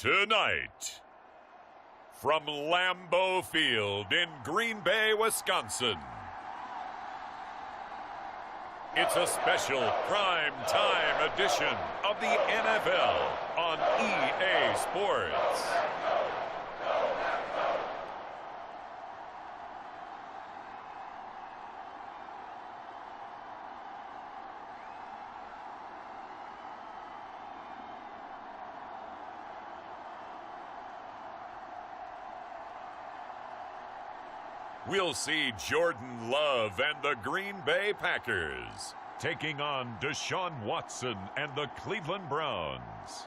Tonight, from Lambeau Field in Green Bay, Wisconsin, it's a special prime time edition of the NFL on EA Sports. We'll see Jordan Love and the Green Bay Packers taking on Deshaun Watson and the Cleveland Browns.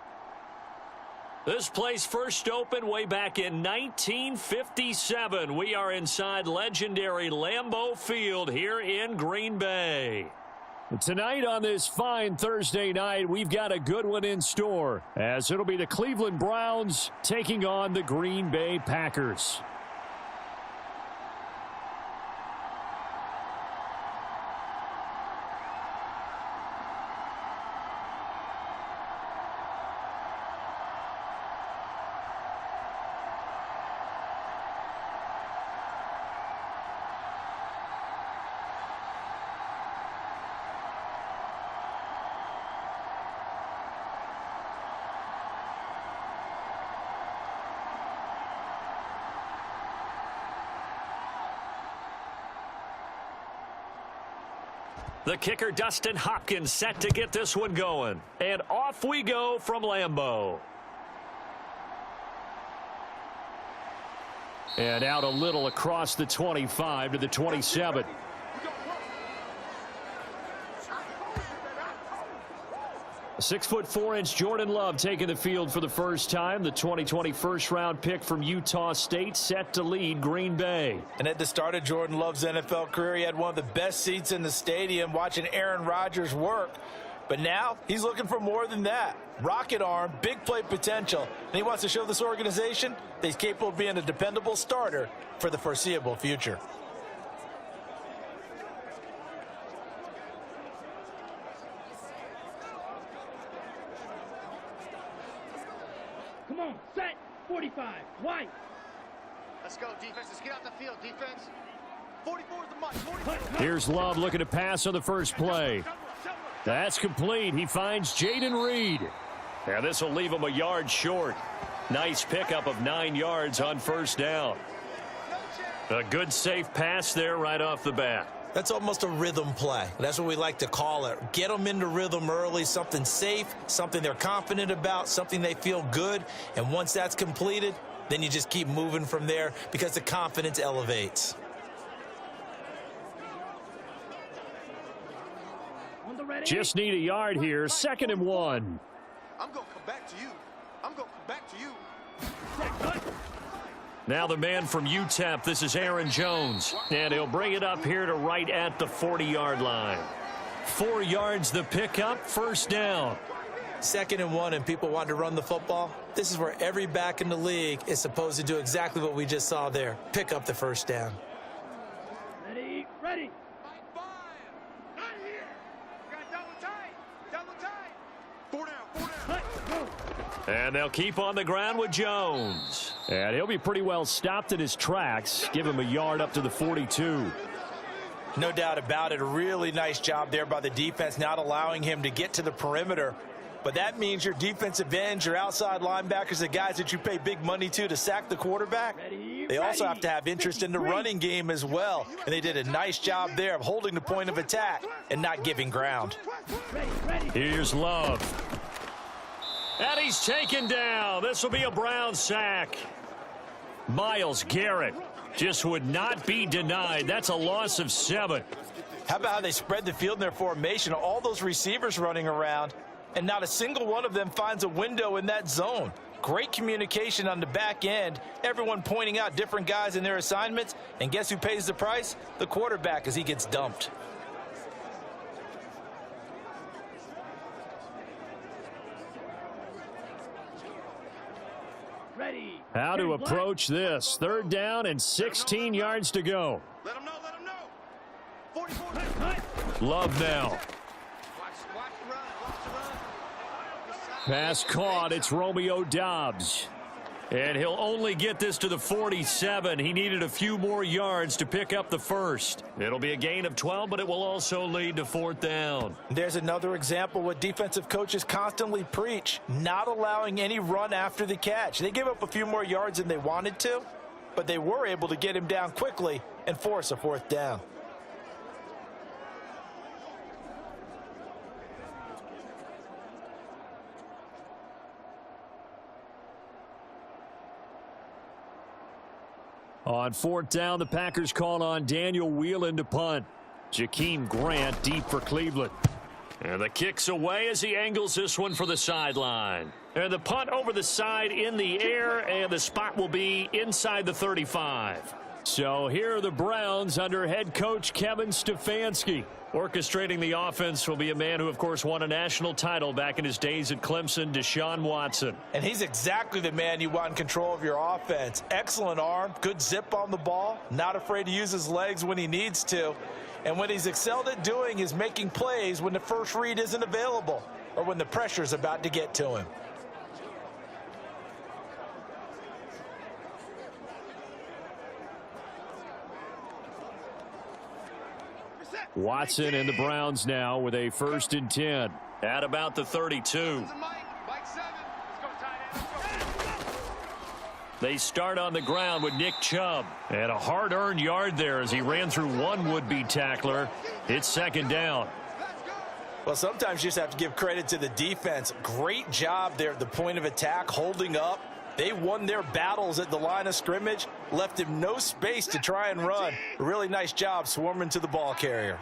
This place first opened way back in 1957. We are inside legendary Lambeau Field here in Green Bay. Tonight on this fine Thursday night, we've got a good one in store, as it'll be the Cleveland Browns taking on the Green Bay Packers. The kicker, Dustin Hopkins, set to get this one going. And off we go from Lambeau. And out a little across the 25 to the 27. 6'4" Jordan Love taking the field for the first time. The 2020 first-round pick from Utah State set to lead Green Bay. And at the start of Jordan Love's NFL career, he had one of the best seats in the stadium watching Aaron Rodgers work. But now he's looking for more than that. Rocket arm, big play potential. And he wants to show this organization that he's capable of being a dependable starter for the foreseeable future. Come on, set, 45, white. Let's go, defense. Let's get out the field, defense. 44 is the mark. 44. Here's Love looking to pass on the first play. That's complete. He finds Jaden Reed. Now this will leave him a yard short. Nice pickup of 9 yards on first down. A good safe pass there right off the bat. That's almost a rhythm play. That's what we like to call it. Get them into rhythm early, something safe, something they're confident about, something they feel good. And once that's completed, then you just keep moving from there because the confidence elevates. Just need a yard here. 2nd and 1. I'm going to come back to you. I'm going to come back to you. Now the man from UTEP, this is Aaron Jones. And he'll bring it up here to right at the 40-yard line. 4 yards the pickup, first down. 2nd and 1 and people want to run the football. This is where every back in the league is supposed to do exactly what we just saw there. Pick up the first down. Ready, ready. And they'll keep on the ground with Jones. And he'll be pretty well stopped in his tracks. Give him a yard up to the 42. No doubt about it. A really nice job there by the defense, not allowing him to get to the perimeter. But that means your defensive ends, your outside linebackers, the guys that you pay big money to sack the quarterback, they also have to have interest in the running game as well. And they did a nice job there of holding the point of attack and not giving ground. Here's Love. And he's taken down. This will be a Brown sack. Myles Garrett just would not be denied. That's a loss of 7. How about how they spread the field in their formation? All those receivers running around, and not a single one of them finds a window in that zone. Great communication on the back end. Everyone pointing out different guys in their assignments. And guess who pays the price? The quarterback, as he gets dumped. Ready. How to approach this. 3rd down and 16 yards to go. Let him know, let him know. 44. Love now. Watch the run, watch the run. Pass caught. It's Romeo Doubs. And he'll only get this to the 47. He needed a few more yards to pick up the first. It'll be a gain of 12, but it will also lead to 4th down. There's another example what defensive coaches constantly preach, not allowing any run after the catch. They gave up a few more yards than they wanted to, but they were able to get him down quickly and force a 4th down. On 4th down, the Packers call on Daniel Whelan to punt. Jakeem Grant deep for Cleveland. And the kick's away as he angles this one for the sideline. And the punt over the side in the air, and the spot will be inside the 35. So here are the Browns under head coach Kevin Stefanski. Orchestrating the offense will be a man who, of course, won a national title back in his days at Clemson, Deshaun Watson. And he's exactly the man you want in control of your offense. Excellent arm, good zip on the ball, not afraid to use his legs when he needs to. And what he's excelled at doing is making plays when the first read isn't available or when the pressure's about to get to him. Watson and the Browns now with a 1st and 10. At about the 32. They start on the ground with Nick Chubb. And a hard-earned yard there as he ran through one would-be tackler. It's 2nd down. Well, sometimes you just have to give credit to the defense. Great job there at the point of attack, holding up. They won their battles at the line of scrimmage, left him no space to try and run. A really nice job swarming to the ball carrier.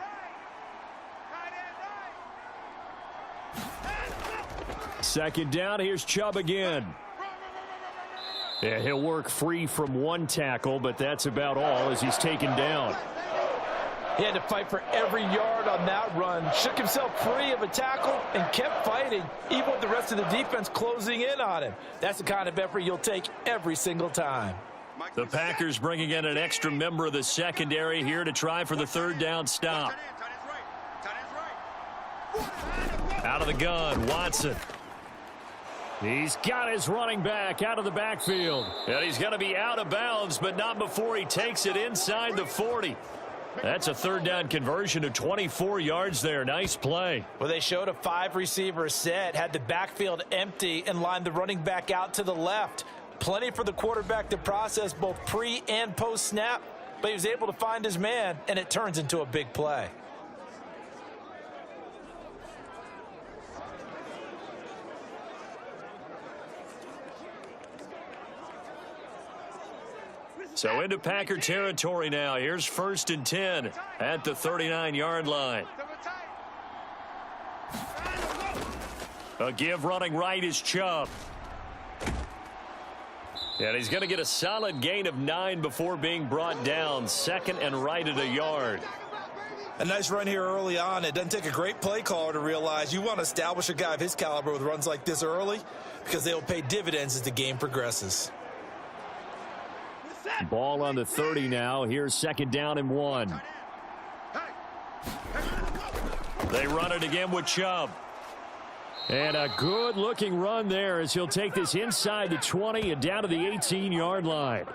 Second down, here's Chubb again. Yeah, he'll work free from one tackle, but that's about all as he's taken down. He had to fight for every yard on that run, shook himself free of a tackle, and kept fighting, even with the rest of the defense closing in on him. That's the kind of effort you'll take every single time. The Packers bringing in an extra member of the secondary here to try for the 3rd down stop. Out of the gun, Watson. He's got his running back out of the backfield. And he's going to be out of bounds, but not before he takes it inside the 40. That's a 3rd down conversion of 24 yards there. Nice play. Well, they showed a 5-receiver set, had the backfield empty, and lined the running back out to the left. Plenty for the quarterback to process both pre- and post-snap, but he was able to find his man, and it turns into a big play. So into Packer territory now. Here's 1st and 10 at the 39-yard line. A give running right is Chubb. And he's going to get a solid gain of 9 before being brought down. 2nd and right at a yard. A nice run here early on. It doesn't take a great play caller to realize you want to establish a guy of his caliber with runs like this early because they will pay dividends as the game progresses. Ball on the 30 now. Here's 2nd down and 1. They run it again with Chubb. And a good-looking run there as he'll take this inside the 20 and down to the 18-yard line.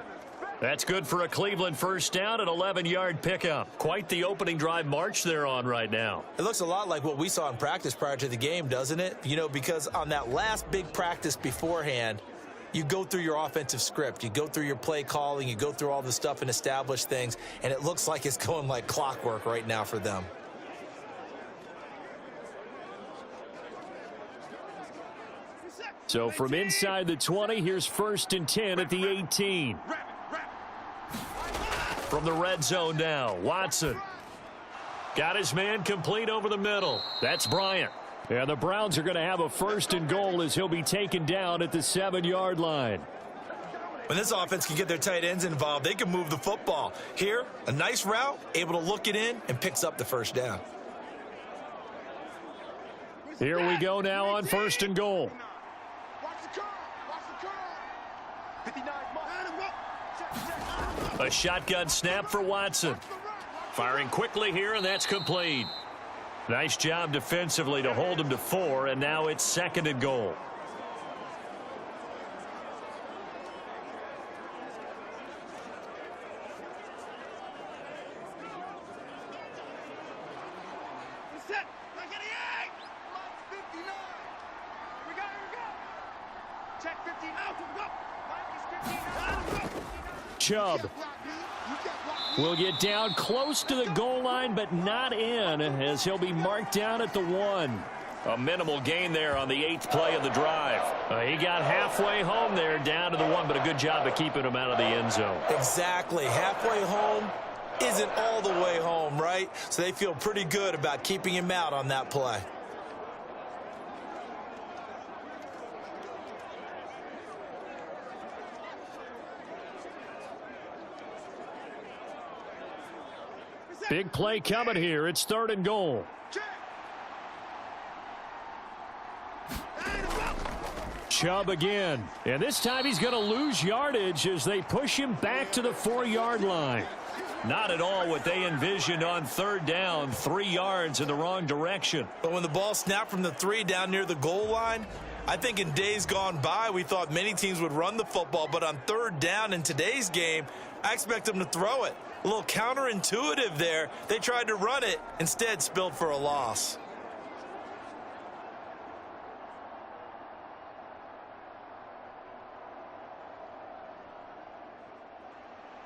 That's good for a Cleveland 1st down, an 11-yard pickup. Quite the opening drive march they're on right now. It looks a lot like what we saw in practice prior to the game, doesn't it? You know, because on that last big practice beforehand, you go through your offensive script, you go through your play calling, you go through all the stuff and establish things, and it looks like it's going like clockwork right now for them. So from inside the 20, here's 1st and 10 at the 18. From the red zone now, Watson. Got his man complete over the middle. That's Bryant. Yeah, the Browns are going to have a 1st and goal as he'll be taken down at the 7-yard line. When this offense can get their tight ends involved, they can move the football. Here, a nice route, able to look it in, and picks up the 1st down. Here we go now on 1st and goal. A shotgun snap for Watson. Firing quickly here, and that's complete. Nice job defensively to hold him to 4, and now it's 2nd and goal. set. Look at the eight. Mike's 59. Here we go, here we go. Check 59. Go. Mike is 59. Chubb will get down close to the goal line, but not in, as he'll be marked down at the 1. A minimal gain there on the 8th play of the drive. He got halfway home there, down to the 1, but a good job of keeping him out of the end zone. Exactly. Halfway home isn't all the way home, right? So they feel pretty good about keeping him out on that play. Big play coming here. It's 3rd and goal. Chubb again. And this time he's going to lose yardage as they push him back to the 4-yard line. Not at all what they envisioned on 3rd down. 3 yards in the wrong direction. But when the ball snapped from the 3 down near the goal line, I think in days gone by we thought many teams would run the football, but on 3rd down in today's game, I expect them to throw it. A little counterintuitive there. They tried to run it, instead spilled for a loss.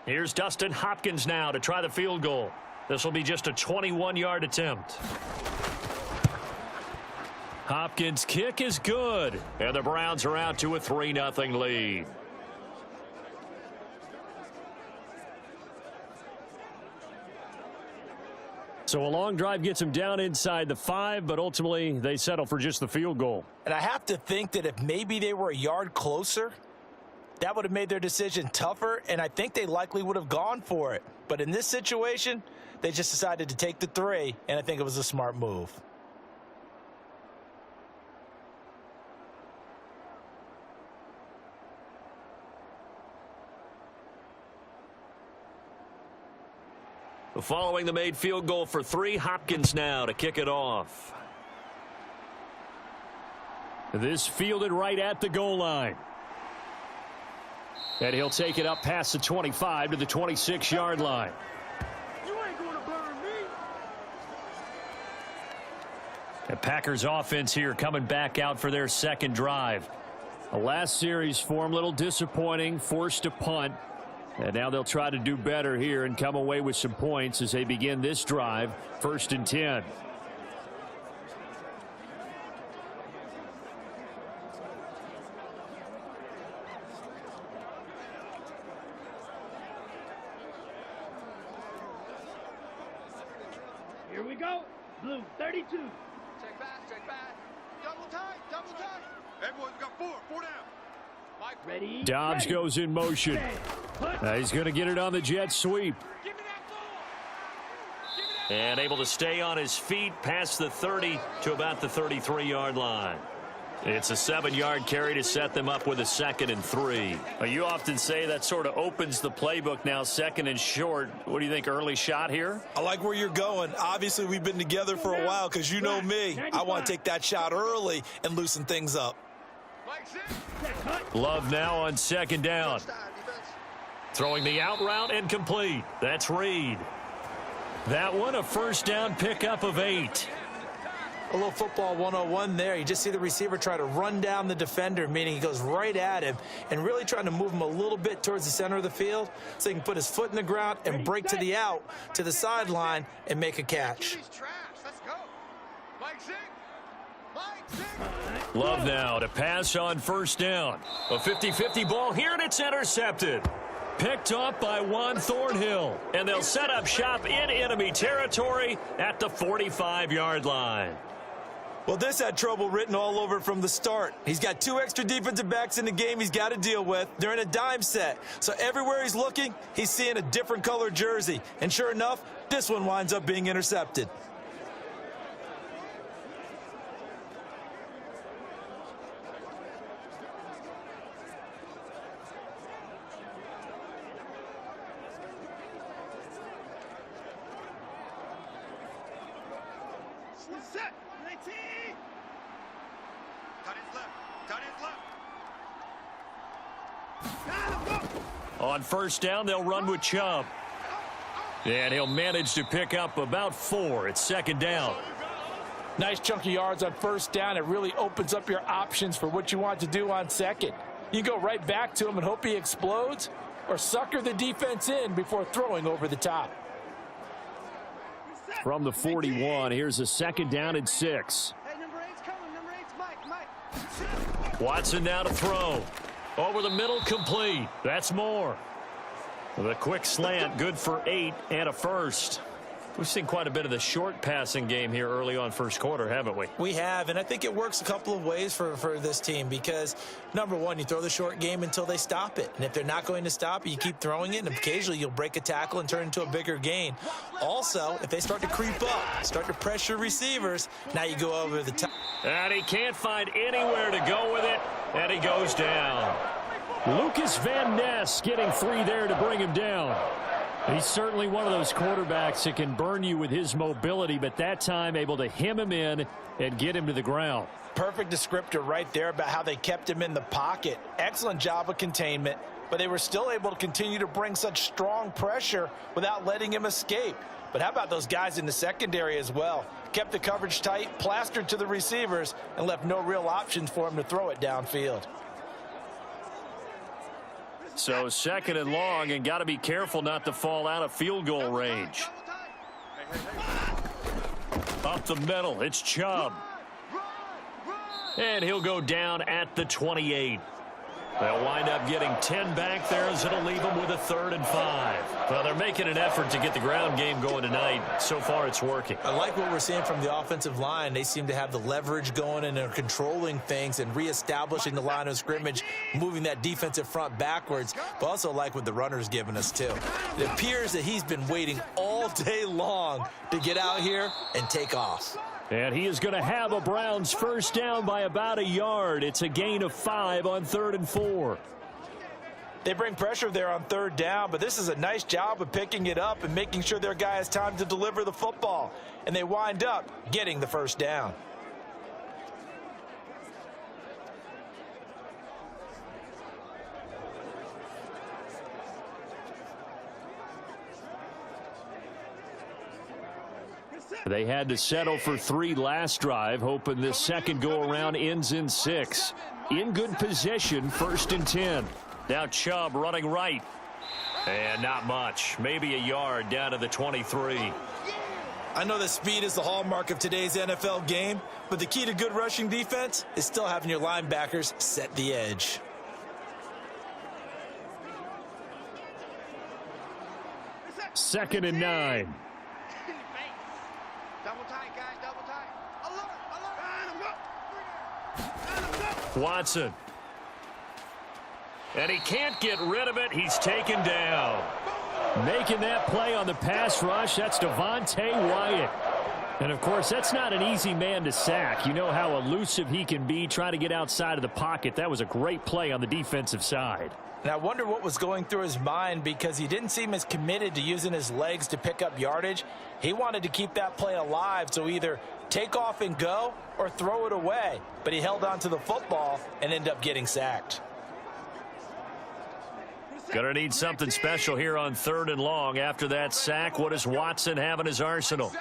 Here's Dustin Hopkins now to try the field goal. This will be just a 21-yard attempt. Hopkins' kick is good, and the Browns are out to a 3-0 lead. So a long drive gets them down inside the 5, but ultimately they settle for just the field goal. And I have to think that if maybe they were a yard closer, that would have made their decision tougher, and I think they likely would have gone for it. But in this situation, they just decided to take the 3, and I think it was a smart move. Following the made field goal for 3, Hopkins now to kick it off. This fielded right at the goal line. And he'll take it up past the 25 to the 26-yard line. You ain't gonna burn me. The Packers offense here coming back out for their 2nd drive. The last series for them, a little disappointing, forced to punt. And now they'll try to do better here and come away with some points as they begin this drive, 1st and 10. Here we go. Blue 32. Check back. Double tight. Everyone's got 4 down. Mike, Ready. Dobbs ready. goes in motion. Set. Punt. He's going to get it on the jet sweep. give me that ball. And able to stay on his feet past the 30 to about the 33-yard line. It's a 7-yard carry to set them up with a 2nd and 3. You often say that sort of opens the playbook now, 2nd and short. What do you think, early shot here? I like where you're going. Obviously, we've been together for a while because you know me. I want to take that shot early and loosen things up. Mike, sit. Set. Cut. Love now on 2nd down. Touchdown, defense. Throwing the out route and complete. That's Reed. That one a 1st down pickup of 8. A little football 101 there. You just see the receiver try to run down the defender, meaning he goes right at him and really trying to move him a little bit towards the center of the field so he can put his foot in the ground and break to the out, to the sideline, and make a catch. He's trash. Let's go. Mike, sit. Love now to pass on 1st down. A 50-50 ball here, and it's intercepted. Picked off by Juan Thornhill. And they'll set up shop in enemy territory at the 45-yard line. Well, this had trouble written all over from the start. He's got 2 extra defensive backs in the game he's got to deal with. They're in a dime set. So everywhere he's looking, he's seeing a different color jersey. And sure enough, this one winds up being intercepted. Set. 19. Tight end left. On 1st down, they'll run with Chubb. And he'll manage to pick up about 4 at 2nd down. Nice chunky yards on first down. It really opens up your options for what you want to do on second. You go right back to him and hope he explodes, or sucker the defense in before throwing over the top. From the 41, here's a second down and 6. Hey, number 8's coming. Number 8's Mike. Watson now to throw. Over the middle, complete. That's more. The quick slant, good for 8 and a first. We've seen quite a bit of the short passing game here early on first quarter, haven't we? We have, and I think it works a couple of ways for this team because, number one, you throw the short game until they stop it. And if they're not going to stop it, you keep throwing it, and occasionally you'll break a tackle and turn into a bigger gain. Also, if they start to creep up, start to pressure receivers, now you go over the top. And he can't find anywhere to go with it, and he goes down. Lucas Van Ness getting 3 there to bring him down. He's certainly one of those quarterbacks that can burn you with his mobility, but that time able to hem him in and get him to the ground. Perfect descriptor right there about how they kept him in the pocket. Excellent job of containment, but they were still able to continue to bring such strong pressure without letting him escape. But how about those guys in the secondary as well? Kept the coverage tight, plastered to the receivers, and left no real options for him to throw it downfield. So second and long, and got to be careful not to fall out of field goal range. Up the middle, it's Chubb. And he'll go down at the 28. They'll wind up getting 10 back there as it'll leave them with a 3rd and 5. Well, they're making an effort to get the ground game going tonight. So far, it's working. I like what we're seeing from the offensive line. They seem to have the leverage going and they're controlling things and reestablishing the line of scrimmage, moving that defensive front backwards, but also like what the runner's giving us, too. It appears that he's been waiting all day long to get out here and take off. And he is going to have a Browns first down by about a yard. It's a gain of 5 on 3rd and 4. They bring pressure there on 3rd down, but this is a nice job of picking it up and making sure their guy has time to deliver the football. And they wind up getting the first down. They had to settle for 3 last drive, hoping this second go-around ends in 6. In good position, 1st and 10. Now Chubb running right. And not much. Maybe a yard down to the 23. I know that speed is the hallmark of today's NFL game, but the key to good rushing defense is still having your linebackers set the edge. Second and 9. Double tight, guys, double tight. Alert. Watson. And he can't get rid of it. He's taken down. Making that play on the pass rush, that's Devontae Wyatt. And, of course, that's not an easy man to sack. You know how elusive he can be trying to get outside of the pocket. That was a great play on the defensive side. And I wonder what was going through his mind because he didn't seem as committed to using his legs to pick up yardage. He wanted to keep that play alive, so either take off and go or throw it away. But he held on to the football and ended up getting sacked. Gonna need something special here on 3rd and long. After that sack, what does Watson have in his arsenal?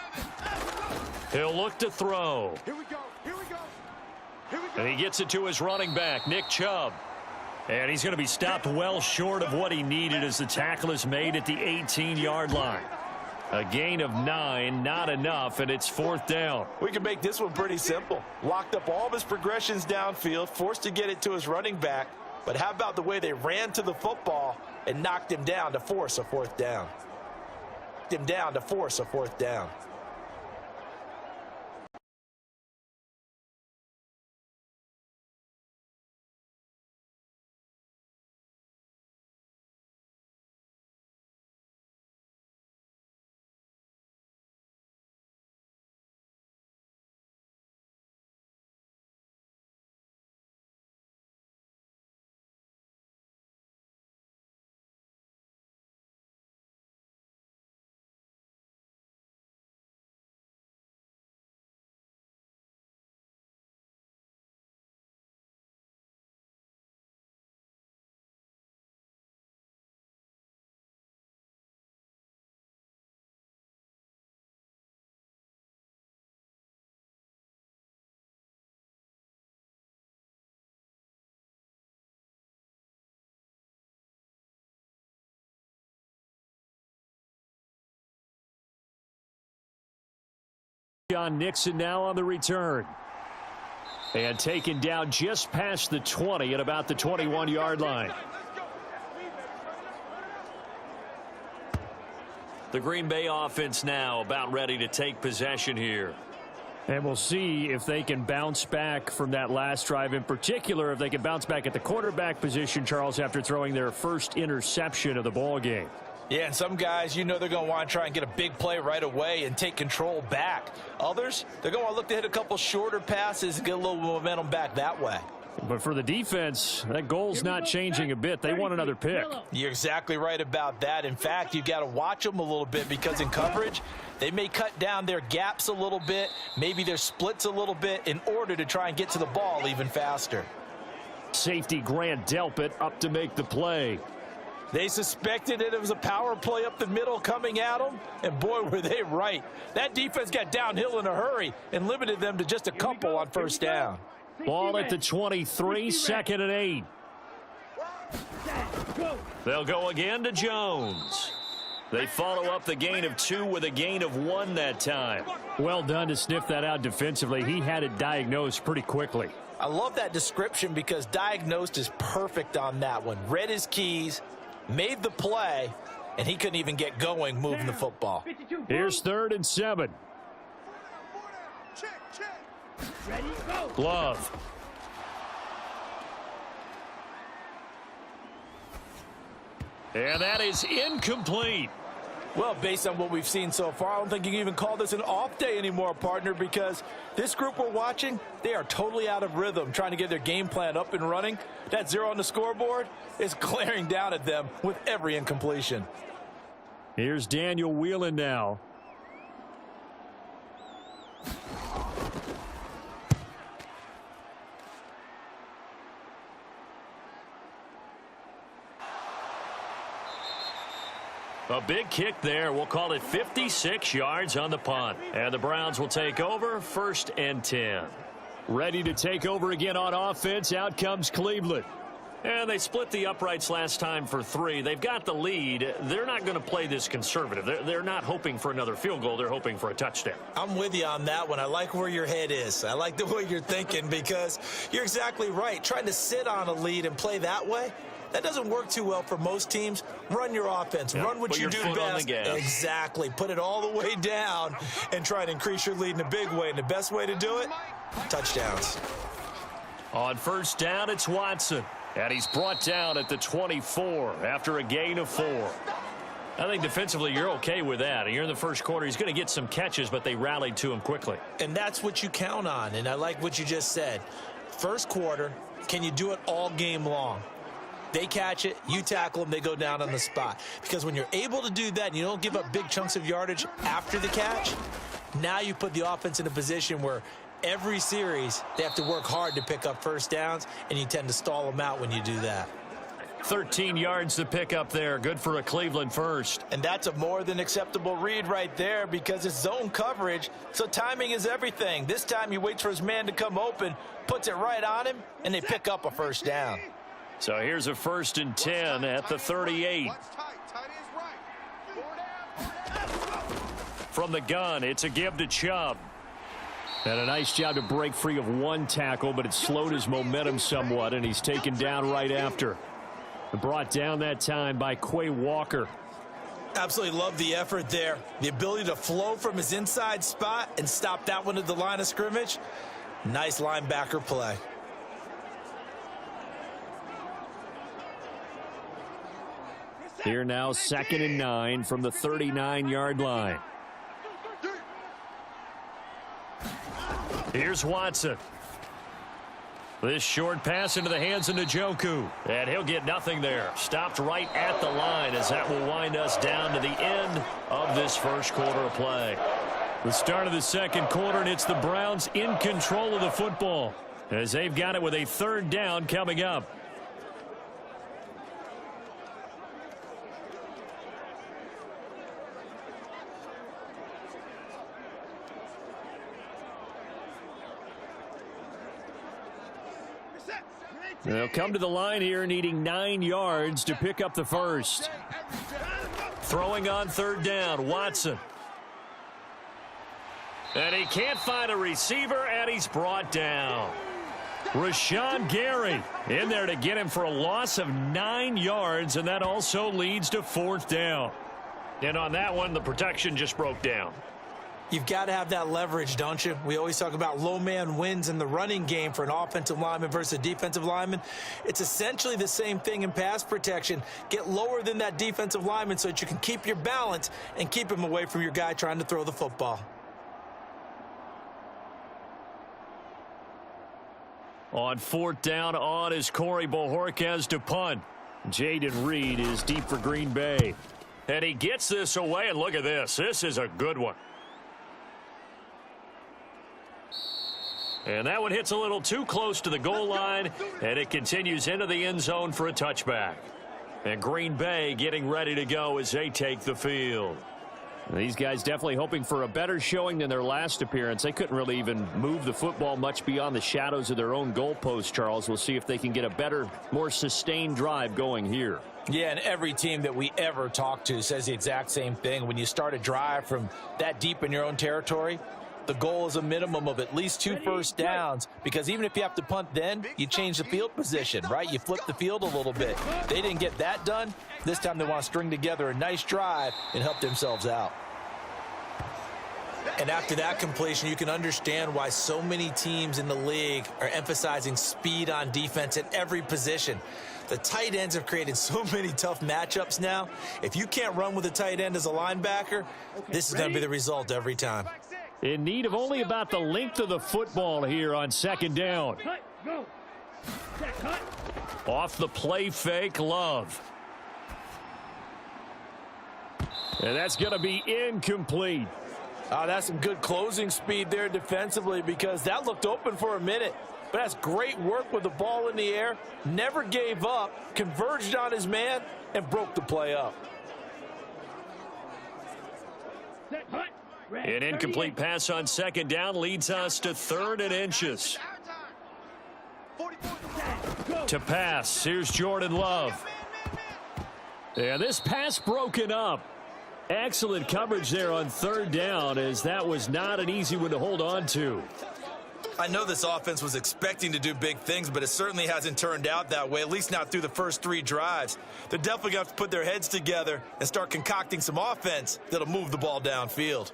He'll look to throw. Here we go. And he gets it to his running back, Nick Chubb. And he's going to be stopped well short of what he needed as the tackle is made at the 18-yard line. A gain of 9, not enough, and it's 4th down. We can make this one pretty simple. Locked up all of his progressions downfield, forced to get it to his running back. But how about the way they ran to the football and knocked him down to force a 4th down? John Nixon now on the return. And taken down just past the 20 at about the 21-yard line. The Green Bay offense now about ready to take possession here. And we'll see if they can bounce back from that last drive, in particular if they can bounce back at the quarterback position, Charles, after throwing their first interception of the ball game. Yeah, and some guys, you know, they're going to want to try and get a big play right away and take control back. Others, they're going to want to look to hit a couple shorter passes and get a little momentum back that way. But for the defense, that goal's not changing a bit. They want another pick. You're exactly right about that. In fact, you've got to watch them a little bit because in coverage, they may cut down their gaps a little bit, maybe their splits a little bit in order to try and get to the ball even faster. Safety Grant Delpit up to make the play. They suspected it was a power play up the middle coming at them, and boy, were they right. That defense got downhill in a hurry and limited them to just a couple on first down. Ball at the 23, 2nd and 8. They'll go again to Jones. They follow up the gain of 2 with a gain of 1 that time. Well done to sniff that out defensively. He had it diagnosed pretty quickly. I love that description because diagnosed is perfect on that one. Read his keys, made the play, and he couldn't even get going moving the football. Here's 3rd and 7. Ready, go. Glove. And that is incomplete. Well, based on what we've seen so far, I don't think you can even call this an off day anymore, partner, because this group we're watching, they are totally out of rhythm, trying to get their game plan up and running. That 0 on the scoreboard is glaring down at them with every incompletion. Here's Daniel Whelan now. A big kick there. We'll call it 56 yards on the punt. And the Browns will take over 1st and 10. Ready to take over again on offense. Out comes Cleveland. And they split the uprights last time for 3. They've got the lead. They're not going to play this conservative. They're not hoping for another field goal. They're hoping for a touchdown. I'm with you on that one. I like where your head is. I like the way you're thinking because you're exactly right. Trying to sit on a lead and play that way, that doesn't work too well for most teams. Run your offense. Run what you do best. Exactly. Put it all the way down and try to increase your lead in a big way. And the best way to do it, touchdowns. On 1st down, it's Watson. And he's brought down at the 24 after a gain of 4. I think defensively you're okay with that. You're in the first quarter. He's going to get some catches, but they rallied to him quickly. And that's what you count on. And I like what you just said. First quarter, can you do it all game long? They catch it, you tackle them, they go down on the spot. Because when you're able to do that and you don't give up big chunks of yardage after the catch, now you put the offense in a position where every series they have to work hard to pick up first downs, and you tend to stall them out when you do that. 13 yards to pick up there. Good for a Cleveland first. And that's a more than acceptable read right there because it's zone coverage, so timing is everything. This time he waits for his man to come open, puts it right on him, and they pick up a first down. So here's a 1st and 10 at the 38. From the gun, it's a give to Chubb. And a nice job to break free of 1 tackle, but it slowed his momentum somewhat, and he's taken down right after. Brought down that time by Quay Walker. Absolutely love the effort there. The ability to flow from his inside spot and stop that one at the line of scrimmage. Nice linebacker play. Here now, 2nd and 9 from the 39-yard line. Here's Watson. This short pass into the hands of Njoku. And he'll get nothing there. Stopped right at the line as that will wind us down to the end of this first quarter of play. The start of the second quarter, and it's the Browns in control of the football as they've got it with a 3rd down coming up. They'll come to the line here needing 9 yards to pick up the first. Throwing on 3rd down, Watson. And he can't find a receiver, and he's brought down. Rashawn Gary in there to get him for a loss of 9 yards, and that also leads to 4th down. And on that one, the protection just broke down. You've got to have that leverage, don't you? We always talk about low man wins in the running game for an offensive lineman versus a defensive lineman. It's essentially the same thing in pass protection. Get lower than that defensive lineman so that you can keep your balance and keep him away from your guy trying to throw the football. On 4th down, on is Corey Bojorquez to punt. Jaden Reed is deep for Green Bay. And he gets this away, and look at this. This is a good one. And that one hits a little too close to the goal line, and it continues into the end zone for a touchback. And Green Bay getting ready to go as they take the field. These guys definitely hoping for a better showing than their last appearance. They couldn't really even move the football much beyond the shadows of their own goalpost, Charles. We'll see if they can get a better, more sustained drive going here. Yeah, and every team that we ever talk to says the exact same thing. When you start a drive from that deep in your own territory, the goal is a minimum of at least 2 first downs, because even if you have to punt then, you change the field position, right? You flip the field a little bit. They didn't get that done. This time they want to string together a nice drive and help themselves out. And after that completion, you can understand why so many teams in the league are emphasizing speed on defense at every position. The tight ends have created so many tough matchups now. If you can't run with a tight end as a linebacker, this is going to be the result every time. In need of only about the length of the football here on 2nd down. Off the play fake, Love. And that's going to be incomplete. That's some good closing speed there defensively, because that looked open for a minute. But that's great work with the ball in the air. Never gave up, converged on his man, and broke the play up. An incomplete pass on 2nd down leads us to 3rd and inches. To pass, here's Jordan Love. Yeah, this pass broken up. Excellent coverage there on 3rd down, as that was not an easy one to hold on to. I know this offense was expecting to do big things, but it certainly hasn't turned out that way, at least not through the first 3 drives. They're definitely going to have to put their heads together and start concocting some offense that'll move the ball downfield.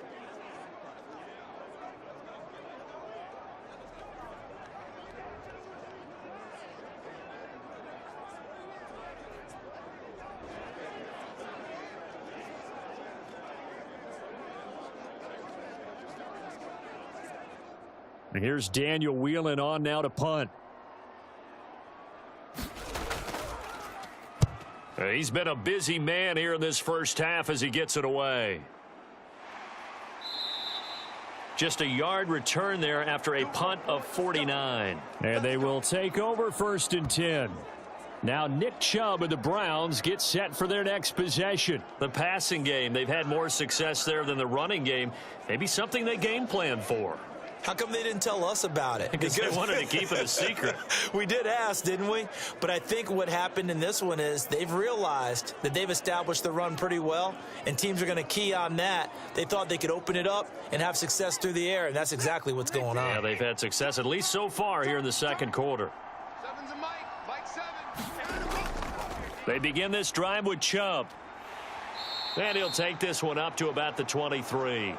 Here's Daniel Whelan on now to punt. He's been a busy man here in this first half as he gets it away. Just a yard return there after a punt of 49. And they will take over 1st and 10. Now Nick Chubb of the Browns gets set for their next possession. The passing game, they've had more success there than the running game. Maybe something they game plan for. How come they didn't tell us about it? Because they wanted to keep it a secret. We did ask, didn't we? But I think what happened in this one is they've realized that they've established the run pretty well, and teams are going to key on that. They thought they could open it up and have success through the air, and that's exactly what's going on. Yeah, they've had success, at least so far, here in the 2nd quarter. Seven's a Mike 7. They begin this drive with Chubb. And he'll take this one up to about the 23.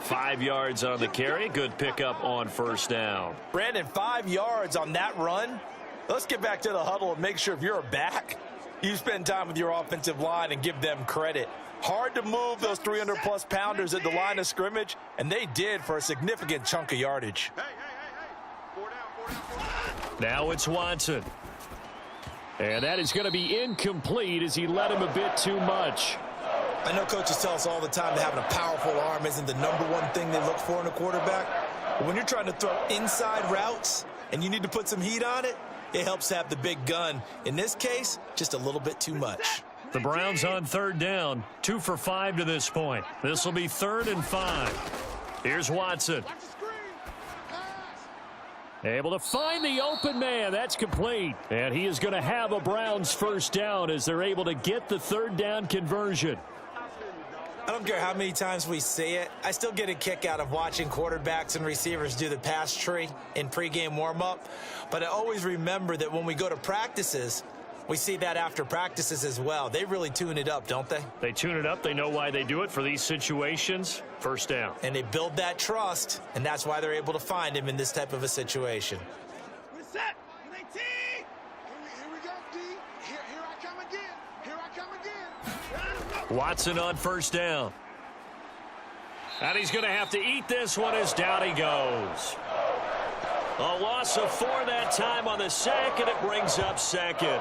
5 yards on the carry. Good pickup on 1st down. Brandon, 5 yards on that run. Let's get back to the huddle and make sure if you're a back, you spend time with your offensive line and give them credit. Hard to move those 300-plus pounders at the line of scrimmage, and they did for a significant chunk of yardage. Hey. 4 down. Now it's Watson. And that is going to be incomplete as he led him a bit too much. I know coaches tell us all the time that having a powerful arm isn't the #1 thing they look for in a quarterback. But when you're trying to throw inside routes and you need to put some heat on it, it helps have the big gun. In this case, just a little bit too much. The Browns on 3rd down. 2 for 5 to this point. This will be 3rd and 5. Here's Watson. Watch the screen. Pass. Able to find the open man. That's complete. And he is going to have a Browns 1st down as they're able to get the 3rd down conversion. I don't care how many times we see it. I still get a kick out of watching quarterbacks and receivers do the pass tree in pregame warm-up. But I always remember that when we go to practices, we see that after practices as well. They really tune it up, don't they? They tune it up. They know why they do it for these situations. First down. And they build that trust, and that's why they're able to find him in this type of a situation. We're set. 19. Here we go, D. Here I come again. Here I come again. Watson on first down. And he's going to have to eat this one as down he goes. A loss of 4 that time on the sack, and it brings up second.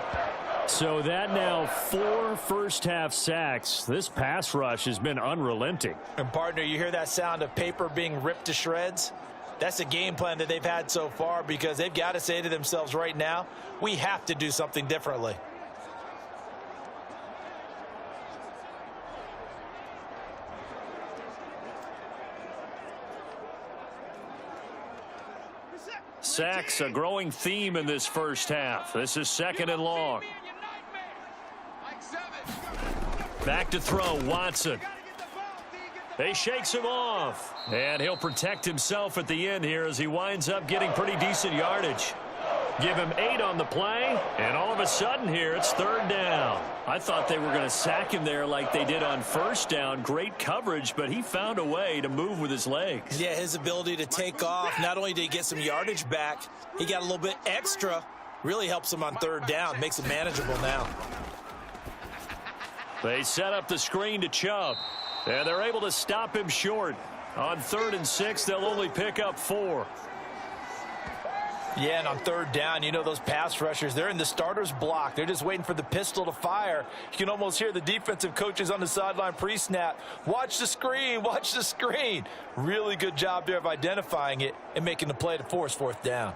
So that now 4 first-half sacks. This pass rush has been unrelenting. And, partner, you hear that sound of paper being ripped to shreds? That's a game plan that they've had so far because they've got to say to themselves right now, we have to do something differently. Sacks, a growing theme in this first half. This is second and long. Back to throw, Watson. He shakes him off. And he'll protect himself at the end here as he winds up getting pretty decent yardage. Give him 8 on the play, and all of a sudden here, it's third down. I thought they were going to sack him there like they did on first down. Great coverage, but he found a way to move with his legs. Yeah, his ability to take off, not only did he get some yardage back, he got a little bit extra. Really helps him on third down, makes it manageable now. They set up the screen to Chubb, and they're able to stop him short. On 3rd and 6, they'll only pick up 4. Yeah, and on third down, you know those pass rushers, they're in the starter's block. They're just waiting for the pistol to fire. You can almost hear the defensive coaches on the sideline pre-snap. Watch the screen, watch the screen. Really good job there of identifying it and making the play to force 4th down.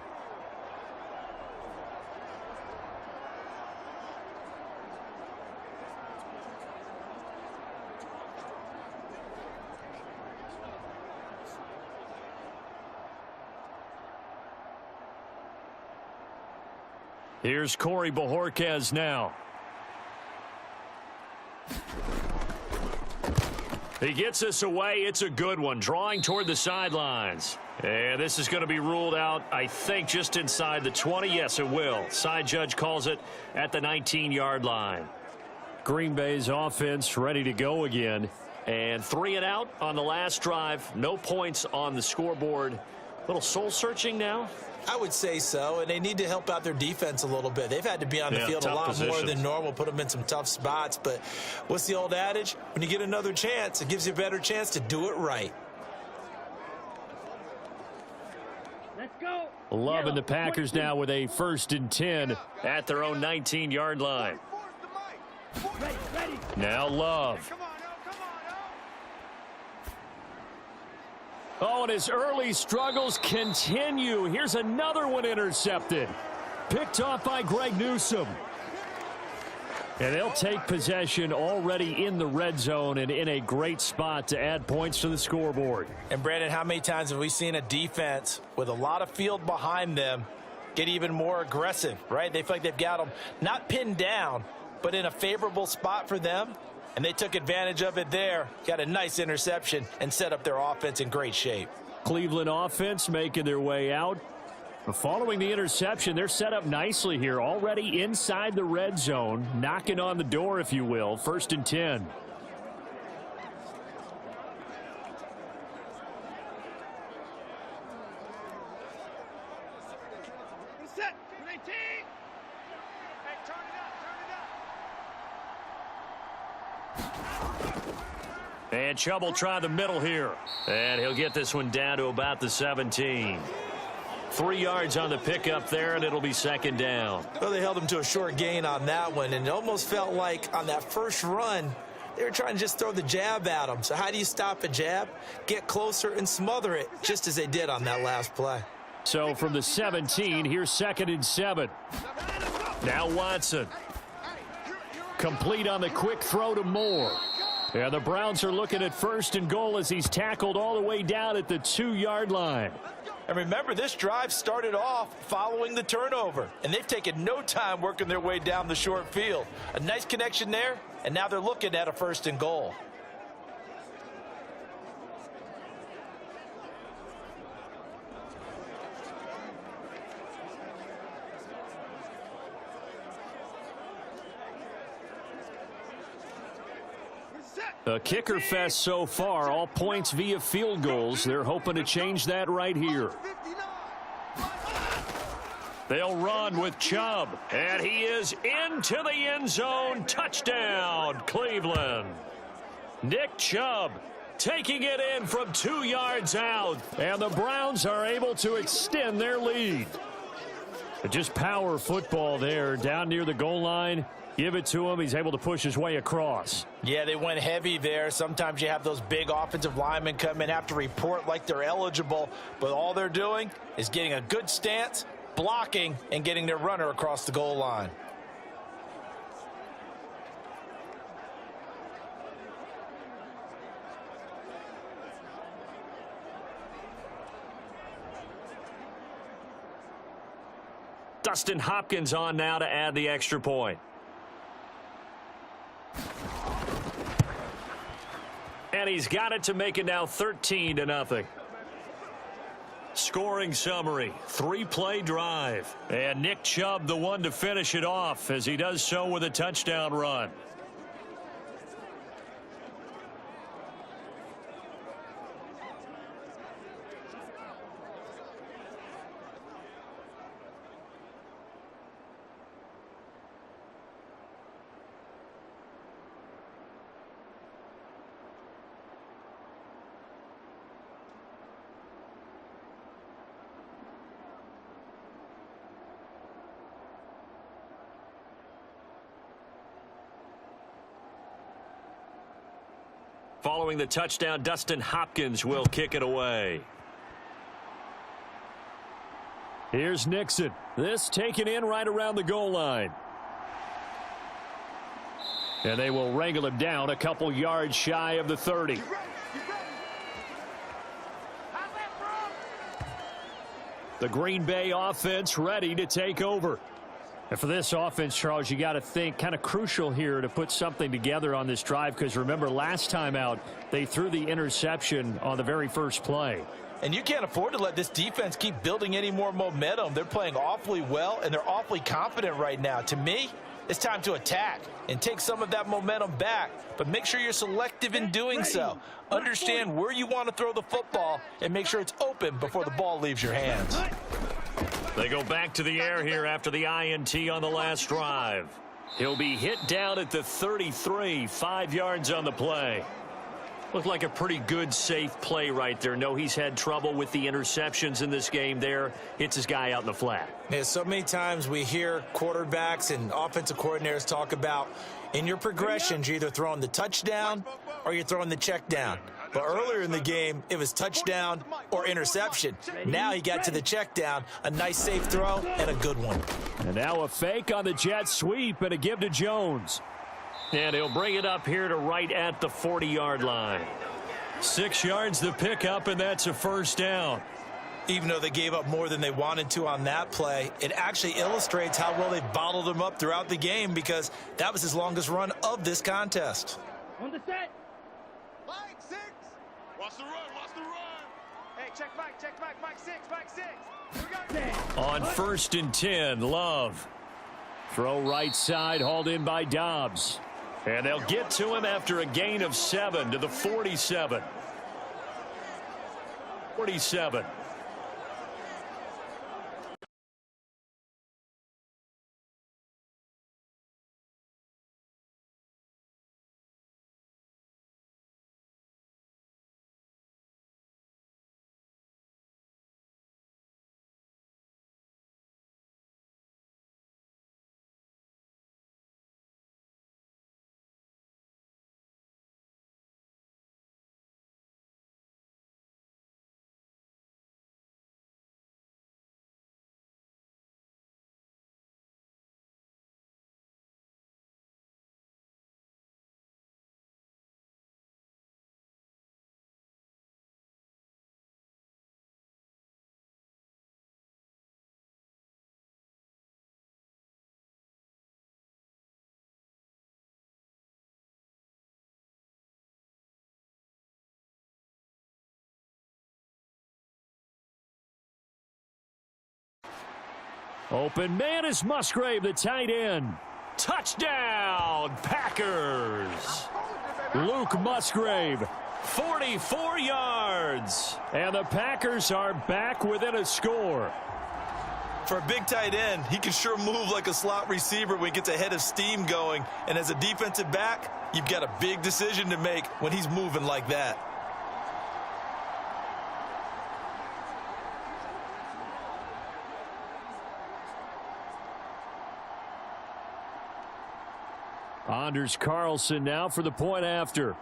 Here's Corey Bojorquez now. He gets this away. It's a good one. Drawing toward the sidelines. And this is going to be ruled out, I think, just inside the 20. Yes, it will. Side judge calls it at the 19-yard line. Green Bay's offense ready to go again. And 3 and out on the last drive. No points on the scoreboard. A little soul-searching now. I would say so, and they need to help out their defense a little bit. They've had to be on the field a lot more than normal, put them in some tough spots. But what's the old adage? When you get another chance, it gives you a better chance to do it right. Let's go. Loving the Packers now with a 1st and 10 at their own 19-yard line. Ready. Now Love. Oh, and his early struggles continue. Here's another one intercepted. Picked off by Greg Newsome. And they'll take possession already in the red zone and in a great spot to add points to the scoreboard. And, Brandon, how many times have we seen a defense with a lot of field behind them get even more aggressive, right? They feel like they've got them not pinned down, but in a favorable spot for them. And they took advantage of it there, got a nice interception, and set up their offense in great shape. Cleveland offense making their way out. Following the interception, they're set up nicely here, already inside the red zone, knocking on the door, if you will. 1st and 10. Set. 19. Hey, turn it up. And Chubb will try the middle here. And he'll get this one down to about the 17. 3 yards on the pickup there, and it'll be 2nd down. Well, they held him to a short gain on that one, and it almost felt like on that first run, they were trying to just throw the jab at him. So how do you stop a jab? Get closer and smother it, just as they did on that last play. So from the 17, here's 2nd and 7. Now Watson. Complete on the quick throw to Moore. Yeah, the Browns are looking at 1st and goal as he's tackled all the way down at the 2-yard line. And remember, this drive started off following the turnover, and they've taken no time working their way down the short field. A nice connection there, and now they're looking at a 1st and goal. A kicker fest so far, all points via field goals. They're hoping to change that right here. They'll run with Chubb, and he is into the end zone. Touchdown, Cleveland. Nick Chubb taking it in from 2 yards out, and the Browns are able to extend their lead. Just power football there down near the goal line. Give it to him. He's able to push his way across. Yeah, they went heavy there. Sometimes you have those big offensive linemen come in, have to report like they're eligible, but all they're doing is getting a good stance, blocking, and getting their runner across the goal line. Dustin Hopkins on now to add the extra point. And he's got it to make it now 13-0. Scoring summary, 3-play drive. And Nick Chubb the one to finish it off as he does so with a touchdown run. Following the touchdown, Dustin Hopkins will kick it away. Here's Nixon. This taken in right around the goal line. And they will wrangle him down a couple yards shy of the 30. The Green Bay offense ready to take over. And for this offense, Charles, you got to think kind of crucial here to put something together on this drive, because remember last time out they threw the interception on the very first play. And you can't afford to let this defense keep building any more momentum. They're playing awfully well, and they're awfully confident right now. To me, it's time to attack and take some of that momentum back, but make sure you're selective in doing so. Understand where you want to throw the football and make sure it's open before the ball leaves your hands. They go back to the air here after the INT on the last drive. He'll be hit down at the 33, 5 yards on the play. Looked like a pretty good, safe play right there. No, he's had trouble with the interceptions in this game there. Hits his guy out in the flat. Yeah, so many times we hear quarterbacks and offensive coordinators talk about in your progressions, you're either throwing the touchdown or you're throwing the check down. But earlier in the game, it was touchdown or interception. Now he got to the check down, a nice safe throw, and a good one. And now a fake on the jet sweep and a give to Jones. And he'll bring it up here to right at the 40-yard line. 6 yards the pickup, and that's a first down. Even though they gave up more than they wanted to on that play, it actually illustrates how well they bottled him up throughout the game, because that was his longest run of this contest. On the set. Mike 6. Watch the run, watch the run. Hey, check Mike, Mike 6, Mike 6. Here we go. On 1st and 10, Love. Throw right side, hauled in by Dobbs. And they'll get to him after a gain of 7 to the 47. 47. Open man is Musgrave, the tight end. Touchdown, Packers. Luke Musgrave, 44 yards. And the Packers are back within a score. For a big tight end, he can sure move like a slot receiver when he gets a head of steam going. And as a defensive back, you've got a big decision to make when he's moving like that. Anders Carlson now for the point after.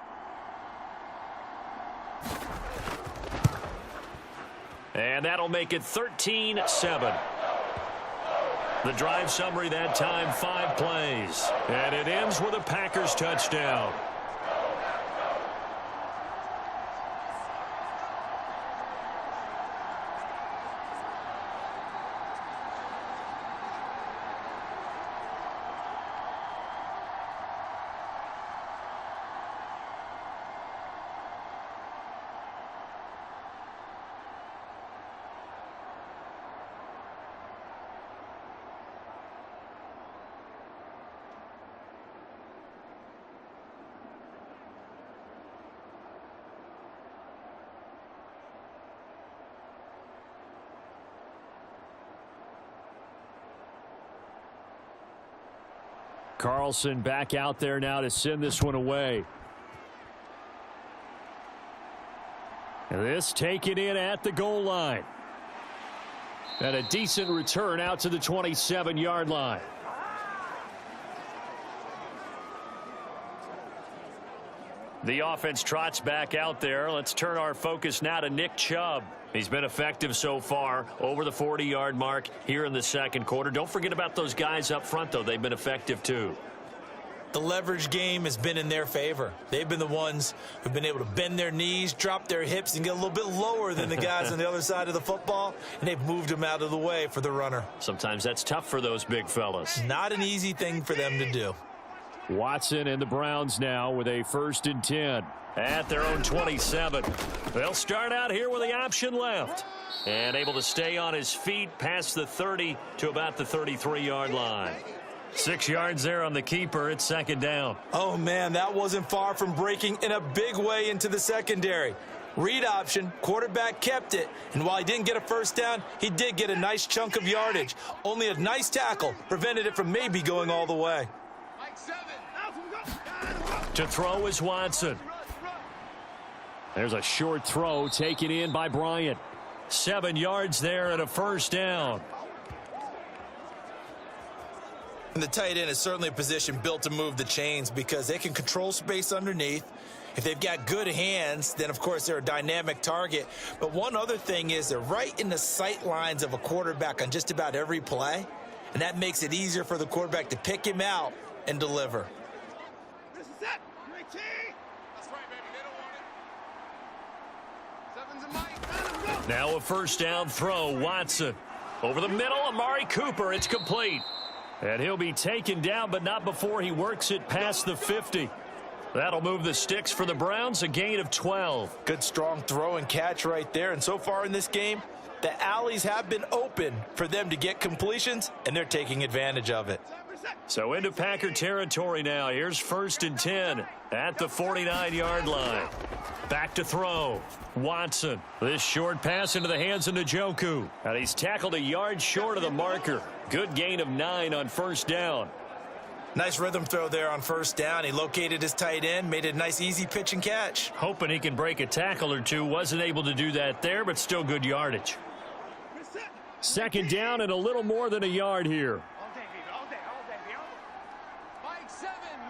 And that'll make it 13-7. The drive summary that time, 5 plays. And it ends with a Packers touchdown. Carlson back out there now to send this one away. And this taken in at the goal line. And a decent return out to the 27-yard line. The offense trots back out there. Let's turn our focus now to Nick Chubb. He's been effective so far over the 40-yard mark here in the second quarter. Don't forget about those guys up front, though. They've been effective, too. The leverage game has been in their favor. They've been the ones who've been able to bend their knees, drop their hips, and get a little bit lower than the guys on the other side of the football, and they've moved them out of the way for the runner. Sometimes that's tough for those big fellas. Not an easy thing for them to do. Watson and the Browns now with a 1st and 10 at their own 27. They'll start out here with the option left and able to stay on his feet past the 30 to about the 33-yard line. 6 yards there on the keeper. It's 2nd down. Oh, man, that wasn't far from breaking in a big way into the secondary. Read option, quarterback kept it, and while he didn't get a 1st down, he did get a nice chunk of yardage. Only a nice tackle prevented it from maybe going all the way. To throw is Watson. There's a short throw taken in by Bryant. 7 yards there and a 1st down. And the tight end is certainly a position built to move the chains because they can control space underneath. If they've got good hands, then, of course, they're a dynamic target. But one other thing is they're right in the sight lines of a quarterback on just about every play, and that makes it easier for the quarterback to pick him out and deliver. This is it. UAT. That's right, baby. They don't want it. 7's a Mike. Now a 1st down throw. Watson over the middle. Amari Cooper. It's complete. And he'll be taken down, but not before he works it past the 50. That'll move the sticks for the Browns, a gain of 12. Good, strong throw and catch right there. And so far in this game, the alleys have been open for them to get completions, and they're taking advantage of it. So into Packer territory now. Here's 1st and 10 at the 49-yard line. Back to throw. Watson. This short pass into the hands of Njoku. And he's tackled a yard short of the marker. Good gain of 9 on 1st down. Nice rhythm throw there on 1st down. He located his tight end, made it a nice easy pitch and catch. Hoping he can break a tackle or two. Wasn't able to do that there, but still good yardage. 2nd down and a little more than a yard here. All day, baby. All day.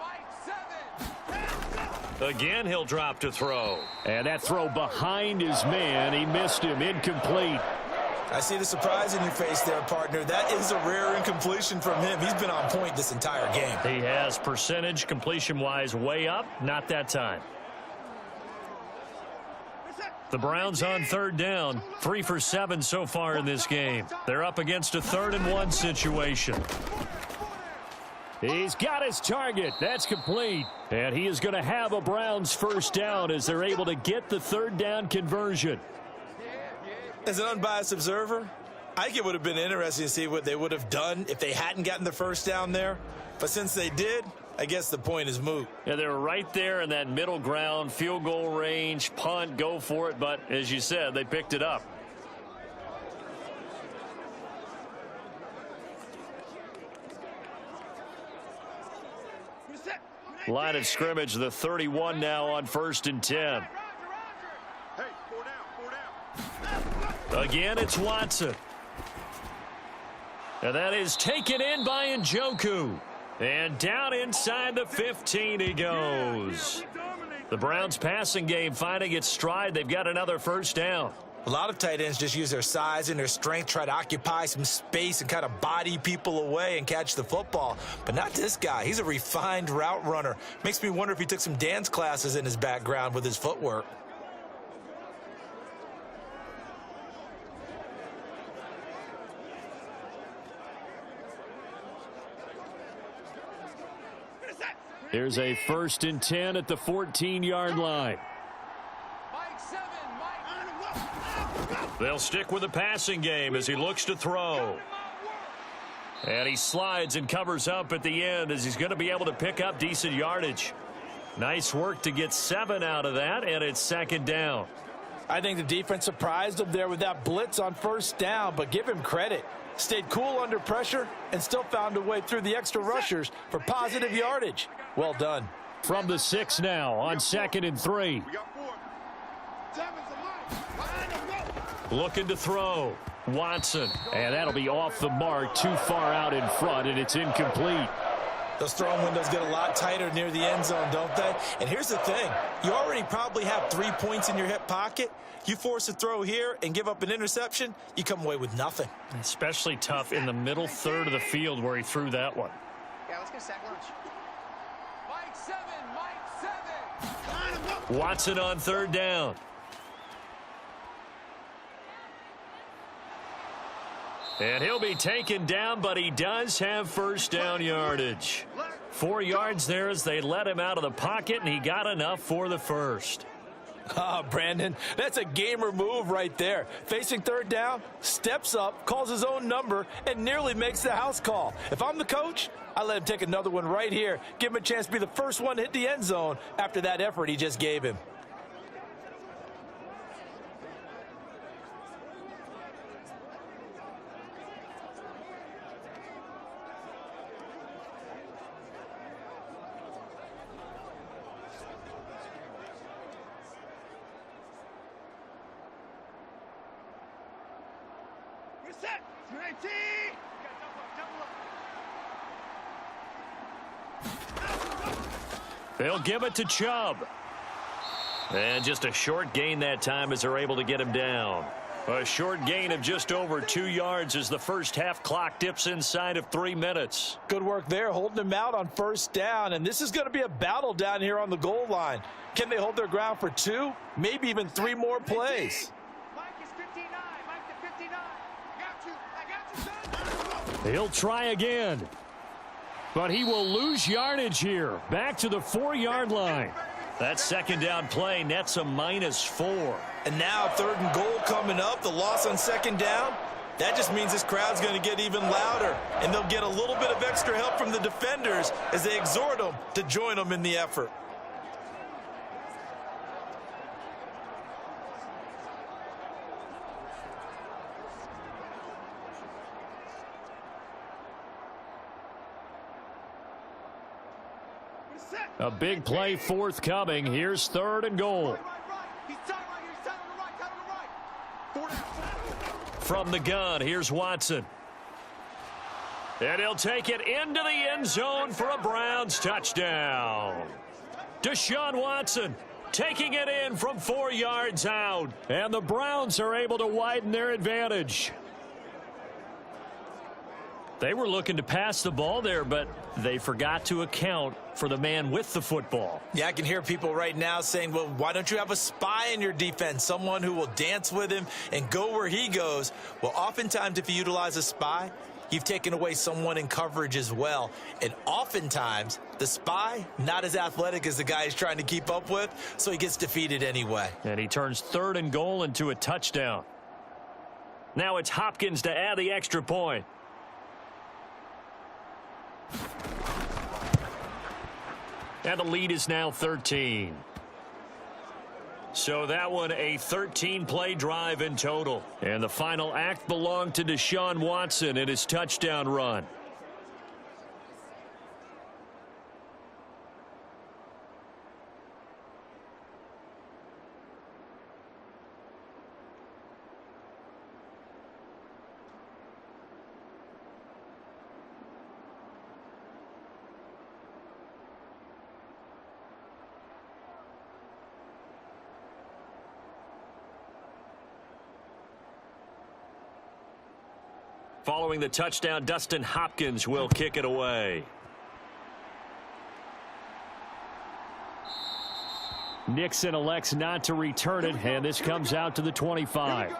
Mike 7. Again, he'll drop to throw. And that throw behind his man. He missed him. Incomplete. I see the surprise in your face there, partner. That is a rare incompletion from him. He's been on point this entire game. He has percentage completion-wise way up. Not that time. The Browns on 3rd down. 3 for 7 so far in this game. They're up against a 3rd and 1 situation. He's got his target. That's complete. And he is going to have a Browns 1st down as they're able to get the 3rd down conversion. As an unbiased observer, I think it would have been interesting to see what they would have done if they hadn't gotten the 1st down there. But since they did, I guess the point is moot. Yeah, they're right there in that middle ground, field goal range, punt, go for it. But as you said, they picked it up. Line of scrimmage, the 31 now on 1st and 10. Hey, 4 down. Again, it's Watson. And that is taken in by Njoku. And down inside the 15 he goes. The Browns passing game finding its stride. They've got another first down. A lot of tight ends just use their size and their strength, try to occupy some space and kind of body people away and catch the football. But not this guy. He's a refined route runner. Makes me wonder if he took some dance classes in his background with his footwork. Here's a 1st and 10 at the 14-yard line. They'll stick with the passing game as he looks to throw. And he slides and covers up at the end as he's going to be able to pick up decent yardage. Nice work to get 7 out of that, and it's 2nd down. I think the defense surprised him there with that blitz on 1st down, but give him credit. Stayed cool under pressure and still found a way through the extra rushers for positive yardage. Well done. From the 6 now on 2nd and 3. We got 4. 7's a line. Looking to throw. Watson. And that'll be off the mark, too far out in front, and it's incomplete. Those throwing windows get a lot tighter near the end zone, don't they? And here's the thing. You already probably have 3 points in your hip pocket. You force a throw here and give up an interception, you come away with nothing. Especially tough in the middle third of the field where he threw that one. Yeah, let's get a sack lunch. Mike 7. Watson on 3rd down. And he'll be taken down, but he does have 1st down yardage. 4 yards there as they let him out of the pocket, and he got enough for the 1st. Brandon, that's a gamer move right there. Facing 3rd down, steps up, calls his own number, and nearly makes the house call. If I'm the coach, I let him take another one right here. Give him a chance to be the first one to hit the end zone after that effort he just gave him. Set. 19. They'll give it to Chubb. And just a short gain that time as they're able to get him down. A short gain of just over 2 yards as the first half clock dips inside of 3 minutes. Good work there, holding him out on 1st down. And this is going to be a battle down here on the goal line. Can they hold their ground for 2, maybe even 3 more plays? Mike is 59. Mike to 59. I got you, son. He'll try again. But he will lose yardage here. Back to the 4-yard line. That 2nd down play nets a -4. And now 3rd and goal coming up. The loss on 2nd down. That just means this crowd's going to get even louder. And they'll get a little bit of extra help from the defenders as they exhort them to join them in the effort. A big play forthcoming. Here's 3rd and goal. He's tight right here. He's tight on the right. Tight on the right. 4 down. From the gun, here's Watson. And he'll take it into the end zone for a Browns touchdown. Deshaun Watson taking it in from 4 yards out. And the Browns are able to widen their advantage. They were looking to pass the ball there, but they forgot to account for the man with the football. Yeah, I can hear people right now saying, well, why don't you have a spy in your defense, someone who will dance with him and go where he goes? Well, oftentimes if you utilize a spy, you've taken away someone in coverage as well. And oftentimes, the spy, not as athletic as the guy he's trying to keep up with, so he gets defeated anyway. And he turns 3rd and goal into a touchdown. Now it's Hopkins to add the extra point. And the lead is now 13. So that one a 13-play drive in total. And the final act belonged to Deshaun Watson in his touchdown run. Following the touchdown, Dustin Hopkins will kick it away. Nixon elects not to return it, and this comes out to the 25.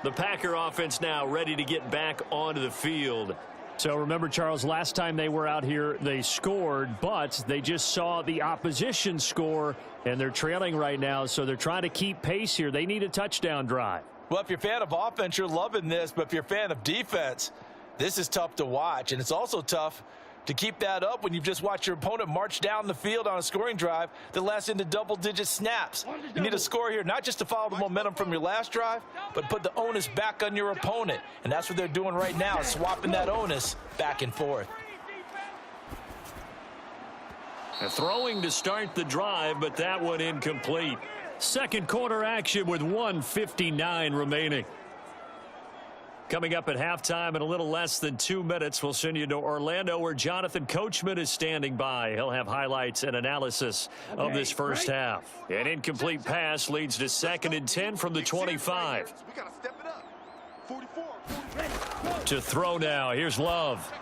The Packer offense now ready to get back onto the field. So remember, Charles, last time they were out here, they scored, but they just saw the opposition score, and they're trailing right now, so they're trying to keep pace here. They need a touchdown drive. Well, if you're a fan of offense, you're loving this. But if you're a fan of defense, this is tough to watch. And it's also tough to keep that up when you've just watched your opponent march down the field on a scoring drive that lasts into double-digit snaps. You need a score here, not just to follow the momentum from your last drive, but put the onus back on your opponent. And that's what they're doing right now, swapping that onus back and forth. Throwing to start the drive, but that one incomplete. Second quarter action with 1:59 remaining. Coming up at halftime in a little less than 2 minutes, we'll send you to Orlando where Jonathan Coachman is standing by. He'll have highlights and analysis of this first half. An incomplete pass leads to 2nd and 10 from the 25. We gotta step it up. 44. To throw now. Here's Love.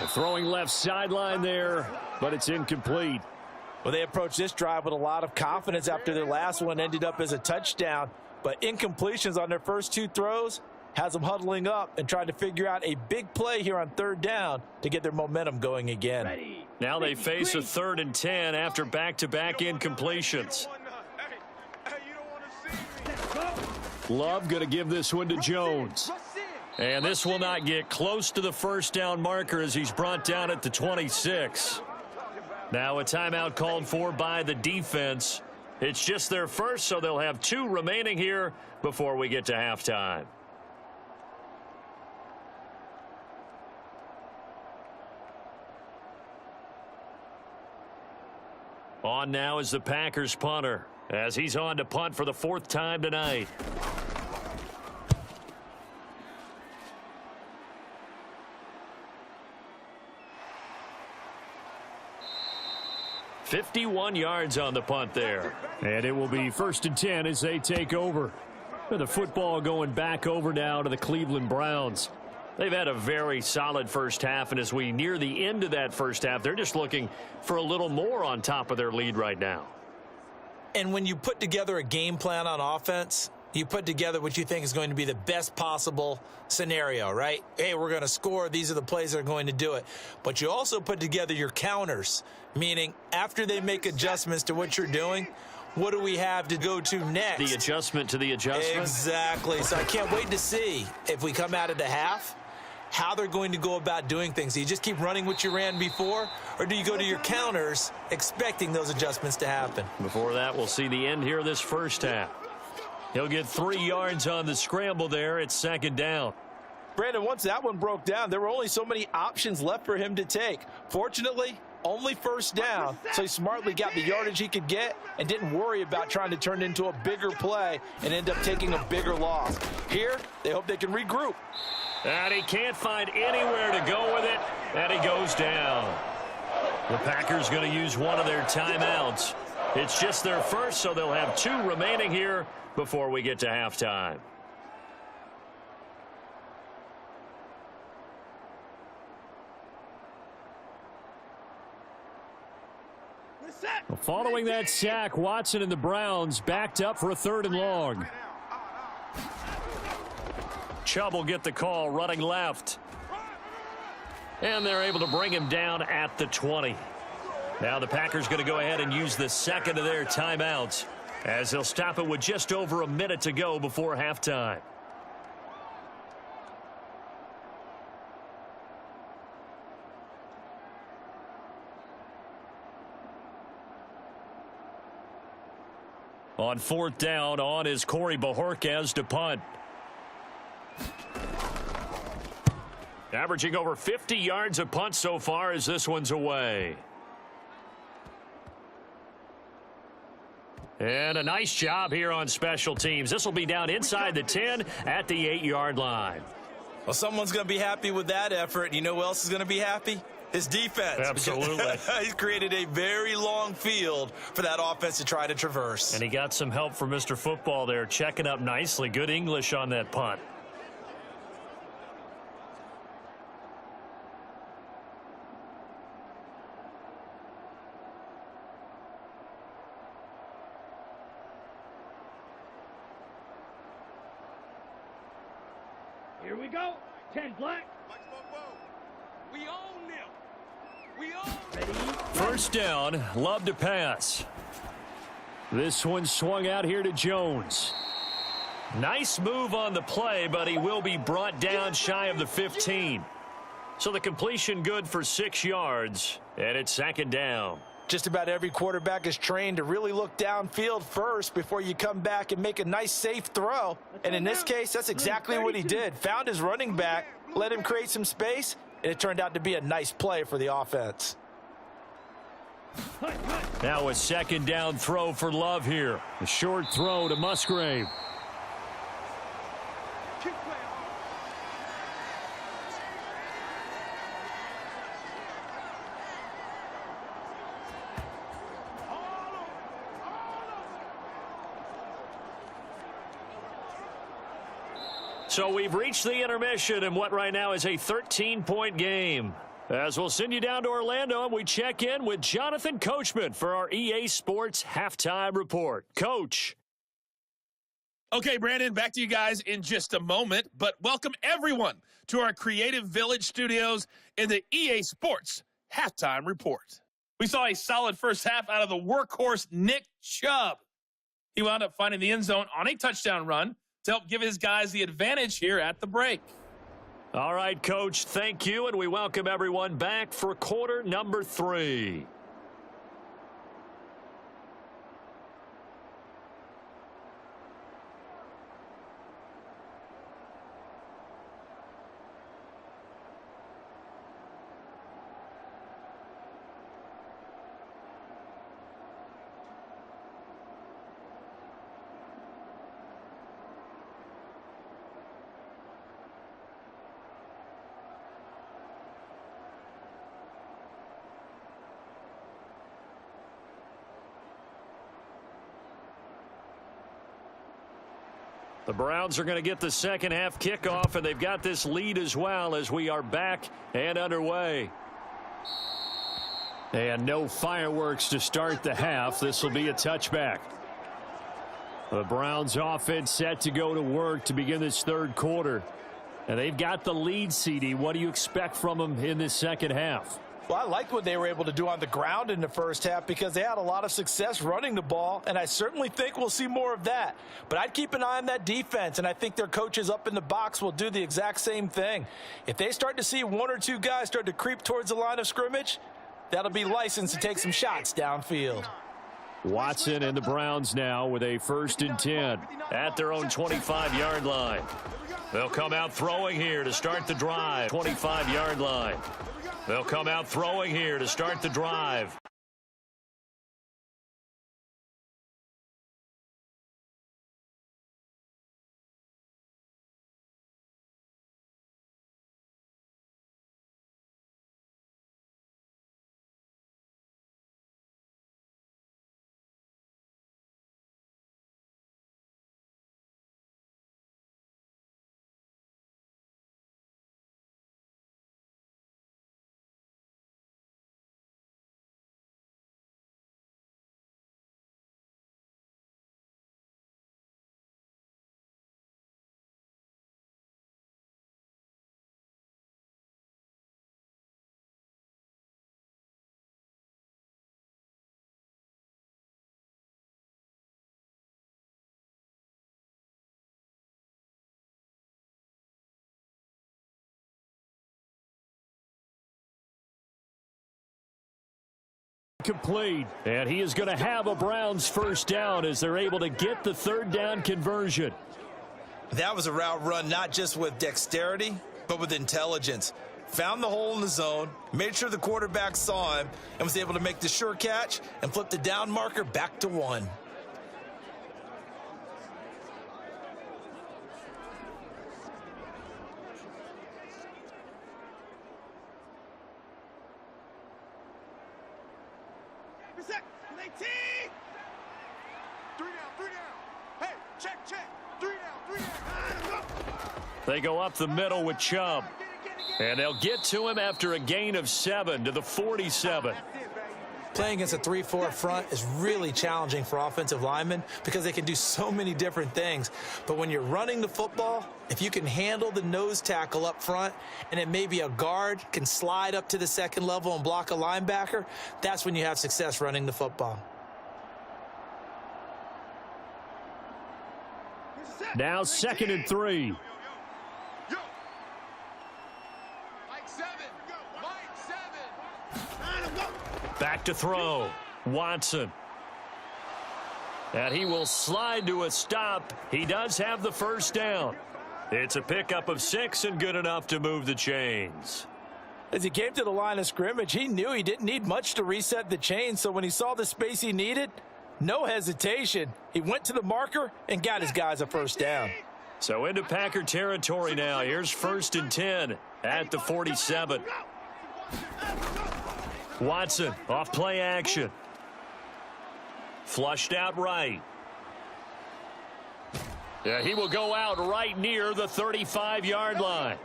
Throwing left sideline there, but it's incomplete. Well, they approached this drive with a lot of confidence after their last one ended up as a touchdown. But incompletions on their first 2 throws has them huddling up and trying to figure out a big play here on 3rd down to get their momentum going again. Now they face a 3rd and 10 after back-to-back incompletions. Love going to give this one to Jones. And this will not get close to the first down marker as he's brought down at the 26. Now a timeout called for by the defense. It's just their first, so they'll have 2 remaining here before we get to halftime. On now is the Packers punter as he's on to punt for the 4th time tonight. "51 yards on the punt there. And it will be 1st and 10 as they take over. The football going back over now to the Cleveland Browns. They've had a very solid first half, and as we near the end of that first half, they're just looking for a little more on top of their lead right now. And when you put together a game plan on offense, you put together what you think is going to be the best possible scenario, right? Hey, we're going to score. These are the plays that are going to do it. But you also put together your counters, meaning after they make adjustments to what you're doing, what do we have to go to next? The adjustment to the adjustment? Exactly. So I can't wait to see if we come out of the half, how they're going to go about doing things. Do you just keep running what you ran before, or do you go to your counters expecting those adjustments to happen? Before that, we'll see the end here of this first half. He'll get 3 yards on the scramble there. It's 2nd down. Brandon, once that one broke down, there were only so many options left for him to take. Fortunately, only 1st down, so he smartly got the yardage he could get and didn't worry about trying to turn it into a bigger play and end up taking a bigger loss. Here, they hope they can regroup. And he can't find anywhere to go with it, and he goes down. The Packers going to use one of their timeouts. It's just their first, so they'll have 2 remaining here before we get to halftime. Following that sack, Watson and the Browns backed up for a 3rd and long. Chubb will get the call running left. And they're able to bring him down at the 20. Now the Packers going to go ahead and use the 2nd of their timeouts as they'll stop it with just over a minute to go before halftime. On fourth down, on is Corey Bajorquez to punt. Averaging over 50 yards a punt so far as this one's away. And a nice job here on special teams. This will be down inside the 10 at the 8-yard line. Well, someone's going to be happy with that effort. You know who else is going to be happy? His defense. Absolutely. He's created a very long field for that offense to try to traverse. And he got some help from Mr. Football there, checking up nicely. Good English on that punt. Here we go. 10 black. We own them. We own Ready. First down, Love to pass. This one swung out here to Jones. Nice move on the play, but he will be brought down shy of the 15. So the completion good for 6 yards, and it's second down. Just about every quarterback is trained to really look downfield first before you come back and make a nice, safe throw. And in this case, that's exactly what he did. Found his running back, let him create some space, and it turned out to be a nice play for the offense. Now a second down throw for Love here. A short throw to Musgrave. Keep playing. So we've reached the intermission in what right now is a 13-point game. As we'll send you down to Orlando, and we check in with Jonathan Coachman for our EA Sports Halftime Report. Coach. Okay, Brandon, back to you guys in just a moment, but welcome everyone to our Creative Village studios in the EA Sports Halftime Report. We saw a solid first half out of the workhorse Nick Chubb. He wound up finding the end zone on a touchdown run to help give his guys the advantage here at the break. All right, Coach, thank you, and we welcome everyone back for quarter number 3. The Browns are going to get the second half kickoff, and they've got this lead as well as we are back and underway. And no fireworks to start the half. This will be a touchback. The Browns offense set to go to work to begin this third quarter. And they've got the lead, CD. What do you expect from them in this second half? Well, I liked what they were able to do on the ground in the first half because they had a lot of success running the ball, and I certainly think we'll see more of that. But I'd keep an eye on that defense, and I think their coaches up in the box will do the exact same thing. If they start to see one or two guys start to creep towards the line of scrimmage, that'll be licensed to take some shots downfield. Watson and the Browns now with a 1st and 10 at their own 25-yard line. They'll come out throwing here to start the drive. 25-yard line. They'll come out throwing here to start the drive. Complete. And he is going to have a Browns first down as they're able to get the third down conversion. That was a route run not just with dexterity, but with intelligence. Found the hole in the zone, made sure the quarterback saw him, and was able to make the sure catch and flip the down marker back to 1. Reset. 19. 3 down. Hey, check. 3 down. They go up the middle with Chubb. And they'll get to him after a gain of 7 to the 47. Playing against a 3-4 front is really challenging for offensive linemen because they can do so many different things. But when you're running the football, if you can handle the nose tackle up front and it may be a guard can slide up to the second level and block a linebacker, that's when you have success running the football. Now 2nd and 3. Back to throw. Watson. And he will slide to a stop. He does have the first down. It's a pickup of 6 and good enough to move the chains. As he came to the line of scrimmage, he knew he didn't need much to reset the chain, so when he saw the space he needed, no hesitation. He went to the marker and got his guys a first down. So into Packer territory now. Here's 1st and 10 at the 47. Watson off play action. Flushed out right. Yeah, he will go out right near the 35-yard line.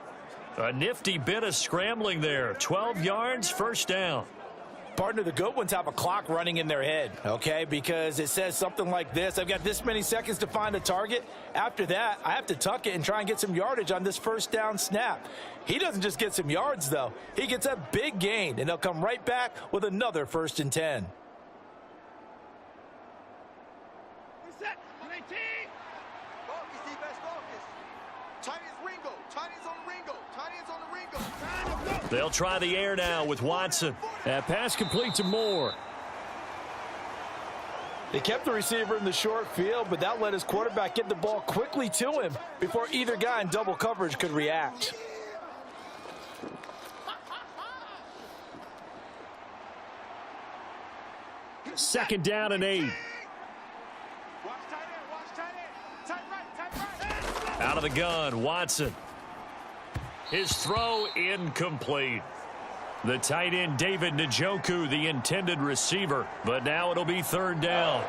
A nifty bit of scrambling there. 12 yards, first down. Partner, the good ones have a clock running in their head, okay? Because it says something like this. I've got this many seconds to find a target. After that, I have to tuck it and try and get some yardage on this first down snap. He doesn't just get some yards, though. He gets a big gain, and they'll come right back with another 1st and 10. Reset. 19. Focus, defense, focus. Tight ends Ringo. Tight ends on Ringo. Tight ends on the Ringo. They'll try the air now with Watson. That pass complete to Moore. They kept the receiver in the short field, but that let his quarterback get the ball quickly to him before either guy in double coverage could react. Second down and 8. Watch tight end. Tight right. Out of the gun, Watson. His throw incomplete. The tight end, David Njoku, the intended receiver. But now it'll be 3rd down.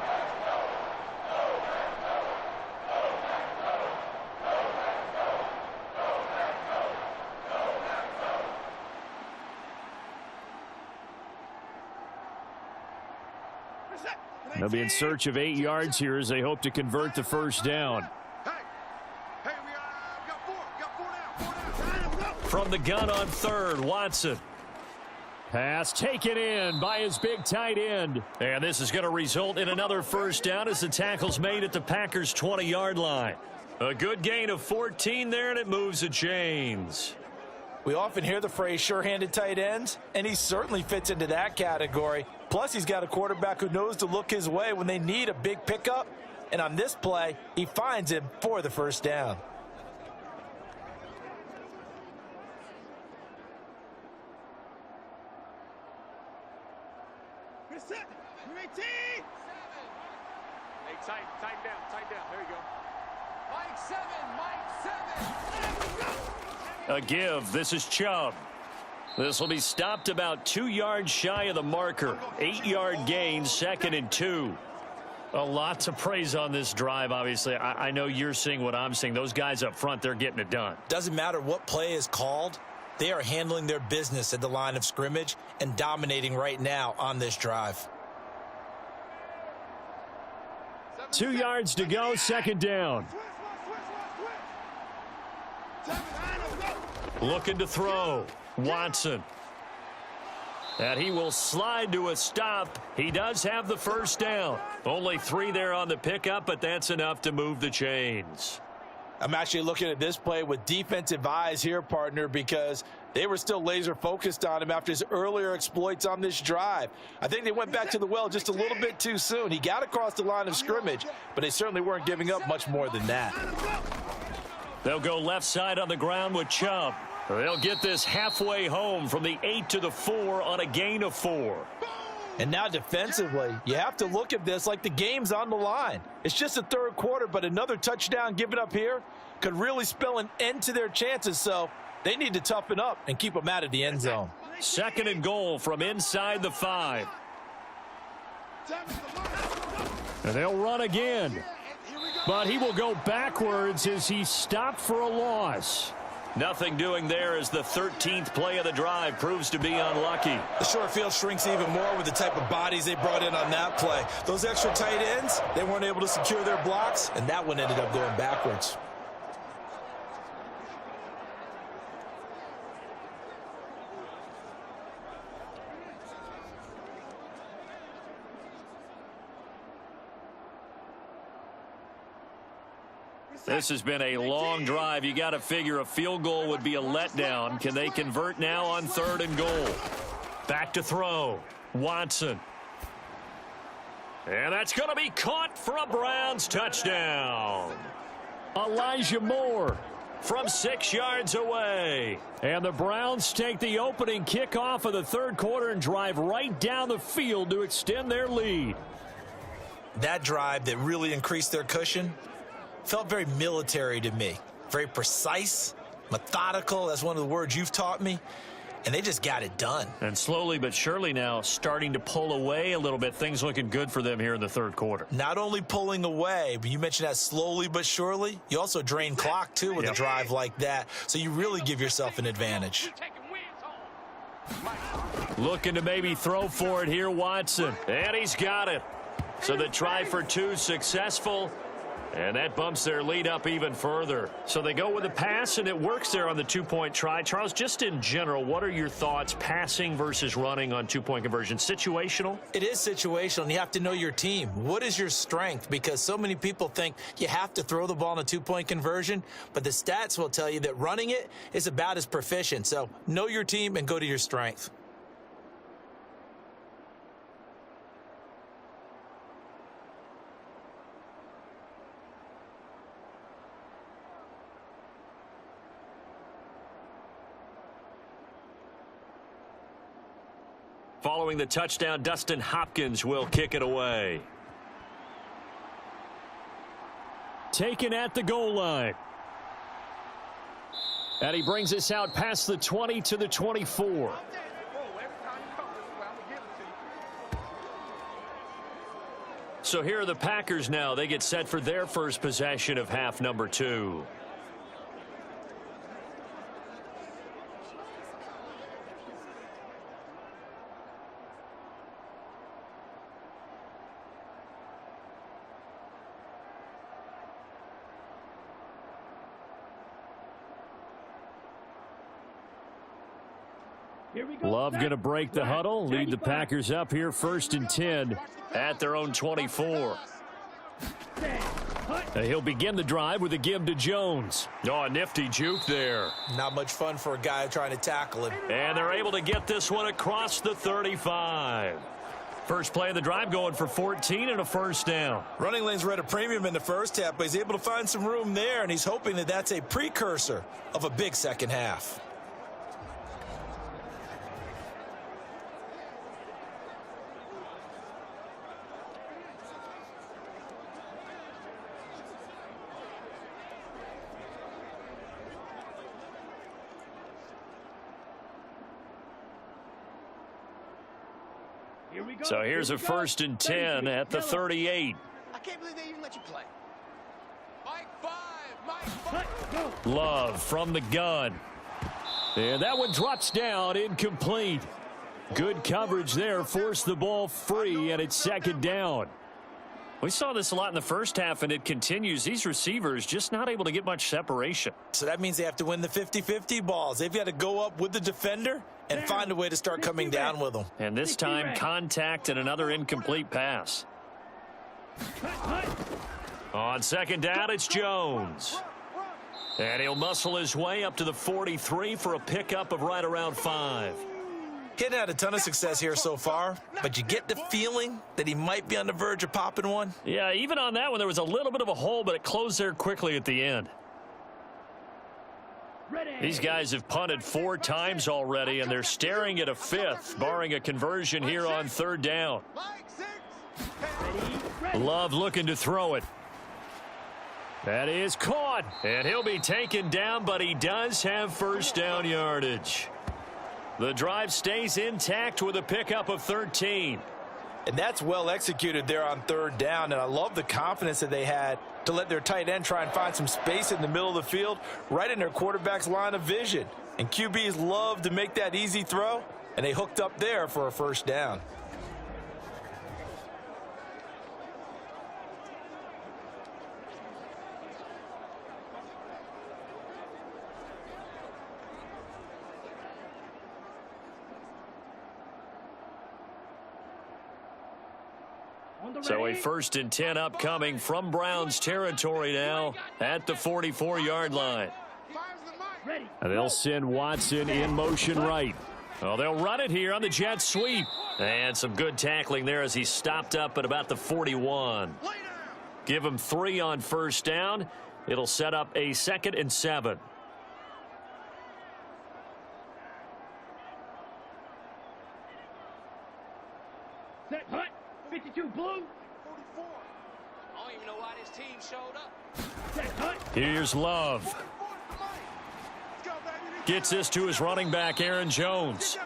They'll be in search of 8 yards here as they hope to convert the first down. Hey, we got 4 now. From the gun on 3rd, Watson. Pass taken in by his big tight end. And this is going to result in another first down as the tackle's made at the Packers' 20-yard line. A good gain of 14 there, and it moves the chains. We often hear the phrase sure-handed tight ends, and he certainly fits into that category. Plus, he's got a quarterback who knows to look his way when they need a big pickup. And on this play, he finds him for the first down. Reset. 18. Hey, tighten down. There you go. Mike 7. A give. This is Chubb. This will be stopped about 2 yards shy of the marker. 8-yard gain, 2nd and 2. A lot to praise on this drive, obviously. I know you're seeing what I'm seeing. Those guys up front, they're getting it done. Doesn't matter what play is called. They are handling their business at the line of scrimmage and dominating right now on this drive. 2 yards to go, 2nd down. Looking to throw. Watson. And he will slide to a stop. He does have the first down. Only 3 there on the pickup, but that's enough to move the chains. I'm actually looking at this play with defensive eyes here, partner, because they were still laser focused on him after his earlier exploits on this drive. I think they went back to the well just a little bit too soon. He got across the line of scrimmage, but they certainly weren't giving up much more than that. They'll go left side on the ground with Chubb. They'll get this halfway home from the 8 to the 4 on a gain of 4. And now defensively, you have to look at this like the game's on the line. It's just the third quarter, but another touchdown given up here could really spell an end to their chances. So they need to toughen up and keep them out of the end zone. 2nd and goal from inside the 5. And they'll run again. But he will go backwards as he stopped for a loss. Nothing doing there as the 13th play of the drive proves to be unlucky. The short field shrinks even more with the type of bodies they brought in on that play. Those extra tight ends, they weren't able to secure their blocks, and that one ended up going backwards. This has been a long drive. You got to figure a field goal would be a letdown. Can they convert now on 3rd and goal? Back to throw. Watson. And that's going to be caught for a Browns touchdown. Elijah Moore From 6 yards away. And the Browns take the opening kickoff of the third quarter and drive right down the field to extend their lead. That drive that really increased their cushion felt very military to me. Very precise, methodical. That's one of the words you've taught me. And they just got it done. And slowly but surely now starting to pull away a little bit. Things looking good for them here in the third quarter. Not only pulling away, but you mentioned that slowly but surely. You also drain clock, too, with a drive like that. So you really give yourself an advantage. Looking to maybe throw for it here, Watson. And he's got it. So the try for 2 successful. And that bumps their lead up even further. So they go with a pass, and it works there on the 2-point try. Charles, just in general, what are your thoughts passing versus running on 2-point conversion? Situational? It is situational, and you have to know your team. What is your strength? Because so many people think you have to throw the ball in a 2-point conversion, but the stats will tell you that running it is about as proficient. So know your team and go to your strength. Following the touchdown, Dustin Hopkins will kick it away. Taken at the goal line. And he brings us out past the 20 to the 24. So here are the Packers now. They get set for their first possession of half number 2. Love going to break the huddle, lead the Packers up here 1st and 10 at their own 24. He'll begin the drive with a give to Jones. Oh, a nifty juke there. Not much fun for a guy trying to tackle him. And they're able to get this one across the 35. First play of the drive going for 14 and a first down. Running lanes were at a premium in the first half, but he's able to find some room there, and he's hoping that that's a precursor of a big second half. So here's a 1st and 10 at the 38. I can't believe they even let you play. Mike 5. Love from the gun. And that one drops down, incomplete. Good coverage there, forced the ball free, and it's 2nd down. We saw this a lot in the first half, and it continues. These receivers just not able to get much separation. So that means they have to win the 50-50 balls. They've got to go up with the defender and find a way to start coming down with them. And this time, contact and another incomplete pass. On 2nd down, it's Jones. And he'll muscle his way up to the 43 for a pickup of right around 5. He hadn't had a ton of success here so far, but you get the feeling that he might be on the verge of popping one. Yeah, even on that one, there was a little bit of a hole, but it closed there quickly at the end. These guys have punted 4 times already, and they're staring at a 5th, barring a conversion here on 3rd down. Love looking to throw it. That is caught, and he'll be taken down, but he does have first down yardage. The drive stays intact with a pickup of 13. And that's well executed there on 3rd down, and I love the confidence that they had to let their tight end try and find some space in the middle of the field, right in their quarterback's line of vision. And QBs love to make that easy throw, and they hooked up there for a first down. So a 1st and 10 upcoming from Browns territory now at the 44-yard line. And they'll send Watson in motion right. Well, they'll run it here on the jet sweep. And some good tackling there as he stopped up at about the 41. Give him 3 on first down. It'll set up a 2nd and 7. Set, hut, 52 blue. 44. I don't even know why this team showed up. Set, hut. Here's Love. 44 for Mike. Let's go, baby. Gets this to his running back, Aaron Jones.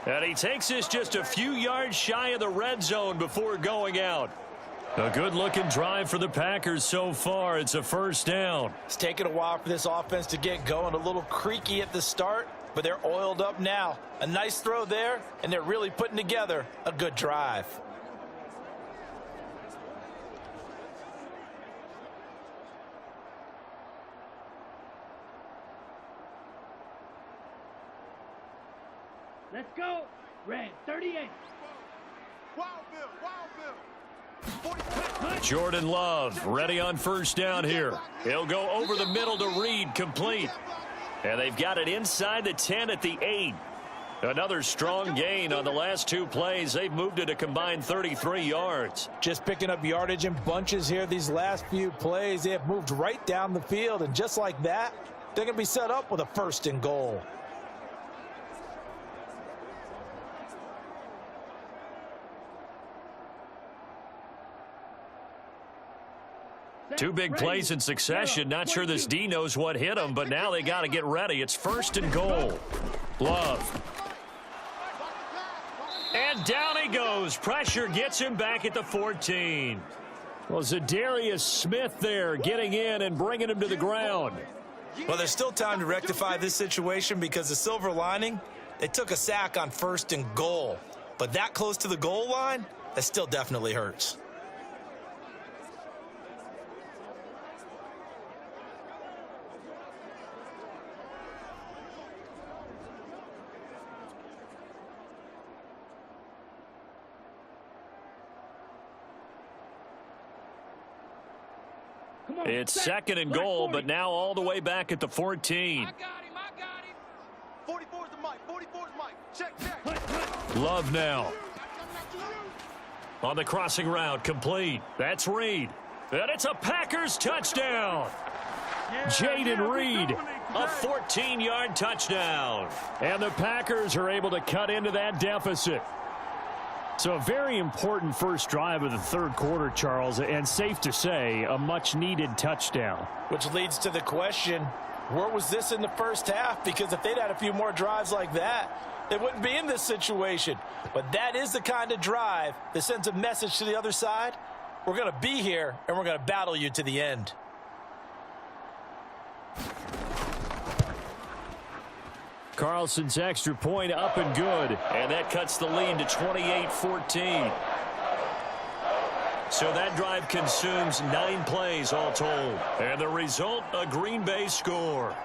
And he takes this just a few yards shy of the red zone before going out. A good-looking drive for the Packers so far. It's a first down. It's taken a while for this offense to get going. A little creaky at the start, but they're oiled up now. A nice throw there, and they're really putting together a good drive. Let's go. Red 38. Wild Bill, Wild Bill. 44. Jordan Love ready on first down here. He'll go over the middle to Reed, complete. And they've got it inside the 10 at the 8. Another strong gain on the last 2 plays. They've moved it a combined 33 yards. Just picking up yardage in bunches here these last few plays. They have moved right down the field, and just like that, they're going to be set up with a 1st and goal. Two big plays in succession. Not sure this D knows what hit him, but now they got to get ready. It's 1st and goal. Love. And down he goes. Pressure gets him back at the 14. Well, Zadarius Smith there getting in and bringing him to the ground. Well, there's still time to rectify this situation because the silver lining, they took a sack on 1st and goal. But that close to the goal line, that still definitely hurts. It's 2nd and goal, but now all the way back at the 14. I got him. 44's the Mike. 44's Mike. Check. Love now. On the crossing route, complete. That's Reed. And it's a Packers touchdown. Jaden Reed, a 14-yard touchdown. And the Packers are able to cut into that deficit. So a very important first drive of the 3rd quarter, Charles, and safe to say, a much-needed touchdown. Which leads to the question, where was this in the first half? Because if they'd had a few more drives like that, they wouldn't be in this situation. But that is the kind of drive that sends a message to the other side. We're going to be here, and we're going to battle you to the end. Carlson's extra point up and good. And that cuts the lead to 28-14. So that drive consumes 9 plays all told. And the result, a Green Bay score.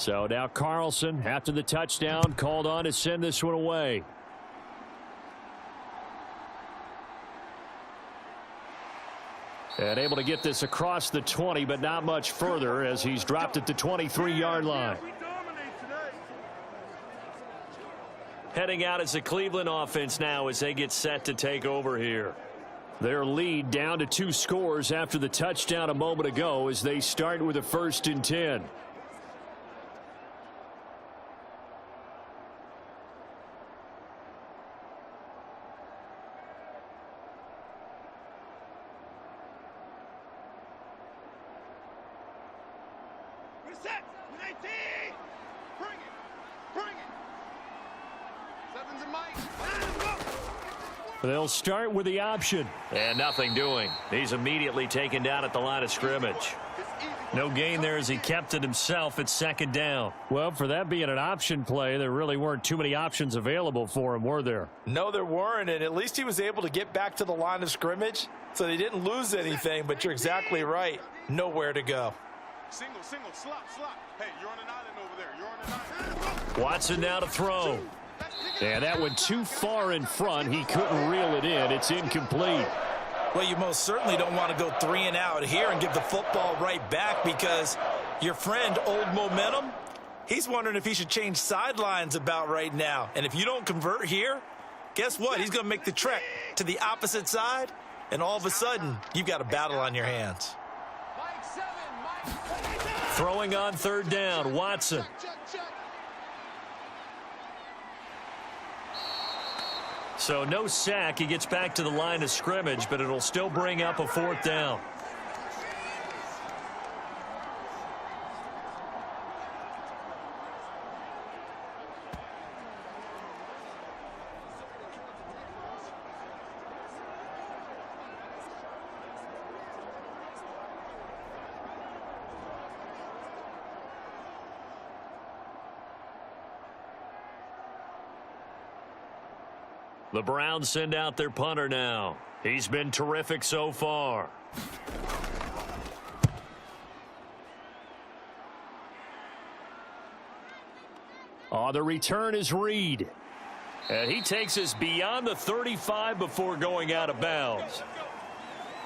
So now Carlson, after the touchdown, called on to send this one away. And able to get this across the 20, but not much further as he's dropped at the 23-yard line. Heading out as the Cleveland offense now as they get set to take over here. Their lead down to 2 scores after the touchdown a moment ago as they start with a 1st and 10. Set. 19. Bring it. Bring it. Sevens and Mike. They'll start with the option. And nothing doing. He's immediately taken down at the line of scrimmage. No gain there as he kept it himself at 2nd down. Well, for that being an option play, there really weren't too many options available for him, were there? No, there weren't, and at least he was able to get back to the line of scrimmage, so they didn't lose anything, but you're exactly right. Nowhere to go. Single, slop. Hey, you're on an island over there. You're on an island. Watson now to throw. Yeah, that went too far in front. He couldn't reel it in. It's incomplete. Well, you most certainly don't want to go 3 and out here and give the football right back because your friend, Old Momentum, he's wondering if he should change sidelines about right now. And if you don't convert here, guess what? He's going to make the trek to the opposite side, and all of a sudden, you've got a battle on your hands. Throwing on 3rd down, Watson. So no sack. He gets back to the line of scrimmage, but it'll still bring up a 4th down. The Browns send out their punter now. He's been terrific so far. The return is Reed. And he takes us beyond the 35 before going out of bounds.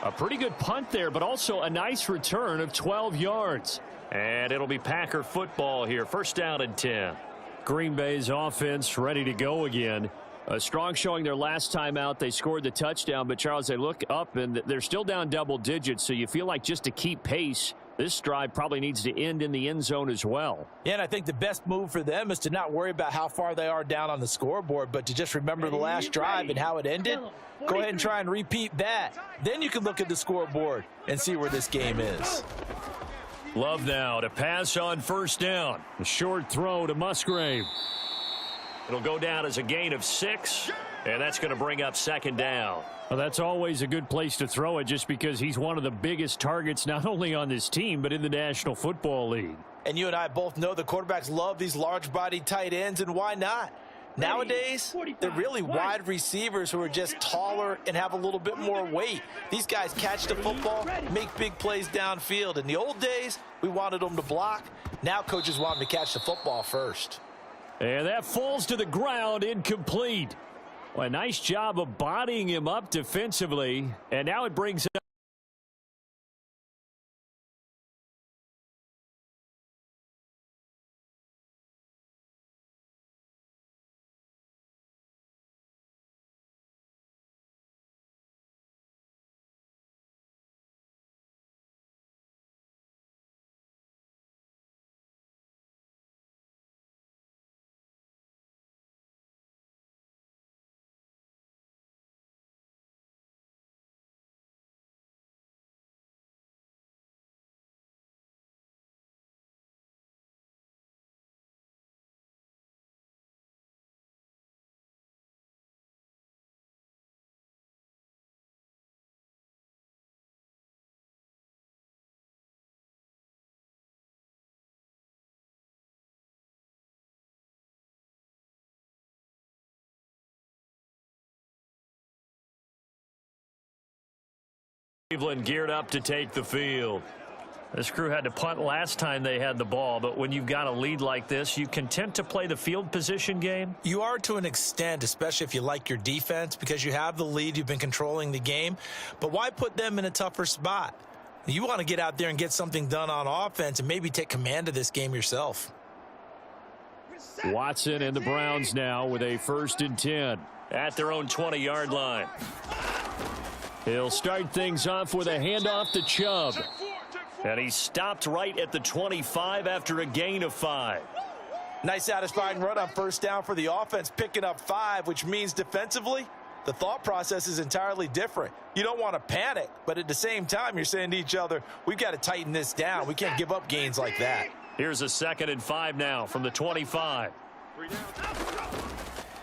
A pretty good punt there, but also a nice return of 12 yards. And it'll be Packer football here. 1st down and 10. Green Bay's offense ready to go again. A strong showing their last time out. They scored the touchdown, but Charles, they look up and they're still down double digits, so you feel like just to keep pace, this drive probably needs to end in the end zone as well. Yeah, and I think the best move for them is to not worry about how far they are down on the scoreboard, but to just remember the last drive and how it ended. Go ahead and try and repeat that. Then you can look at the scoreboard and see where this game is. Love now to pass on 1st down. A short throw to Musgrave. It'll go down as a gain of 6, and that's going to bring up 2nd down. Well, that's always a good place to throw it just because he's one of the biggest targets not only on this team but in the National Football League. And you and I both know the quarterbacks love these large-bodied tight ends, and why not? Nowadays, they're really wide receivers who are just taller and have a little bit more weight. These guys catch the football, make big plays downfield. In the old days, we wanted them to block. Now coaches want them to catch the football first. And that falls to the ground, incomplete. Well, a nice job of bodying him up defensively. And now it brings up Cleveland geared up to take the field. This crew had to punt last time they had the ball, but when you've got a lead like this, you content to play the field position game? You are to an extent, especially if you like your defense, because you have the lead, you've been controlling the game. But why put them in a tougher spot? You want to get out there and get something done on offense and maybe take command of this game yourself. Watson and the Browns now with a 1st and 10 at their own 20-yard line. He'll start things off with a handoff to Chubb. And he stopped right at the 25 after a gain of 5. Nice satisfying run on 1st down for the offense, picking up 5, which means defensively, the thought process is entirely different. You don't want to panic, but at the same time, you're saying to each other, we've got to tighten this down. We can't give up gains like that. Here's a 2nd and 5 now from the 25.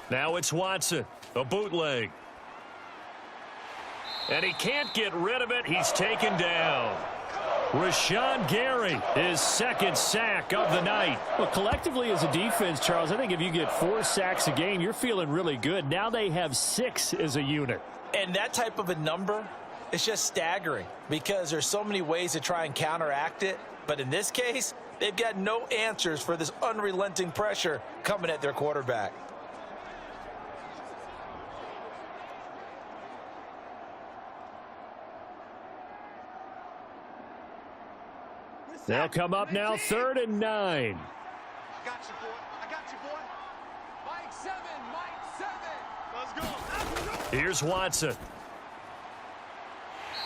Now it's Watson, a bootleg. And he can't get rid of it. He's taken down. Rashawn Gary, his 2nd sack of the night. Well, collectively as a defense, Charles, I think if you get 4 sacks a game, you're feeling really good. Now they have 6 as a unit. And that type of a number, it's just staggering because there's so many ways to try and counteract it. But in this case, they've got no answers for this unrelenting pressure coming at their quarterback. They'll come up now 3rd and 9. I got you, boy. I got you, boy. Mike 7. Let's go. Here's Watson.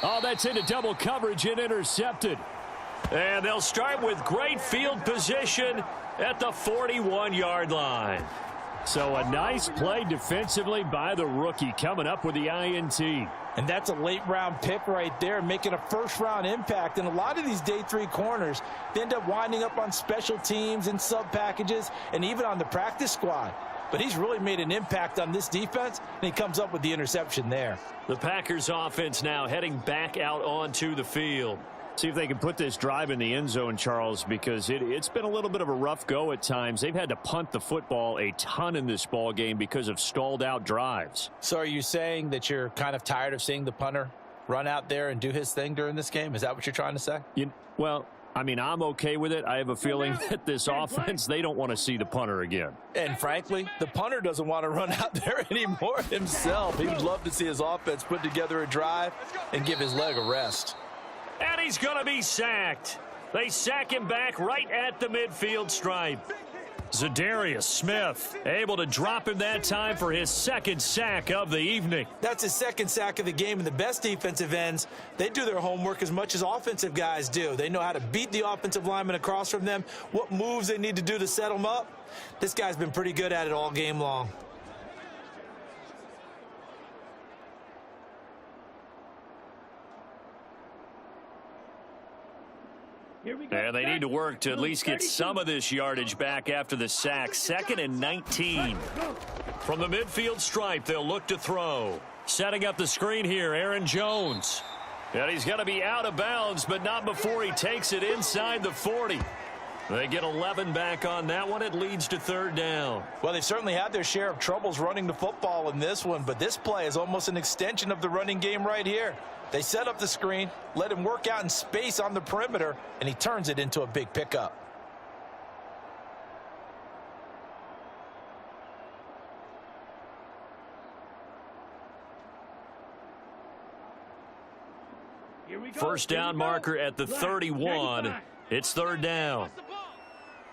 Oh, that's into double coverage and intercepted. And they'll start with great field position at the 41-yard line. So a nice play defensively by the rookie coming up with the INT. And that's a late-round pick right there, making a first-round impact. And a lot of these day 3 corners, they end up winding up on special teams and sub-packages and even on the practice squad. But he's really made an impact on this defense, and he comes up with the interception there. The Packers offense now heading back out onto the field. See if they can put this drive in the end zone, Charles, because it's been a little bit of a rough go at times. They've had to punt the football a ton in this ball game because of stalled out drives. So are you saying that you're kind of tired of seeing the punter run out there and do his thing during this game? Is that what you're trying to say? Well, I mean, I'm okay with it. I have a feeling that this offense, they don't want to see the punter again. And frankly, the punter doesn't want to run out there anymore himself. He would love to see his offense put together a drive and give his leg a rest. And he's going to be sacked. They sack him back right at the midfield stripe. Zadarius Smith able to drop him that time for his 2nd sack of the evening. That's his 2nd sack of the game, and the best defensive ends, they do their homework as much as offensive guys do. They know how to beat the offensive lineman across from them, what moves they need to do to set them up. This guy's been pretty good at it all game long. And they need to work to at least get some of this yardage back after the sack. 2nd and 19. From the midfield stripe, they'll look to throw. Setting up the screen here, Aaron Jones. And he's going to be out of bounds, but not before he takes it inside the 40. They get 11 back on that one. It leads to 3rd down. Well, they've certainly had their share of troubles running the football in this one, but this play is almost an extension of the running game right here. They set up the screen, let him work out in space on the perimeter, and he turns it into a big pickup. First down marker at the 31. It's 3rd down.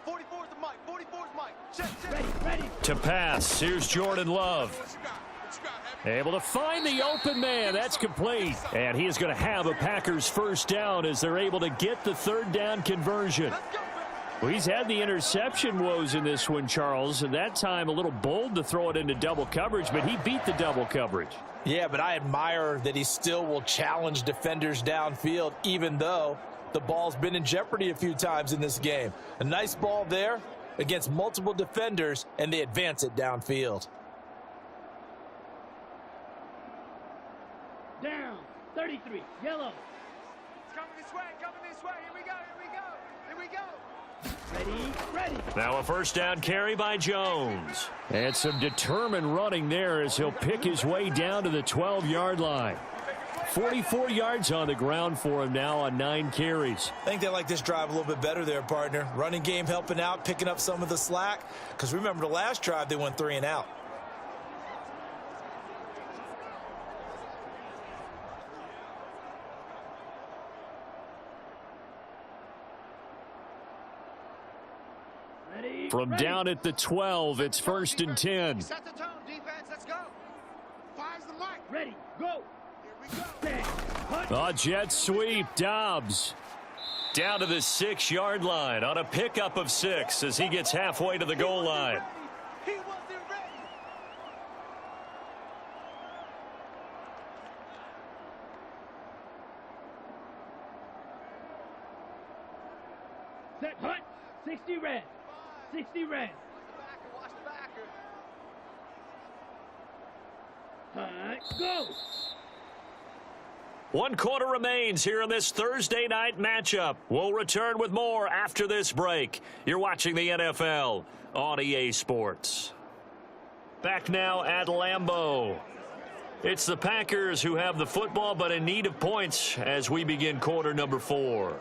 44's the mic. 44's mic. Ready. To pass, here's Jordan Love. Able to find the open man. That's complete. And he is going to have a Packers 1st down as they're able to get the 3rd down conversion. Well, he's had the interception woes in this one, Charles, and that time a little bold to throw it into double coverage, but he beat the double coverage. Yeah, but I admire that he still will challenge defenders downfield, even though the ball's been in jeopardy a few times in this game. A nice ball there against multiple defenders, and they advance it downfield. Down. 33. Yellow. It's coming this way. Here we go. Ready. Now a 1st down carry by Jones. And some determined running there as he'll pick his way down to the 12-yard line. 44 yards on the ground for him now on 9 carries. I think they like this drive a little bit better there, partner. Running game helping out, picking up some of the slack. Because remember the last drive, they went 3 and out. From down at the 12, it's 1st and 10. Set the tone, defense. Let's go. Fires the mic. Ready, go. Here we go. A jet sweep, Dobbs. Down to the 6-yard line on a pickup of 6 as he gets halfway to the goal line. He wasn't ready. Set, hut. 60 red. 60 red. Watch the backer. Hut, go. 1 quarter remains here in this Thursday night matchup. We'll return with more after this break. You're watching the NFL on EA Sports. Back now at Lambeau. It's the Packers who have the football but in need of points as we begin quarter number 4.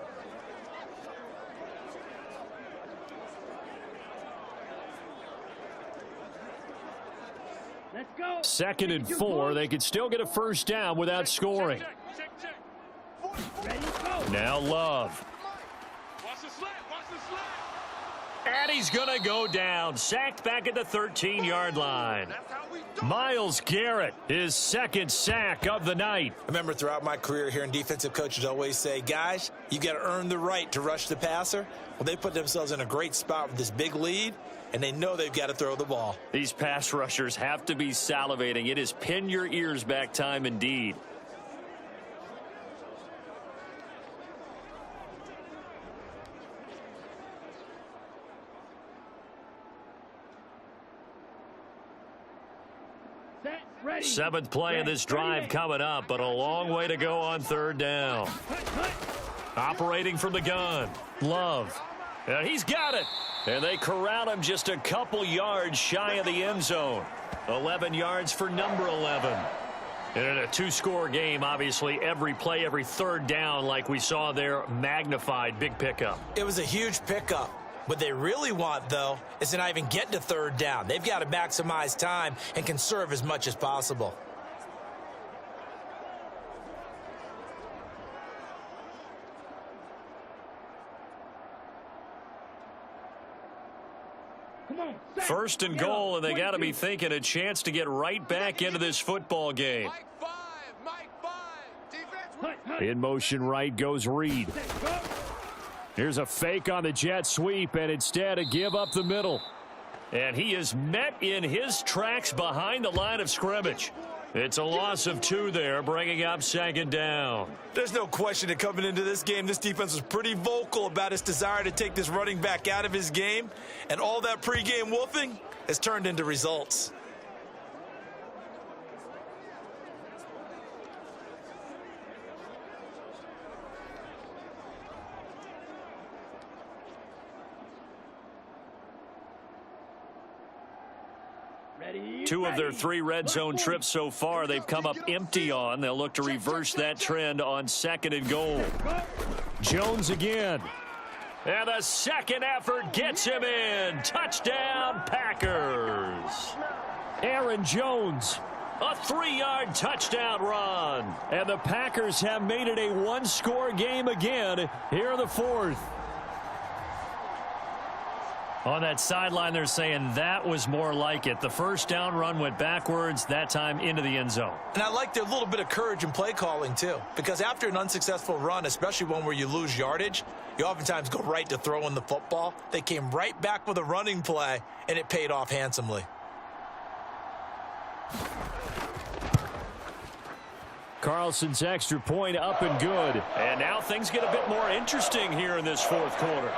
Let's go. 2nd and 4. They could still get a first down without scoring. Ready, go. Now Love. Watch the slant. Watch the slant. And he's going to go down. Sacked back at the 13-yard line. That's how we do. Miles Garrett, his 2nd sack of the night. Remember, throughout my career here in defensive coaches always say, guys, you got to earn the right to rush the passer. Well, they put themselves in a great spot with this big lead, and they know they've got to throw the ball. These pass rushers have to be salivating. It is pin your ears back time indeed. Set, ready. 7th play of this drive coming up, but a long way to go on 3rd down. Hut, hut. Operating from the gun. Love. And he's got it. And they corral him just a couple yards shy of the end zone. 11 yards for number 11. And in a 2-score game, obviously, every play, every 3rd down, like we saw there, magnified. Big pickup. It was a huge pickup. What they really want, though, is to not even get to 3rd down. They've got to maximize time and conserve as much as possible. Come on. Set. 1st and goal, and they got to be thinking a chance to get right back into this football game. Mike 5. Mike 5. Defense. Hut, hut. In motion right goes Reed. Set, go. Here's a fake on the jet sweep, and instead a give up the middle. And he is met in his tracks behind the line of scrimmage. It's a loss of 2 there, bringing up 2nd down. There's no question that coming into this game, this defense was pretty vocal about its desire to take this running back out of his game. And all that pregame wolfing has turned into results. Ready. 2 of their ready. 3 red zone trips so far, they've come up empty on. They'll look to reverse that trend on 2nd and goal. Go. Jones again. And the second effort gets him in. Touchdown, Packers. Aaron Jones. A 3-yard touchdown run. And the Packers have made it a 1-score game again here in the 4th. On that sideline, they're saying that was more like it. The first down run went backwards, that time into the end zone. And I like their little bit of courage in play calling, too. Because after an unsuccessful run, especially one where you lose yardage, you oftentimes go right to throwing the football. They came right back with a running play, and it paid off handsomely. Carlson's extra point up and good. And now things get a bit more interesting here in this 4th quarter.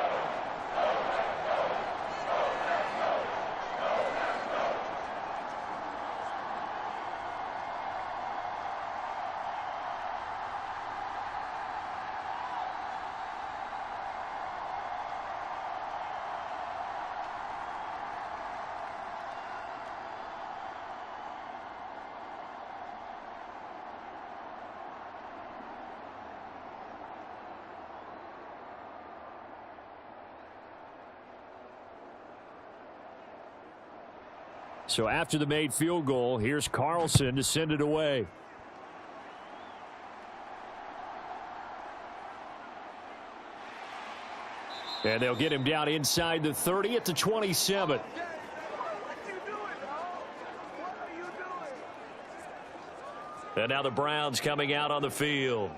So after the made field goal, here's Carlson to send it away. And they'll get him down inside the 30 at the 27. And now the Browns coming out on the field.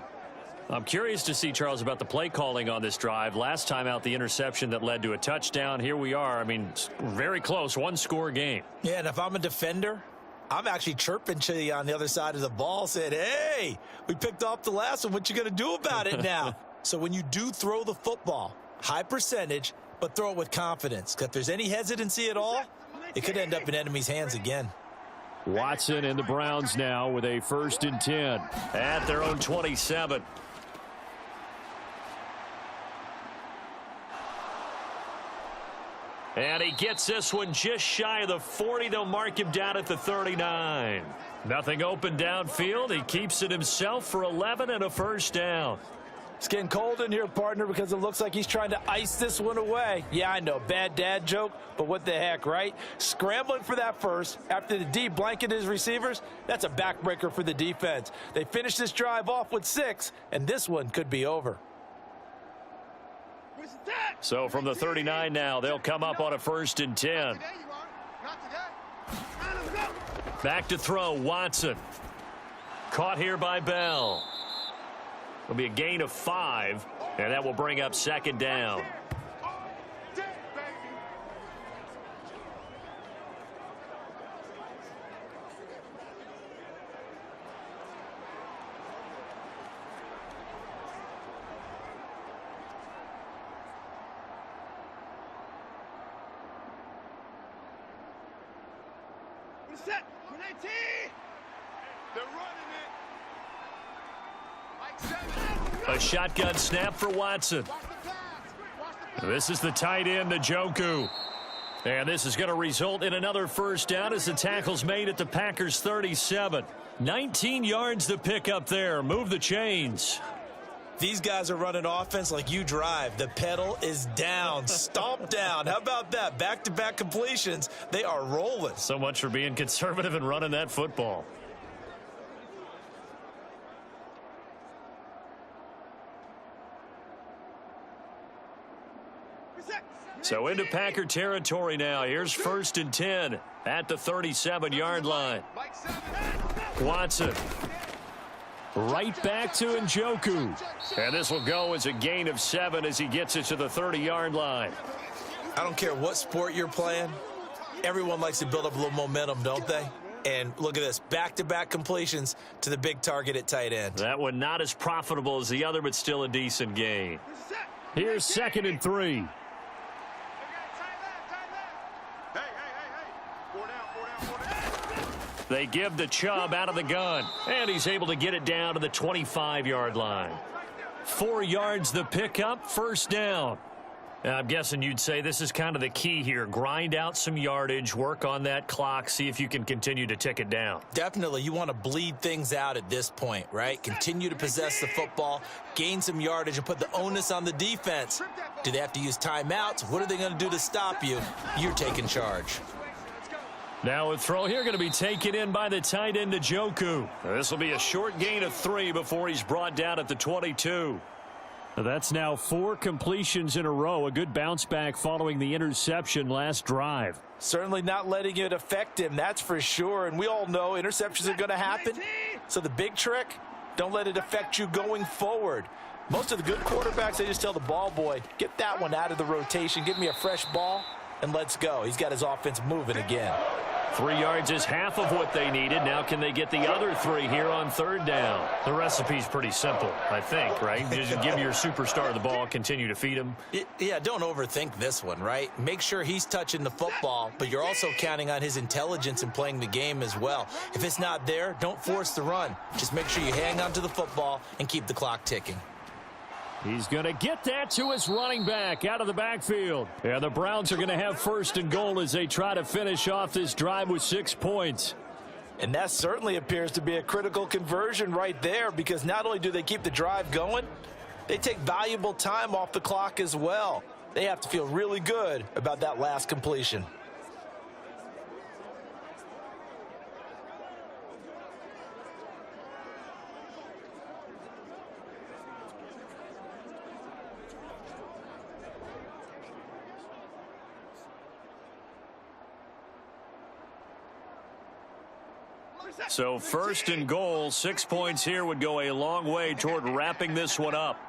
I'm curious to see, Charles, about the play calling on this drive. Last time out, the interception that led to a touchdown. Here we are. I mean, very close, one-score game. Yeah, and if I'm a defender, I'm actually chirping to you on the other side of the ball, saying, hey, we picked off the last one. What you going to do about it now? So when you do throw the football, high percentage, but throw it with confidence. Because if there's any hesitancy at all, it could end up in enemy's hands again. Watson and the Browns now with a 1st and 10 at their own 27. And he gets this one just shy of the 40. They'll mark him down at the 39. Nothing open downfield. He keeps it himself for 11 and a 1st down. It's getting cold in here, partner, because it looks like he's trying to ice this one away. Yeah, I know, bad dad joke, but what the heck, right? Scrambling for that first after the D blanketed his receivers, that's a backbreaker for the defense. They finished this drive off with 6, and this one could be over. So from the 39 now, they'll come up on a 1st and 10. Back to throw, Watson. Caught here by Bell. It'll be a gain of 5, and that will bring up 2nd down. Set. 19. They're running it. A shotgun snap for Watson. This is the tight end, Njoku. And this is going to result in another 1st down as the tackle's made at the Packers' 37. 19 yards to pick up there. Move the chains. These guys are running offense like you drive. The pedal is down, stomp down. How about that? Back-to-back completions. They are rolling. So much for being conservative and running that football. So into Packer territory now. Here's 1st and 10 at the 37-yard line. Watson. Right back to Njoku. And this will go as a gain of 7 as he gets it to the 30-yard line. I don't care what sport you're playing. Everyone likes to build up a little momentum, don't they? And look at this, back-to-back completions to the big target at tight end. That one not as profitable as the other, but still a decent gain. Here's 2nd and 3. They give the Chubb out of the gun, and he's able to get it down to the 25-yard line. 4 yards the pickup, 1st down. I'm guessing you'd say this is kind of the key here. Grind out some yardage, work on that clock, see if you can continue to tick it down. Definitely. You want to bleed things out at this point, right? Continue to possess the football, gain some yardage, and put the onus on the defense. Do they have to use timeouts? What are they going to do to stop you? You're taking charge. Now a throw here going to be taken in by the tight end Njoku. This will be a short gain of 3 before he's brought down at the 22. That's now 4 completions in a row. A good bounce back following the interception last drive. Certainly not letting it affect him, that's for sure. And we all know interceptions are going to happen. So the big trick, don't let it affect you going forward. Most of the good quarterbacks, they just tell the ball boy, get that one out of the rotation, give me a fresh ball, and let's go. He's got his offense moving again. 3 yards is half of what they needed. Now can they get the other 3 here on 3rd down? The recipe's pretty simple, I think, right? Just give your superstar the ball, continue to feed him. Yeah, don't overthink this one, right? Make sure he's touching the football, but you're also counting on his intelligence in playing the game as well. If it's not there, don't force the run. Just make sure you hang on to the football and keep the clock ticking. He's going to get that to his running back out of the backfield. And the Browns are going to have 1st and goal as they try to finish off this drive with 6 points. And that certainly appears to be a critical conversion right there, because not only do they keep the drive going, they take valuable time off the clock as well. They have to feel really good about that last completion. So first and goal, 6 points here would go a long way toward wrapping this one up.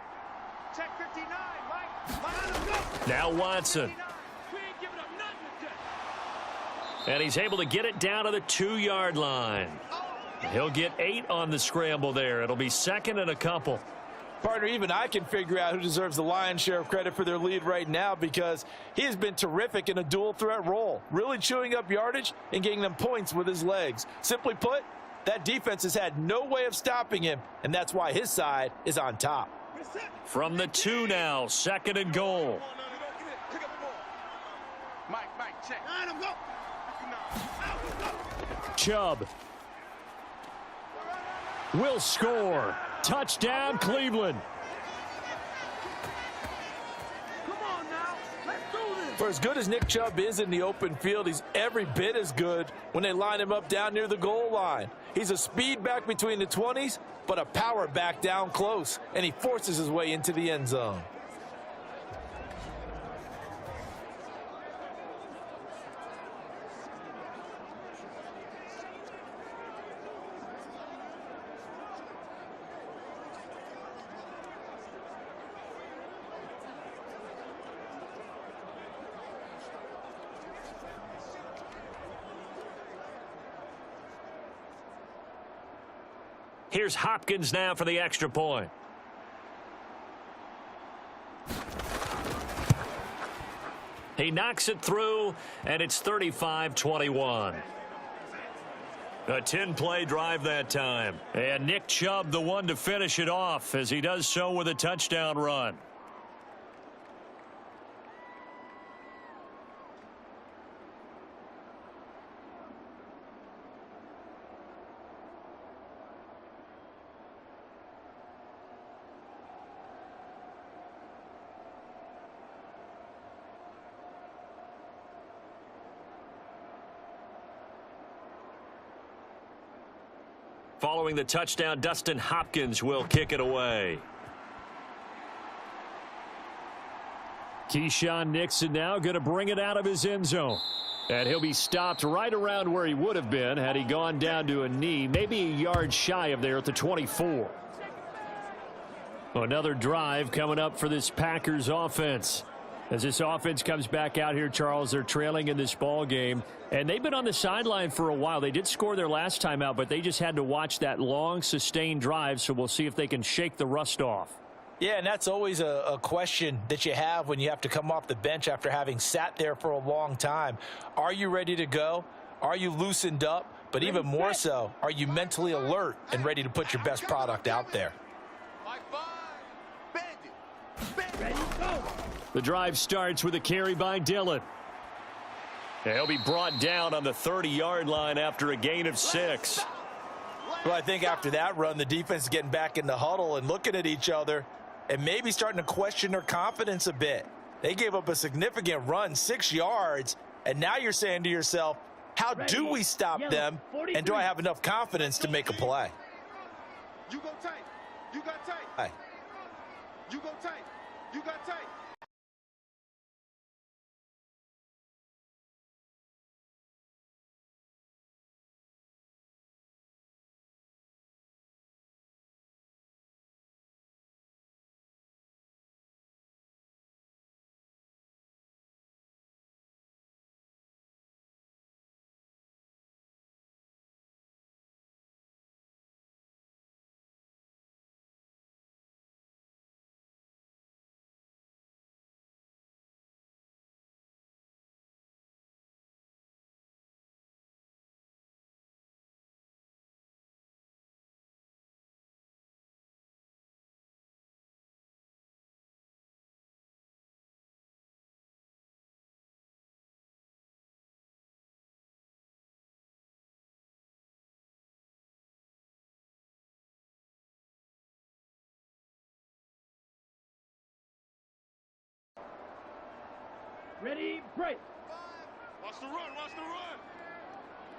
Check 59, Mike. Now Watson. And he's able to get it down to the 2-yard line. He'll get 8 on the scramble there. It'll be second and a couple. Partner, even I can figure out who deserves the lion's share of credit for their lead right now, because he has been terrific in a dual threat role, really chewing up yardage and getting them points with his legs. Simply put, that defense has had no way of stopping him, and that's why his side is on top. From the 2 now, second and goal. Mike, check. Chubb will score. Touchdown, Cleveland. Come on now. Let's do this. For as good as Nick Chubb is in the open field, he's every bit as good when they line him up down near the goal line. He's a speed back between the 20s, but a power back down close, and he forces his way into the end zone. Here's Hopkins now for the extra point. He knocks it through, and it's 35-21. A 10-play drive that time. And Nick Chubb, the one to finish it off, as he does so with a touchdown run. Following the touchdown, Dustin Hopkins will kick it away. Keyshawn Nixon now going to bring it out of his end zone. And he'll be stopped right around where he would have been had he gone down to a knee, maybe a yard shy of there at the 24. Another drive coming up for this Packers offense. As this offense comes back out here, Charles, they're trailing in this ball game, and they've been on the sideline for a while. They did score their last time out, but they just had to watch that long, sustained drive, so we'll see if they can shake the rust off. Yeah, and that's always a question that you have when you have to come off the bench after having sat there for a long time. Are you ready to go? Are you loosened up? But even more so, are you mentally alert and ready to put your best product out there? Ready, go. The drive starts with a carry by Dillon. He'll be brought down on the 30-yard line after a gain of 6. Well, I think after that run, the defense is getting back in the huddle and looking at each other and maybe starting to question their confidence a bit. They gave up a significant run, 6 yards, and now you're saying to yourself, how do we stop them, and do I have enough confidence to make a play? You go tight. You got tight. Hey. You go tight. You got tight. Ready, break. Watch the run. Watch the run.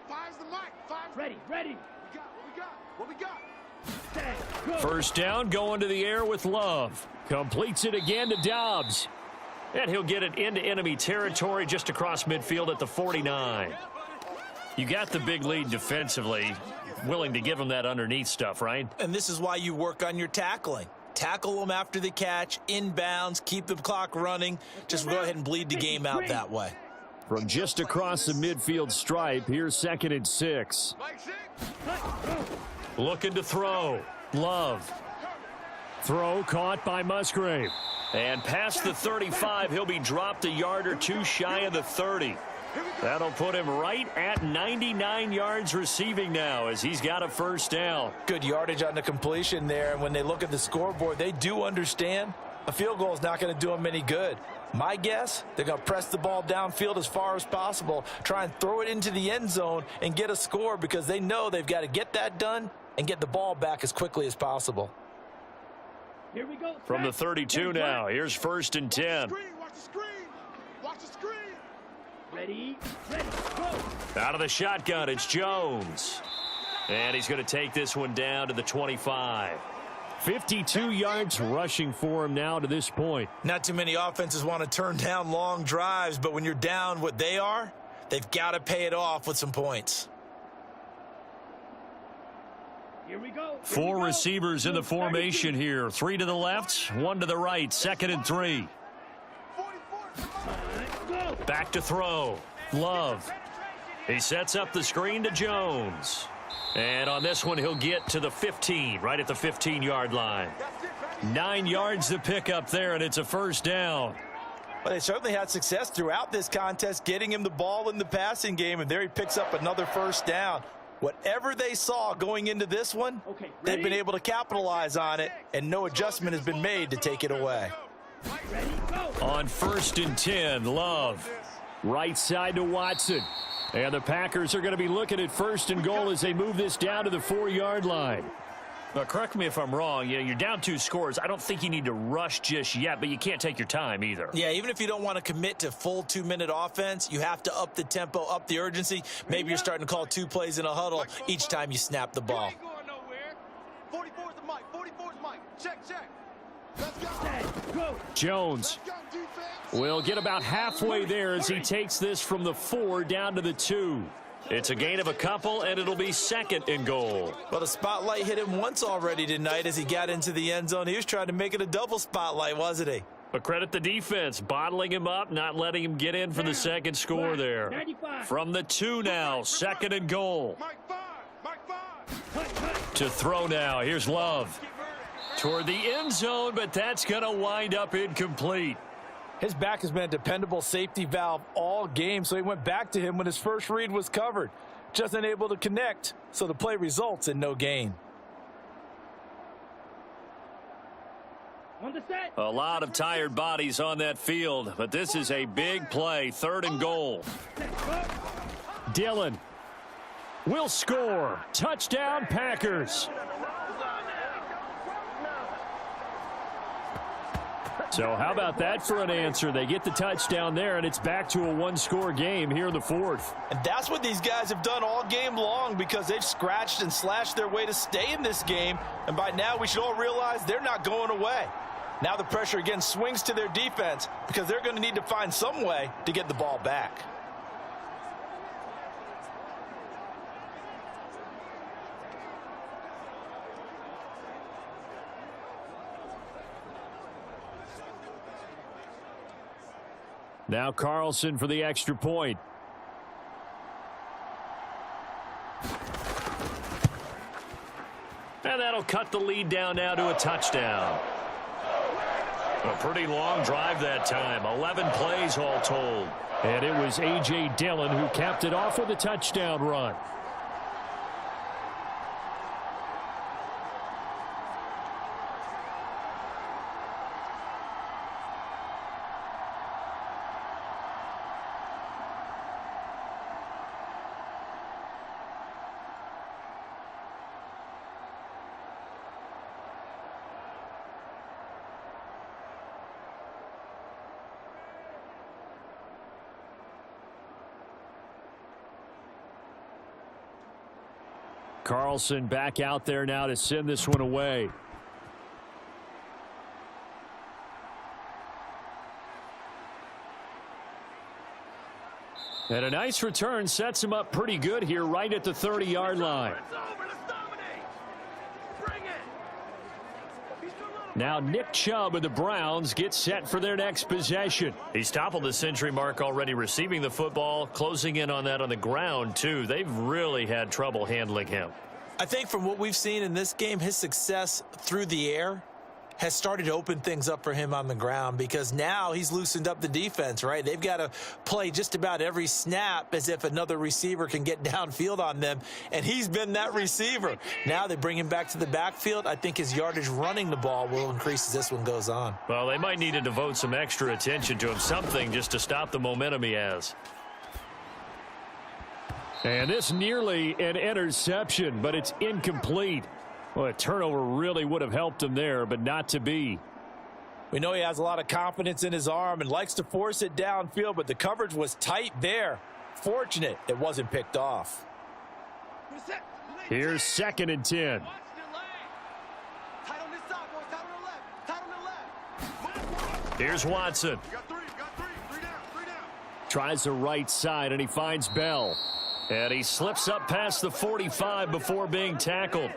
Five's the mic. Five's Ready. We got what we got. Stay. Good. First down, going to the air with Love. Completes it again to Dobbs. And he'll get it into enemy territory just across midfield at the 49. You got the big lead defensively, willing to give them that underneath stuff, right? And this is why you work on your tackling. Tackle them after the catch, inbounds, keep the clock running. Just go ahead and bleed the game out that way. From just across the midfield stripe, here's 2nd and 6. Looking to throw. Love. Throw caught by Musgrave. And past the 35, he'll be dropped a yard or two shy of the 30. That'll put him right at 99 yards receiving now as he's got a first down. Good yardage on the completion there. And when they look at the scoreboard, they do understand a field goal is not going to do them any good. My guess, they're going to press the ball downfield as far as possible, try and throw it into the end zone and get a score because they know they've got to get that done and get the ball back as quickly as possible. Here we go. From the 32 now, here's 1st and 10. Watch the screen. Watch the screen. Ready, go. Out of the shotgun, it's Jones. And he's going to take this one down to the 25. 52 yards rushing for him now to this point. Not too many offenses want to turn down long drives, but when you're down what they are, they've got to pay it off with some points. Here we go. 4 receivers in the formation here. 3 to the left, 1 to the right. 2nd and 3. Back to throw. Love. He sets up the screen to Jones. And on this one, he'll get to the 15, right at the 15-yard line. 9 yards to pick up there, and it's a first down. Well, they certainly had success throughout this contest, getting him the ball in the passing game, and there he picks up another first down. Whatever they saw going into this one, they've been able to capitalize on it, and no adjustment has been made to take it away. On 1st and 10, Love. Right side to Watson. And the Packers are going to be looking at 1st and goal as they move this down to the 4-yard line. Now, correct me if I'm wrong. You're down 2 scores. I don't think you need to rush just yet, but you can't take your time either. Yeah, even if you don't want to commit to full 2-minute offense, you have to up the tempo, up the urgency. Maybe you're starting to call 2 plays in a huddle each time you snap the ball. 44's the mic. 44's mic. Check. Let's Go. Jones will get about halfway there as he takes this from the 4 down to the 2. It's a gain of a couple, and it'll be 2nd and goal. Well, the spotlight hit him once already tonight as he got into the end zone. He was trying to make it a double spotlight, wasn't he? But credit the defense, bottling him up, not letting him get in for the 2nd score there. 95. From the 2 now, 2nd and goal. Mike 5. To throw now, here's Love. Toward the end zone, but that's going to wind up incomplete. His back has been a dependable safety valve all game, so he went back to him when his first read was covered. Just unable to connect, so the play results in no gain. On the set. A lot of tired bodies on that field, but this is a big play, 3rd and goal. Dillon will score. Touchdown, Packers. So how about that for an answer? They get the touchdown there, and it's back to a 1-score game here in the 4th. And that's what these guys have done all game long because they've scratched and slashed their way to stay in this game. And by now, we should all realize they're not going away. Now the pressure again swings to their defense because they're going to need to find some way to get the ball back. Now Carlson for the extra point. And that'll cut the lead down now to a touchdown. A pretty long drive that time. 11 plays all told. And it was A.J. Dillon who capped it off with a touchdown run. Carlson back out there now to send this one away. And a nice return sets him up pretty good here right at the 30-yard line. Now Nick Chubb of the Browns gets set for their next possession. He's toppled the century mark already receiving the football, closing in on that on the ground, too. They've really had trouble handling him. I think from what we've seen in this game, his success through the air has started to open things up for him on the ground, because now he's loosened up the defense, right? They've got to play just about every snap as if another receiver can get downfield on them, and he's been that receiver. Now they bring him back to the backfield. I think his yardage running the ball will increase as this one goes on. Well, they might need to devote some extra attention to him, something just to stop the momentum he has. And this nearly an interception, but it's incomplete. Well, a turnover really would have helped him there, but not to be. We know he has a lot of confidence in his arm and likes to force it downfield, but the coverage was tight there. Fortunate it wasn't picked off. Here's 2nd and 10. Tight on this side, boys. Tight on the left. Tight on the left. Here's Watson. You got three. Three down. Tries the right side, and he finds Bell. And he slips up past the 45 before being tackled.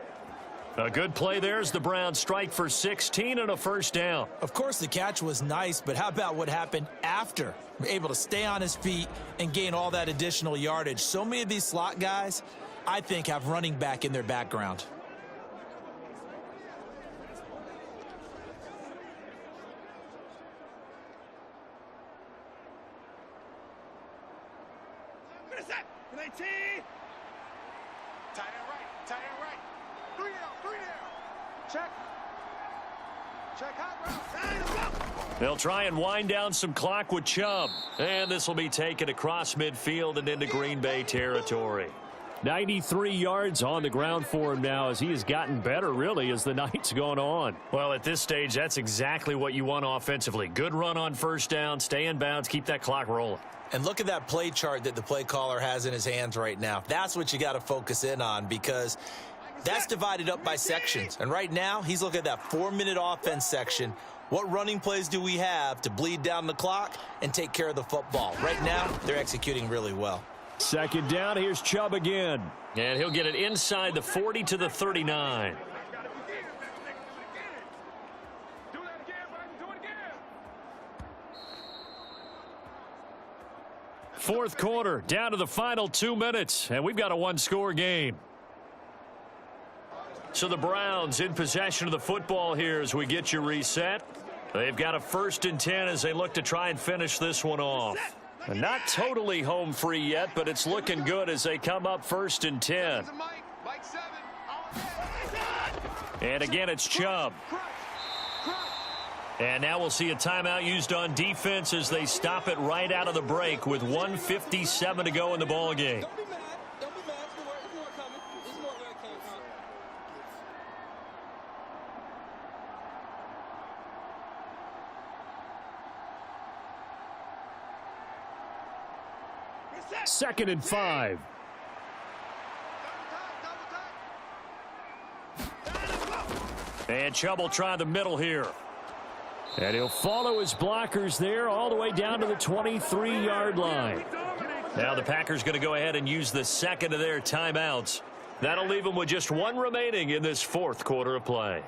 A good play there as the Browns strike for 16 and a first down. Of course, the catch was nice, but how about what happened after? Able to stay on his feet and gain all that additional yardage. So many of these slot guys, I think, have running back in their background. Tight end right. Three down. Check hot route. They'll try and wind down some clock with Chubb. And this will be taken across midfield and into Green Bay territory. 93 yards on the ground for him now as he has gotten better, really, as the night's gone on. Well, at this stage, that's exactly what you want offensively. Good run on first down, stay in bounds, keep that clock rolling. And look at that play chart that the play caller has in his hands right now. That's what you got to focus in on, because that's divided up by sections. And right now, he's looking at that 4-minute offense section. What running plays do we have to bleed down the clock and take care of the football? Right now, they're executing really well. 2nd down, here's Chubb again. And he'll get it inside the 40 to the 39. Fourth quarter, down to the final 2 minutes, and we've got a one-score game. So the Browns in possession of the football here as we get you reset. They've got a 1st and 10 as they look to try and finish this one off. And not totally home free yet, but it's looking good as they come up 1st and 10. And again, it's Chubb. And now we'll see a timeout used on defense as they stop it right out of the break with 1:57 to go in the ball game. Second and 5. And Chubb will try the middle here. And he'll follow his blockers there all the way down to the 23-yard line. Now the Packers going to go ahead and use the second of their timeouts. That'll leave them with just one remaining in this fourth quarter of play.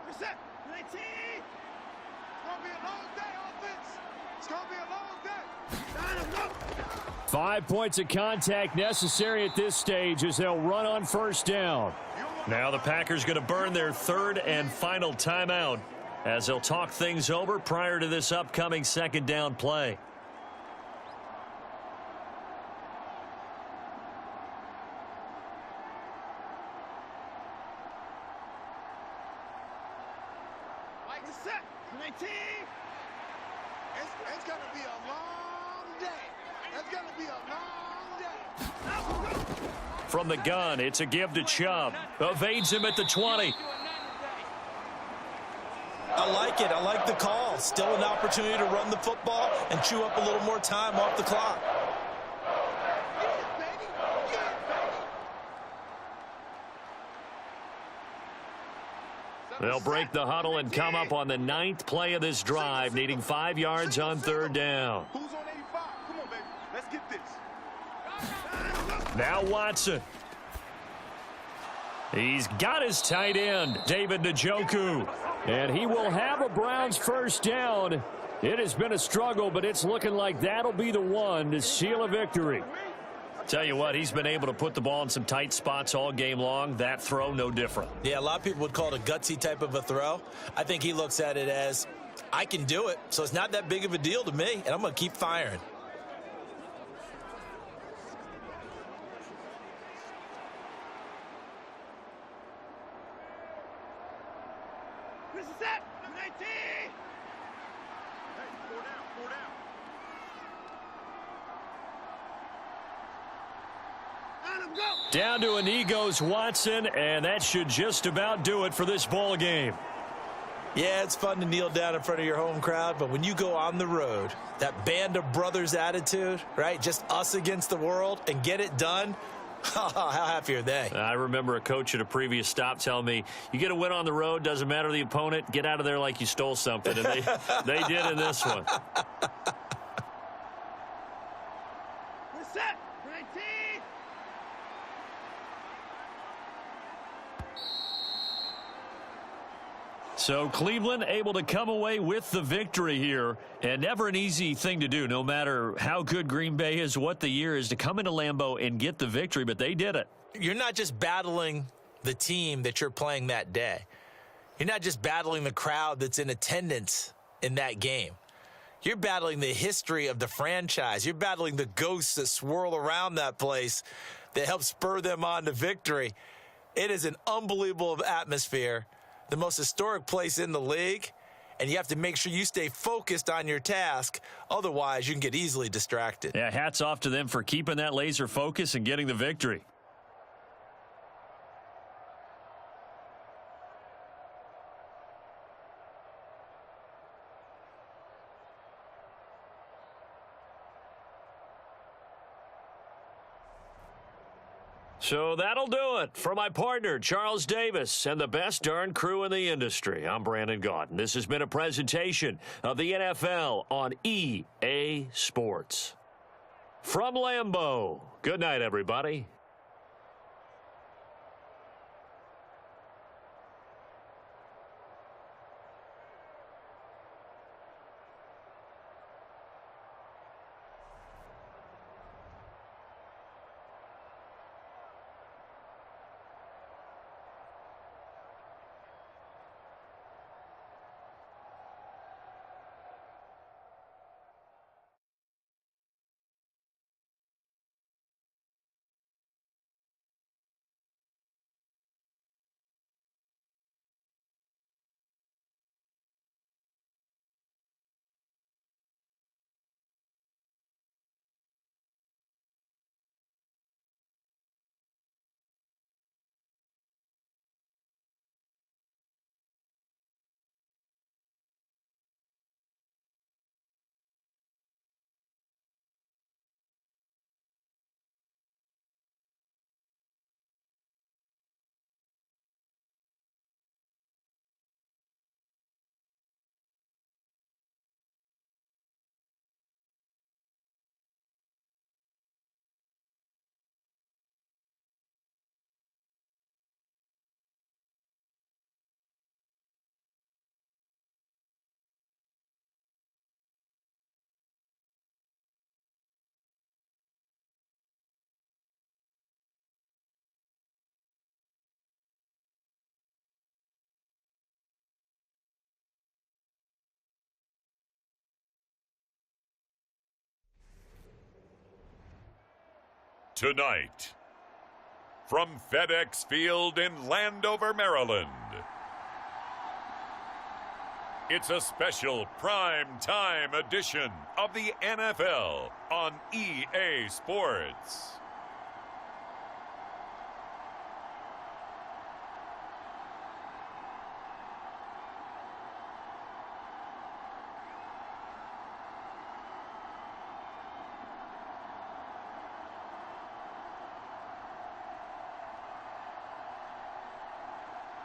Reset. 19. It's going to be a long day, offense. It's going to be a long day. 5 points of contact necessary at this stage as they'll run on first down. Now the Packers going to burn their third and final timeout as they'll talk things over prior to this upcoming second down play. Reset. 19. It's going to be a long day. It's going to be a long day. From the gun, it's a give to Chubb. Evades him at the 20. I like it. I like the call. Still an opportunity to run the football and chew up a little more time off the clock. They'll break the huddle and come up on the 9th play of this drive, needing 5 yards on 3rd down. Who's on 85? Come on, baby. Let's get this. Now Watson. He's got his tight end, David Njoku. And he will have a Browns first down. It has been a struggle, but it's looking like that'll be the one to seal a victory. Tell you what, he's been able to put the ball in some tight spots all game long. That throw, no different. Yeah, a lot of people would call it a gutsy type of a throw. I think he looks at it as, I can do it, so it's not that big of a deal to me, and I'm going to keep firing. This is it. 19. Hey, 4 down, 4 down. Let him go. Down to a knee goes Watson, and that should just about do it for this ball game. Yeah, it's fun to kneel down in front of your home crowd, but when you go on the road, that band of brothers attitude, right, just us against the world, and get it done, how happy are they? I remember a coach at a previous stop telling me, you get a win on the road, doesn't matter the opponent, get out of there like you stole something. And they did in this one. We're set. 19. So Cleveland able to come away with the victory here, and never an easy thing to do, no matter how good Green Bay is, what the year is, to come into Lambeau and get the victory, but they did it. You're not just battling the team that you're playing that day. You're not just battling the crowd that's in attendance in that game. You're battling the history of the franchise. You're battling the ghosts that swirl around that place that help spur them on to victory. It is an unbelievable atmosphere, the most historic place in the league, and you have to make sure you stay focused on your task. Otherwise, you can get easily distracted. Yeah, hats off to them for keeping that laser focus and getting the victory. So that'll do it for my partner, Charles Davis, and the best darn crew in the industry. I'm Brandon Gaudin. This has been a presentation of the NFL on EA Sports. From Lambeau, good night, everybody. Tonight, from FedEx Field in Landover, Maryland, it's a special prime time edition of the NFL on EA Sports.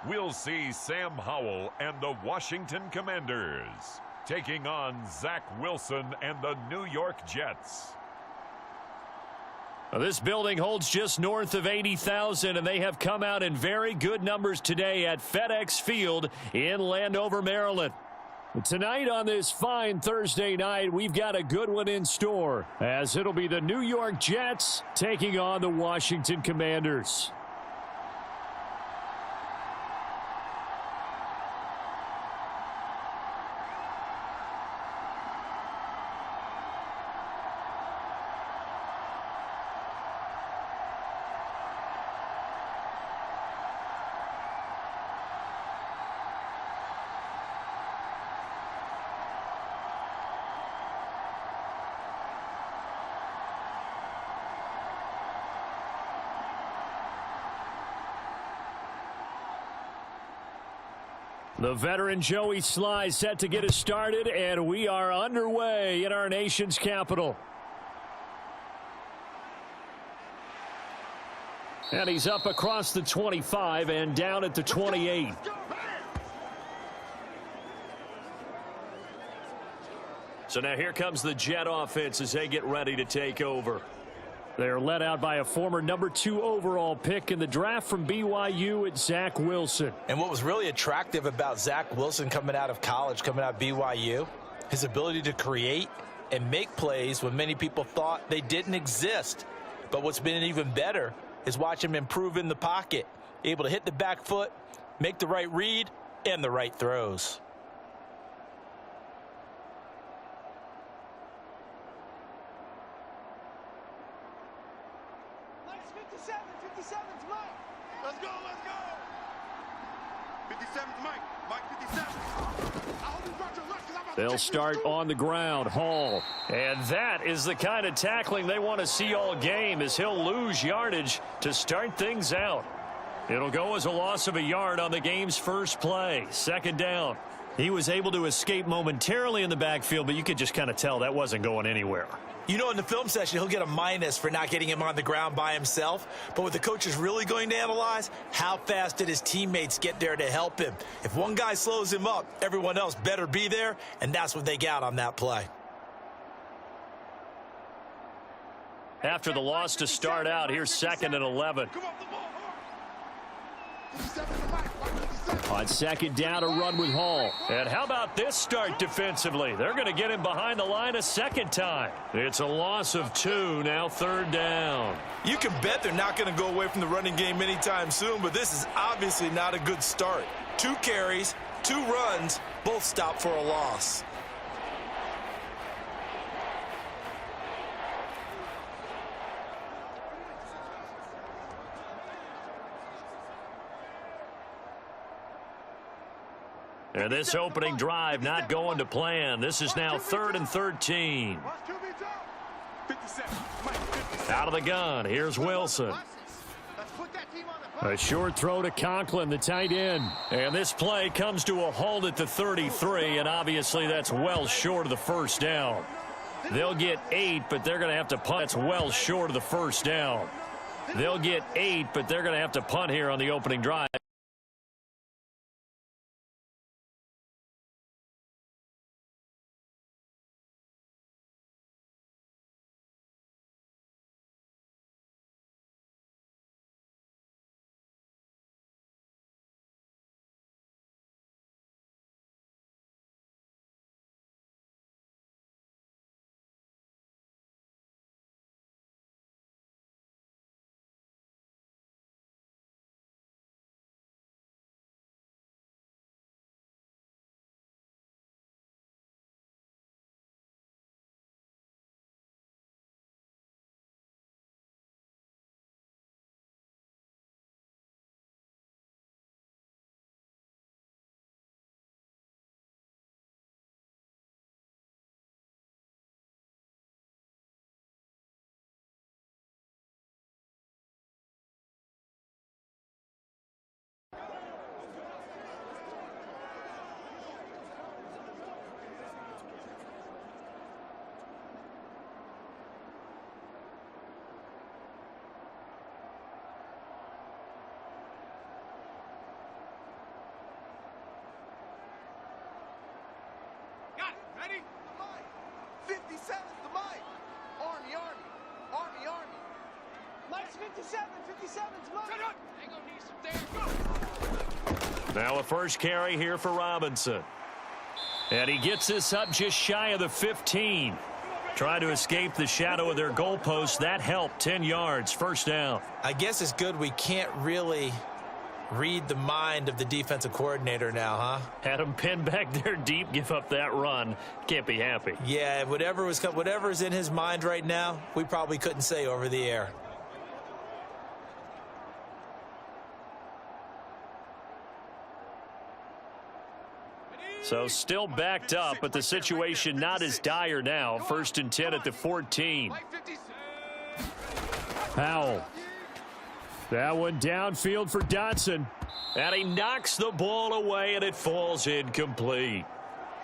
we'll see Sam Howell and the Washington Commanders taking on Zach Wilson and the New York Jets. Well, this building holds just north of 80,000, and they have come out in very good numbers today at FedEx Field in Landover, Maryland. Tonight on this fine Thursday night, we've got a good one in store, as it'll be the New York Jets taking on the Washington Commanders. The veteran Joey Sly set to get us started, and we are underway in our nation's capital. And he's up across the 25 and down at the 28. So now here comes the Jet offense as they get ready to take over. They're led out by a former number 2 overall pick in the draft from BYU at Zach Wilson. And what was really attractive about Zach Wilson coming out of college, coming out of BYU, his ability to create and make plays when many people thought they didn't exist. But what's been even better is watch him improve in the pocket, able to hit the back foot, make the right read, and the right throws. Let's go, let's go. 57's Mike. Mike 57. I hope you brought your lunch because I'm about to They'll take start you to on the ground. Hall. And that is the kind of tackling they want to see all game, as he'll lose yardage to start things out. It'll go as a loss of a yard on the game's first play. Second down. He was able to escape momentarily in the backfield, but you could just kind of tell that wasn't going anywhere. You know, in the film session, he'll get a minus for not getting him on the ground by himself. But what the coach is really going to analyze, how fast did his teammates get there to help him? If one guy slows him up, everyone else better be there, and that's what they got on that play. After the loss to start out, here's 2nd and 11. Come off the ball. 57 to Mike. Mike 57. On second down, a run with Hall. And how about this start defensively? They're going to get him behind the line a second time. It's a loss of 2, now 3rd down. You can bet they're not going to go away from the running game anytime soon, but this is obviously not a good start. 2 carries, 2 runs, both stopped for a loss. And this opening drive not going to plan. This is now 3rd and 13. 57. Mike 57. Out of the gun, here's Wilson. Let's put that team on the A short throw to Conklin, the tight end. And this play comes to a halt at the 33, and obviously that's well short of the first down. They'll get 8, but they're going to have to punt. That's well short of the first down. They'll get 8, but they're going to have to punt here on the opening drive. 57's loaded. Now a first carry here for Robinson. And he gets this up just shy of the 15. Trying to escape the shadow of their goalpost. That helped. 10 yards. First down. I guess it's good we can't really read the mind of the defensive coordinator now, huh? Had him pinned back there deep, give up that run. Can't be happy. Yeah, whatever's in his mind right now, we probably couldn't say over the air. So still backed up, but the situation not as dire now. 1st and 10 at the 14. Powell. That one downfield for Dotson. And he knocks the ball away, and it falls incomplete.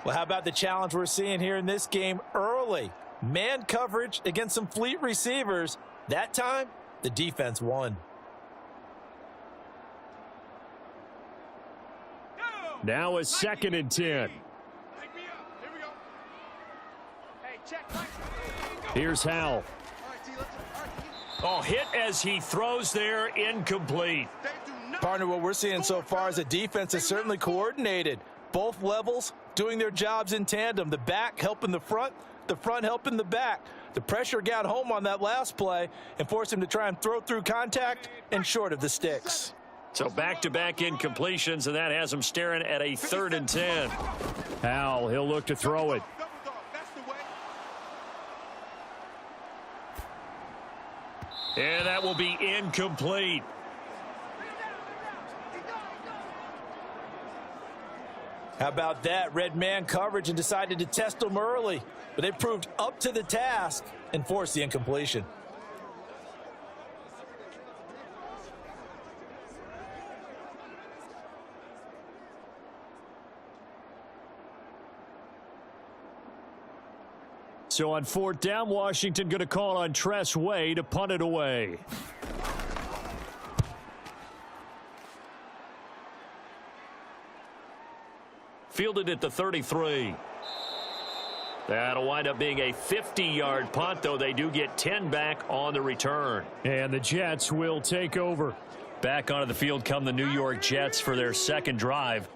Well, how about the challenge we're seeing here in this game early? Man coverage against some fleet receivers. That time, the defense won. Now a 2nd and 10. Here's Howell. Oh, hit as he throws there, incomplete. Partner, what we're seeing so far is the defense is certainly coordinated. Both levels doing their jobs in tandem. The back helping the front helping the back. The pressure got home on that last play and forced him to try and throw through contact and short of the sticks. So back-to-back incompletions, and that has him staring at a 3rd and 10. Howell, he'll look to throw it. And that will be incomplete. How about that? Red man coverage and decided to test them early. But they proved up to the task and forced the incompletion. So on 4th down, Washington going to call on Tress Way to punt it away. Fielded at the 33. That'll wind up being a 50-yard punt, though they do get 10 back on the return. And the Jets will take over. Back onto the field come the New York Jets for their 2nd drive.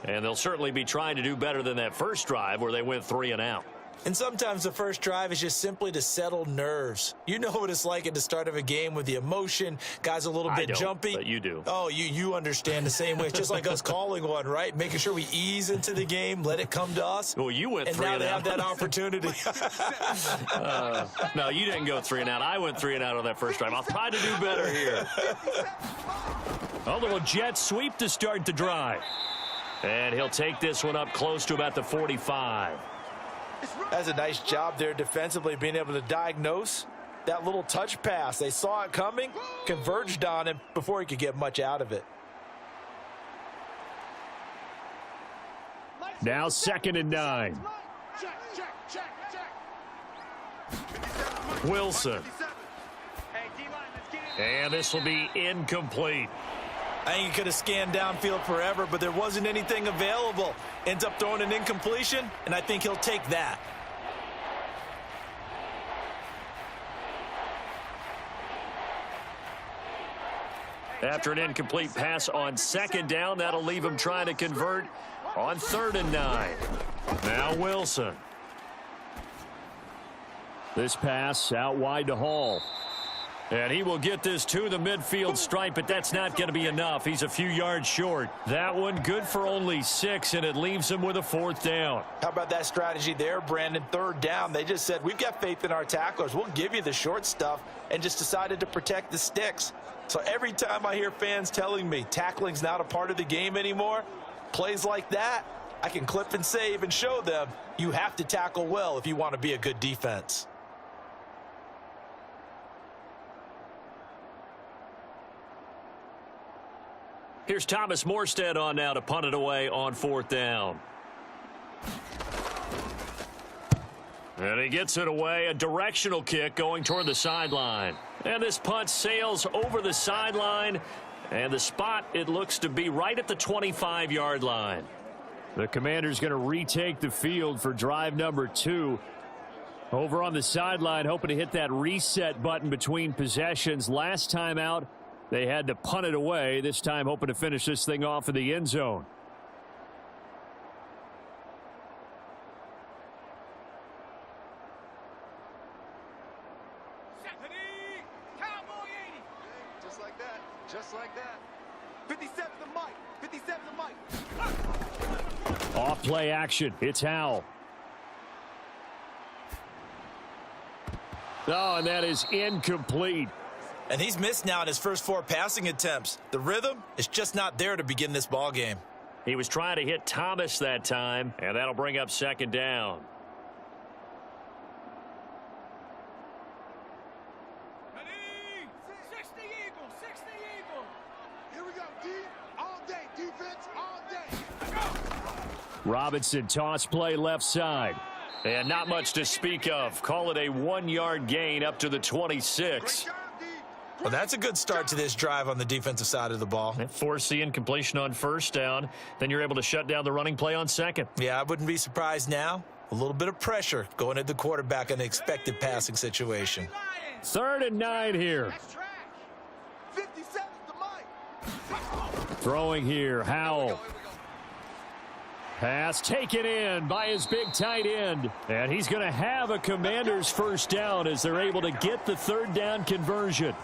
And they'll certainly be trying to do better than that first drive where they went 3 and out. And sometimes the first drive is just simply to settle nerves. You know what it's like at the start of a game with the emotion. Guys a little bit jumpy. But you do. Oh, you understand the same way. It's just like us calling one, right? Making sure we ease into the game, let it come to us. Well, you went 3 and out. And now they have that opportunity. No, you didn't go 3 and out. I went 3 and out on that first drive. I'll try to do better here. A little jet sweep to start the drive. And he'll take this one up close to about the 45. That's a nice job there defensively, being able to diagnose that little touch pass. They saw it coming, converged on him before he could get much out of it. Now 2nd and 9. Wilson. And this will be incomplete. I think he could have scanned downfield forever, but there wasn't anything available. Ends up throwing an incompletion, and I think he'll take that. After an incomplete pass on 2nd down, that'll leave him trying to convert on 3rd and 9. Now Wilson. This pass out wide to Hall. And he will get this to the midfield stripe, but that's not going to be enough. He's a few yards short. That one good for only 6, and it leaves him with a 4th down. How about that strategy there, Brandon? 3rd down. They just said, we've got faith in our tacklers. We'll give you the short stuff, and just decided to protect the sticks. So every time I hear fans telling me tackling's not a part of the game anymore, plays like that, I can clip and save and show them you have to tackle well if you want to be a good defense. Here's Thomas Morstead on now to punt it away on 4th down. And he gets it away, a directional kick going toward the sideline. And this punt sails over the sideline, and the spot, it looks to be right at the 25-yard line. The Commander's going to retake the field for drive number 2. Over on the sideline, hoping to hit that reset button between possessions. Last time out, they had to punt it away. This time, hoping to finish this thing off in the end zone. Just like that. Just like that. 57 the mic. 57 the mic. Off play action. It's Howell. Oh, and that is incomplete. And he's missed now in his first 4 passing attempts. The rhythm is just not there to begin this ball game. He was trying to hit Thomas that time, and that'll bring up second down. Here we go, D. All day. Defense all day. Robinson toss play left side. And not much to speak of. Call it a 1-yard gain up to the 26. Great job, D. Well, that's a good start to this drive on the defensive side of the ball. Force the incompletion on first down. Then you're able to shut down the running play on second. Yeah, I wouldn't be surprised now. A little bit of pressure going at the quarterback in an expected passing situation. 3rd and 9 here. That's trash. 57 the mic. Throwing here, Howell. Here we go. Pass taken in by his big tight end. And he's going to have a Commander's first down as they're able to get the 3rd down conversion.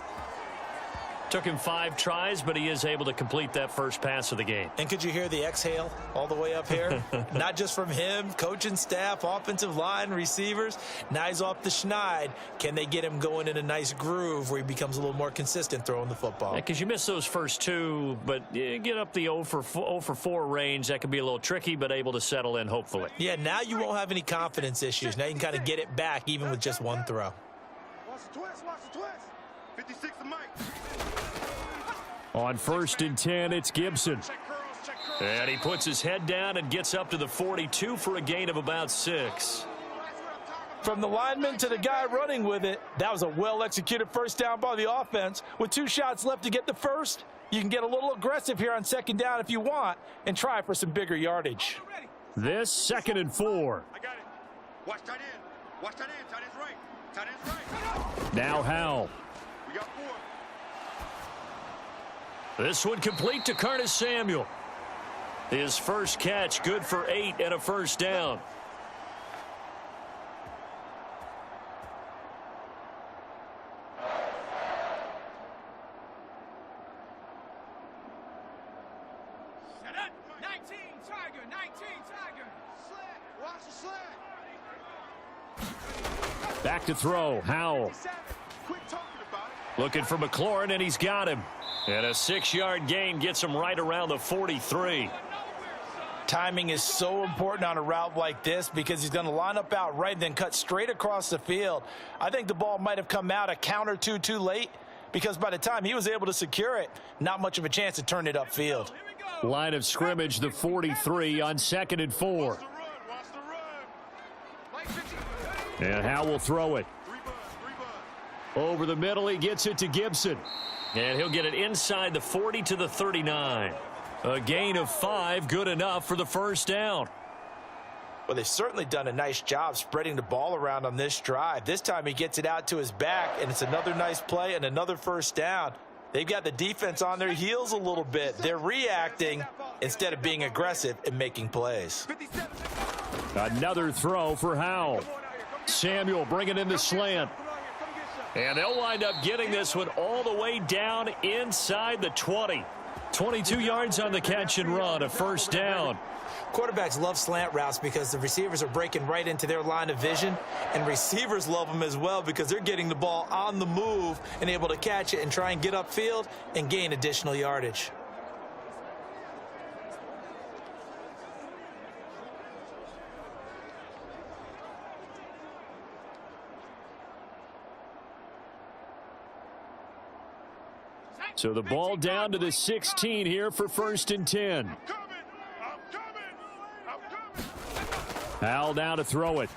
Took him 5 tries, but he is able to complete that first pass of the game. And could you hear the exhale all the way up here? Not just from him, coaching staff, offensive line, receivers. Now he's off the schneid. Can they get him going in a nice groove where he becomes a little more consistent throwing the football? Because you miss those first 2, but you get up the 0 for 4 range. That can be a little tricky, but able to settle in, hopefully. Yeah, now you won't have any confidence issues. Now you can kind of get it back even with just 1 throw. Watch the twist. Watch the twist. 56 the mic. On 1st and 10, it's Gibson. Check curls. Check curls. And he puts his head down and gets up to the 42 for a gain of about 6. From the lineman to the guy running with it, that was a well-executed first down by the offense. With 2 shots left to get the first, you can get a little aggressive here on second down if you want and try for some bigger yardage. This 2nd and 4. I got it. Watch tight end. Watch tight end. Tight end's right. Tight end's right. Now Howell. We got 4. This one complete to Curtis Samuel. His first catch, good for 8 and a first down. Set up. 19 Tiger. 19 Tiger. Slant. Watch the slant. Back to throw. Howell. 57. Quit talking about it. Looking for McLaurin, and he's got him. And a 6-yard gain gets him right around the 43. Timing is so important on a route like this because he's going to line up out right and then cut straight across the field. I think the ball might have come out a count or two too late because by the time he was able to secure it, not much of a chance to turn it upfield. Line of scrimmage, the 43 on 2nd and 4. Watch the run. Watch the run. And Howell will throw it. 3 buds. 3 buds. Over the middle, he gets it to Gibson. And he'll get it inside the 40 to the 39. A gain of 5, good enough for the first down. Well, they've certainly done a nice job spreading the ball around on this drive. This time he gets it out to his back, and it's another nice play and another first down. They've got the defense on their heels a little bit. They're reacting instead of being aggressive and making plays. 57. Another throw for Howell. Samuel bringing in the slant. And they'll wind up getting this one all the way down inside the 20. 22 yards on the catch and run, a first down. Quarterbacks love slant routes because the receivers are breaking right into their line of vision, and receivers love them as well because they're getting the ball on the move and able to catch it and try and get upfield and gain additional yardage. So the ball down to the 16 here for 1st and 10. I'm coming. Howell now to throw it.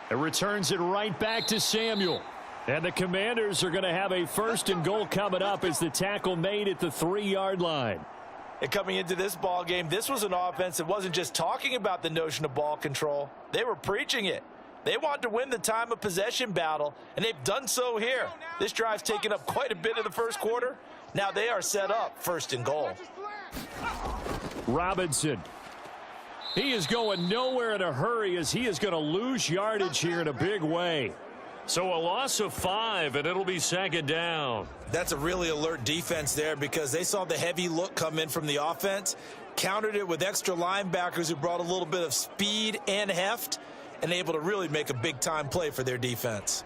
It returns it right back to Samuel. And the Commanders are going to have a 1st and goal coming up as the tackle made at the 3-yard line. And coming into this ball game, this was an offense that wasn't just talking about the notion of ball control. They were preaching it. They want to win the time of possession battle, and they've done so here. This drive's taken up quite a bit of the first quarter. Now they are set up 1st and goal. Robinson. He is going nowhere in a hurry as he is going to lose yardage here in a big way. So a loss of 5, and it'll be 2nd down. That's a really alert defense there because they saw the heavy look come in from the offense, countered it with extra linebackers who brought a little bit of speed and heft, and able to really make a big-time play for their defense.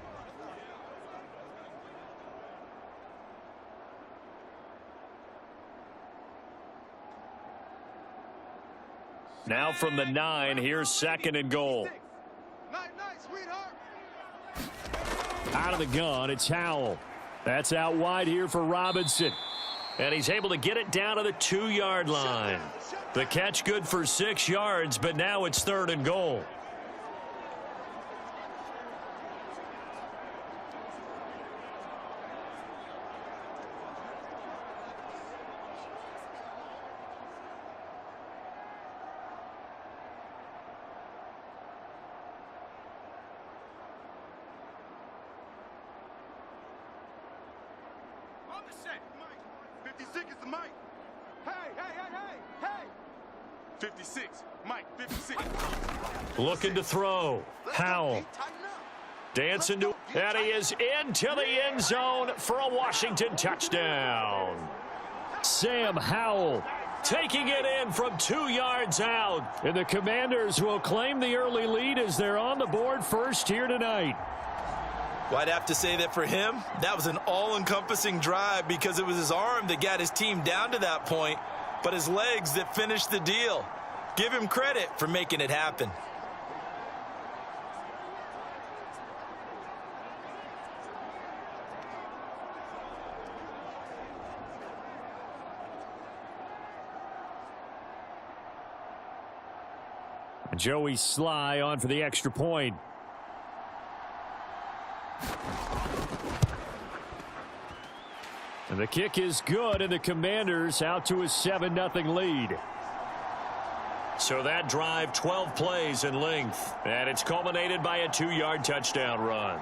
Now from the 9, here's 2nd and goal. Night, sweetheart. Out of the gun, it's Howell. That's out wide here for Robinson. And he's able to get it down to the 2-yard line. The catch good for 6 yards, but now it's 3rd and goal. On the set. 56 is the mic. Hey. 56. Mike, 56. Looking to throw. Howell. Dancing to, and he is into the end zone for a Washington touchdown. Sam Howell Taking it in from 2 yards out. And the Commanders will claim the early lead as they're on the board first here tonight. Well, I'd have to say that for him, that was an all-encompassing drive because it was his arm that got his team down to that point, but his legs that finished the deal. Give him credit for making it happen. Joey Sly on for the extra point. And the kick is good, and the Commanders out to a 7-0 lead. So that drive, 12 plays in length, and it's culminated by a 2-yard touchdown run.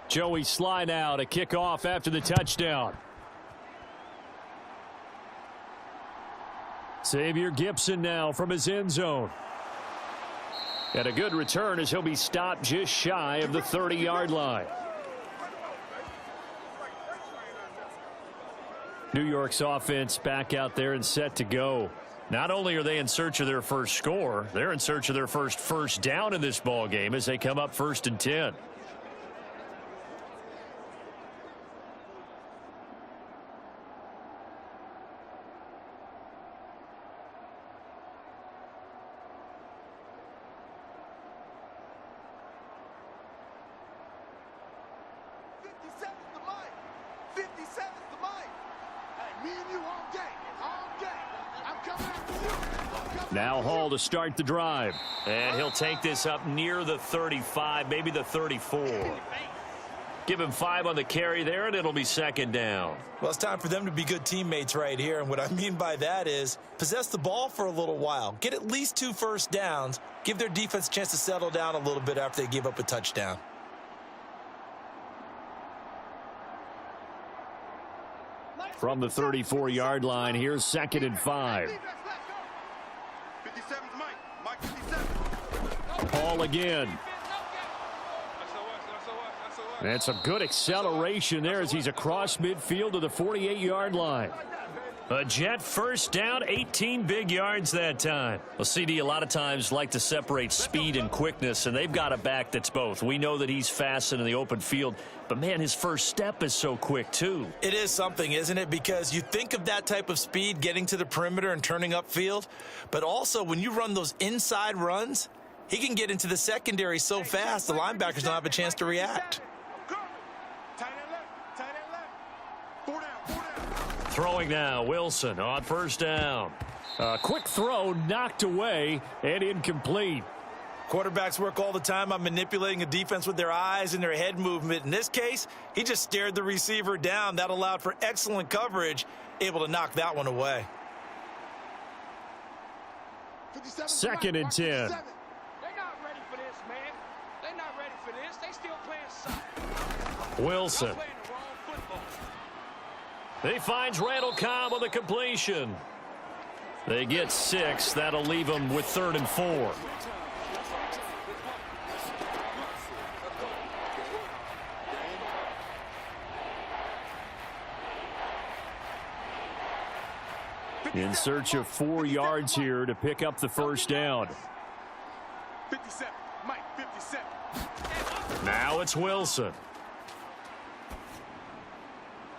Joey Sly now to kick off after the touchdown. Xavier Gipson now from his end zone. And a good return as he'll be stopped just shy of the 30-yard line. New York's offense back out there and set to go. Not only are they in search of their first score, they're in search of their first down in this ball game as they come up 1st and 10. Now Hall to start the drive. And he'll take this up near the 35, maybe the 34. Give him 5 on the carry there, and it'll be 2nd down. Well, it's time for them to be good teammates right here. And what I mean by that is possess the ball for a little while. Get at least 2 first downs. Give their defense a chance to settle down a little bit after they give up a touchdown. From the 34-yard line, here's 2nd and 5. 57's Mike 57. Hall again. And some good acceleration there as he's across midfield to the 48-yard line. A Jet first down, 18 big yards that time. Well, CD a lot of times like to separate speed and quickness, and they've got a back that's both. We know that he's fast in the open field, but, man, his first step is so quick, too. It is something, isn't it? Because you think of that type of speed getting to the perimeter and turning upfield, but also when you run those inside runs, he can get into the secondary so fast the linebackers don't have a chance to react. Tight end left. Throwing now, Wilson on first down. A quick throw knocked away and incomplete. Quarterbacks work all the time on manipulating a defense with their eyes and their head movement. In this case, he just stared the receiver down. That allowed for excellent coverage, able to knock that one away. 2nd and 10. They're not ready for this, man. They're not ready for this. They still playing soccer. Wilson. Y'all playing the wrong football. He finds Randall Cobb on the completion. They get 6. That'll leave them with 3rd and 4. In search of 4 yards here to pick up the first down. 57, Mike, 57. Now it's Wilson.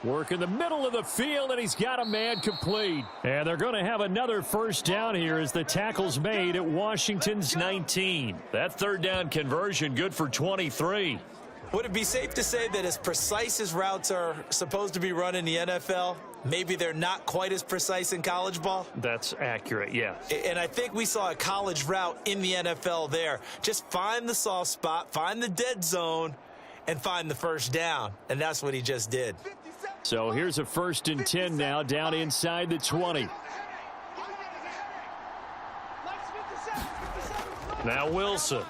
Work in the middle of the field, and he's got a man complete. And they're going to have another first down here as the tackle's made at Washington's 19. That 3rd down conversion good for 23. Would it be safe to say that as precise as routes are supposed to be run in the NFL, maybe they're not quite as precise in college ball? That's accurate, yes. And I think we saw a college route in the NFL there. Just find the soft spot, find the dead zone, and find the first down. And that's what he just did. So here's a 1st and 10 now, down inside the 20. Now Wilson.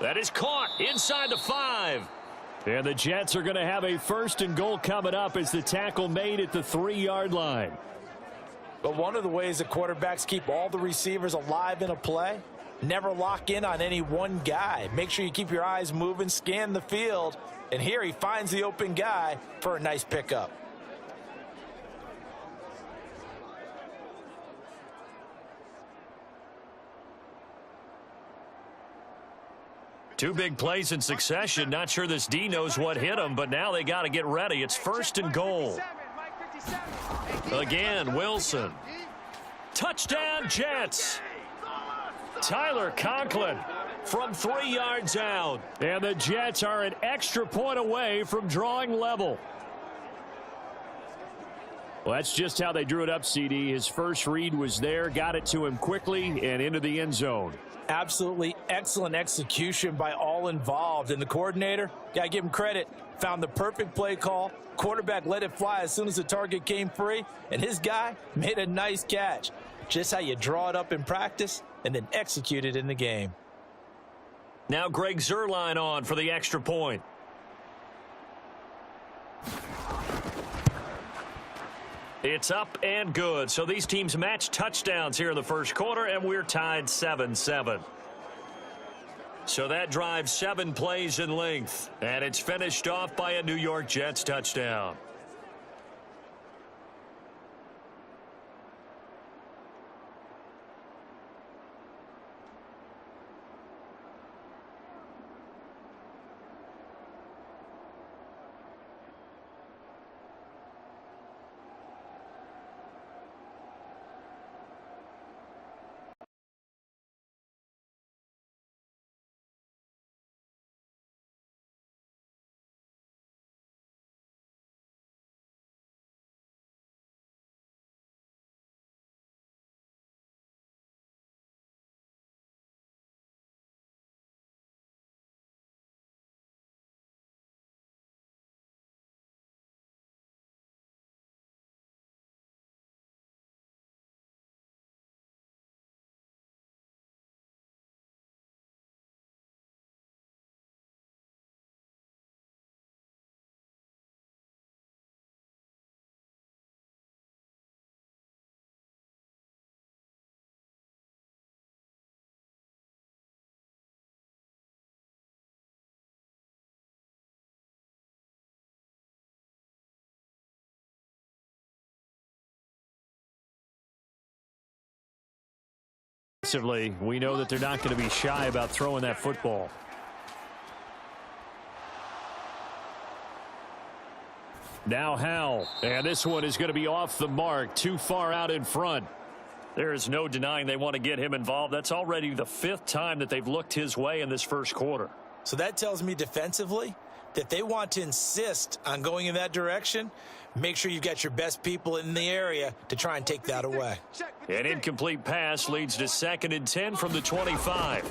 That is caught inside the 5. And the Jets are going to have a 1st and goal coming up as the tackle made at the 3-yard line. But one of the ways that quarterbacks keep all the receivers alive in a play, never lock in on any one guy. Make sure you keep your eyes moving, scan the field, and here he finds the open guy for a nice pickup. Two big plays in succession. Not sure this D knows what hit him, but now they got to get ready. It's 1st and goal. Again, Wilson. Touchdown, Jets. Tyler Conklin from 3 yards out. And the Jets are an extra point away from drawing level. Well, that's just how they drew it up, CD. His first read was there, got it to him quickly and into the end zone. Absolutely excellent execution by all involved. And the coordinator, got to give him credit, found the perfect play call. Quarterback let it fly as soon as the target came free. And his guy made a nice catch. Just how you draw it up in practice and then execute it in the game. Now Greg Zuerlein on for the extra point. It's up and good. So these teams match touchdowns here in the first quarter, and we're tied 7-7. So that drive 7 plays in length, and it's finished off by a New York Jets touchdown. We know that they're not going to be shy about throwing that football. Now Howell, and this one is going to be off the mark, too far out in front. There is no denying they want to get him involved. That's already the 5th time that they've looked his way in this first quarter. So that tells me defensively, If they want to insist on going in that direction, make sure you've got your best people in the area to try and take that away. An incomplete pass leads to 2nd and 10 from the 25.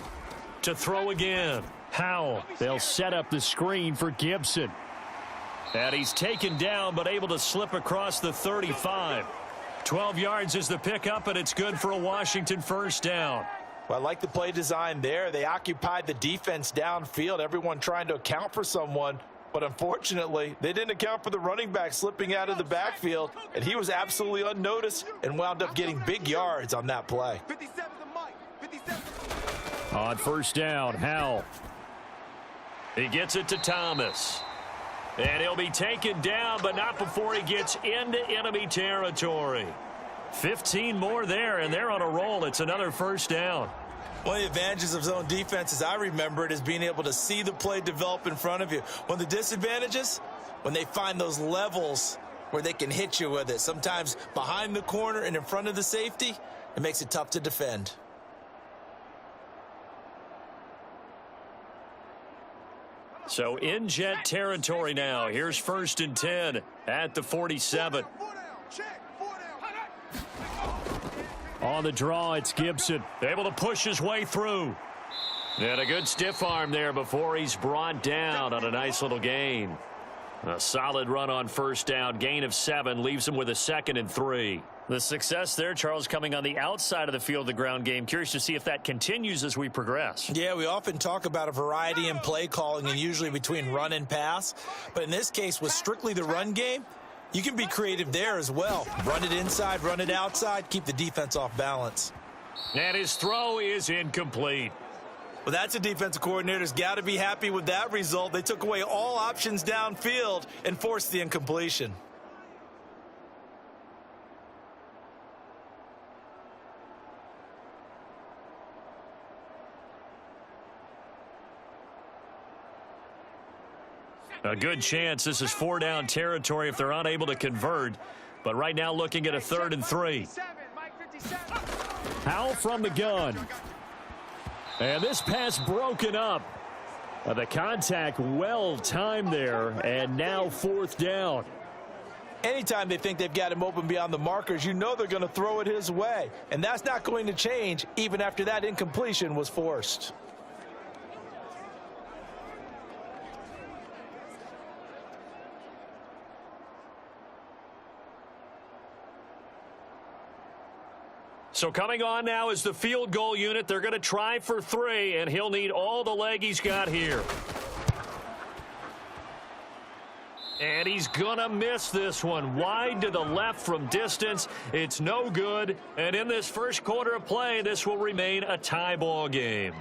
To throw again. Howell. They'll set up the screen for Gibson. And he's taken down but able to slip across the 35. 12 yards is the pickup, and it's good for a Washington first down. Well, I like the play design there. They occupied the defense downfield, everyone trying to account for someone. But unfortunately, they didn't account for the running back slipping out of the backfield, and he was absolutely unnoticed and wound up getting big yards on that play. 57 to Mike. 57. On first down, Howell. He gets it to Thomas. And he'll be taken down, but not before he gets into enemy territory. 15 more there, and they're on a roll. It's another first down. One of the advantages of zone defense, as I remember it, is being able to see the play develop in front of you. One of the disadvantages, when they find those levels where they can hit you with it, sometimes behind the corner and in front of the safety, it makes it tough to defend. So in Jet territory now. Here's 1st and 10 at the 47. On the draw, it's Gibson. Able to push his way through. And a good stiff arm there before he's brought down on a nice little gain. A solid run on first down. Gain of 7 leaves him with a 2nd and 3. The success there, Charles, coming on the outside of the field, the ground game. Curious to see if that continues as we progress. Yeah, we often talk about a variety in play calling and usually between run and pass. But in this case, with strictly the run game, you can be creative there as well. Run it inside, run it outside, keep the defense off balance. And his throw is incomplete. Well, that's a defensive coordinator's got to be happy with that result. They took away all options downfield and forced the incompletion. A good chance this is 4-down territory if they're unable to convert. But right now looking at a 3rd and 3. Howell from the gun. And this pass broken up. The contact well timed there, and now 4th down. Anytime they think they've got him open beyond the markers, you know they're going to throw it his way. And that's not going to change even after that incompletion was forced. So coming on now is the field goal unit. They're going to try for 3, and he'll need all the leg he's got here. And he's going to miss this one. Wide to the left from distance. It's no good. And in this first quarter of play, this will remain a tie ball game.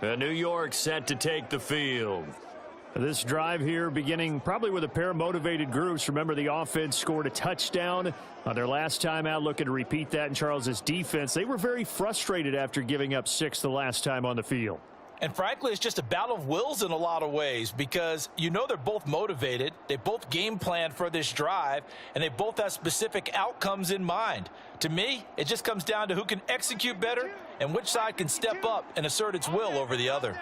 And New York set to take the field. This drive here beginning probably with a pair of motivated groups. Remember, the offense scored a touchdown on their last time out. Looking to repeat that in Charles's defense. They were very frustrated after giving up 6 the last time on the field. And frankly, it's just a battle of wills in a lot of ways because you know they're both motivated. They both game plan for this drive, and they both have specific outcomes in mind. To me, it just comes down to who can execute better and which side can step up and assert its will over the other.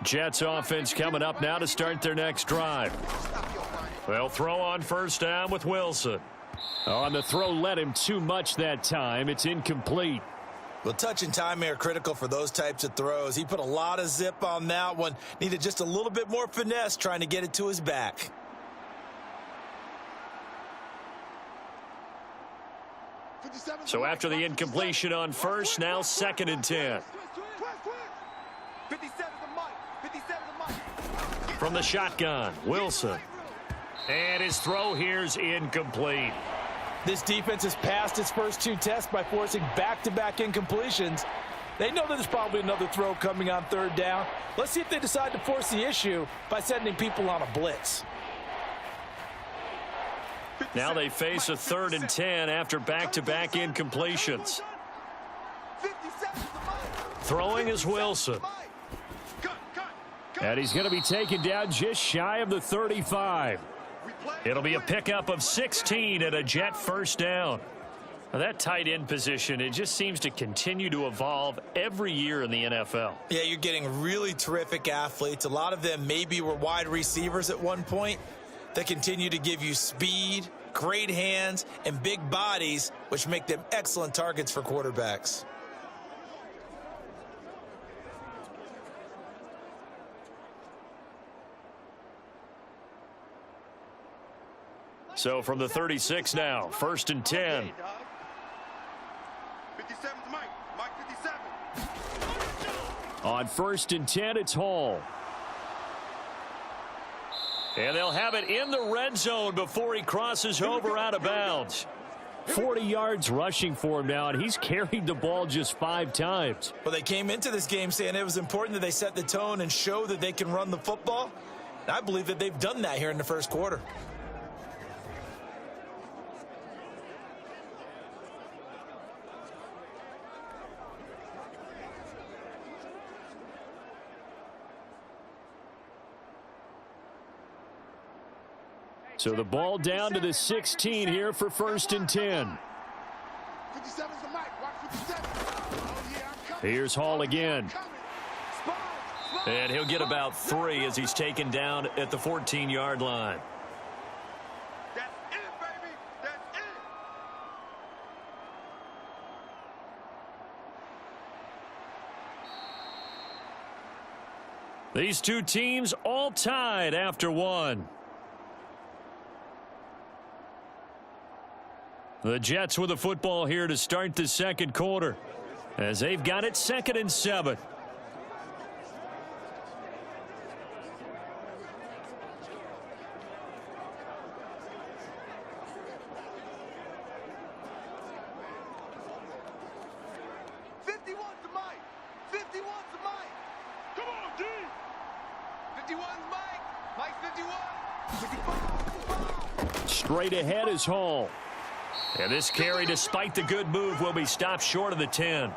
Jets offense coming up now to start their next drive. They'll throw on first down with Wilson. On the throw, led him too much that time. It's incomplete. Well, touch and timing are critical for those types of throws. He put a lot of zip on that one. Needed just a little bit more finesse trying to get it to his back. So after the incompletion on first, now 2nd and 10. 57 to Mike. 57 to Mike. From the shotgun, Wilson. And his throw here's incomplete. This defense has passed its first 2 tests by forcing back-to-back incompletions. They know that there's probably another throw coming on 3rd down. Let's see if they decide to force the issue by sending people on a blitz. Now they face a 3rd and 10 after back-to-back incompletions. Throwing is Wilson. And he's going to be taken down just shy of the 35. It'll be a pickup of 16 and a Jet first down. Now, that tight end position, it just seems to continue to evolve every year in the NFL. Yeah, you're getting really terrific athletes. A lot of them maybe were wide receivers at one point. They continue to give you speed, great hands, and big bodies, which make them excellent targets for quarterbacks. So from the 36 now, 1st and 10. 57's Mike. Mike 57. On 1st and 10, it's Hall. And they'll have it in the red zone before he crosses over out of bounds. 40 yards rushing for him now, and he's carried the ball just 5 times. Well, they came into this game saying it was important that they set the tone and show that they can run the football. And I believe that they've done that here in the first quarter. So the ball down to the 16 here for 1st and 10. 57's the Mike. Watch 57. Oh, yeah, I'm coming. Here's Hall again. Spy. And he'll get about 3 as he's taken down at the 14-yard line. That's it, baby. That's it. These two teams all tied after 1. The Jets with the football here to start the second quarter, as they've got it 2nd and 7. Come on, D. 51's Mike. Mike 51. Straight ahead is Hall. And this carry, despite the good move, will be stopped short of the 10.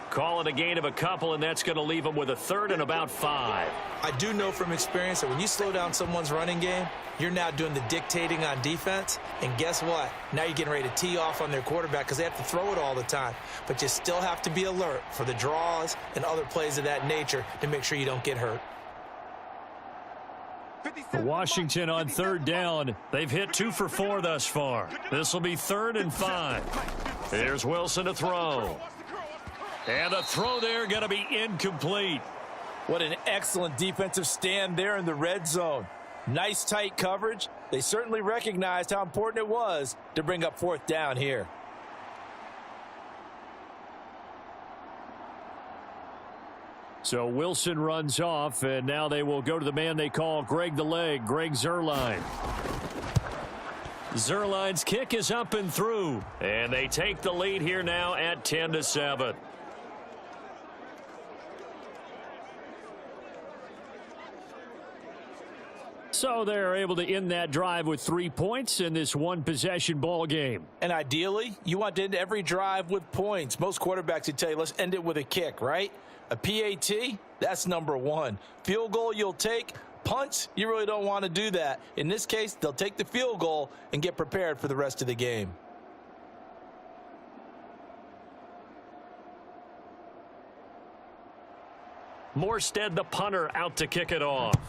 Call it a gain of a couple, and that's going to leave them with a 3rd and about 5. I do know from experience that when you slow down someone's running game, you're now doing the dictating on defense. And guess what? Now you're getting ready to tee off on their quarterback because they have to throw it all the time. But you still have to be alert for the draws and other plays of that nature to make sure you don't get hurt. Washington on 3rd down. They've hit 2 for 4 thus far. This will be 3rd and 5. Here's Wilson to throw. And a throw there going to be incomplete. What an excellent defensive stand there in the red zone. Nice tight coverage. They certainly recognized how important it was to bring up 4th down here. So Wilson runs off, and now they will go to the man they call Greg the Leg, Greg Zuerlein. Zuerlein's kick is up and through, and they take the lead here now at 10-7. So they're able to end that drive with 3 points in this one-possession ball game. And ideally, you want to end every drive with points. Most quarterbacks would tell you, let's end it with a kick, right? A PAT, that's number 1. Field goal you'll take. Punts, you really don't want to do that. In this case, they'll take the field goal and get prepared for the rest of the game. Morstead, the punter, out to kick it off.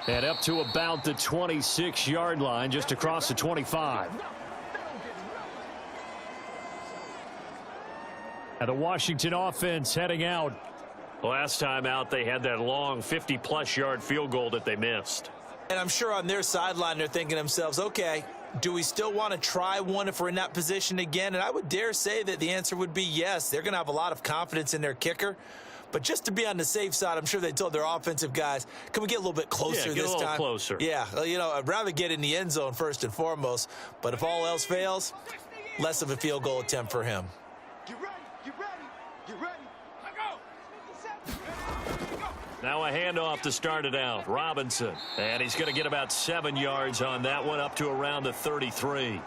And up to about the 26-yard line, just across the 25. And the Washington offense heading out. Last time out, they had that long 50-plus yard field goal that they missed. And I'm sure on their sideline, they're thinking to themselves, okay, do we still want to try one if we're in that position again? And I would dare say that the answer would be yes. They're going to have a lot of confidence in their kicker. But just to be on the safe side, I'm sure they told their offensive guys, can we get a little bit closer this time? Yeah, get a little closer. Yeah, you know, I'd rather get in the end zone first and foremost. But if all else fails, less of a field goal attempt for him. Get ready. Get ready. Get ready. Let go. Now a handoff to start it out. Robinson. And he's going to get about 7 yards on that one, up to around the 33.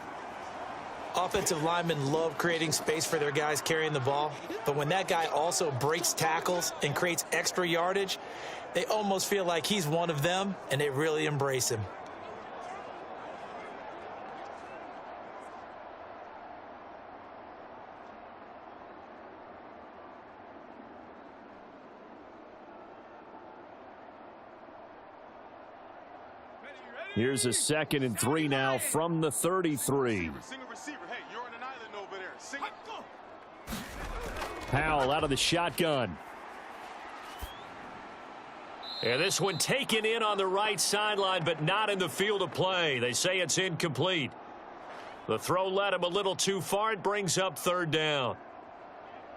Offensive linemen love creating space for their guys carrying the ball. But when that guy also breaks tackles and creates extra yardage, They almost feel like he's one of them, and they really embrace him. Here's a 2nd and 3 now from the 33. Powell out of the shotgun. And this one taken in on the right sideline, but not in the field of play. They say it's incomplete. The throw led him a little too far. It brings up 3rd down.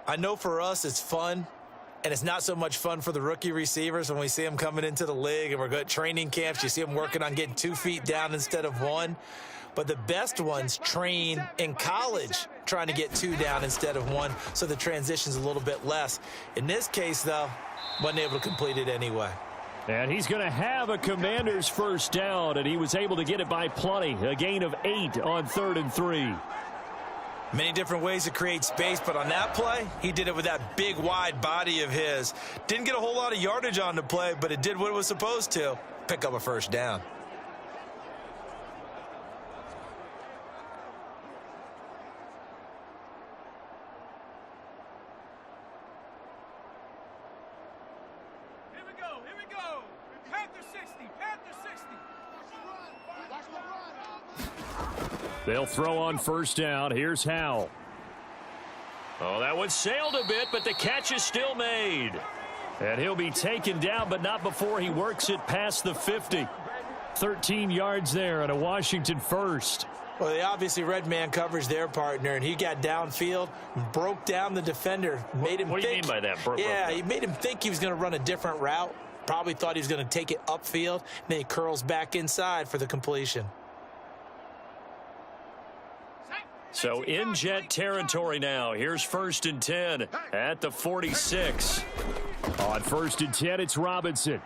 I know for us it's fun, and it's not so much fun for the rookie receivers when we see them coming into the league and we're good training camps. You see them working on getting 2 feet down instead of 1. But the best ones train in college trying to get 2 down instead of 1, so the transition's a little bit less. In this case, though, wasn't able to complete it anyway. And he's going to have a Commander's 1st down, and he was able to get it by plenty. A gain of 8 on 3rd and 3. Many different ways to create space, but on that play, he did it with that big, wide body of his. Didn't get a whole lot of yardage on the play, but it did what it was supposed to. Pick up a 1st down. They'll throw on 1st down. Here's Howell. Oh, that one sailed a bit, but the catch is still made. And he'll be taken down, but not before he works it past the 50. 13 yards there and a Washington 1st. Well, they obviously read man coverage their partner, and he got downfield, broke down the defender, made him What do you mean by that? Yeah, he made him think he was going to run a different route. Probably thought he was going to take it upfield. Then he curls back inside for the completion. So in Jet territory now. Here's 1st and 10 at the 46. On 1st and 10, it's Robinson.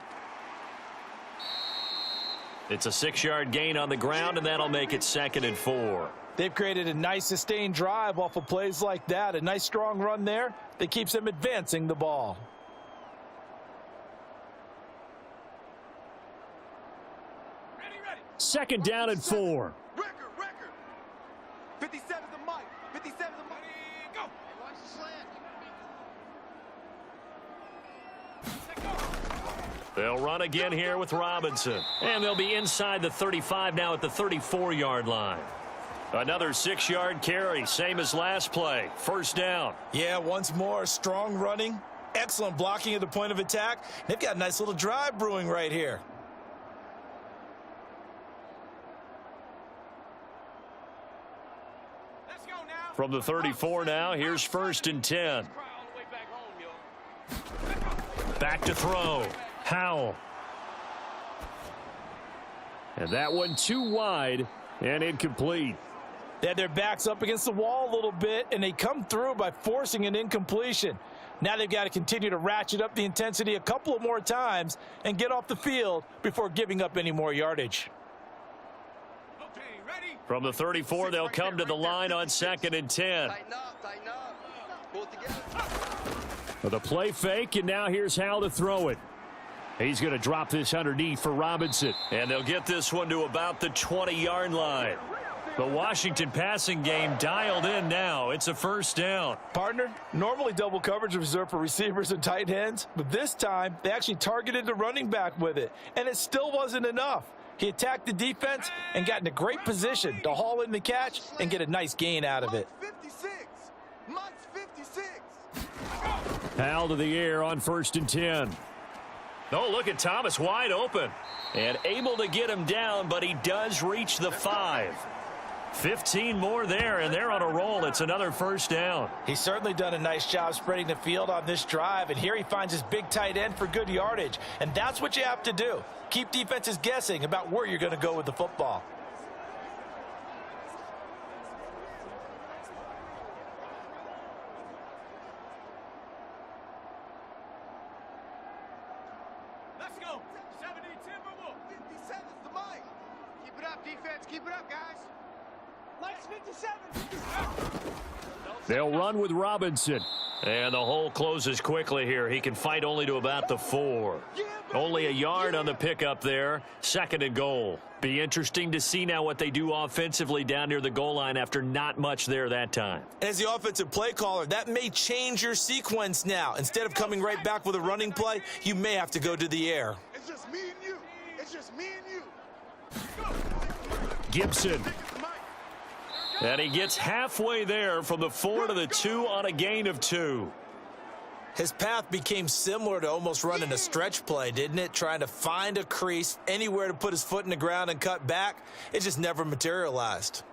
It's a 6-yard gain on the ground, and that'll make it 2nd and 4. They've created a nice sustained drive off of plays like that. A nice strong run there that keeps them advancing the ball. Second down and 4. 57's the mic. 57's the mic. Go. Watch the slant. They'll run again here with Robinson. And they'll be inside the 35 now at the 34-yard line. Another 6-yard carry, same as last play. 1st down. Yeah, once more, strong running. Excellent blocking at the point of attack. They've got a nice little drive brewing right here. From the 34 now, here's 1st and 10. Back to throw. Howell. And that one too wide and incomplete. They had their backs up against the wall a little bit, and they come through by forcing an incompletion. Now they've got to continue to ratchet up the intensity a couple of more times and get off the field before giving up any more yardage. From the 34, they'll come to the line on 2nd and 10. Tighten up. Pull it together. The play fake, and now here's Howell to throw it. He's going to drop this underneath for Robinson. And they'll get this one to about the 20-yard line. The Washington passing game dialed in now. It's a 1st down. Partner, normally double coverage is reserved for receivers and tight ends, but this time they actually targeted the running back with it, and it still wasn't enough. He attacked the defense and got in a great position to haul in the catch and get a nice gain out of it. 56. Mike's 56. Howell to the air on 1st and 10. Oh, look at Thomas wide open and able to get him down, but he does reach the 5. 15 more there, and they're on a roll. It's another 1st down. He's certainly done a nice job spreading the field on this drive, and here he finds his big tight end for good yardage, and that's what you have to do. Keep defenses guessing about where you're going to go with the football. Let's go. 70 Timberwolves. 57's the mic. Keep it up, defense. Keep it up, guys. Mike's 57. They'll run with Robinson. And the hole closes quickly here. He can fight only to about the 4. Yeah, Only a yard on the pickup there. 2nd and goal. Be interesting to see now what they do offensively down near the goal line after not much there that time. As the offensive play caller, that may change your sequence now. Instead of coming right back with a running play, you may have to go to the air. It's just me and you. It's just me and you. Gibson. And he gets halfway there from the 4 to the 2 on a gain of 2. His path became similar to almost running a stretch play, didn't it? Trying to find a crease, anywhere to put his foot in the ground and cut back. It just never materialized.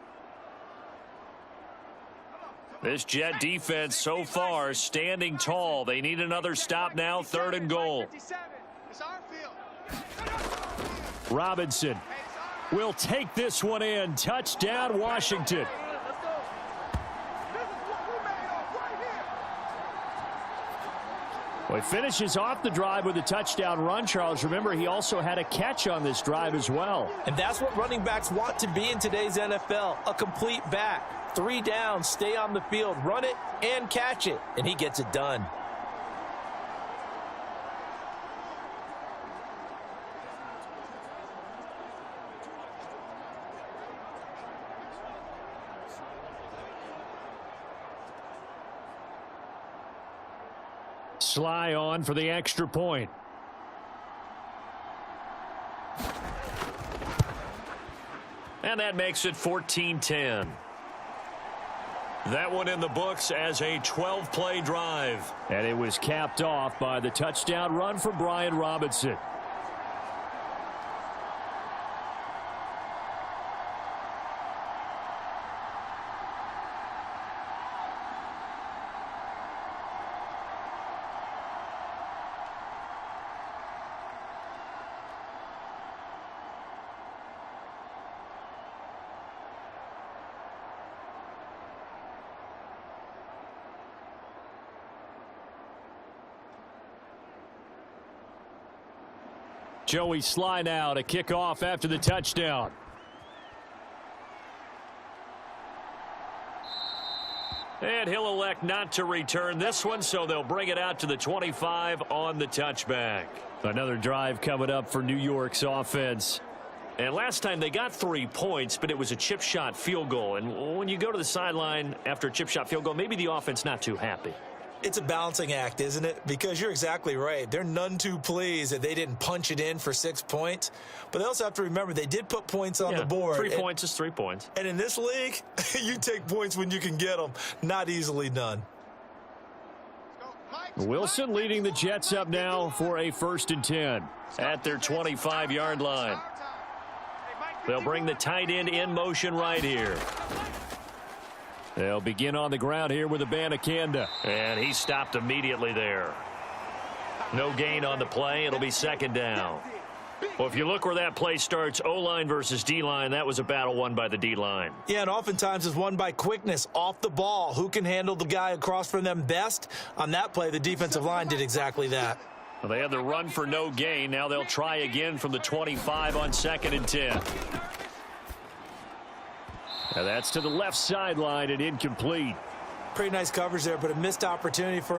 This Jet defense so far standing tall. They need another stop now. 3rd and goal. It's our field. Robinson will take this one in. Touchdown, Washington. Well, he finishes off the drive with a touchdown run, Charles. Remember, he also had a catch on this drive as well. And that's what running backs want to be in today's NFL, a complete back. 3 down, stay on the field, run it and catch it, and he gets it done. Sly on for the extra point. And that makes it 14-10. That one in the books as a 12-play drive. And it was capped off by the touchdown run for Brian Robinson. Joey Sly now to kick off after the touchdown. And he'll elect not to return this one, so they'll bring it out to the 25 on the touchback. Another drive coming up for New York's offense. And last time they got 3 points, but it was a chip shot field goal. And when you go to the sideline after a chip shot field goal, maybe the offense not too happy. It's a balancing act, isn't it? Because you're exactly right. They're none too pleased that they didn't punch it in for 6 points. But they also have to remember they did put points on the board. 3 points is 3 points. And in this league, you take points when you can get them. Not easily done. Wilson leading the Jets up now for a 1st and 10. At their 25-yard line. They'll bring the tight end in motion right here. They'll begin on the ground here with Abanikanda. And he stopped immediately there. No gain on the play. It'll be 2nd down. Well, if you look where that play starts, O-line versus D-line, that was a battle won by the D-line. Yeah, and oftentimes it's won by quickness off the ball. Who can handle the guy across from them best? On that play, the defensive line did exactly that. Well, they had the run for no gain. Now they'll try again from the 25 on 2nd and 10. Now that's to the left sideline and incomplete. Pretty nice coverage there, but a missed opportunity for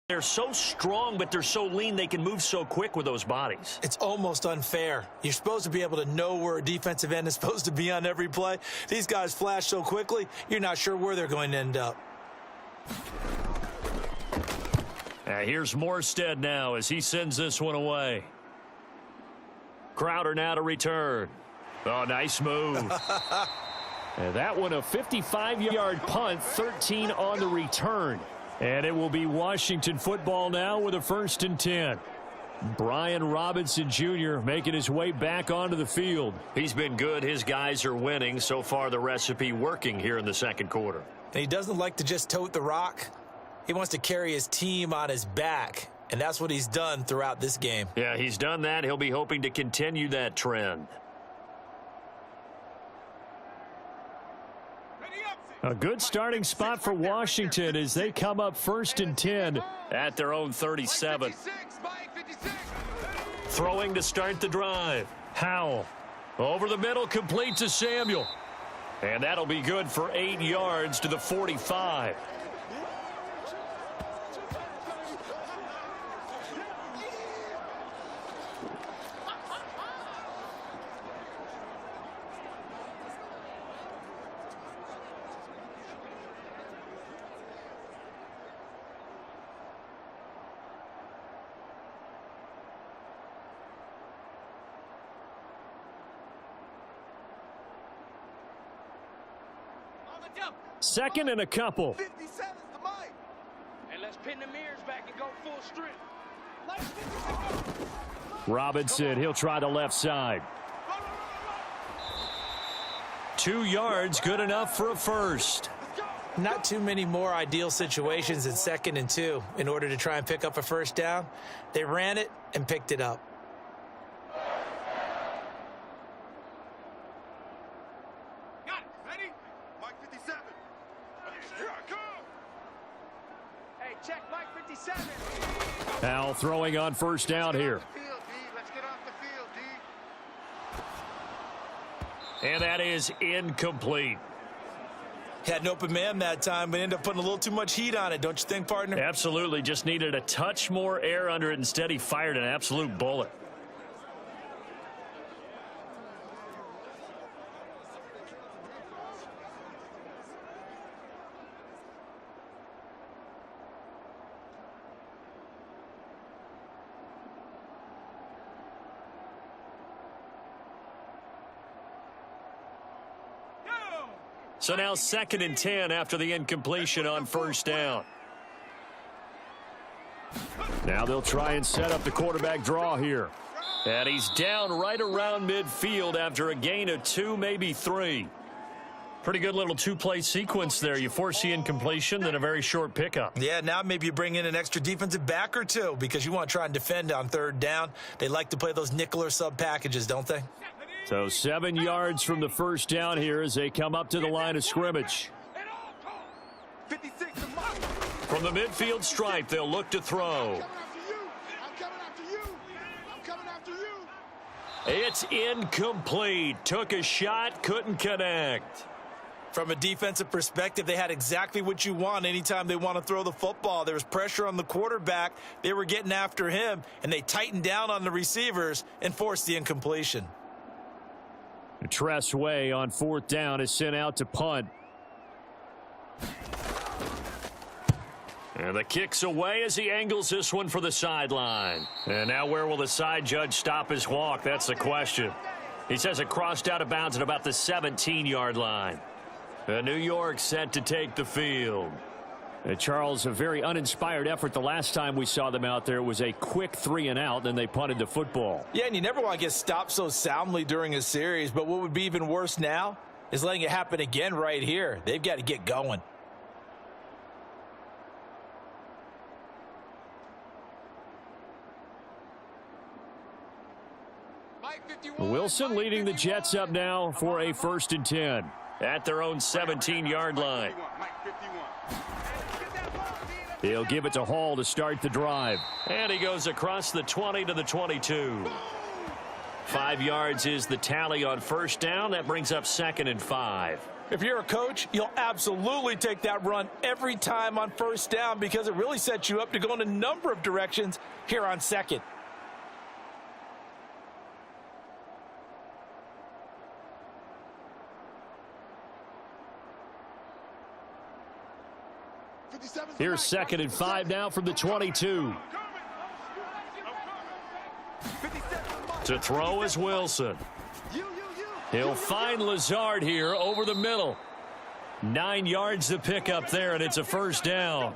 They're so strong, but they're so lean they can move so quick with those bodies. It's almost unfair. You're supposed to be able to know where a defensive end is supposed to be on every play. These guys flash so quickly, you're not sure where they're going to end up. Here's Morstead now as he sends this one away. Crowder now to return. Oh, nice move. And that one a 55-yard punt, 13 on the return. And it will be Washington football now with a 1st and 10. Brian Robinson Jr. making his way back onto the field. He's been good. His guys are winning. So far, the recipe working here in the second quarter. And he doesn't like to just tote the rock. He wants to carry his team on his back. And that's what he's done throughout this game. Yeah, he's done that. He'll be hoping to continue that trend. A good starting spot for Washington as they come up 1st and 10 at their own 37. Throwing to start the drive. Howell over the middle, complete to Samuel. And that'll be good for 8 yards to the 45. Second and a couple. 50 seconds to Mike. And let's pin the mirrors back and go full strength. Robinson, he'll try the left side. 2 yards, good enough for a first. Not too many more ideal situations in 2nd and 2 in order to try and pick up a first down. They ran it and picked it up. Got it. Ready? Mike 57. Here I come. Hey, check Mike 57. Howell throwing on 1st down here. Field, D. Let's get off the field, D. And that is incomplete. Had an open man that time, but ended up putting a little too much heat on it, don't you think, partner? Absolutely. Just needed a touch more air under it. Instead, he fired an absolute bullet. So now 2nd and 10 after the incompletion on 1st down. Now they'll try and set up the quarterback draw here. And he's down right around midfield after a gain of 2, maybe 3. Pretty good little 2-play sequence there. You force the incompletion, then a very short pickup. Yeah, now maybe you bring in an extra defensive back or two because you want to try and defend on 3rd down. They like to play those nickel or sub packages, don't they? So 7 yards from the 1st down here as they come up to the line of scrimmage. 56 to Mike. From the midfield stripe, they'll look to throw. I'm coming after you. I'm coming after you. It's incomplete. Took a shot, couldn't connect. From a defensive perspective, they had exactly what you want anytime they want to throw the football. There was pressure on the quarterback. They were getting after him, and they tightened down on the receivers and forced the incompletion. Tress Way on 4th down is sent out to punt. And the kick's away as he angles this one for the sideline. And now where will the side judge stop his walk? That's the question. He says it crossed out of bounds at about the 17-yard line. New York set to take the field. Charles, a very uninspired effort. The last time we saw them out there was a quick 3-and-out, then they punted the football. Yeah, and you never want to get stopped so soundly during a series, but what would be even worse now is letting it happen again right here. They've got to get going. Wilson leading the Jets up now for a 1st and 10. At their own 17-yard line. He'll give it to Hall to start the drive. And he goes across the 20 to the 22. 5 yards is the tally on 1st down. That brings up 2nd and 5. If you're a coach, you'll absolutely take that run every time on 1st down because it really sets you up to go in a number of directions here on 2nd. Here's 2nd and 5 now from the 22. To throw is Wilson. He'll find Lazard here over the middle. 9 yards to pick up there, and it's a first down.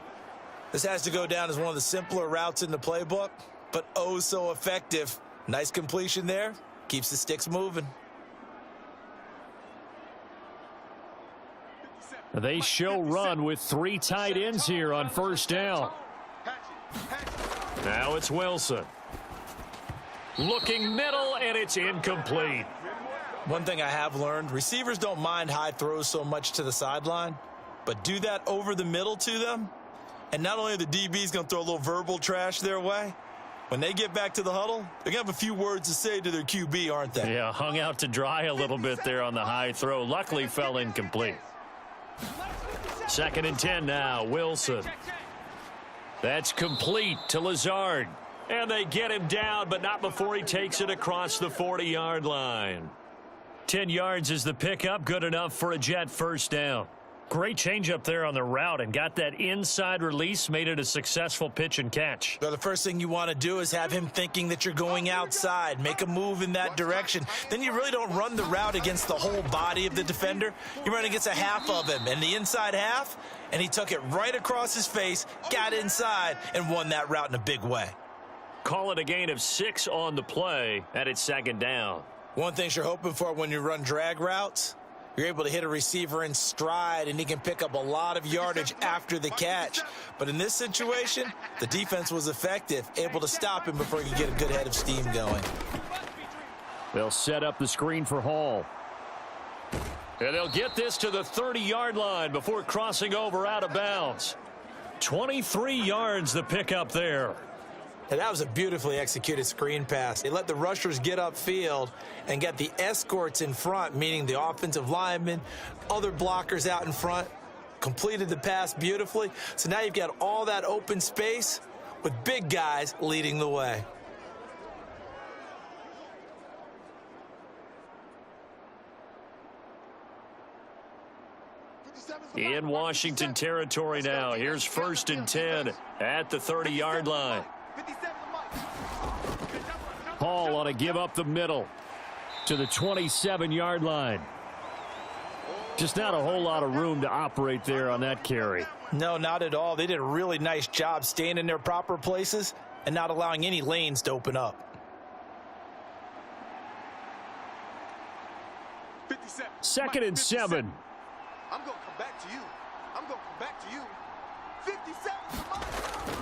This has to go down as one of the simpler routes in the playbook, but oh so effective. Nice completion there. Keeps the sticks moving. They show run with 3 tight ends here on first down. Now it's Wilson. Looking middle, and it's incomplete. One thing I have learned, receivers don't mind high throws so much to the sideline, but do that over the middle to them, and not only are the DBs going to throw a little verbal trash their way, when they get back to the huddle, they're going to have a few words to say to their QB, aren't they? Yeah, hung out to dry a little bit there on the high throw. Luckily fell incomplete. 2nd and 10 now, Wilson. That's complete to Lazard. And they get him down, but not before he takes it across the 40-yard line. 10 yards is the pickup, good enough for a Jet first down. Great change up there on the route and got that inside release, made it a successful pitch and catch. So the first thing you want to do is have him thinking that you're going outside, make a move in that direction. Then you really don't run the route against the whole body of the defender. You run against a half of him, and the inside half, and he took it right across his face, got inside, and won that route in a big way. Call it a gain of 6 on the play, and it's 2nd down. One thing you're hoping for when you run drag routes, you're able to hit a receiver in stride, and he can pick up a lot of yardage after the catch. But in this situation, the defense was effective, able to stop him before he could get a good head of steam going. They'll set up the screen for Hall. And they'll get this to the 30-yard line before crossing over out of bounds. 23 yards the pickup there. And that was a beautifully executed screen pass. They let the rushers get upfield and get the escorts in front, meaning the offensive linemen, other blockers out in front, completed the pass beautifully. So now you've got all that open space with big guys leading the way. In Washington territory now. Here's 1st and 10 at the 30-yard line. Hall on a give up the middle to the 27-yard line. Just not a whole lot of room to operate there on that carry. No, not at all. They did a really nice job staying in their proper places and not allowing any lanes to open up. 2nd and 7. I'm going to come back to you. I'm going to come back to you. 57.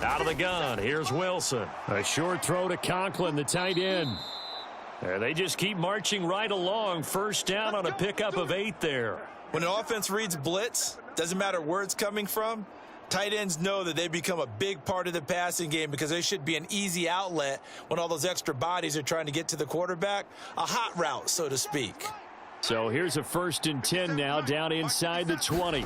Out of the gun, here's Wilson. A short throw to Conklin, the tight end. They just keep marching right along. First down on a pickup of 8 there. When an offense reads blitz, doesn't matter where it's coming from, tight ends know that they become a big part of the passing game because they should be an easy outlet when all those extra bodies are trying to get to the quarterback. A hot route, so to speak. So here's a 1st and 10 now down inside the 20.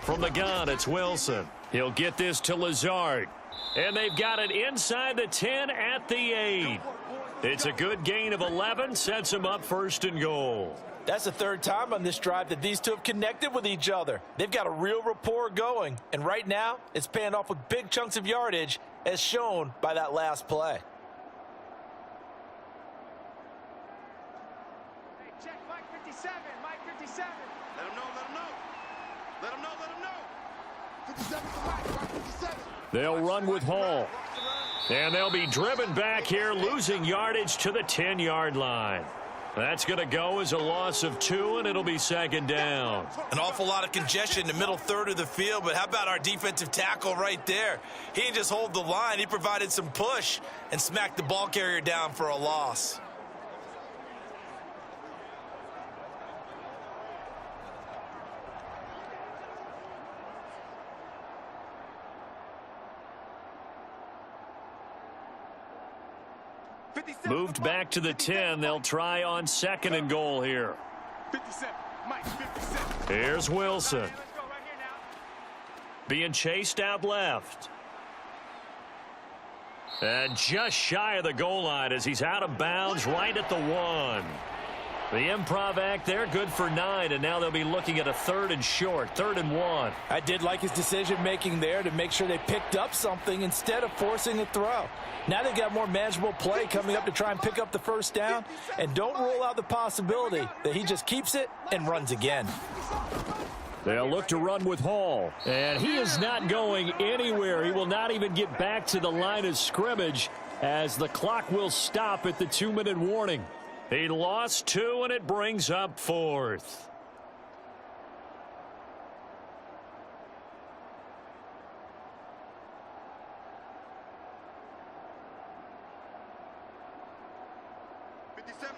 From the gun, it's Wilson. He'll get this to Lazard. And they've got it inside the 10 at the 8. It's a good gain of 11, sets them up 1st and goal. That's the 3rd time on this drive that these two have connected with each other. They've got a real rapport going. And right now, it's paying off with big chunks of yardage, as shown by that last play. Hey, check Mike 57. Mike 57. Let him know, let him know. Let him know, let him know. 57 to Mike 57. They'll run with Hall. And they'll be driven back here, losing yardage to the 10-yard line. That's going to go as a loss of 2, and it'll be 2nd down. An awful lot of congestion in the middle third of the field, but how about our defensive tackle right there? He didn't just hold the line. He provided some push and smacked the ball carrier down for a loss. Moved back to the 10. They'll try on 2nd and goal here. 57. Mike 57. Here's Wilson. Being chased out left. And just shy of the goal line as he's out of bounds right at the 1. The improv act there, good for 9, and now they'll be looking at a 3rd and short, 3rd and 1. I did like his decision-making there to make sure they picked up something instead of forcing a throw. Now they've got more manageable play coming up to try and pick up the first down, and don't rule out the possibility that he just keeps it and runs again. They'll look to run with Hall, and he is not going anywhere. He will not even get back to the line of scrimmage as the clock will stop at the 2-minute warning. He lost 2, and it brings up 4th.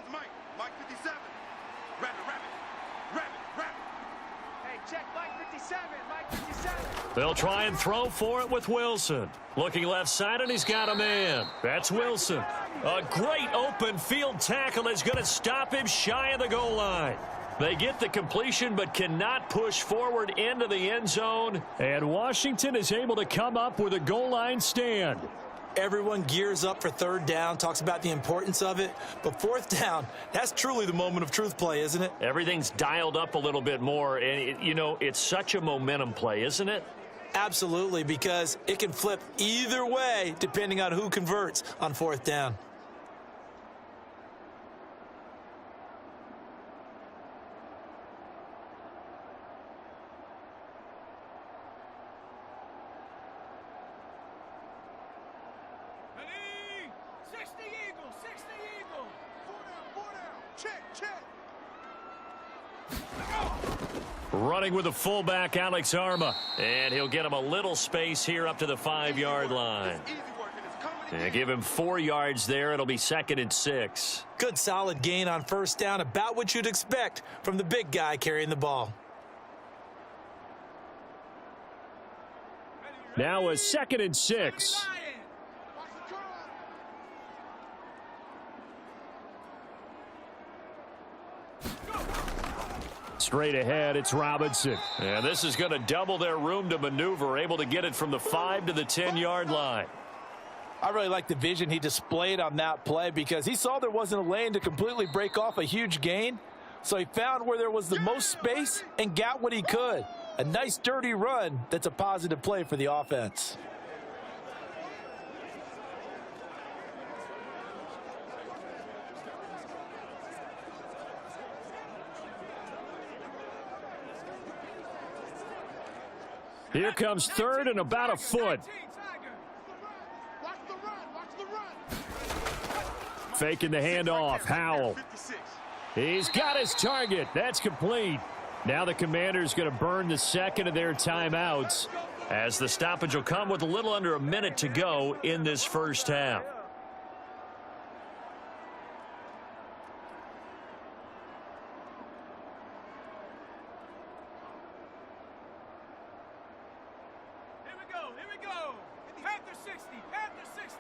Mike. Mike 57. Rabbit. Hey, check Mike 57. Mike 57. They'll try and throw for it with Wilson. Looking left side, and he's got a man. That's Wilson. A great open field tackle is going to stop him shy of the goal line. They get the completion but cannot push forward into the end zone. And Washington is able to come up with a goal line stand. Everyone gears up for 3rd down, talks about the importance of it. But 4th down, that's truly the moment of truth play, isn't it? Everything's dialed up a little bit more. And, it's such a momentum play, isn't it? Absolutely, because it can flip either way depending on who converts on 4th down. Running with the fullback, Alex Arma. And he'll get him a little space here up to the 5-yard line. And give him 4 yards there. It'll be 2nd and 6. Good solid gain on 1st down, about what you'd expect from the big guy carrying the ball. Now a 2nd and 6. Straight ahead, it's Robinson. And this is going to double their room to maneuver, able to get it from the 5 to the 10-yard line. I really like the vision he displayed on that play because he saw there wasn't a lane to completely break off a huge gain. So he found where there was the most space and got what he could. A nice dirty run that's a positive play for the offense. Here comes 3rd and about a foot. Faking the handoff. Howell. He's got his target. That's complete. Now the Commanders going to burn the 2nd of their timeouts, as the stoppage will come with a little under a minute to go in this first half. Here we go. Panther 60. Panther 60.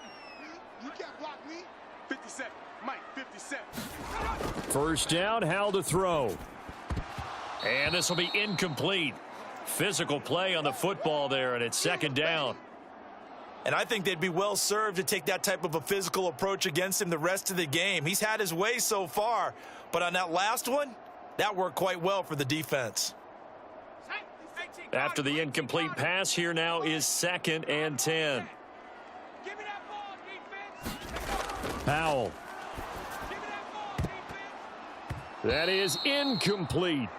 You can't block me. 57. Mike 57. 1st down, Howell to throw. And this will be incomplete. Physical play on the football there, and it's 2nd down. And I think they'd be well served to take that type of a physical approach against him the rest of the game. He's had his way so far, but on that last one, that worked quite well for the defense. After the incomplete pass, here now is 2nd and 10. Give me that ball, defense. Howell. Give me that ball, defense. That is incomplete.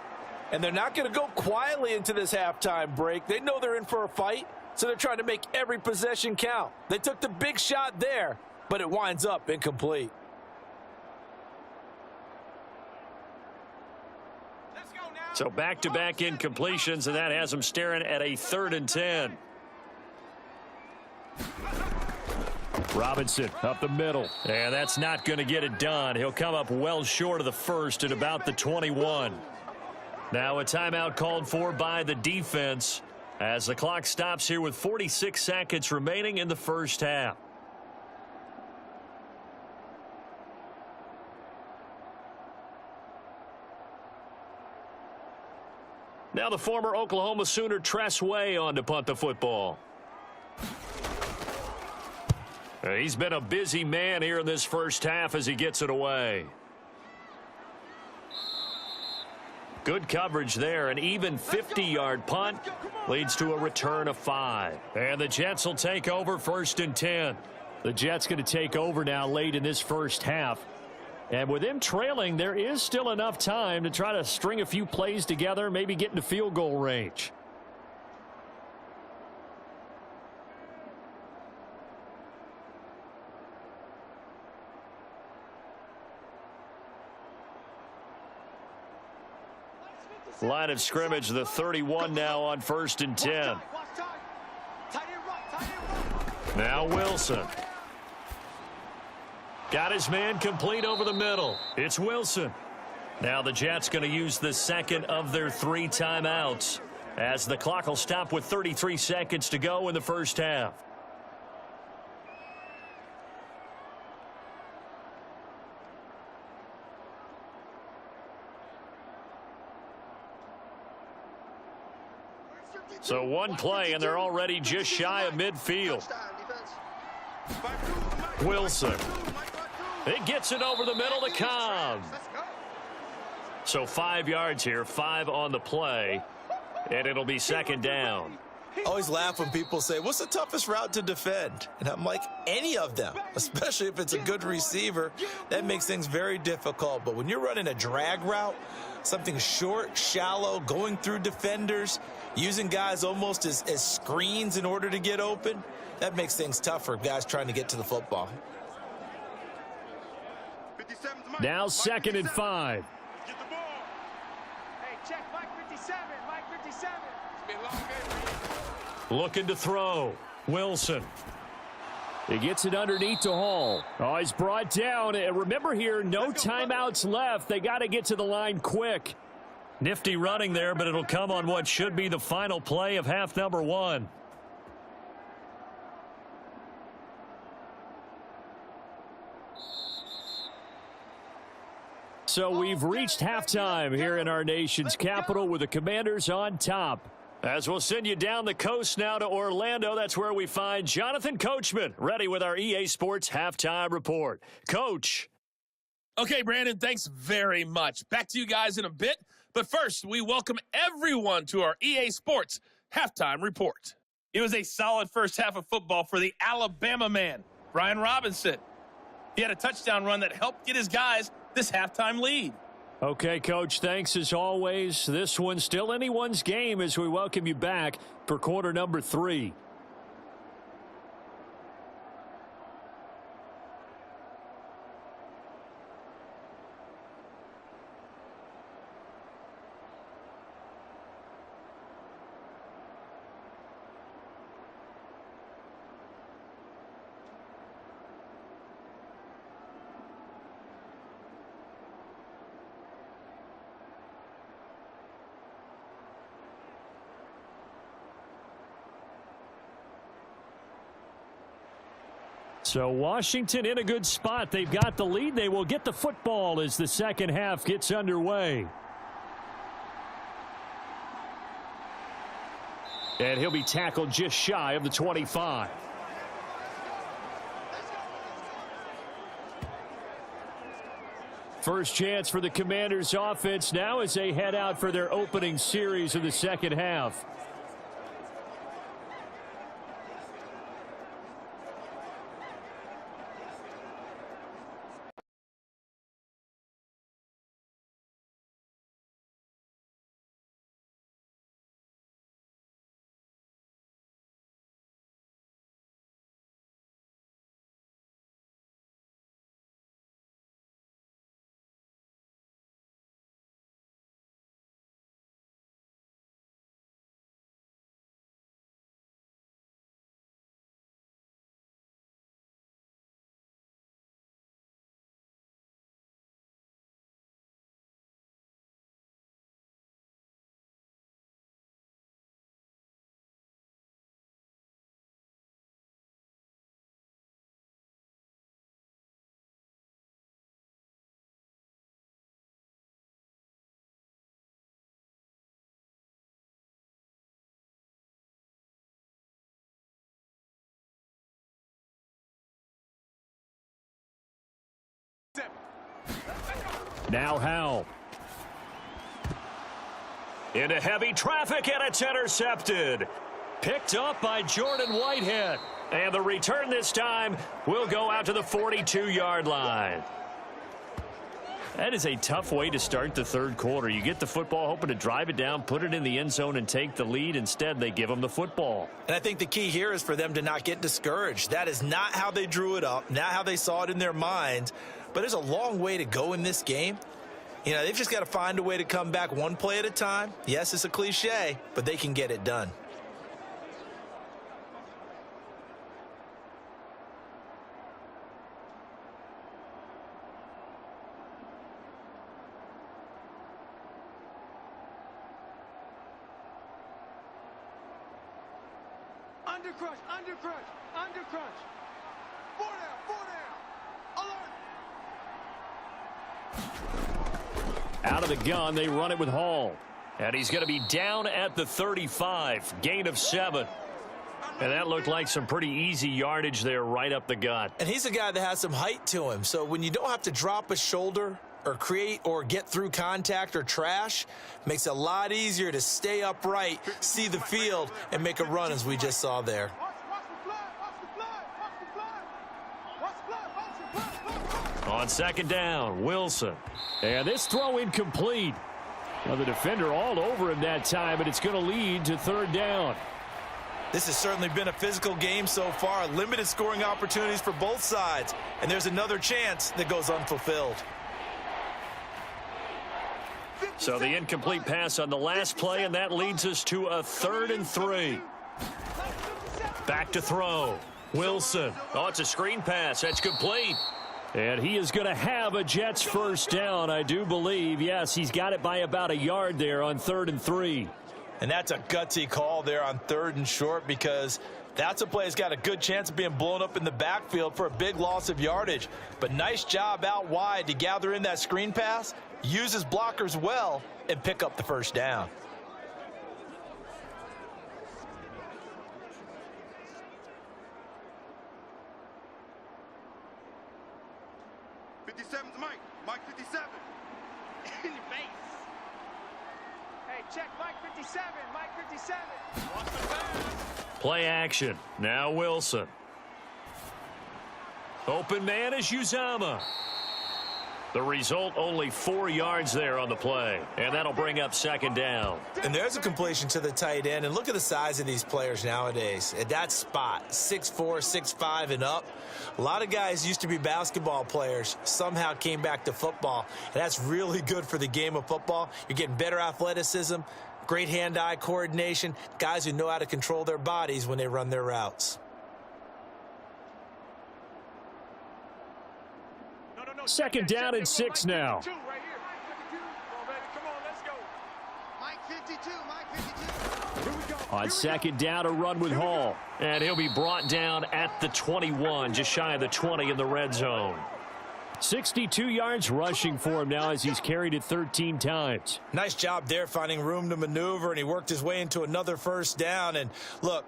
And they're not going to go quietly into this halftime break. They know they're in for a fight, so they're trying to make every possession count. They took the big shot there, but it winds up incomplete. So back-to-back incompletions, and that has them staring at a 3rd and 10. Robinson up the middle. And that's not going to get it done. He'll come up well short of the 1st at about the 21. Now a timeout called for by the defense as the clock stops here with 46 seconds remaining in the first half. Now the former Oklahoma Sooner Tress Way on to punt the football. He's been a busy man here in this first half as he gets it away. Good coverage there. An even 50-yard punt leads to a return of 5. And the Jets will take over 1st and 10. The Jets going to take over now late in this first half. And with them trailing, there is still enough time to try to string a few plays together, maybe get into field goal range. Line of scrimmage, the 31 now on 1st and 10. Now Wilson. Got his man complete over the middle. It's Wilson. Now the Jets going to use the second of their 3 timeouts as the clock will stop with 33 seconds to go in the first half. So one play, and they're already just shy of midfield. Wilson. It gets it over the middle to Cobb. So 5 yards here, 5 on the play, and it'll be 2nd down. I always laugh when people say, what's the toughest route to defend? And I'm like, any of them, especially if it's a good receiver. That makes things very difficult. But when you're running a drag route, something short, shallow, going through defenders, using guys almost as screens in order to get open, that makes things tough for guys trying to get to the football. Now 2nd and 5. Get the ball. Hey, check Mike 57. Mike 57. It's been a long game. Looking to throw. Wilson. He gets it underneath to Hall. Oh, he's brought down. And remember here, no timeouts left. They got to get to the line quick. Nifty running there, but it'll come on what should be the final play of half number 1. So we've reached halftime here in our nation's capital with the Commanders on top. As we'll send you down the coast now to Orlando, that's where we find Jonathan Coachman ready with our EA Sports Halftime Report. Coach. Okay, Brandon, thanks very much. Back to you guys in a bit. But first, we welcome everyone to our EA Sports Halftime Report. It was a solid first half of football for the Alabama man, Brian Robinson. He had a touchdown run that helped get his guys this halftime lead. Okay, Coach, thanks as always. This one's still anyone's game as we welcome you back for quarter number 3. So Washington in a good spot. They've got the lead. They will get the football as the second half gets underway. And he'll be tackled just shy of the 25. First chance for the Commanders offense now as they head out for their opening series of the second half. Now Howell. Into heavy traffic, and it's intercepted. Picked up by Jordan Whitehead. And the return this time will go out to the 42-yard line. That is a tough way to start the third quarter. You get the football, hoping to drive it down, put it in the end zone, and take the lead. Instead, they give them the football. And I think the key here is for them to not get discouraged. That is not how they drew it up, not how they saw it in their minds. But there's a long way to go in this game. You know, they've just got to find a way to come back one play at a time. Yes, it's a cliche, but they can get it done. Under crunch. 4 down. Alert. Out of the gun, they run it with Hall. And he's going to be down at the 35. Gain of 7. And that looked like some pretty easy yardage there right up the gut. And he's a guy that has some height to him. So when you don't have to drop a shoulder or create or get through contact or trash, makes it a lot easier to stay upright, see the field, and make a run as we just saw there. On second down, Wilson. And this throw incomplete. Now the defender all over him that time, but it's going to lead to third down. This has certainly been a physical game so far. Limited scoring opportunities for both sides. And there's another chance that goes unfulfilled. So the incomplete pass on the last play, and that leads us to a 3rd and 3. Back to throw. Wilson. Oh, it's a screen pass. That's complete. And he is going to have a Jets first down, I do believe. Yes, he's got it by about a yard there on 3rd and 3. And that's a gutsy call there on 3rd and short, because that's a play that's got a good chance of being blown up in the backfield for a big loss of yardage. But nice job out wide to gather in that screen pass, use his blockers well, and pick up the first down. Mike 57. In your face. Hey, check Mike 57. Mike 57. Watch the pass. Play action. Now Wilson. Open man is Uzama. The result, only 4 yards there on the play. And that'll bring up second down. And there's a completion to the tight end. And look at the size of these players nowadays. At that spot, 6'4", 6'5", and up. A lot of guys used to be basketball players, somehow came back to football. And that's really good for the game of football. You're getting better athleticism, great hand-eye coordination, guys who know how to control their bodies when they run their routes. Second down and 6 now. On second down, a run with Hall. And he'll be brought down at the 21, just shy of the 20 in the red zone. 62 yards rushing for him now as he's carried it 13 times. Nice job there finding room to maneuver, and he worked his way into another first down. And look,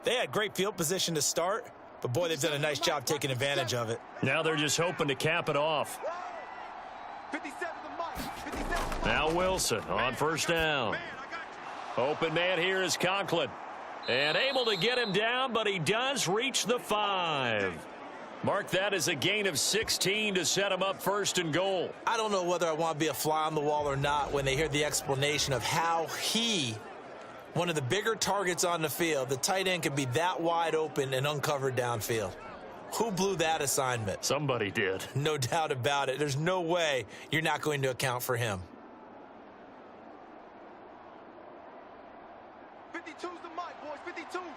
they had great field position to start, but boy, they've done a nice job taking advantage of it. Now they're just hoping to cap it off. Now Wilson on first down. Open man here is Conklin. And able to get him down, but he does reach the 5. Mark that as a gain of 16 to set him up first and goal. I don't know whether I want to be a fly on the wall or not when they hear the explanation of how one of the bigger targets on the field, the tight end could be that wide open and uncovered downfield. Who blew that assignment? Somebody did. No doubt about it. There's no way you're not going to account for him. 52's the mic, boys. 52. I'm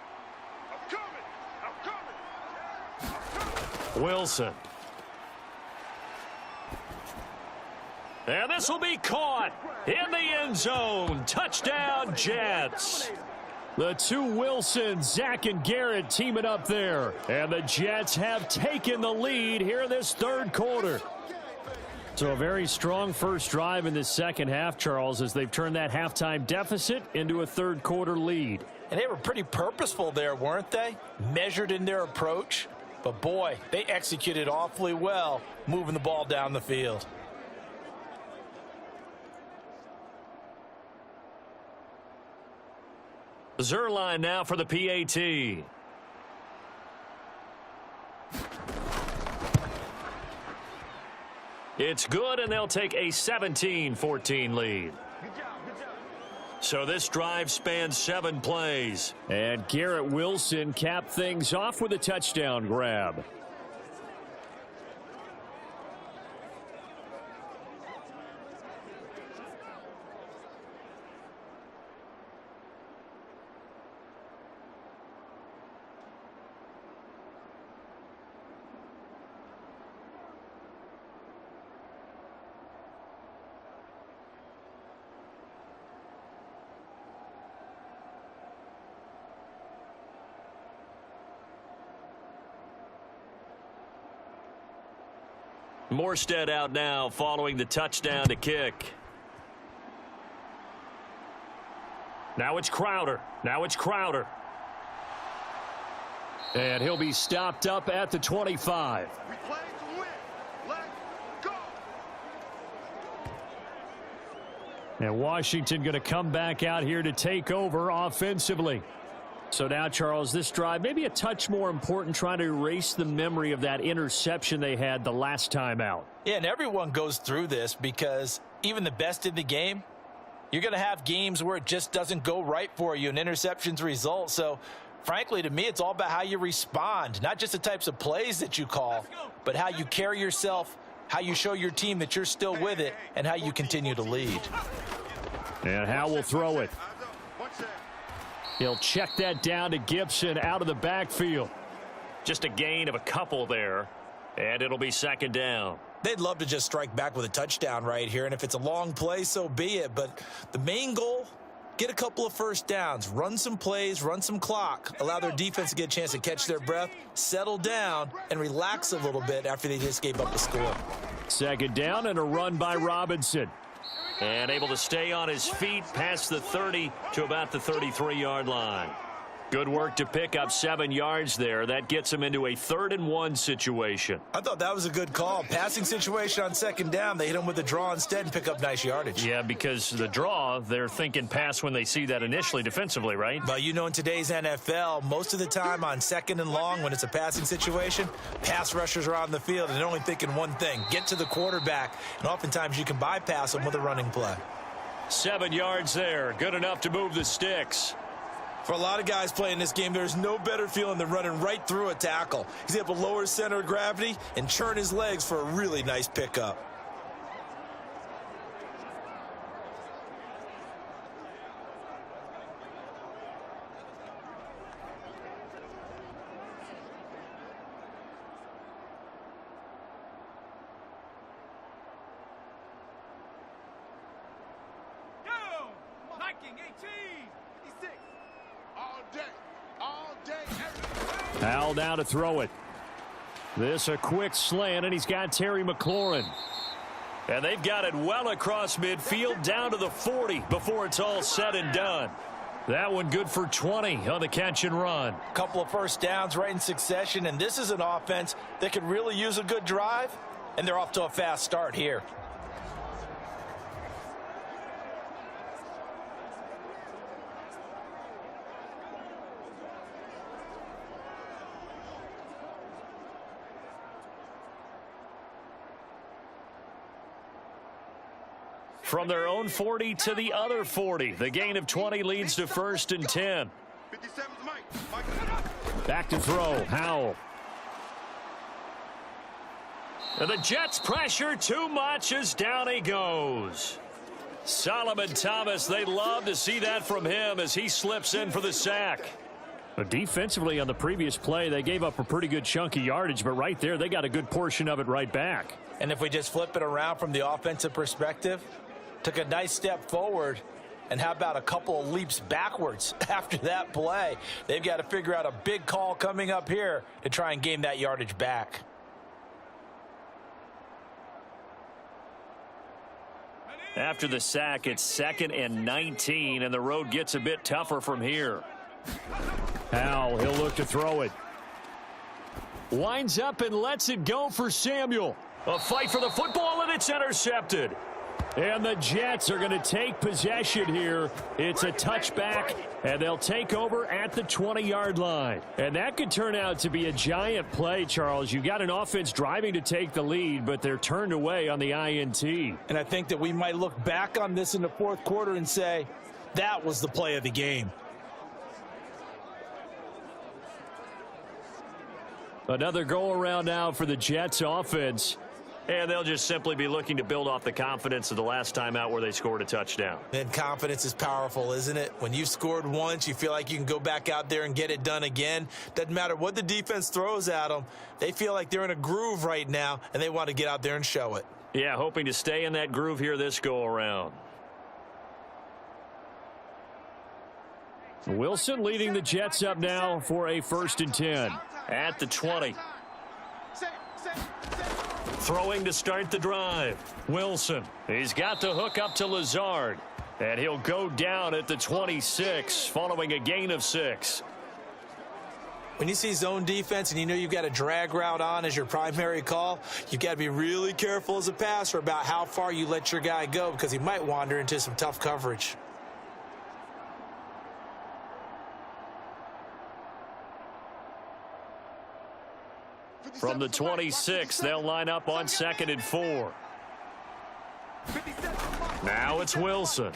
coming. Wilson. And this will be caught in the end zone. Touchdown, Jets. The two Wilsons, Zach and Garrett, teaming up there. And the Jets have taken the lead here in this third quarter. So a very strong first drive in the second half, Charles, as they've turned that halftime deficit into a third quarter lead. And they were pretty purposeful there, weren't they? Measured in their approach. But boy, they executed awfully well, moving the ball down the field. Zerline now for the PAT. It's good, and they'll take a 17-14 lead. So this drive spans 7 plays. And Garrett Wilson capped things off with a touchdown grab. Morstead out now following the touchdown to kick. Now it's Crowder. And he'll be stopped up at the 25. We play to win. Let's go. And Washington going to come back out here to take over offensively. So now, Charles, this drive maybe a touch more important, trying to erase the memory of that interception they had the last time out. Yeah, and everyone goes through this because even the best in the game, you're going to have games where it just doesn't go right for you and interceptions result. So, frankly, to me, it's all about how you respond, not just the types of plays that you call, but how you carry yourself, how you show your team that you're still with it, and how you continue to lead. And Howe will throw it. He'll check that down to Gibson out of the backfield. Just a gain of a couple there, and it'll be second down. They'd love to just strike back with a touchdown right here, and if it's a long play, so be it. But the main goal, get a couple of first downs, run some plays, run some clock, allow their defense to get a chance to catch their breath, settle down, and relax a little bit after they just gave up a score. Second down and a run by Robinson. And able to stay on his feet past the 30 to about the 33-yard line. Good work to pick up 7 yards there. That gets him into a 3rd and 1 situation. I thought that was a good call. Passing situation on second down. They hit him with a draw instead and pick up nice yardage. Yeah, because the draw, they're thinking pass when they see that initially defensively, right? But you know, in today's NFL, most of the time on second and long, when it's a passing situation, pass rushers are on the field and they're only thinking one thing, get to the quarterback. And oftentimes you can bypass them with a running play. 7 yards there. Good enough to move the sticks. For a lot of guys playing this game, there's no better feeling than running right through a tackle. He's able to lower his center of gravity and churn his legs for a really nice pickup. Go! Viking 18! 56! All day, every day. Howell now to throw it. This a quick slant, and he's got Terry McLaurin. And they've got it well across midfield down to the 40 before it's all said and done. That one good for 20 on the catch and run. Couple of first downs right in succession, and this is an offense that could really use a good drive, and they're off to a fast start here. From their own 40 to the other 40. The gain of 20 leads to 1st and 10. 57's Mike. Back to throw. Howell. And the Jets pressure too much as down he goes. Solomon Thomas, they love to see that from him as he slips in for the sack. But defensively on the previous play, they gave up a pretty good chunk of yardage, but right there, they got a good portion of it right back. And if we just flip it around from the offensive perspective, took a nice step forward, and how about a couple of leaps backwards after that play? They've got to figure out a big call coming up here to try and gain that yardage back. After the sack, it's 2nd and 19, and the road gets a bit tougher from here. Howell, he'll look to throw it. Winds up and lets it go for Samuel. A fight for the football, and it's intercepted. And the Jets are going to take possession here. It's a touchback, and they'll take over at the 20-yard line. And that could turn out to be a giant play, Charles. You got an offense driving to take the lead, but they're turned away on the INT. And I think that we might look back on this in the fourth quarter and say, that was the play of the game. Another go-around now for the Jets offense. And they'll just simply be looking to build off the confidence of the last time out where they scored a touchdown. And confidence is powerful, isn't it? When you've scored once, you feel like you can go back out there and get it done again. Doesn't matter what the defense throws at them. They feel like they're in a groove right now, and they want to get out there and show it. Yeah, hoping to stay in that groove here this go-around. Wilson leading the Jets up now for a 1st and 10. At the 20. Throwing to start the drive. Wilson. He's got the hook up to Lazard. And he'll go down at the 26 following a gain of 6. When you see zone defense and you know you've got a drag route on as your primary call, you've got to be really careful as a passer about how far you let your guy go because he might wander into some tough coverage. From the 26, they'll line up on 2nd and 4. Now it's Wilson.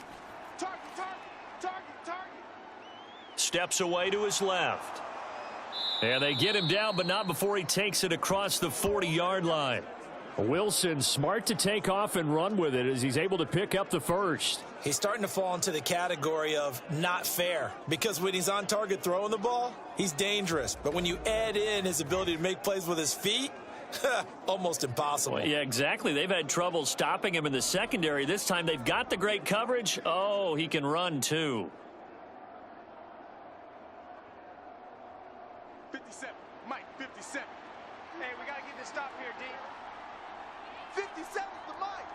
Steps away to his left. And they get him down, but not before he takes it across the 40-yard line. Wilson smart to take off and run with it as he's able to pick up the 1st. He's starting to fall into the category of not fair because when he's on target throwing the ball, he's dangerous. But when you add in his ability to make plays with his feet, almost impossible. Well, yeah, exactly. They've had trouble stopping him in the secondary. This time they've got the great coverage. Oh, he can run too. 57, Mike, 57. Hey, we got to get this stop here, D. 57 the Mike.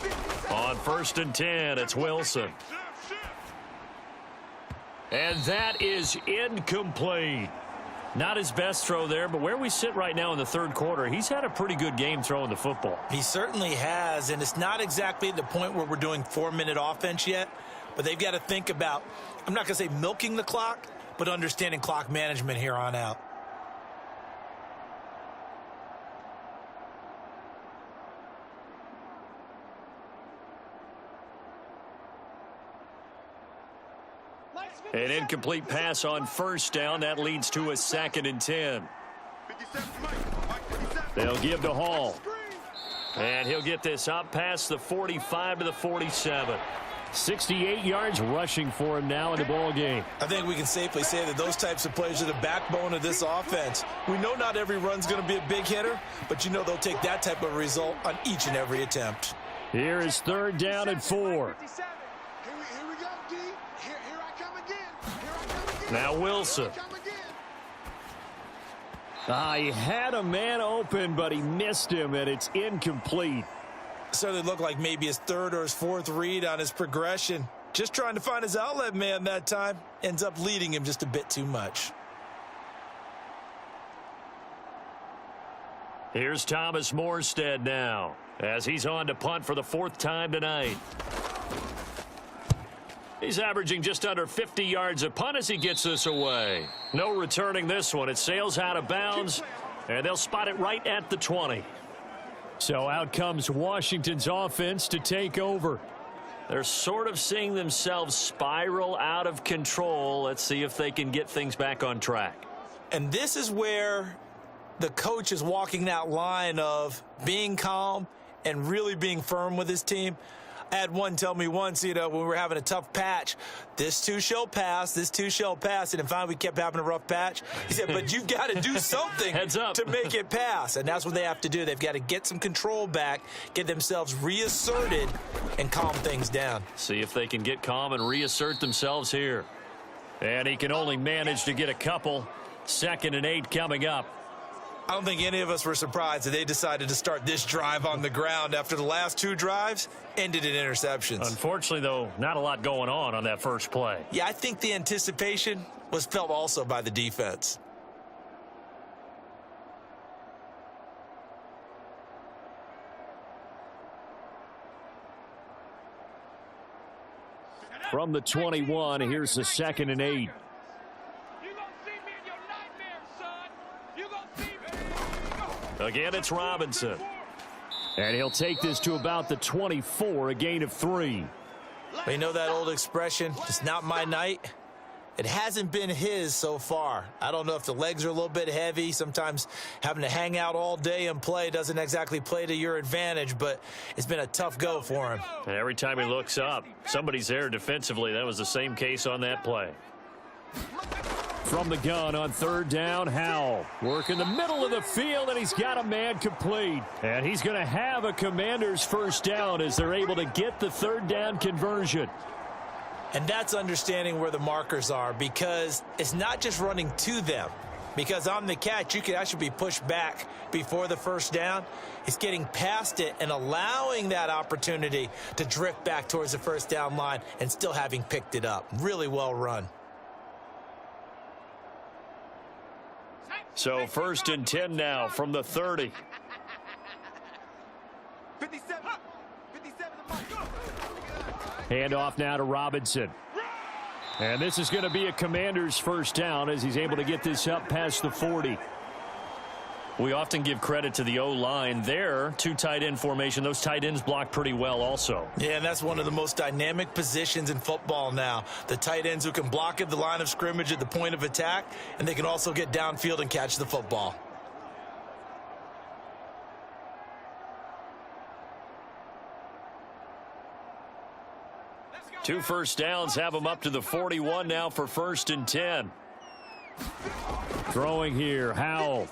57. On 1st and 10, it's Wilson. And that is incomplete. Not his best throw there, but where we sit right now in the 3rd quarter, he's had a pretty good game throwing the football. He certainly has, and it's not exactly at the point where we're doing 4-minute offense yet, but they've got to think about, I'm not going to say milking the clock, but understanding clock management here on out. An incomplete pass on 1st down. That leads to a 2nd and 10. They'll give to Hall. And he'll get this up past the 45 to the 47. 68 yards rushing for him now in the ball game. I think we can safely say that those types of plays are the backbone of this offense. We know not every run's going to be a big hitter, but you know they'll take that type of result on each and every attempt. Here is 3rd down and 4. Here we go, D. Here I come again. Here I come again. Now Wilson. He had a man open, but he missed him, and it's incomplete. Certainly looked like maybe his 3rd or his 4th read on his progression. Just trying to find his outlet man that time. Ends up leading him just a bit too much. Here's Thomas Morstead now as he's on to punt for the 4th time tonight. He's averaging just under 50 yards a punt as he gets this away. No returning this one. It sails out of bounds, and they'll spot it right at the 20. So out comes Washington's offense to take over. They're sort of seeing themselves spiral out of control. Let's see if they can get things back on track. And this is where the coach is walking that line of being calm and really being firm with his team. I had one tell me once, when we were having a tough patch, this too shall pass, this too shall pass. And finally we kept having a rough patch. He said, but you've got to do something Heads up. to make it pass. And that's what they have to do. They've got to get some control back, get themselves reasserted, and calm things down. See if they can get calm and reassert themselves here. And he can only manage to get a couple. 2nd and 8 coming up. I don't think any of us were surprised that they decided to start this drive on the ground after the last 2 drives ended in interceptions. Unfortunately, though, not a lot going on that first play. Yeah, I think the anticipation was felt also by the defense. From the 21, here's the 2nd and 8. You gonna see me in your nightmares, son. You gonna see me. Again, it's Robinson. And he'll take this to about the 24, a gain of 3. But you know that old expression, it's not my night? It hasn't been his so far. I don't know if the legs are a little bit heavy. Sometimes having to hang out all day and play doesn't exactly play to your advantage, but it's been a tough go for him. And every time he looks up, somebody's there defensively. That was the same case on that play. From the gun on 3rd down, Howell. Work in the middle of the field, and he's got a man complete. And he's going to have a Commanders 1st down as they're able to get the 3rd down conversion. And that's understanding where the markers are, because it's not just running to them. Because on the catch, you can actually be pushed back before the 1st down. It's getting past it and allowing that opportunity to drift back towards the 1st down line and still having picked it up. Really well run. So 1st and 10 now from the 30. 57. 57 to Mike. Handoff now to Robinson. And this is going to be a Commander's 1st down as he's able to get this up past the 40. We often give credit to the O-line there. 2 tight end formation. Those tight ends block pretty well also. Yeah, and that's one of the most dynamic positions in football now. The tight ends who can block at the line of scrimmage at the point of attack, and they can also get downfield and catch the football. Two 1st downs have them up to the 41 now for 1st and 10. Throwing here, Howell.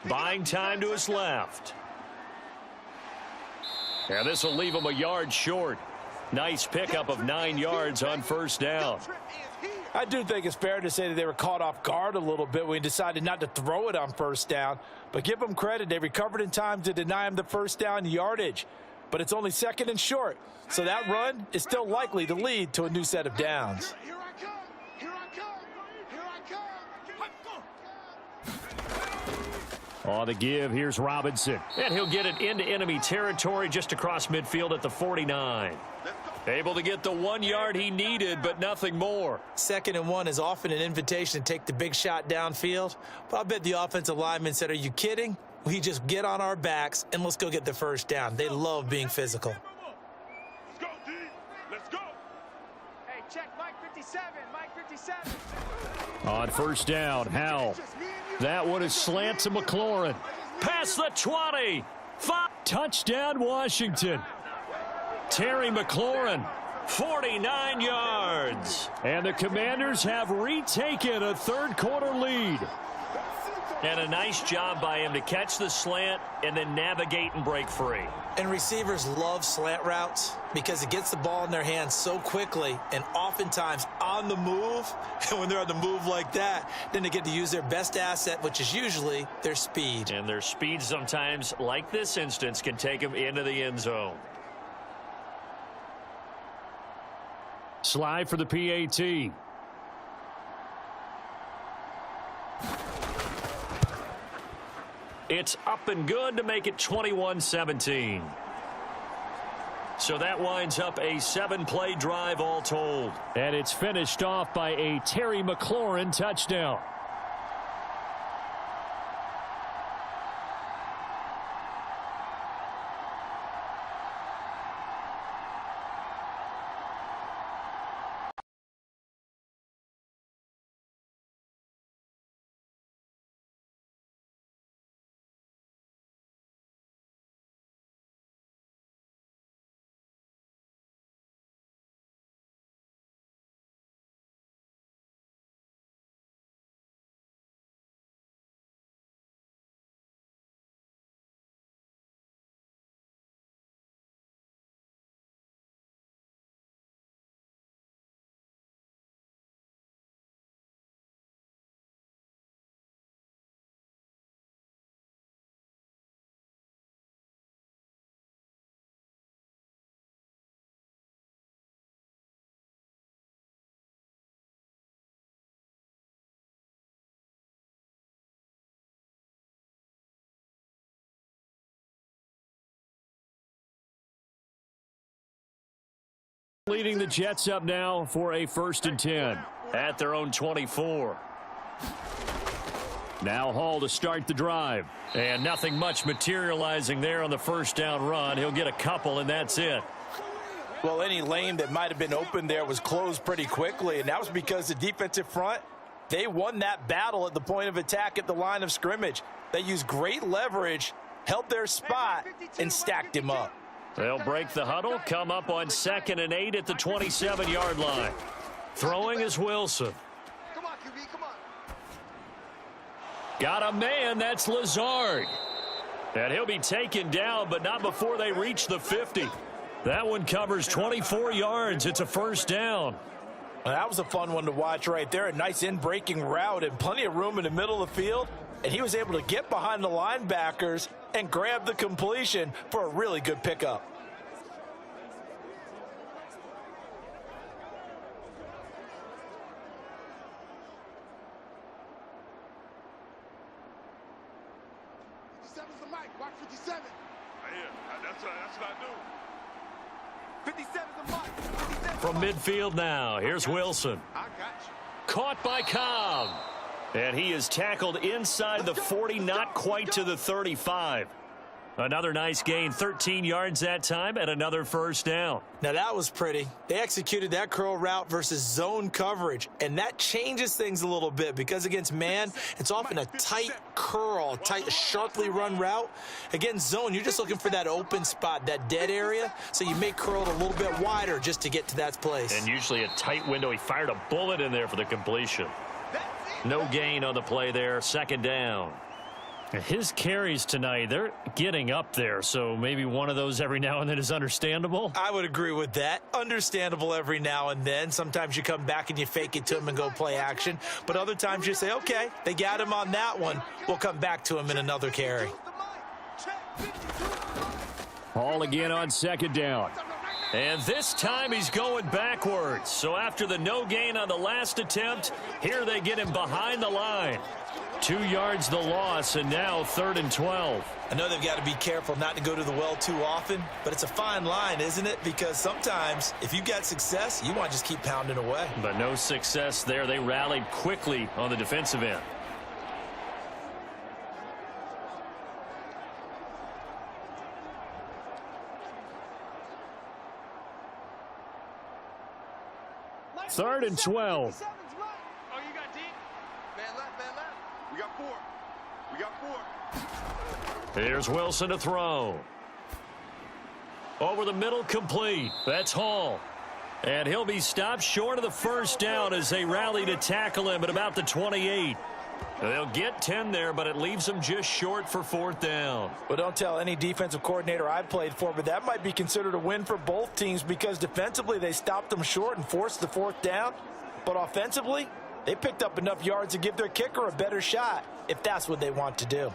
Buying time to his left. And this will leave him a yard short. Nice pickup of 9 yards on 1st down. I do think it's fair to say that they were caught off guard a little bit when he decided not to throw it on 1st down. But give them credit. They recovered in time to deny him the 1st down yardage. But it's only 2nd and short. So that run is still likely to lead to a new set of downs. Here I come. Here I come. Here I come. On the give, here's Robinson. And he'll get it into enemy territory just across midfield at the 49. Able to get the 1 yard he needed, but nothing more. 2nd and 1 is often an invitation to take the big shot downfield. But I bet the offensive lineman said, "Are you kidding? We just get on our backs and let's go get the 1st down." They love being physical. Let's go, D. Let's go. Hey, check Mike 57. Mike 57. On 1st down, Howell. That one is slant to McLaurin. Past the 20. Touchdown, Washington. Terry McLaurin. 49 yards. And the Commanders have retaken a 3rd quarter lead. And a nice job by him to catch the slant and then navigate and break free. And receivers love slant routes because it gets the ball in their hands so quickly and oftentimes on the move. And when they're on the move like that, then they get to use their best asset, which is usually their speed. And their speed sometimes, like this instance, can take them into the end zone. Slide for the PAT. It's up and good to make it 21-17. So that winds up a 7-play drive all told. And it's finished off by a Terry McLaurin touchdown. Leading the Jets up now for a 1st and 10 at their own 24. Now Hall to start the drive. And nothing much materializing there on the 1st down run. He'll get a couple, and that's it. Well, any lane that might have been open there was closed pretty quickly, and that was because the defensive front, they won that battle at the point of attack at the line of scrimmage. They used great leverage, held their spot, and stacked him up. They'll break the huddle, come up on 2nd and 8 at the 27-yard line. Throwing is Wilson. Come on, QB, come on. Got a man, that's Lazard. And he'll be taken down, but not before they reach the 50. That one covers 24 yards. It's a 1st down. Well, that was a fun one to watch right there. A nice in-breaking route and plenty of room in the middle of the field. And he was able to get behind the linebackers and grab the completion for a really good pickup. The mic, watch 57. That's what I do. 57 the mic. 57 From midfield now, here's Wilson. I got you. Caught by Cobb. And he is tackled inside the 40, not quite to the 35. Another nice gain, 13 yards that time, and another 1st down. Now that was pretty. They executed that curl route versus zone coverage, and that changes things a little bit because against man, it's often a tight curl, tight, sharply run route. Against zone, you're just looking for that open spot, that dead area, so you may curl it a little bit wider just to get to that place. And usually a tight window. He fired a bullet in there for the completion. No gain on the play there, 2nd down. His carries tonight, they're getting up there, so maybe one of those every now and then is understandable. I would agree with that. Understandable every now and then. Sometimes you come back and you fake it to him and go play action. But other times you say, okay, they got him on that one. We'll come back to him in another carry. Hall again on 2nd down. And this time he's going backwards. So after the no gain on the last attempt, here they get him behind the line. 2 yards the loss, and now 3rd and 12. I know they've got to be careful not to go to the well too often, but it's a fine line, isn't it? Because sometimes if you got success, you want to just keep pounding away. But no success there. They rallied quickly on the defensive end. Third and 12. Oh, you got deep? Man left, man left. We got 4. We got 4. Here's Wilson to throw. Over the middle, complete. That's Hall. And he'll be stopped short of the 1st down as they rally to tackle him at about the 28. They'll get 10 there, but it leaves them just short for 4th down. Well, don't tell any defensive coordinator I've played for, but that might be considered a win for both teams because defensively they stopped them short and forced the 4th down. But offensively, they picked up enough yards to give their kicker a better shot if that's what they want to do.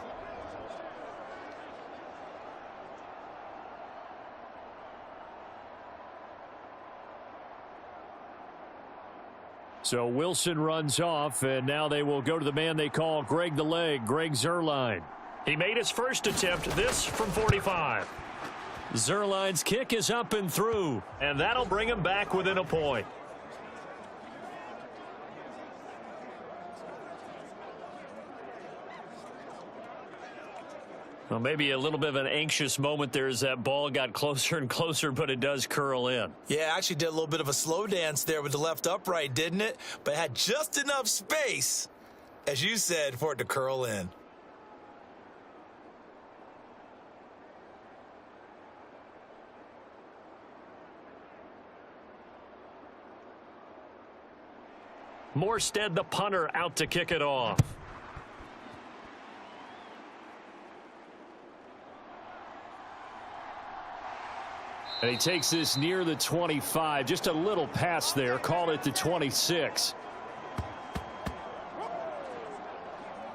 So Wilson runs off, and now they will go to the man they call Greg the Leg, Greg Zuerlein. He made his first attempt, this from 45. Zuerlein's kick is up and through, and that'll bring him back within a point. Well, maybe a little bit of an anxious moment there as that ball got closer and closer, but it does curl in. Yeah, actually did a little bit of a slow dance there with the left upright, didn't it? But had just enough space, as you said, for it to curl in. Morstead, the punter, out to kick it off. And he takes this near the 25. Just a little pass there. Call it the 26.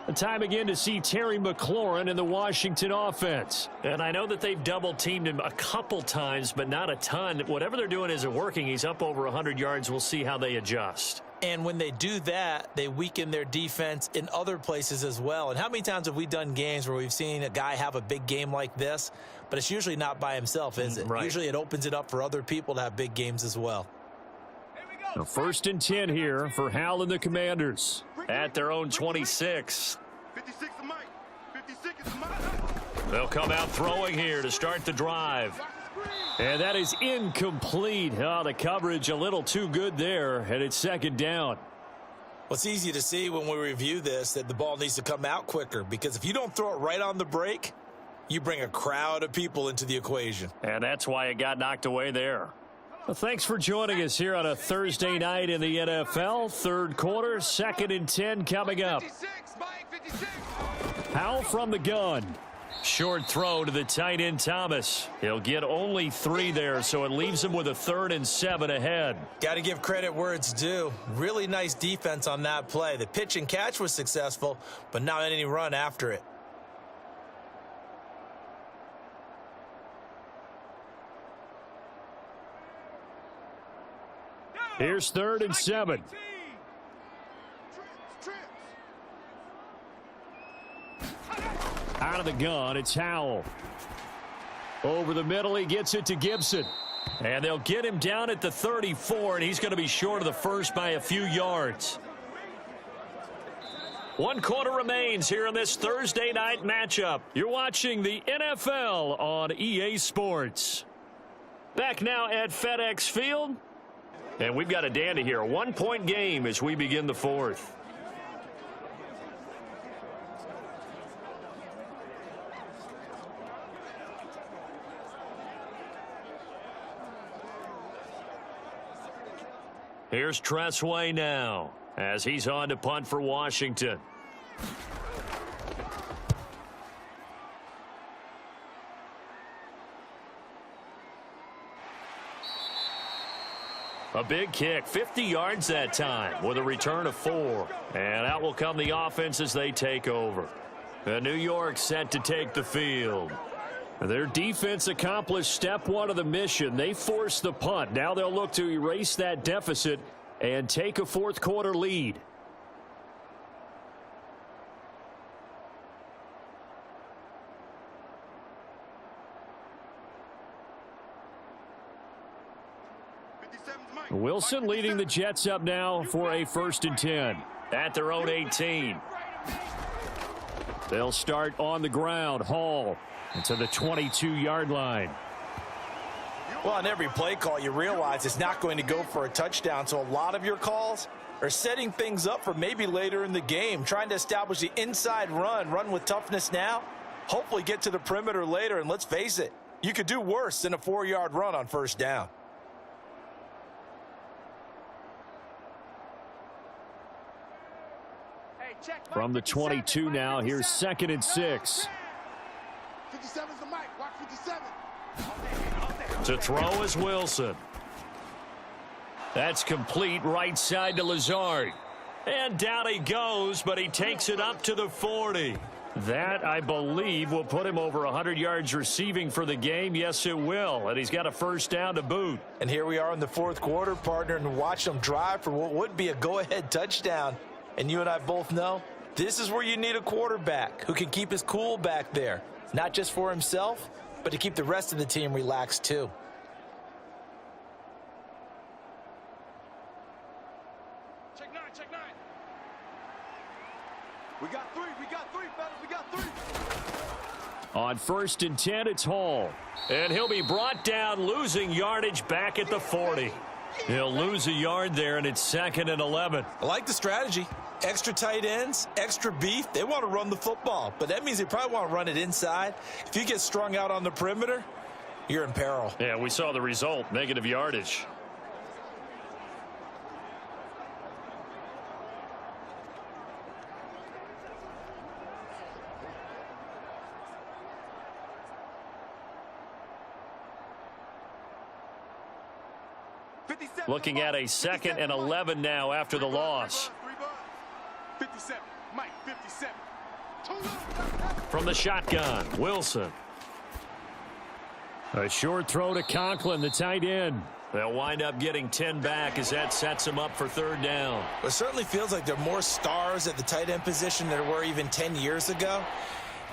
A time again to see Terry McLaurin in the Washington offense. And I know that they've double-teamed him a couple times, but not a ton. Whatever they're doing isn't working. He's up over 100 yards. We'll see how they adjust. And when they do that, they weaken their defense in other places as well. And how many times have we done games where we've seen a guy have a big game like this, but it's usually not by himself, is it? Right. Usually it opens it up for other people to have big games as well. The 1st and 10 here for Hal and the Commanders at their own 26. 56 to Mike. 56 is Mike. They'll come out throwing here to start the drive. And that is incomplete. Oh, the coverage a little too good there, and it's 2nd down. Well, it's easy to see when we review this that the ball needs to come out quicker, because if you don't throw it right on the break, you bring a crowd of people into the equation. And that's why it got knocked away there. Well, thanks for joining us here on a Thursday night in the NFL. 3rd quarter, 2nd and 10 coming up. 56, Mike, 56. Hal from the gun. Short throw to the tight end Thomas. He'll get only 3 there, so it leaves him with a 3rd and 7 ahead. Got to give credit where it's due. Really nice defense on that play. The pitch and catch was successful, but not any run after it. Here's 3rd and 7. Out of the gun, it's Howell. Over the middle, he gets it to Gibson. And they'll get him down at the 34, and he's going to be short of the first by a few yards. 1 quarter remains here in this Thursday night matchup. You're watching the NFL on EA Sports. Back now at FedEx Field. And we've got a dandy here. A 1-point game as we begin the 4th. Here's Tressway now as he's on to punt for Washington. A big kick, 50 yards that time with a return of 4. And out will come the offense as they take over. And New York set to take the field. Their defense accomplished step 1 of the mission. They forced the punt. Now they'll look to erase that deficit and take a 4th quarter lead. Wilson leading the Jets up now for a 1st and 10 at their own 18. They'll start on the ground. Hall to the 22-yard line. Well, on every play call, you realize it's not going to go for a touchdown, so a lot of your calls are setting things up for maybe later in the game, trying to establish the inside run with toughness now, hopefully get to the perimeter later, and let's face it, you could do worse than a 4-yard run on 1st down. From the 22 now, here's 2nd and 6. 57's the Mike. Watch 57. To throw is Wilson. That's complete, right side to Lazard. And down he goes, but he takes it up to the 40. That, I believe, will put him over 100 yards receiving for the game. Yes, it will. And he's got a 1st down to boot. And here we are in the 4th quarter, partner, and watch them drive for what would be a go-ahead touchdown. And you and I both know this is where you need a quarterback who can keep his cool back there. Not just for himself, but to keep the rest of the team relaxed too. Check 9, check 9. We got 3, fellas, we got 3. On 1st and 10, it's Hall. And he'll be brought down, losing yardage back at the 40. He'll lose a yard there, and it's 2nd and 11. I like the strategy. Extra tight ends, extra beef. They want to run the football, but that means they probably want to run it inside. If you get strung out on the perimeter, you're in peril. Yeah, we saw the result, negative yardage. Looking at a 2nd and 11 now after the loss. 57, Mike, 57. From the shotgun, Wilson. A short throw to Conklin, the tight end. They'll wind up getting 10 back as that sets them up for third down. Well, it certainly feels like there are more stars at the tight end position than there were even 10 years ago.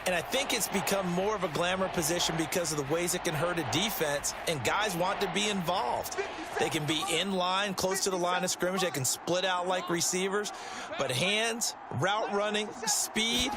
And I think it's become more of a glamour position because of the ways it can hurt a defense, and guys want to be involved. They can be in line, close to the line of scrimmage. They can split out like receivers. But hands, route running, speed,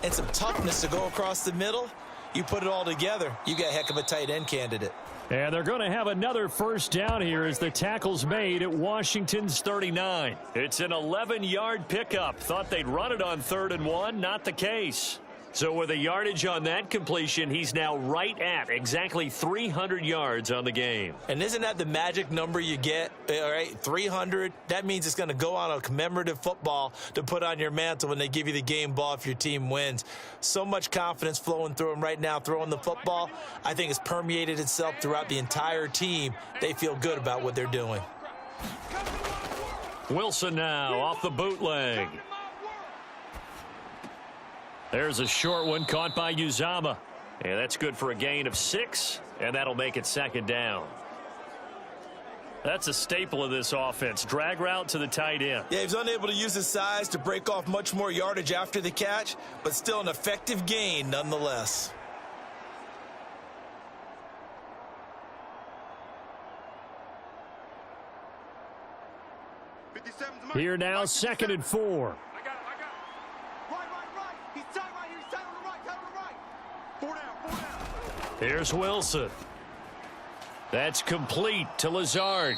and some toughness to go across the middle, you put it all together, you got a heck of a tight end candidate. And they're going to have another first down here as the tackle's made at Washington's 39. It's an 11-yard pickup. Thought they'd run it on 3rd and 1. Not the case. So with a yardage on that completion, he's now right at exactly 300 yards on the game. And isn't that the magic number you get? All right, 300. That means it's going to go on a commemorative football to put on your mantle when they give you the game ball if your team wins. So much confidence flowing through him right now throwing the football. I think it's permeated itself throughout the entire team. They feel good about what they're doing. Wilson now off the bootleg. There's a short one caught by Uzama. And that's good for a gain of 6, and that'll make it 2nd down. That's a staple of this offense. Drag route to the tight end. Yeah, he's unable to use his size to break off much more yardage after the catch, but still an effective gain nonetheless. Here now, 2nd and 4. Here's Wilson. That's complete to Lazard.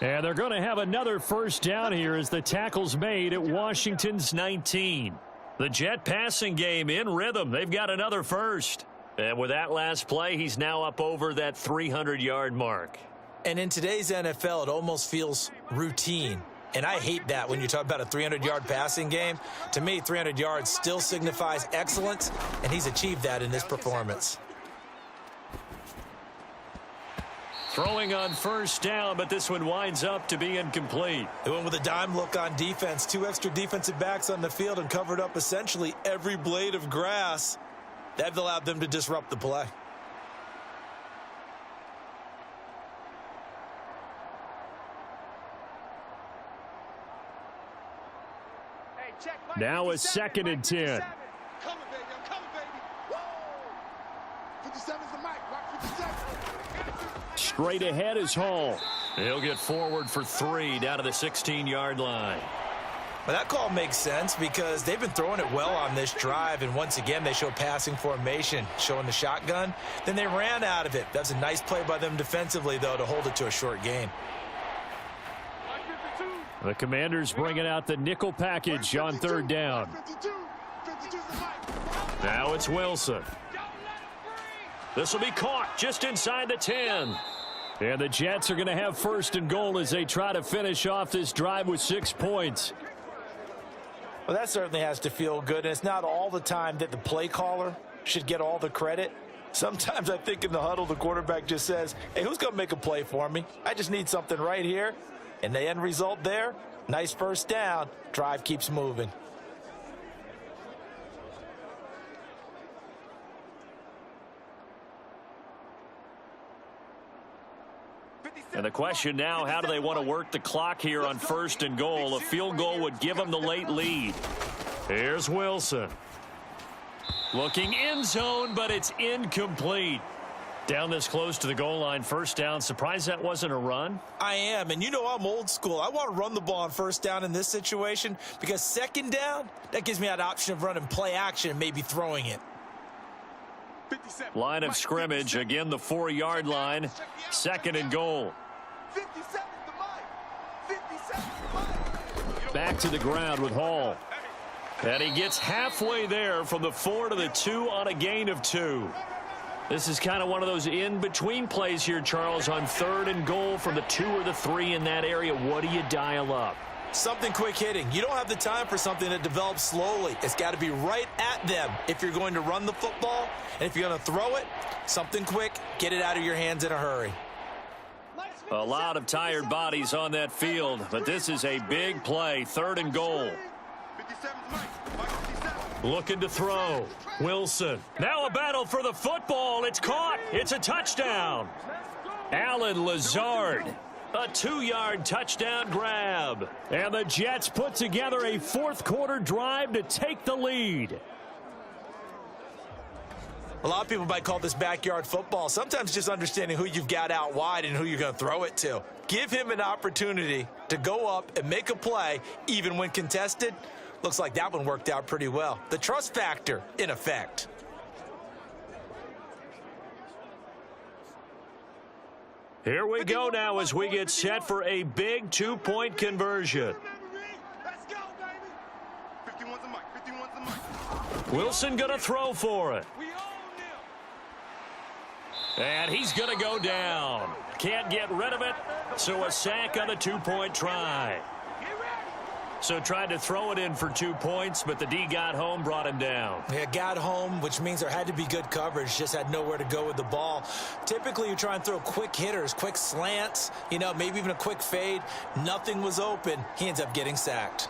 And they're going to have another first down here as the tackle's made at Washington's 19. The Jet passing game in rhythm. They've got another first. And with that last play, he's now up over that 300-yard mark. And in today's NFL, it almost feels routine. And I hate that when you talk about a 300-yard passing game. To me, 300 yards still signifies excellence, and he's achieved that in this performance. Throwing on first down, but this one winds up to be incomplete. They went with a dime look on defense. 2 extra defensive backs on the field and covered up essentially every blade of grass. That allowed them to disrupt the play. Now a 2nd and 10. Coming, baby. I'm coming, baby. Whoa! 57's the mic. Mark 57. Straight ahead is Hall. He'll get forward for 3 down to the 16-yard line. Well, that call makes sense because they've been throwing it well on this drive, and once again they show passing formation, showing the shotgun. Then they ran out of it. That was a nice play by them defensively, though, to hold it to a short gain. The Commanders bringing out the nickel package on 3rd down. Now it's Wilson. This will be caught just inside the 10. And the Jets are going to have 1st and goal as they try to finish off this drive with 6 points. Well, that certainly has to feel good, and it's not all the time that the play caller should get all the credit. Sometimes I think in the huddle, the quarterback just says, hey, who's going to make a play for me? I just need something right here. And the end result there, nice first down. Drive keeps moving. And the question now, how do they want to work the clock here on 1st and goal? A field goal would give them the late lead. Here's Wilson. Looking end zone, but it's incomplete. Down this close to the goal line, 1st down. Surprised that wasn't a run? I am, and you know I'm old school. I want to run the ball on 1st down in this situation because 2nd down, that gives me that option of running play action and maybe throwing it. Line of scrimmage, again the 4-yard line, 2nd and goal. 57's the mic. 57's the mic. Back to the ground with Hall. And he gets halfway there from the 4 to the 2 on a gain of 2. This is kind of one of those in-between plays here, Charles, on 3rd and goal from the 2 or the 3 in that area. What do you dial up? Something quick hitting. You don't have the time for something that develops slowly. It's got to be right at them if you're going to run the football. And if you're going to throw it, something quick, get it out of your hands in a hurry. A lot of tired bodies on that field, but this is a big play, 3rd and goal. 57's mic. Looking to throw. Wilson. Now a battle for the football. It's caught. It's a touchdown. Allen Lazard A 2-yard touchdown grab. And the Jets put together a fourth-quarter drive to take the lead. A lot of people might call this backyard football. Sometimes just understanding who you've got out wide and who you're going to throw it to. Give him an opportunity to go up and make a play, even when contested. Looks like that one worked out pretty well. The trust factor in effect. Here we go now as we get set for a big 2-point conversion. Let's go, baby. 51's the mic. 51's the mic. Wilson going to throw for it. We own them. And he's going to go down. Can't get rid of it, so a sack on the 2-point try. So tried to throw it in for 2 points, but the D got home, brought him down. Yeah, got home, which means there had to be good coverage. Just had nowhere to go with the ball. Typically, you try and throw quick hitters, quick slants, maybe even a quick fade. Nothing was open. He ends up getting sacked.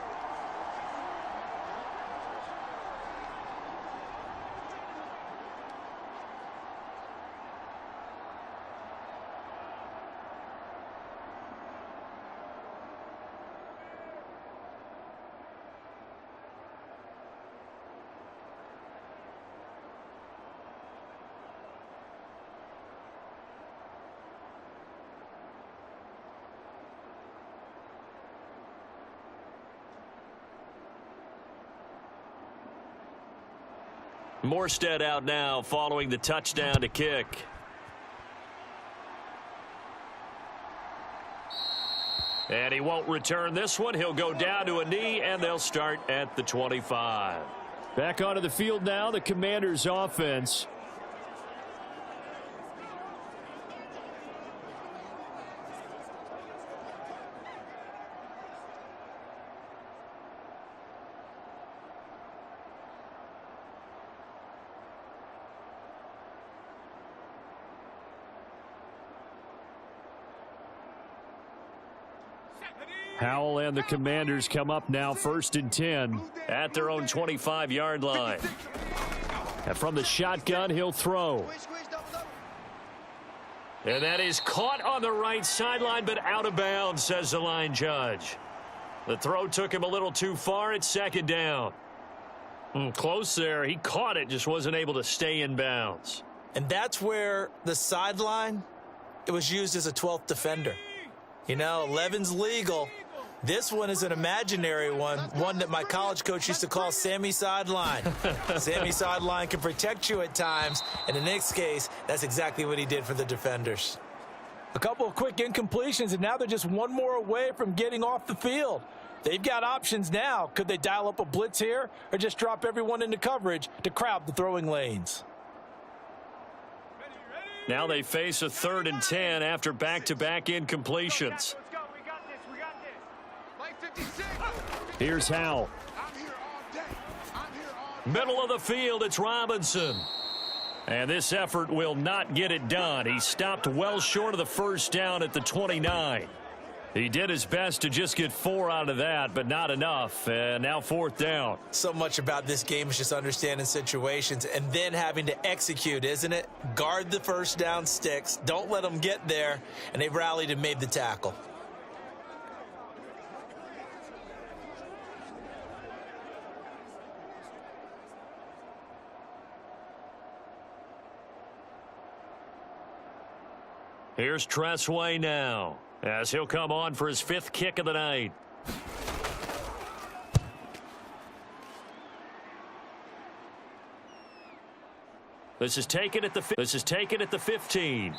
Morstead out now following the touchdown to kick. And he won't return this one. He'll go down to a knee, and they'll start at the 25. Back onto the field now, the Commanders' offense. Howell and the Commanders come up now 1st and 10. At their own 25-yard line. And from the shotgun, he'll throw. And that is caught on the right sideline, but out of bounds, says the line judge. The throw took him a little too far. It's 2nd down. Close there. He caught it, just wasn't able to stay in bounds. And that's where the sideline, it was used as a 12th defender. 11's legal. This one is an imaginary one that my college coach used to call Sammy Sideline. Sammy Sideline can protect you at times, and in this case, that's exactly what he did for the defenders. A couple of quick incompletions, and now they're just one more away from getting off the field. They've got options now. Could they dial up a blitz here or just drop everyone into coverage to crowd the throwing lanes? Now they face a 3rd and 10 after back-to-back incompletions. Let's go. We got this. We got this. Like 56. Here's Howell. I'm here all day. I'm here all day. Middle of the field, it's Robinson. And this effort will not get it done. He stopped well short of the 1st down at the 29. He did his best to just get 4 out of that, but not enough. And now 4th down. So much about this game is just understanding situations and then having to execute, isn't it? Guard the 1st down sticks. Don't let them get there. And they rallied and made the tackle. Here's Tressway now, as he'll come on for his 5th kick of the night. This is taken at the 15.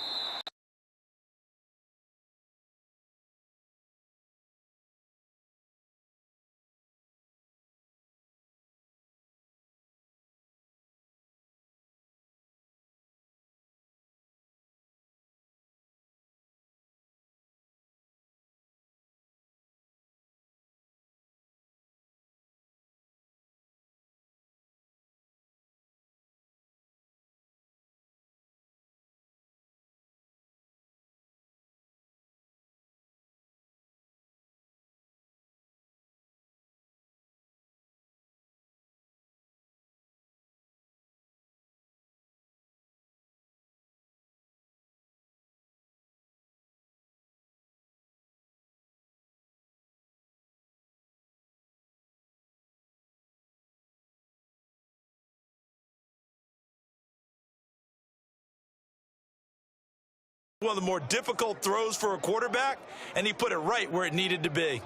One of the more difficult throws for a quarterback, and he put it right where it needed to be.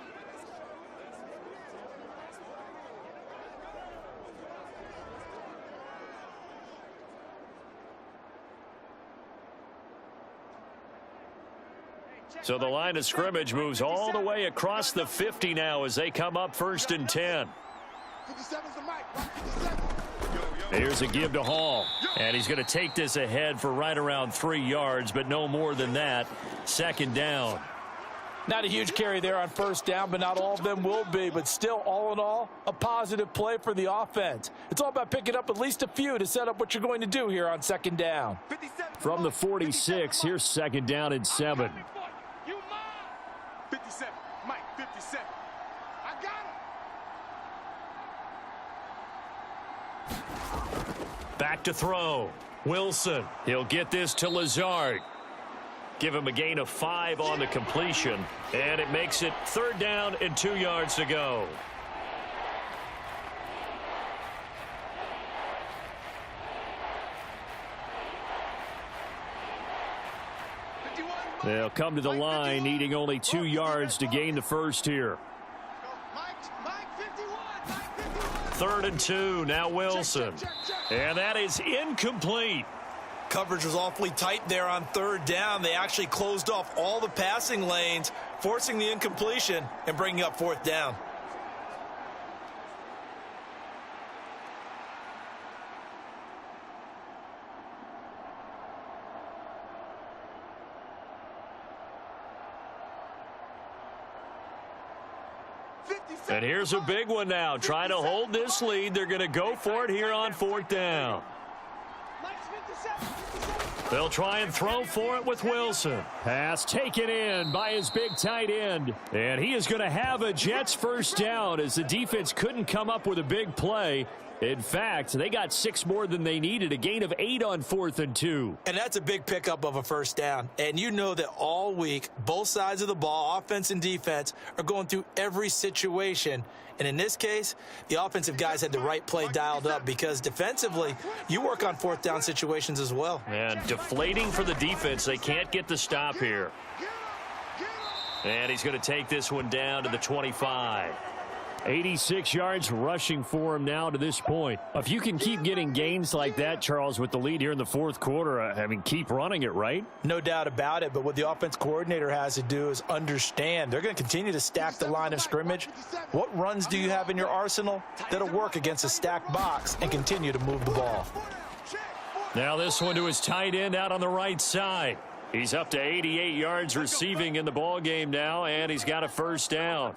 So the line of scrimmage moves all the way across the 50 now as they come up 1st and 10. 57's the mic. 57. Here's a give to Hall. And he's going to take this ahead for right around 3 yards, but no more than that. 2nd down. Not a huge carry there on 1st down, but not all of them will be. But still, all in all, a positive play for the offense. It's all about picking up at least a few to set up what you're going to do here on 2nd down. From the 46, here's 2nd down and 7. 57. Mike, 57. I got him. Back to throw. Wilson. He'll get this to Lazard. Give him a gain of 5 on the completion. And it makes it 3rd down and 2 yards to go. They'll come to the line, needing only 2 yards to gain the first here. Mike 51. 3rd and 2. Now Wilson. And that is incomplete. Coverage was awfully tight there on 3rd down. They actually closed off all the passing lanes, forcing the incompletion and bringing up 4th down. And here's a big one now. Trying to hold this lead. They're going to go for it here on 4th down. They'll try and throw for it with Wilson. Pass taken in by his big tight end. And he is going to have a Jets 1st down as the defense couldn't come up with a big play. In fact, they got 6 more than they needed, a gain of 8 on 4th and 2. And that's a big pickup of a 1st down. And you know that all week, both sides of the ball, offense and defense, are going through every situation. And in this case, the offensive guys had the right play dialed up because defensively, you work on 4th down situations as well. And deflating for the defense. They can't get the stop here. And he's going to take this one down to the 25. 86 yards rushing for him now to this point. If you can keep getting gains like that, Charles, with the lead here in the 4th quarter, I mean, keep running it, right? No doubt about it, but what the offense coordinator has to do is understand. They're going to continue to stack the line of scrimmage. What runs do you have in your arsenal that'll work against a stacked box and continue to move the ball? Now this one to his tight end out on the right side. He's up to 88 yards receiving in the ball game now, and he's got a 1st down.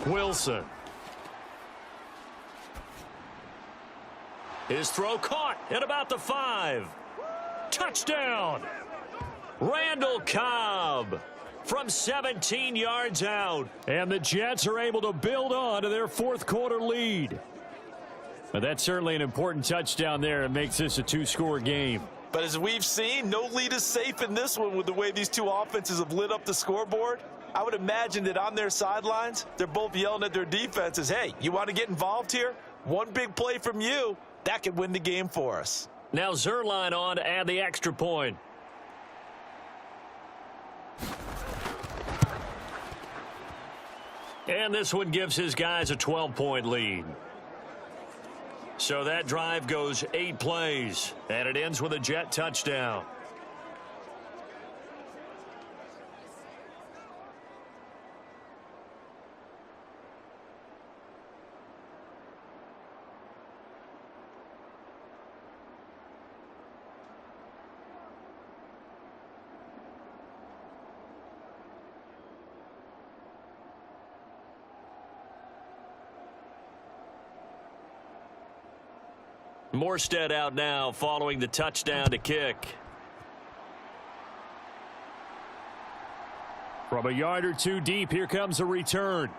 Wilson. His throw caught at about the 5. Touchdown. Randall Cobb from 17 yards out. And the Jets are able to build on to their 4th quarter lead. But that's certainly an important touchdown there. It makes this a 2-score game. But as we've seen, no lead is safe in this one with the way these two offenses have lit up the scoreboard. I would imagine that on their sidelines, they're both yelling at their defenses, hey, you want to get involved here? One big play from you, that could win the game for us. Now Zuerlein on to add the extra point. And this one gives his guys a 12-point lead. So that drive goes 8 plays, and it ends with a Jet touchdown. Morstead out now following the touchdown to kick. From a yard or 2 deep, here comes a return.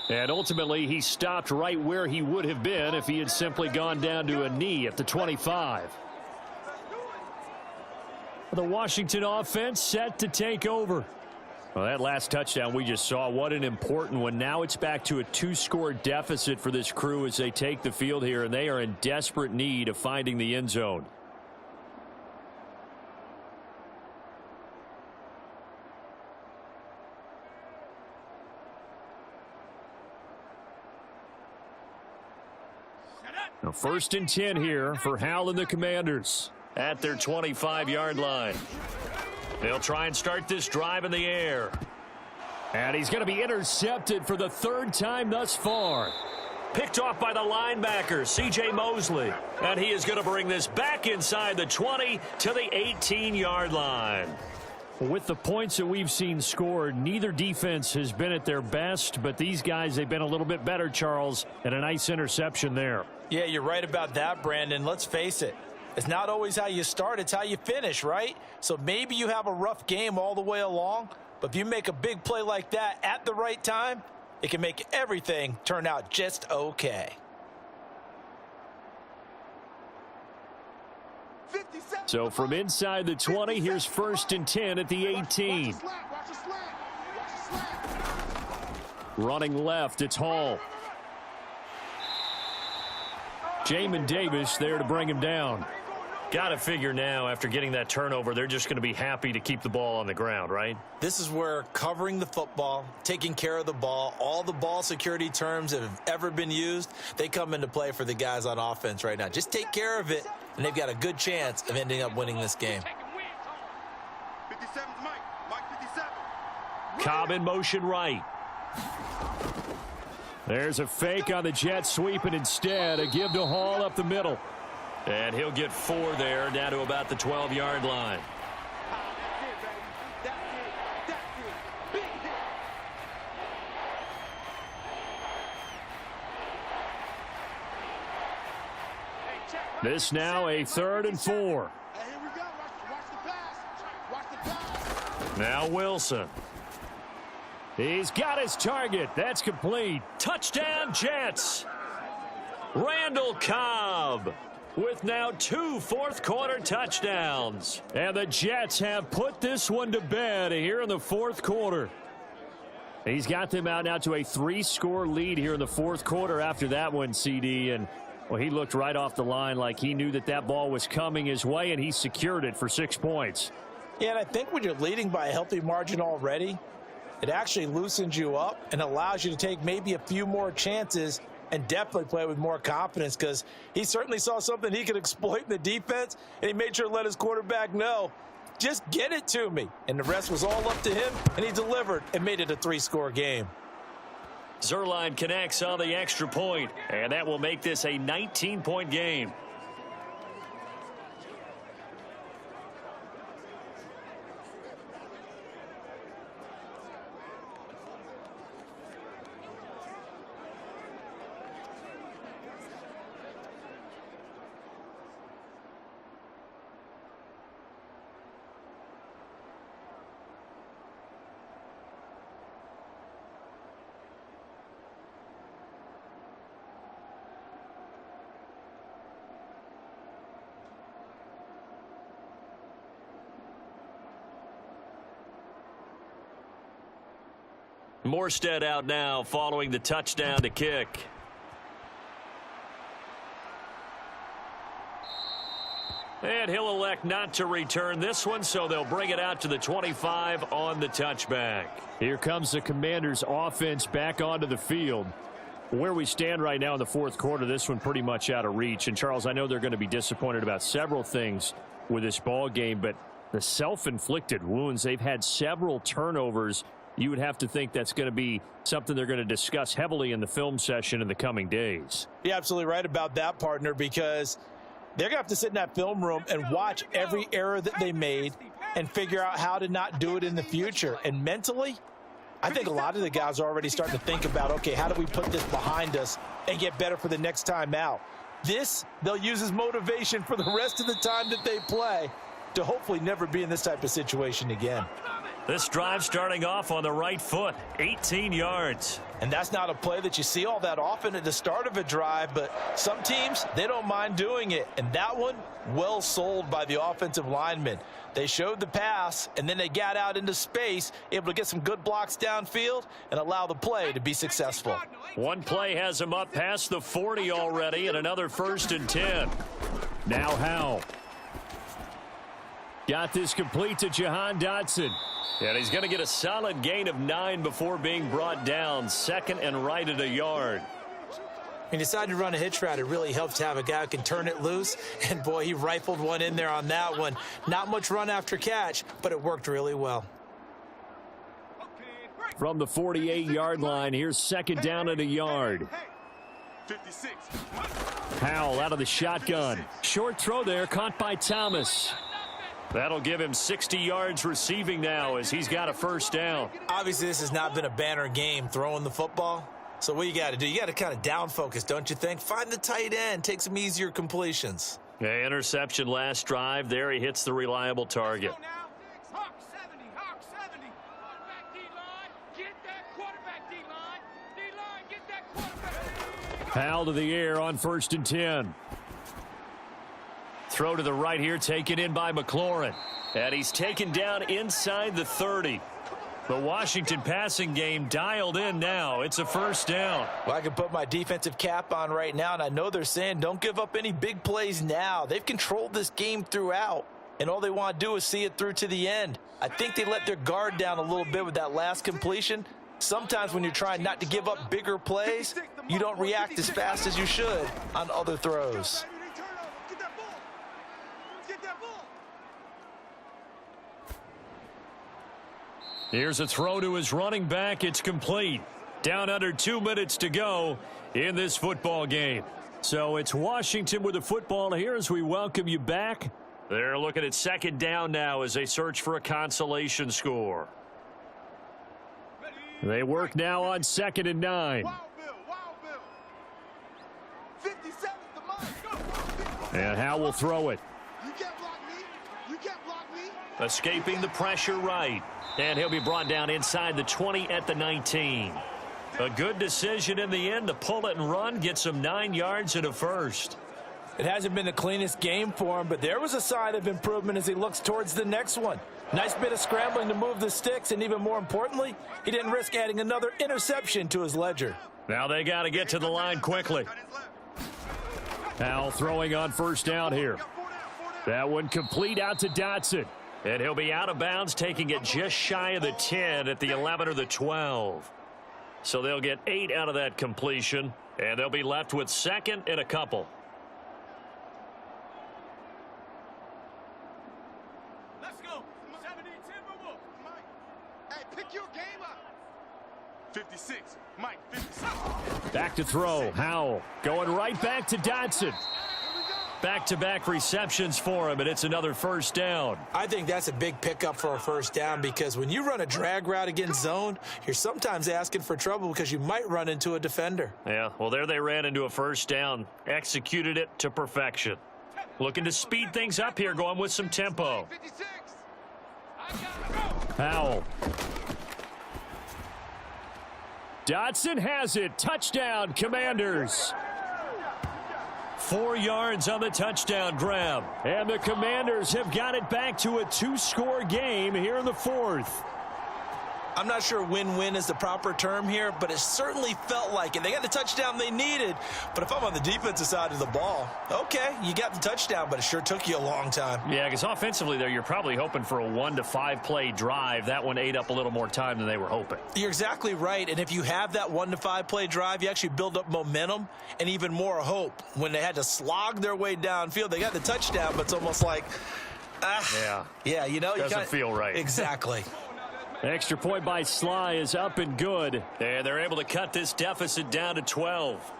And ultimately, he stopped right where he would have been if he had simply gone down to a knee at the 25. The Washington offense set to take over. Well, that last touchdown we just saw, what an important one. Now it's back to a 2-score deficit for this crew as they take the field here, and they are in desperate need of finding the end zone. Now 1st and 10 here for Hal and the Commanders at their 25-yard line. They'll try and start this drive in the air. And he's going to be intercepted for the 3rd time thus far. Picked off by the linebacker, C.J. Mosley. And he is going to bring this back inside the 20 to the 18-yard line. With the points that we've seen scored, neither defense has been at their best, but these guys, they've been a little bit better, Charles, and a nice interception there. Yeah, you're right about that, Brandon. Let's face it. It's not always how you start, it's how you finish, right? So maybe you have a rough game all the way along, but if you make a big play like that at the right time, it can make everything turn out just okay. So from inside the 20, here's 1st and 10 at the 18. Running left, it's Hall. Jamin Davis there to bring him down. Got to figure now, after getting that turnover, they're just going to be happy to keep the ball on the ground, right? This is where covering the football, taking care of the ball, all the ball security terms that have ever been used, they come into play for the guys on offense right now. Just take care of it, and they've got a good chance of ending up winning this game. 57's Mike 57. Cobb in motion right. There's a fake on the jet sweep, and instead a give to Hall up the middle. And he'll get 4 there, down to about the 12-yard line. This now a 3rd and 4. Now Wilson. He's got his target. That's complete. Touchdown, Jets. Randall Cobb with now 2 fourth-quarter touchdowns. And the Jets have put this one to bed here in the 4th quarter. He's got them out now to a 3-score lead here in the 4th quarter after that one, CD. And, well, he looked right off the line like he knew that that ball was coming his way, and he secured it for 6 points. Yeah, and I think when you're leading by a healthy margin already, it actually loosens you up and allows you to take maybe a few more chances and definitely play with more confidence, because he certainly saw something he could exploit in the defense, and he made sure to let his quarterback know, just get it to me. And the rest was all up to him, and he delivered and made it a 3-score game. Zuerlein connects on the extra point, and that will make this a 19-point game. Morstead out now following the touchdown to kick. And he'll elect not to return this one, so they'll bring it out to the 25 on the touchback. Here comes the Commanders' offense back onto the field. Where we stand right now in the 4th quarter, this one pretty much out of reach. And, Charles, I know they're going to be disappointed about several things with this ball game, but the self-inflicted wounds, they've had several turnovers. You would have to think that's going to be something they're going to discuss heavily in the film session in the coming days. You're absolutely right about that, partner, because they're going to have to sit in that film room and watch every error that they made and figure out how to not do it in the future. And mentally, I think a lot of the guys are already starting to think about, okay, how do we put this behind us and get better for the next time out? This, they'll use as motivation for the rest of the time that they play to hopefully never be in this type of situation again. This drive starting off on the right foot, 18 yards. And that's not a play that you see all that often at the start of a drive, but some teams, they don't mind doing it. And that one, well sold by the offensive lineman. They showed the pass, and then they got out into space, able to get some good blocks downfield and allow the play to be successful. One play has him up past the 40 already, and another 1st and 10. Now Howell. Got this complete to Jahan Dotson. And he's going to get a solid gain of 9 before being brought down. 2nd and right at a yard. He decided to run a hitch route. It really helps to have a guy who can turn it loose. And, boy, he rifled one in there on that one. Not much run after catch, but it worked really well. From the 48-yard line, here's 2nd down at a yard. 56. Howell out of the shotgun. Short throw there, caught by Thomas. That'll give him 60 yards receiving now as he's got a 1st down. Obviously, this has not been a banner game throwing the football. So what you got to do, you got to kind of down focus, don't you think? Find the tight end, take some easier completions. Yeah, interception last drive. There he hits the reliable target. Hawk 70, Hawk 70. Back D-line. Get that quarterback, D-line. D-line, get that quarterback. Howell to the air on 1st and 10. Throw to the right here, taken in by McLaurin. And he's taken down inside the 30. The Washington passing game dialed in now. It's a 1st down. Well, I can put my defensive cap on right now, and I know they're saying don't give up any big plays now. They've controlled this game throughout, and all they want to do is see it through to the end. I think they let their guard down a little bit with that last completion. Sometimes when you're trying not to give up bigger plays, you don't react as fast as you should on other throws. Here's a throw to his running back. It's complete. Down under 2 minutes to go in this football game. So it's Washington with the football here as we welcome you back. They're looking at 2nd down now as they search for a consolation score. They work now on 2nd and 9. Wild Bill. 57 the mark. And Howell will throw it. You can't block me. You can't block me. Escaping the pressure right. And he'll be brought down inside the 20 at the 19. A good decision in the end to pull it and run. Gets him 9 yards and a 1st. It hasn't been the cleanest game for him, but there was a sign of improvement as he looks towards the next one. Nice bit of scrambling to move the sticks, and even more importantly, he didn't risk adding another interception to his ledger. Now they got to get to the line quickly. Howell throwing on 1st down here. That one complete out to Dotson. And he'll be out of bounds, taking it just shy of the 10 at the 11 or the 12. So they'll get 8 out of that completion, and they'll be left with 2nd and a couple. Let's go. 70 Timberwolves. Mike. Hey, pick your game up. 56. Mike, 56. Back to throw. Howell going right back to Dotson. Back-to-back receptions for him, and it's another 1st down. I think that's a big pickup for a 1st down because when you run a drag route against zone, you're sometimes asking for trouble because you might run into a defender. Yeah, well, there they ran into a 1st down. Executed it to perfection. Looking to speed things up here, going with some tempo. 56. Howell. Dotson has it. Touchdown, Commanders. 4 yards on the touchdown grab. And the Commanders have got it back to a 2-score game here in the 4th. I'm not sure win-win is the proper term here, but it certainly felt like it. They got the touchdown they needed, but if I'm on the defensive side of the ball, okay, you got the touchdown, but it sure took you a long time. Yeah, because offensively there, you're probably hoping for a 1 to 5 play drive. That one ate up a little more time than they were hoping. You're exactly right, and if you have that 1 to 5 play drive, you actually build up momentum and even more hope. When they had to slog their way downfield, they got the touchdown, but it's almost like, yeah, you know, doesn't feel right. Exactly. Extra point by Sly is up and good. And they're able to cut this deficit down to 12.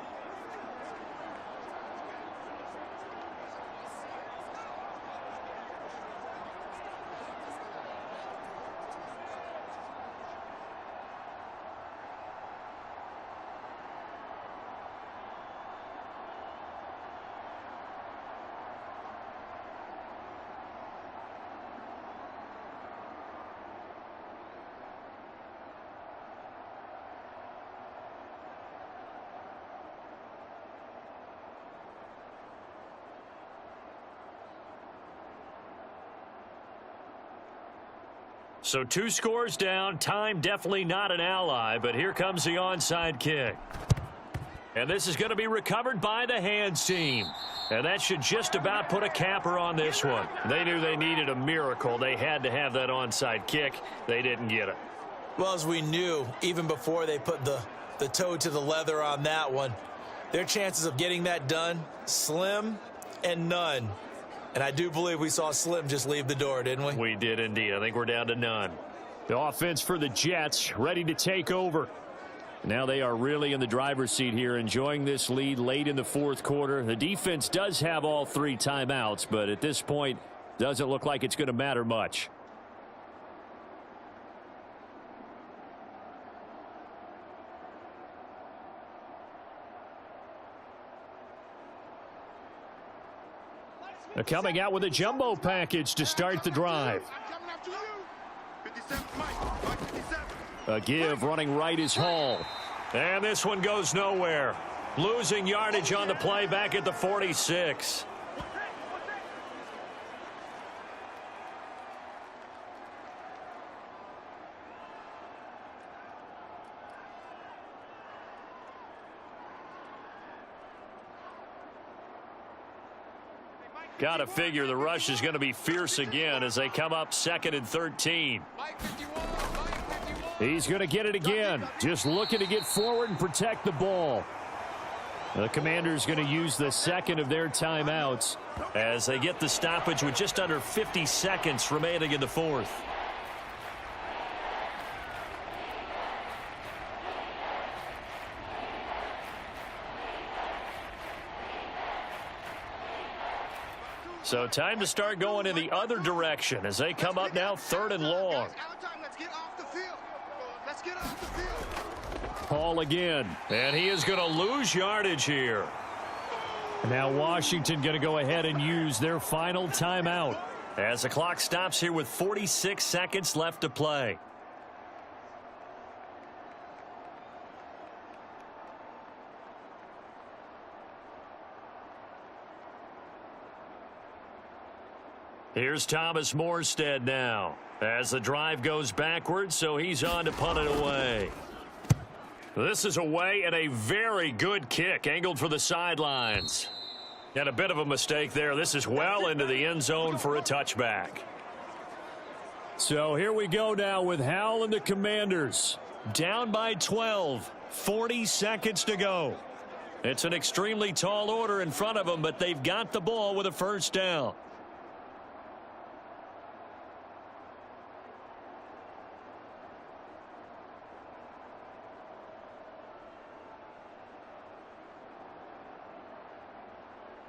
So 2 scores down. Time definitely not an ally, but here comes the onside kick. And this is going to be recovered by the hands team. And that should just about put a capper on this one. They knew they needed a miracle. They had to have that onside kick. They didn't get it. Well, as we knew, even before they put the toe to the leather on that one, their chances of getting that done, slim and none. And I do believe we saw Slim just leave the door, didn't we? We did indeed. I think we're down to none. The offense for the Jets ready to take over. Now they are really in the driver's seat here, enjoying this lead late in the fourth quarter. The defense does have all 3 timeouts, but at this point, doesn't look like it's going to matter much. They're coming out with a jumbo package to start the drive. I'm coming after you. 57, Mike 57. A give running right is Hall. And this one goes nowhere. Losing yardage on the play back at the 46. Got to figure the rush is going to be fierce again as they come up 2nd and 13. Mike 51, Mike 51. He's going to get it again. Just looking to get forward and protect the ball. The Commanders going to use the 2nd of their timeouts as they get the stoppage with just under 50 seconds remaining in the 4th. So time to start going in the other direction as they come up now 3rd and long. Guys, out of time. Let's get off the field. Let's get off the field. Hall again. And he is going to lose yardage here. Now Washington going to go ahead and use their final timeout. As the clock stops here with 46 seconds left to play. Here's Thomas Morstead now as the drive goes backwards, so he's on to punt it away. This is away and a very good kick angled for the sidelines. And a bit of a mistake there. This is well into the end zone for a touchback. So here we go now with Howell and the Commanders. Down by 12, 40 seconds to go. It's an extremely tall order in front of them, but they've got the ball with a first down.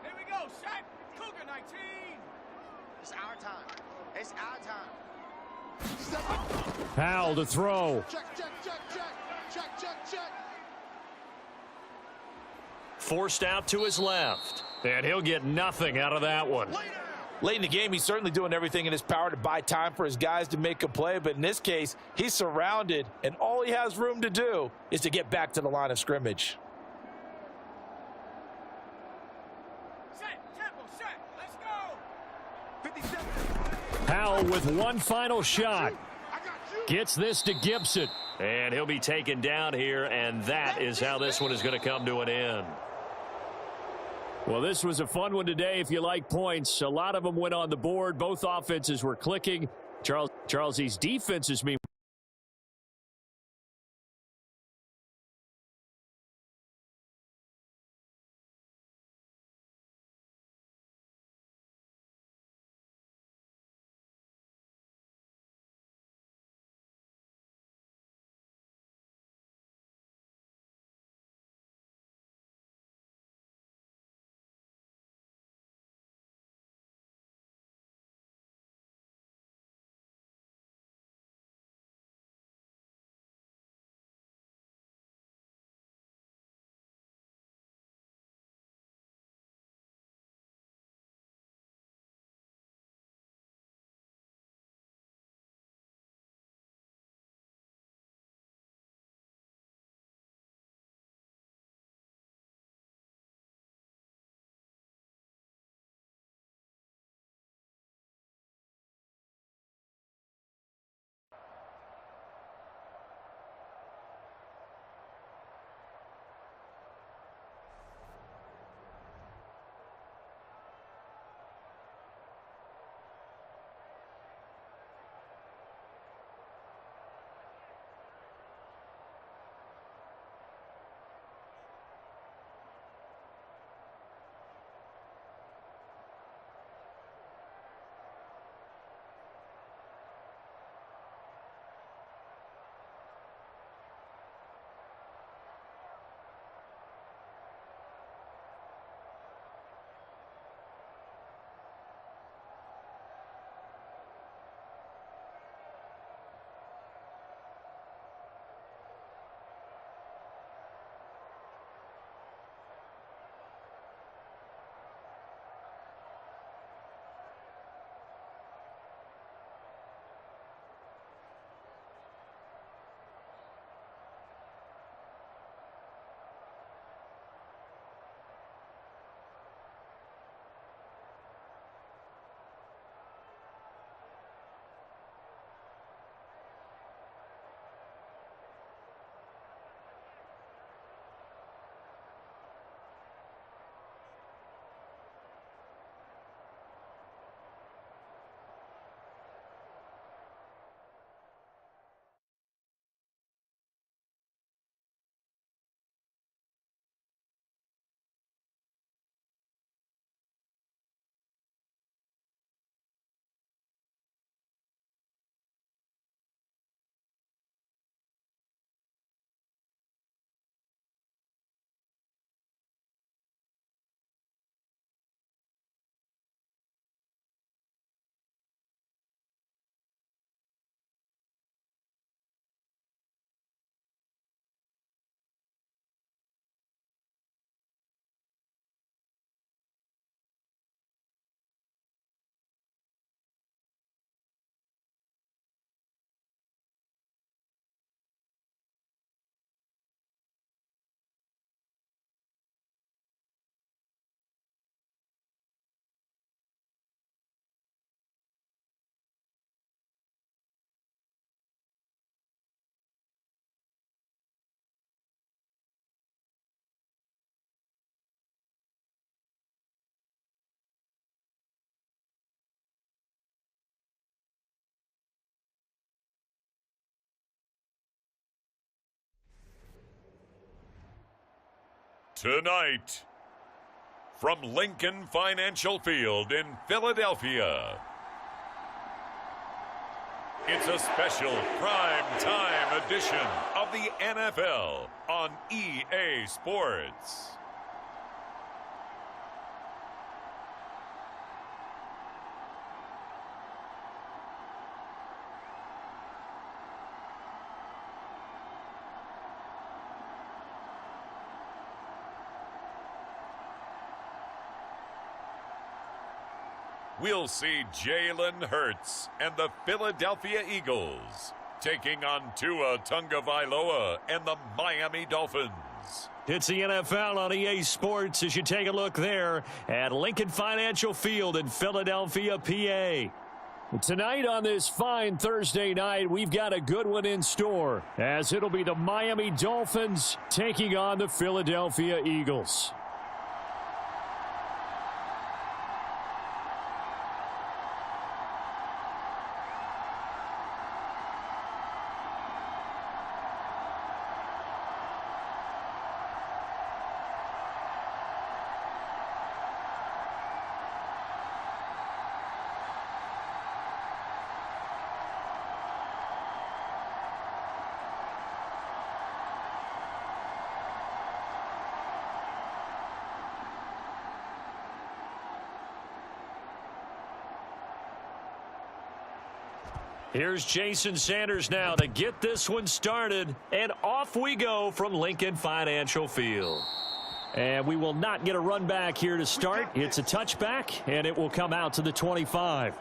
Here we go, Shaq. Cougar 19. It's our time. It's our time. Howell to throw. Check, check, check, check. Check, check, check. Forced out to his left. And he'll get nothing out of that one. Late in the game, he's certainly doing everything in his power to buy time for his guys to make a play. But in this case, he's surrounded, and all he has room to do is to get back to the line of scrimmage. Set, tempo, set. Let's go. 57. Howell with one final shot. I got you. Gets this to Gibson. And he'll be taken down here, and that is how this one is going to come to an end. Well, this was a fun one today if you like points. A lot of them went on the board. Both offenses were clicking. Charles' defenses, meanwhile, Tonight, from Lincoln Financial Field in Philadelphia, it's a special prime time edition of the NFL on EA Sports. We'll see Jalen Hurts and the Philadelphia Eagles taking on Tua Tagovailoa and the Miami Dolphins. It's the NFL on EA Sports as you take a look there at Lincoln Financial Field in Philadelphia, PA. Tonight on this fine Thursday night, we've got a good one in store as it'll be the Miami Dolphins taking on the Philadelphia Eagles. Here's Jason Sanders now to get this one started, and off we go from Lincoln Financial Field. And we will not get a run back here to start. It's a touchback, and it will come out to the 25.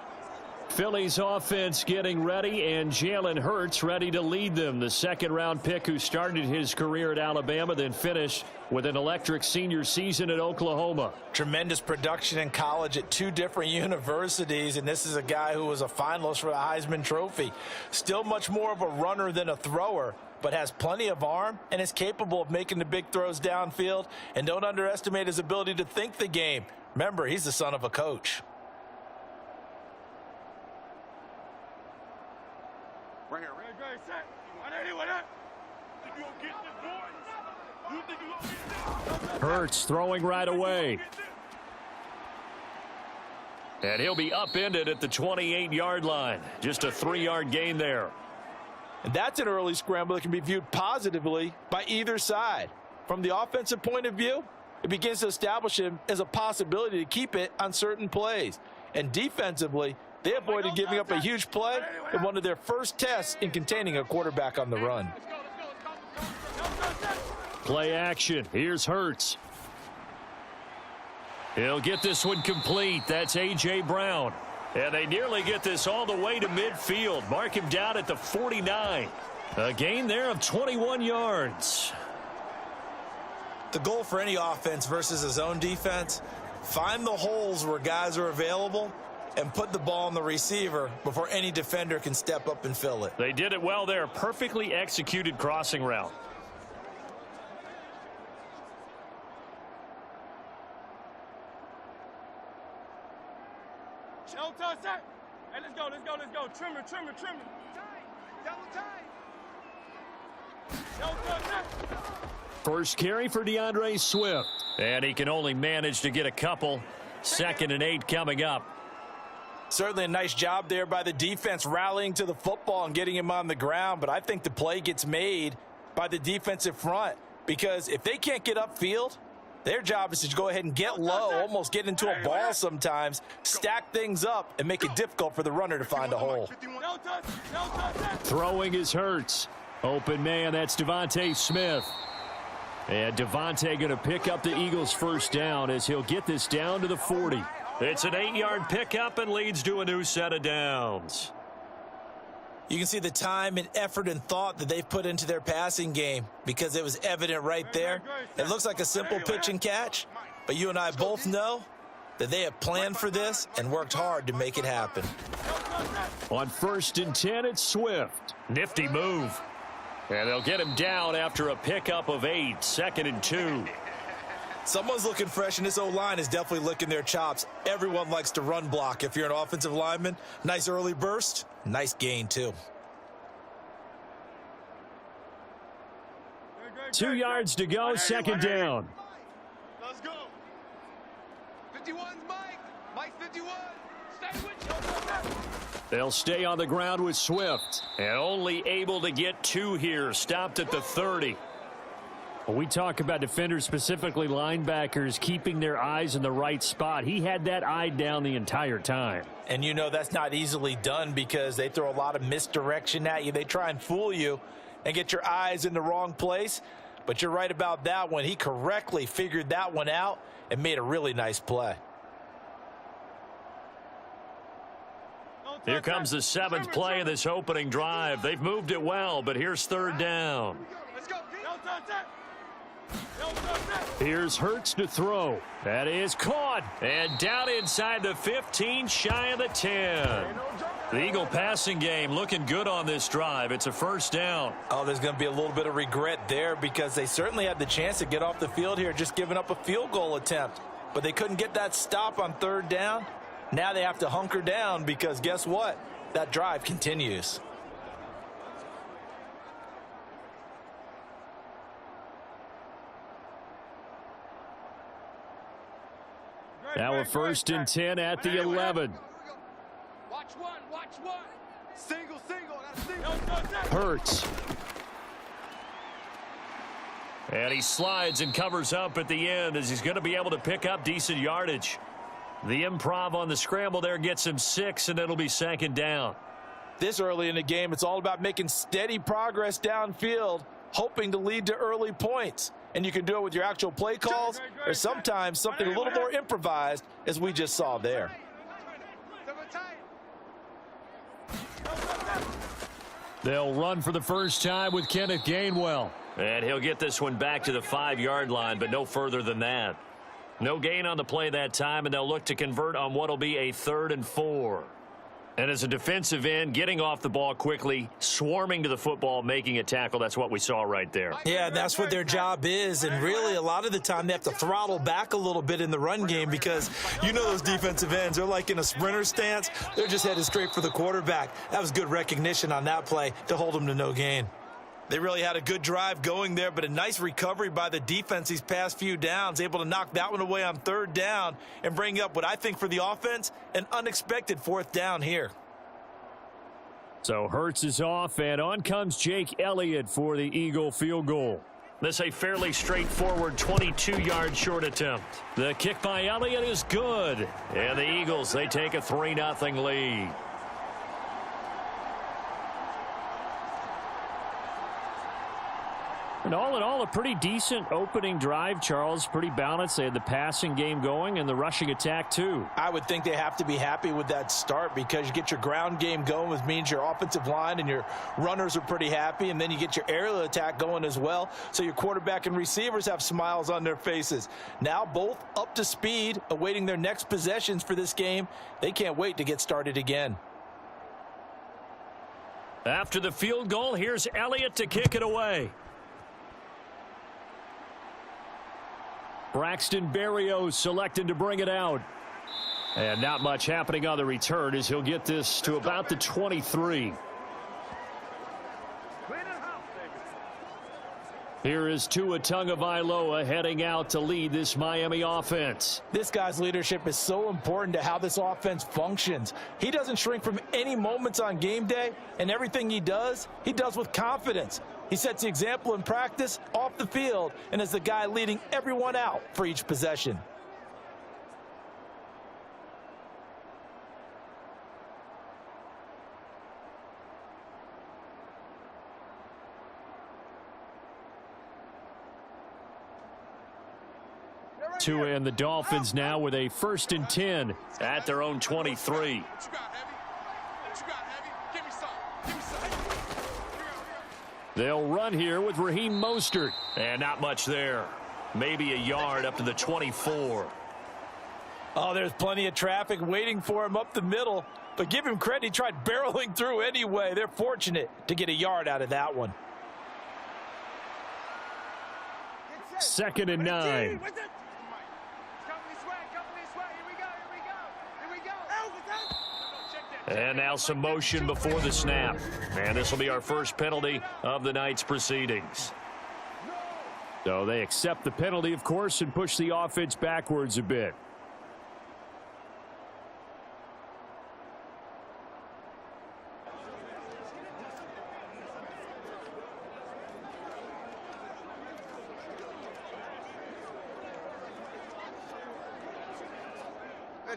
Philly's offense getting ready, and Jalen Hurts ready to lead them. The second-round pick who started his career at Alabama, then finished with an electric senior season at Oklahoma. Tremendous production in college at 2 different universities, and this is a guy who was a finalist for the Heisman Trophy. Still much more of a runner than a thrower, but has plenty of arm and is capable of making the big throws downfield. And don't underestimate his ability to think the game. Remember, he's the son of a coach. Right here, right here, set. 180 with it. Think you gonna get this, boy? You think you gonna get this? Hurts throwing right away. And he'll be upended at the 28-yard line. Just a 3-yard gain there. And that's an early scramble that can be viewed positively by either side. From the offensive point of view, it begins to establish him as a possibility to keep it on certain plays. And defensively, they avoided giving up a huge play in one of their first tests in containing a quarterback on the run. Play action. Here's Hurts. He'll get this one complete. That's A.J. Brown. And they nearly get this all the way to midfield. Mark him down at the 49. A gain there of 21 yards. The goal for any offense versus a zone defense, find the holes where guys are available and put the ball on the receiver before any defender can step up and fill it. They did it well there. Perfectly executed crossing route. No touch that. Hey, let's go, let's go, let's go. Trimmer, trimmer, trimmer. Double tight. No touch that. First carry for DeAndre Swift. And he can only manage to get a couple. 2nd and 8 coming up. Certainly a nice job there by the defense rallying to the football and getting him on the ground, but I think the play gets made by the defensive front because if they can't get upfield, their job is to go ahead and get low, almost get into a ball sometimes, stack things up, and make it difficult for the runner to find a hole. No touch, no touch. Throwing is Hurts. Open man, that's Devontae Smith. And Devontae going to pick up the Eagles' first down as he'll get this down to the 40. It's an 8-yard pickup and leads to a new set of downs. You can see the time and effort and thought that they've put into their passing game because it was evident right there. It looks like a simple pitch and catch, but you and I both know that they have planned for this and worked hard to make it happen. On 1st and 10, it's Swift. Nifty move. And they'll get him down after a pickup of 8, 2nd and 2. Someone's looking fresh, and this O-line is definitely licking their chops. Everyone likes to run block. If you're an offensive lineman, nice early burst, nice gain, too. 2 yards to go, 2nd down. 51's Mike. Mike's 51. Stay with you. They'll stay on the ground with Swift. And only able to get 2 here. Stopped at the 30. When we talk about defenders, specifically linebackers, keeping their eyes in the right spot, he had that eye down the entire time. And you know that's not easily done because they throw a lot of misdirection at you. They try and fool you and get your eyes in the wrong place. But you're right about that one. He correctly figured that one out and made a really nice play. Here comes the 7th play of this opening drive. They've moved it well, but here's 3rd down. Let's go. Here's Hurts to throw. That is caught. And down inside the 15, shy of the 10. The Eagle passing game looking good on this drive. It's a 1st down. Oh, there's going to be a little bit of regret there because they certainly had the chance to get off the field here, just giving up a field goal attempt. But they couldn't get that stop on 3rd down. Now they have to hunker down because guess what? That drive continues. Now a 1st and 10 at the 11. Watch one. Watch one. Single. That's single. Hurts. And he slides and covers up at the end as he's going to be able to pick up decent yardage. The improv on the scramble there gets him 6, and it'll be 2nd down. This early in the game, it's all about making steady progress downfield, hoping to lead to early points. And you can do it with your actual play calls or sometimes something a little more improvised, as we just saw there. They'll run for the first time with Kenneth Gainwell. And he'll get this one back to the 5-yard line, but no further than that. No gain on the play that time, and they'll look to convert on what will be a 3rd and 4. And as a defensive end, getting off the ball quickly, swarming to the football, making a tackle, that's what we saw right there. Yeah, that's what their job is, and really a lot of the time they have to throttle back a little bit in the run game because you know those defensive ends, they're like in a sprinter stance. They're just headed straight for the quarterback. That was good recognition on that play to hold them to no gain. They really had a good drive going there, but a nice recovery by the defense these past few downs, able to knock that one away on 3rd down and bring up what I think for the offense, an unexpected 4th down here. So Hurts is off, and on comes Jake Elliott for the Eagle field goal. This a fairly straightforward 22-yard short attempt. The kick by Elliott is good, and the Eagles, they take a 3-0 lead. And all in all, a pretty decent opening drive, Charles. Pretty balanced. They had the passing game going and the rushing attack, too. I would think they have to be happy with that start because you get your ground game going, which means your offensive line and your runners are pretty happy, and then you get your aerial attack going as well, so your quarterback and receivers have smiles on their faces. Now both up to speed, awaiting their next possessions for this game. They can't wait to get started again. After the field goal, here's Elliott to kick it away. Braxton Berrios selected to bring it out. And not much happening on the return as he'll get this to about the 23. Here is Tua Tagovailoa heading out to lead this Miami offense. This guy's leadership is so important to how this offense functions. He doesn't shrink from any moments on game day, and everything he does with confidence. He sets the example in practice, off the field, and is the guy leading everyone out for each possession. Tua and the Dolphins now with a 1st and 10 at their own 23. They'll run here with Raheem Mostert. And not much there. Maybe a yard up to the 24. Oh, there's plenty of traffic waiting for him up the middle. But give him credit, he tried barreling through anyway. They're fortunate to get a yard out of that one. 2nd and 9. And now some motion before the snap. And this will be our first penalty of the night's proceedings. So they accept the penalty, of course, and push the offense backwards a bit.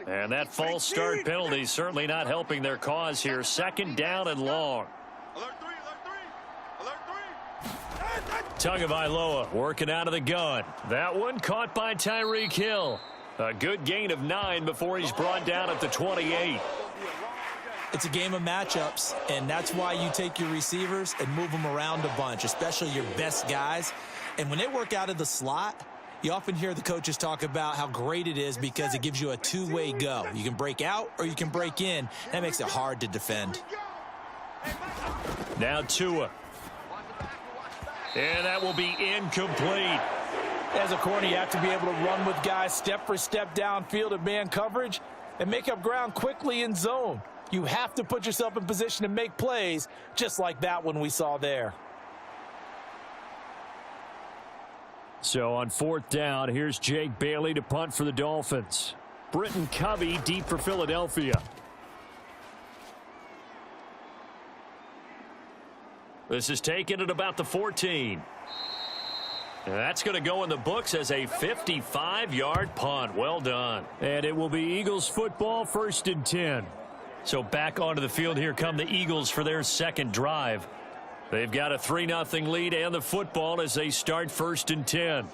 And that false start penalty certainly not helping their cause here. Second down and long. Alert three, alert three, alert three. Tagovailoa working out of the gun. That one caught by Tyreek Hill. A good gain of 9 before he's brought down at the 28. It's a game of matchups, and that's why you take your receivers and move them around a bunch, especially your best guys. And when they work out of the slot, you often hear the coaches talk about how great it is because it gives you a two-way go. You can break out or you can break in. That makes it hard to defend. Now Tua. And that will be incomplete. As a corner, you have to be able to run with guys step for step downfield in man coverage and make up ground quickly in zone. You have to put yourself in position to make plays, just like that one we saw there. So on 4th down, here's Jake Bailey to punt for the Dolphins. Britton Covey deep for Philadelphia. This is taken at about the 14. And that's going to go in the books as a 55-yard punt. Well done. And it will be Eagles football, 1st and 10. So back onto the field here come the Eagles for their second drive. They've got a 3-0 lead and the football as they start 1st and 10.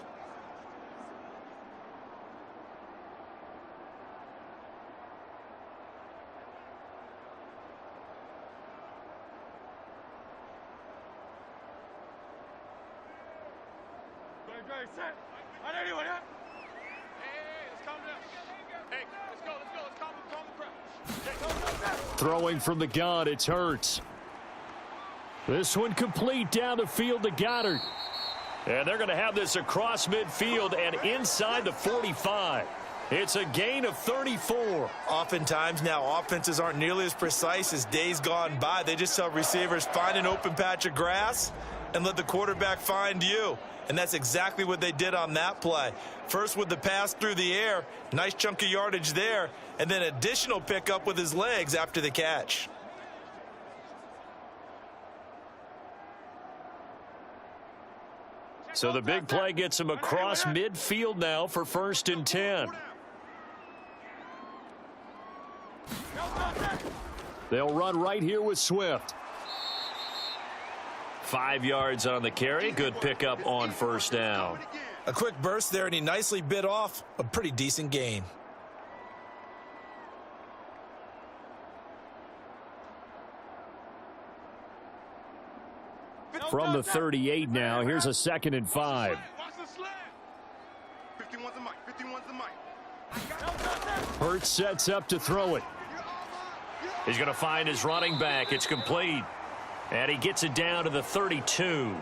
Set. On anyone, yeah? Hey, let's calm down. Hey, let's go. Let's calm the crowd. Throwing from the gun, it's Hurts. This one complete down the field to Goddard. And they're going to have this across midfield and inside the 45. It's a gain of 34. Oftentimes now offenses aren't nearly as precise as days gone by. They just tell receivers, find an open patch of grass and let the quarterback find you. And that's exactly what they did on that play. First with the pass through the air, nice chunk of yardage there, and then additional pickup with his legs after the catch. So the big play gets him across midfield now for 1st and 10. They'll run right here with Swift. 5 yards on the carry. Good pickup on 1st down. A quick burst there, and he nicely bit off a pretty decent gain. From the 38 now, here's a 2nd and 5. Watch the slant. 51's the mic. 51's the mic. Hurts sets up to throw it. He's going to find his running back. It's complete. And he gets it down to the 32.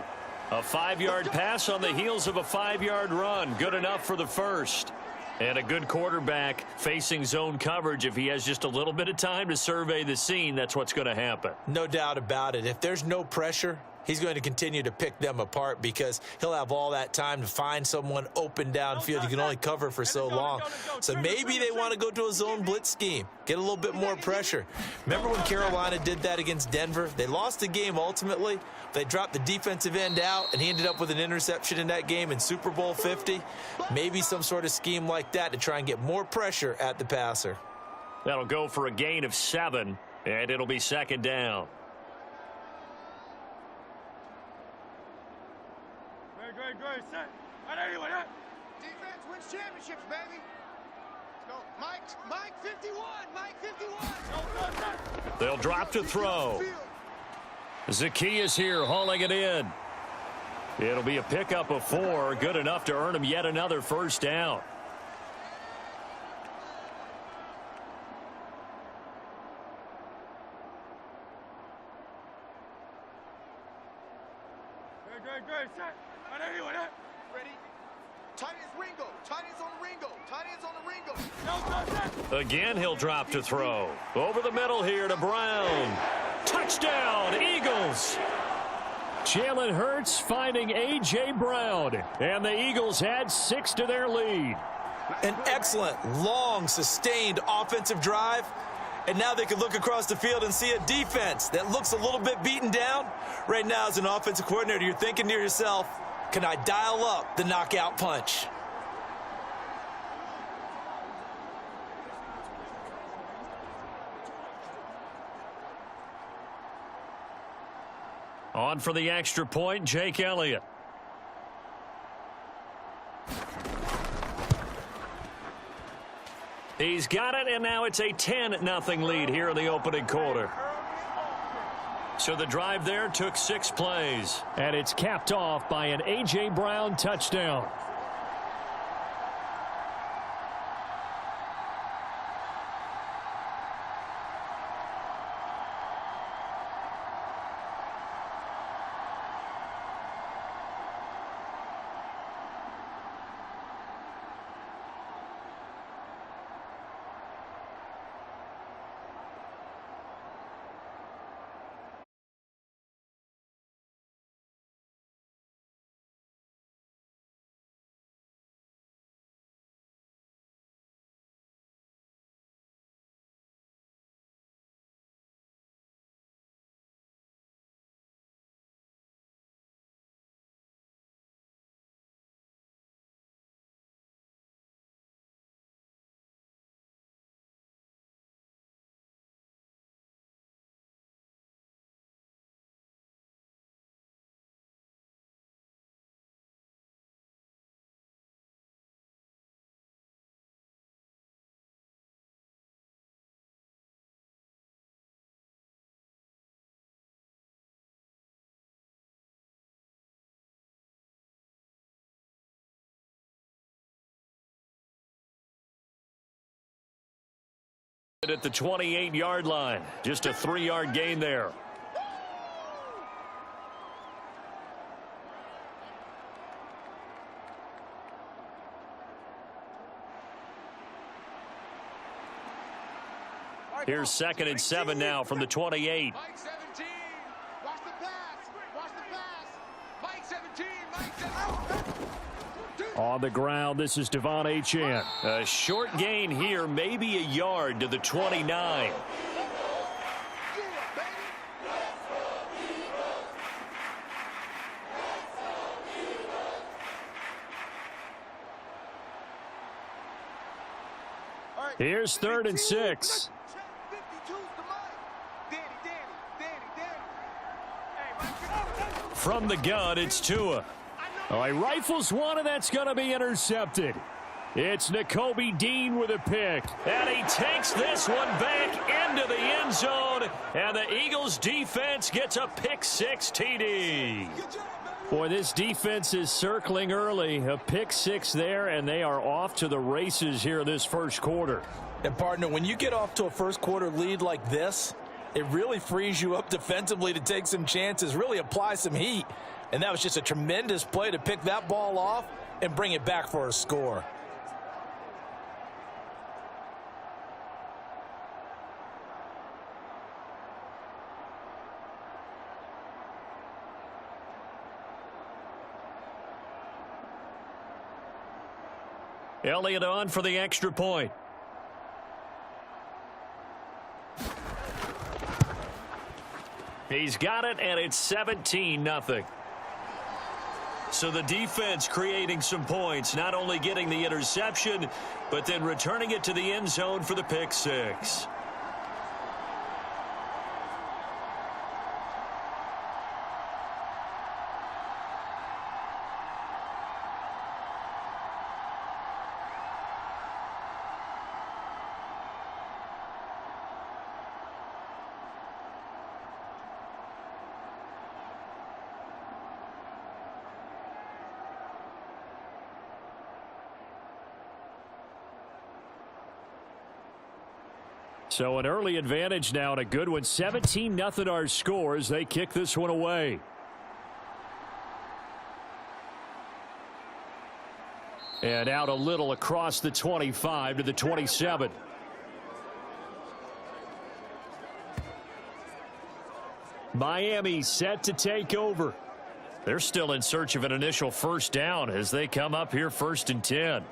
A 5-yard pass on the heels of a 5-yard run. Good enough for the first. And a good quarterback facing zone coverage. If he has just a little bit of time to survey the scene, that's what's going to happen. No doubt about it. If there's no pressure, he's going to continue to pick them apart because he'll have all that time to find someone open downfield. You can only cover for so long. So maybe they want to go to a zone blitz scheme, get a little bit more pressure. Remember when Carolina did that against Denver? They lost the game ultimately. They dropped the defensive end out, and he ended up with an interception in that game in Super Bowl 50. Maybe some sort of scheme like that to try and get more pressure at the passer. That'll go for a gain of 7, and it'll be 2nd down. Great, set. On anyone, yeah? Defense wins championships, baby. Let's go. Mike 51. Mike 51. They'll drop to throw. Zacchaeus here hauling it in. It'll be a pickup of 4. Good enough to earn him yet another 1st down. Great, set. On anyone, yeah? Ready? Tight ends Ringo. Tight ends on Ringo. Tight ends on the Ringo. Again, he'll drop to throw. Over the middle here to Brown. Touchdown, Eagles. Jalen Hurts finding A.J. Brown. And the Eagles add 6 to their lead. An excellent, long, sustained offensive drive. And now they can look across the field and see a defense that looks a little bit beaten down. Right now, as an offensive coordinator, you're thinking to yourself, can I dial up the knockout punch? On for the extra point, Jake Elliott. He's got it, and now it's a 10-0 lead here in the opening quarter. So the drive there took 6 plays. And it's capped off by an A.J. Brown touchdown. At the 28-yard line. Just a 3-yard gain there. Here's 2nd and 7 now from the 28. Mike 17. Watch the pass. Watch the pass. Mike 17. Mike 17. On the ground, this is Devon Achane. A short gain here, maybe a yard to the 29. Here's 3rd and 6. From the gun, it's Tua. Oh, he rifles one, and that's going to be intercepted. It's Nakobe Dean with a pick. And he takes this one back into the end zone. And the Eagles defense gets a pick 6 TD. Boy, this defense is circling early. A pick 6 there, and they are off to the races here this first quarter. And, partner, when you get off to a first quarter lead like this, it really frees you up defensively to take some chances, really apply some heat. And that was just a tremendous play to pick that ball off and bring it back for a score. Elliott on for the extra point. He's got it, and it's 17-0. So the defense creating some points, not only getting the interception, but then returning it to the end zone for the pick 6. So an early advantage now and a good one. 17-0 our score as they kick this one away. And out a little across the 25 to the 27. Miami set to take over. They're still in search of an initial first down as they come up here 1st and 10.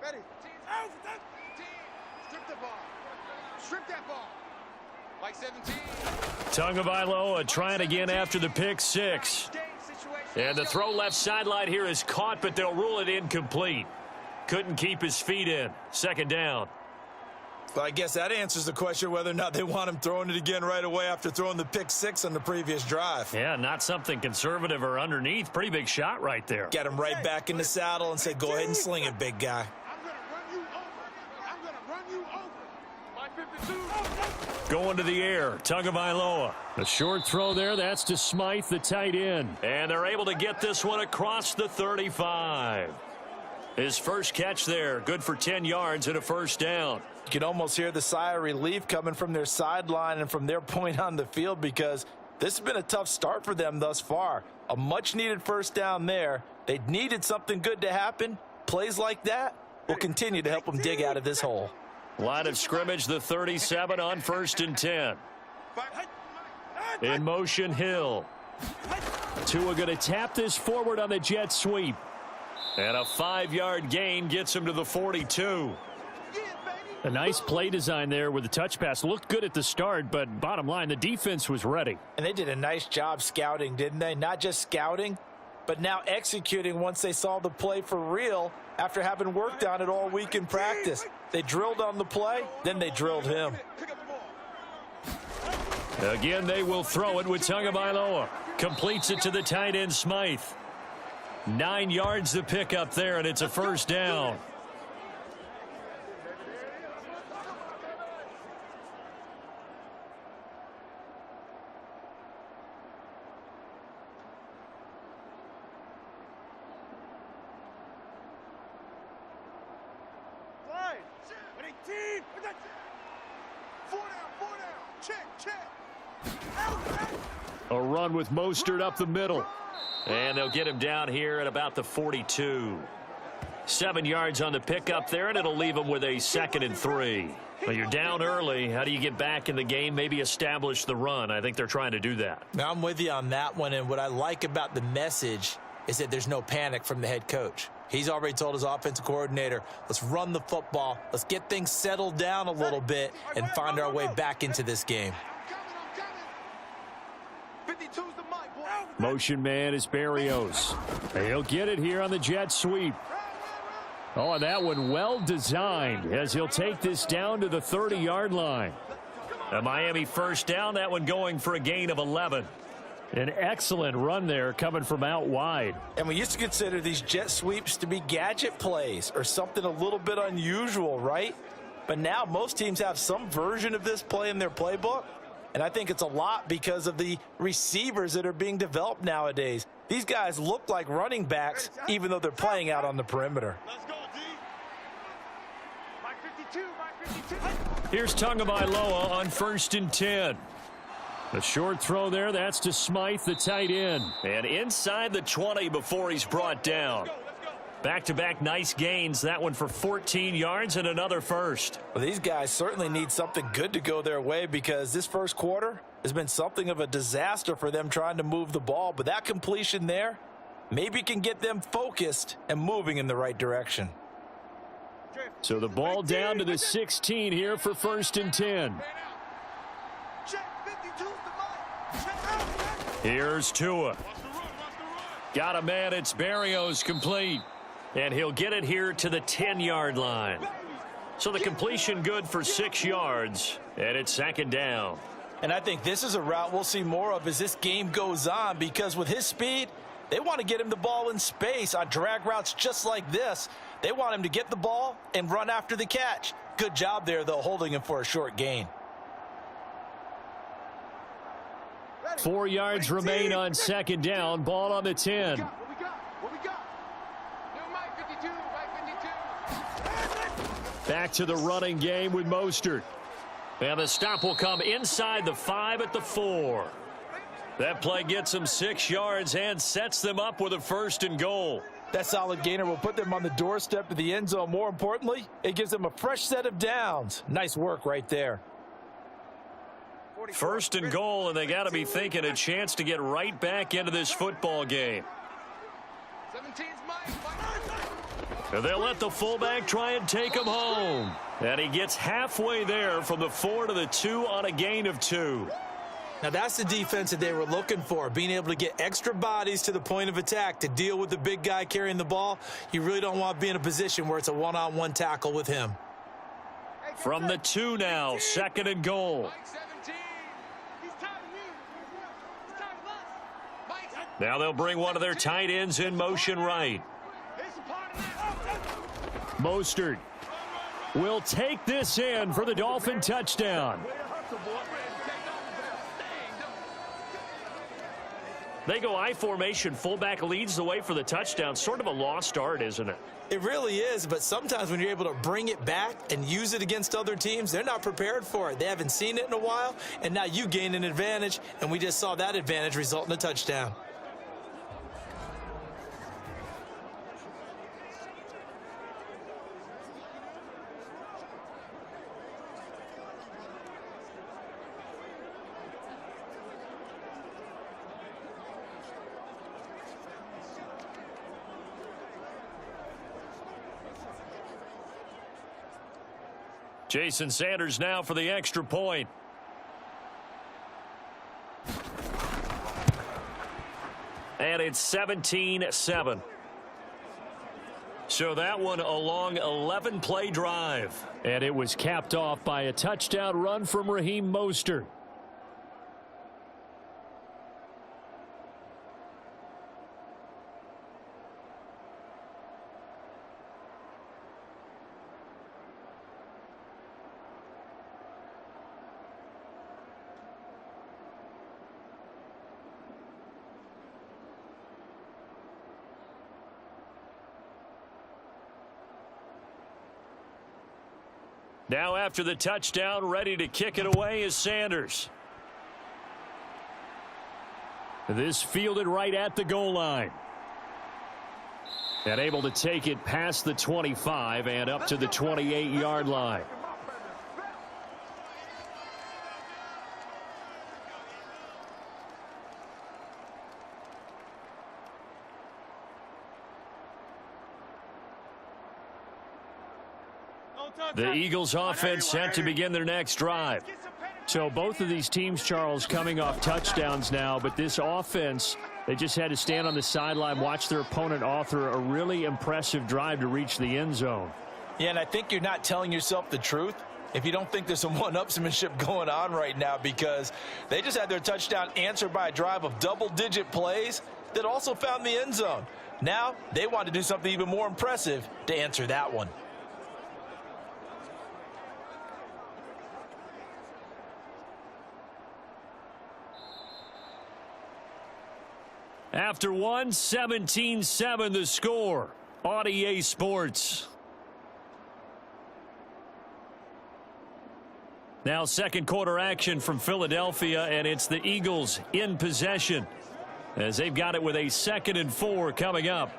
Ready? Strip the ball. Strip that ball. Like 17. Tagovailoa trying again after the pick six. And the throw left sideline here is caught, but they'll rule it incomplete. Couldn't keep his feet in. Second down. Well, I guess that answers the question whether or not they want him throwing it again right away after throwing the pick six on the previous drive. Yeah, not something conservative or underneath. Pretty big shot right there. Get him right back in the saddle and say, go ahead and sling it, big guy. I'm going to run you over. My 52. Going to the air, Tagovailoa. A short throw there, that's to Smythe, the tight end. And they're able to get this one across the 35. His first catch there, good for 10 yards and a first down. You can almost hear the sigh of relief coming from their sideline and from their point on the field because this has been a tough start for them thus far. A much-needed first down there. They needed something good to happen. Plays like that will continue to help them dig out of this hole. Line of scrimmage, the 37 on 1st and 10. In motion, Hill. Tua going to tap this forward on the jet sweep. And a 5-yard gain gets him to the 42. A nice play design there with the touch pass. Looked good at the start, but bottom line, the defense was ready. And they did a nice job scouting, didn't they? Not just scouting, but now executing once they saw the play for real after having worked on it all week in practice. They drilled on the play, then they drilled him. Again, they will throw it with Tagovailoa. Completes it to the tight end, Smythe. 9 yards to pick up there, and it's a first down. A run with Mostert up the middle. And they'll get him down here at about the 42. 7 yards on the pickup there, and it'll leave him with a 2nd and 3. Well, you're down early. How do you get back in the game, maybe establish the run? I think they're trying to do that. Now, I'm with you on that one, and what I like about the message is that there's no panic from the head coach. He's already told his offensive coordinator, let's run the football, let's get things settled down a little bit and find our way back into this game. Motion man is Berrios. He'll get it here on the jet sweep. Oh, and that one well designed as he'll take this down to the 30-yard line. A Miami first down, that one going for a gain of 11. An excellent run there coming from out wide. And we used to consider these jet sweeps to be gadget plays or something a little bit unusual, right? But now most teams have some version of this play in their playbook. And I think it's a lot because of the receivers that are being developed nowadays. These guys look like running backs, even though they're playing out on the perimeter. Let's go, D. My 52, my 52. Here's Tagovailoa on 1st and 10. A short throw there, that's to Smythe, the tight end. And inside the 20 before he's brought down. Back-to-back nice gains. That one for 14 yards and another first. Well, these guys certainly need something good to go their way because this first quarter has been something of a disaster for them trying to move the ball. But that completion there maybe can get them focused and moving in the right direction. So the ball down to the 16 here for 1st and 10. Here's Tua. Got a man, it's Berrios complete. And he'll get it here to the 10-yard line. So the completion good for 6 yards, and it's 2nd down. And I think this is a route we'll see more of as this game goes on because with his speed, they want to get him the ball in space on drag routes just like this. They want him to get the ball and run after the catch. Good job there, though, holding him for a short gain. 4 yards remain on 2nd down. Ball on the 10. What we got? New Mike 52, Mike 52. Back to the running game with Mostert. And the stop will come inside the 5 at the 4. That play gets them 6 yards and sets them up with a 1st and goal. That solid gainer will put them on the doorstep of the end zone. More importantly, it gives them a fresh set of downs. Nice work right there. 1st and goal, and they got to be thinking a chance to get right back into this football game. 17's Mike. And they'll let the fullback try and take him home. And he gets halfway there from the 4 to the 2 on a gain of 2. Now that's the defense that they were looking for, being able to get extra bodies to the point of attack to deal with the big guy carrying the ball. You really don't want to be in a position where it's a one-on-one tackle with him. From the 2 now, 2nd and goal. Mike 17. He's tired of you. He's tired of us. Mike. Now they'll bring one of their tight ends in motion right. It's a part of this. Mostert will take this in for the Dolphin touchdown. They go I formation. Fullback leads the way for the touchdown. Sort of a lost art, isn't it? It really is, but sometimes when you're able to bring it back and use it against other teams, they're not prepared for it. They haven't seen it in a while, and now you gain an advantage, and we just saw that advantage result in a touchdown. Jason Sanders now for the extra point. And it's 17-7. So that one a long 11-play drive. And it was capped off by a touchdown run from Raheem Mostert. Now after the touchdown, ready to kick it away is Sanders. This fielded right at the goal line. And able to take it past the 25 and up to the 28-yard line. The Eagles offense set to begin their next drive. So both of these teams, Charles, coming off touchdowns now, but this offense, they just had to stand on the sideline, watch their opponent author a really impressive drive to reach the end zone. Yeah, and I think you're not telling yourself the truth if you don't think there's some one-upsmanship going on right now, because they just had their touchdown answered by a drive of double-digit plays that also found the end zone. Now they want to do something even more impressive to answer that one. After one, 17-7 the score on EA Sports. Now second quarter action from Philadelphia, and it's the Eagles in possession as they've got it with a 2nd and 4 coming up.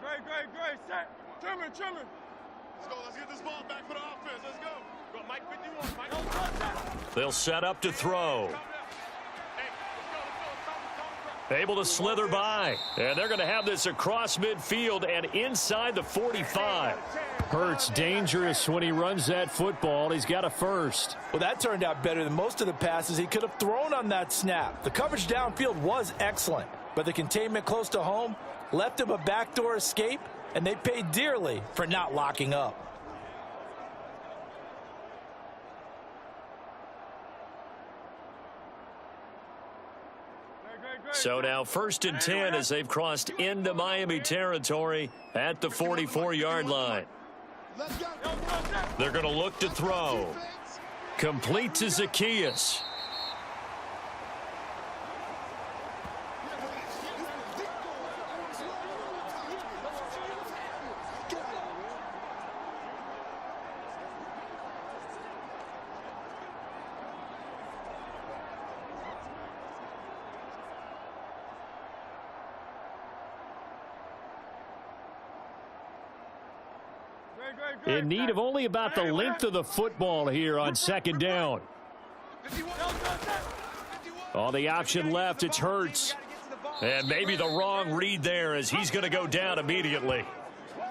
Great. Set. Trim it. Let's go. Let's get this ball back for the offense. Let's go. Go, Mike 51. Mike. They'll set up to throw. Able to slither by. And they're going to have this across midfield and inside the 45. Hurts dangerous when he runs that football. He's got a first. Well, that turned out better than most of the passes he could have thrown on that snap. The coverage downfield was excellent, but the containment close to home left him a backdoor escape, and they paid dearly for not locking up. So now 1st and 10 as they've crossed into Miami territory at the 44-yard line. They're going to look to throw. Complete to Zacchaeus. In need of only about the length of the football here on second down. On the option left, it's Hurts. And maybe the wrong read there as he's going to go down immediately.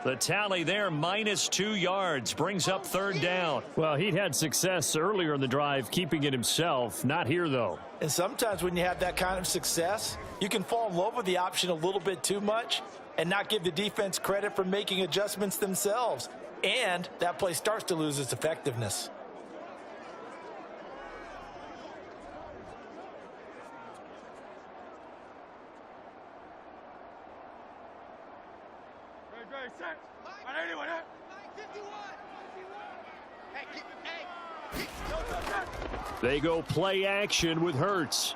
The tally there, -2 yards, brings up third down. Well, he'd had success earlier in the drive keeping it himself. Not here, though. And sometimes when you have that kind of success, you can fall in love with the option a little bit too much and not give the defense credit for making adjustments themselves. And that play starts to lose its effectiveness. They go play action with Hurts.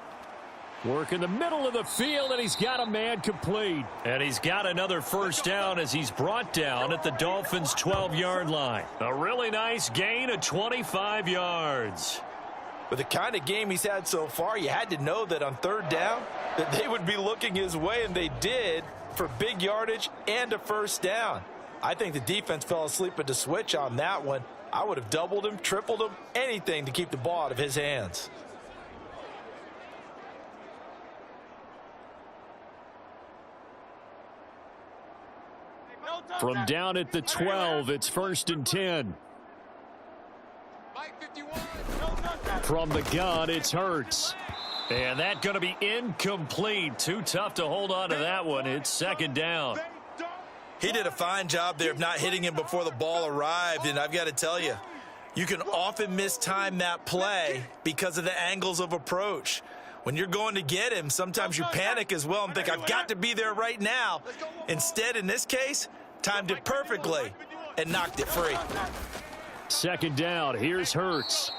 Work in the middle of the field, and he's got a man complete. And he's got another first down as he's brought down at the Dolphins' 12-yard line. A really nice gain of 25 yards. With the kind of game he's had so far, you had to know that on third down that they would be looking his way, and they did, for big yardage and a first down. I think the defense fell asleep at the switch on that one. I would have doubled him, tripled him, anything to keep the ball out of his hands. From down at the 12, it's 1st and 10. From the gun, it's Hurts. And that's going to be incomplete. Too tough to hold on to that one. It's second down. He did a fine job there of not hitting him before the ball arrived, and I've got to tell you, you can often mistime that play because of the angles of approach. When you're going to get him, sometimes you panic as well and think, I've got to be there right now. Instead, in this case, timed it perfectly and knocked it free. Second down, here's Hurts.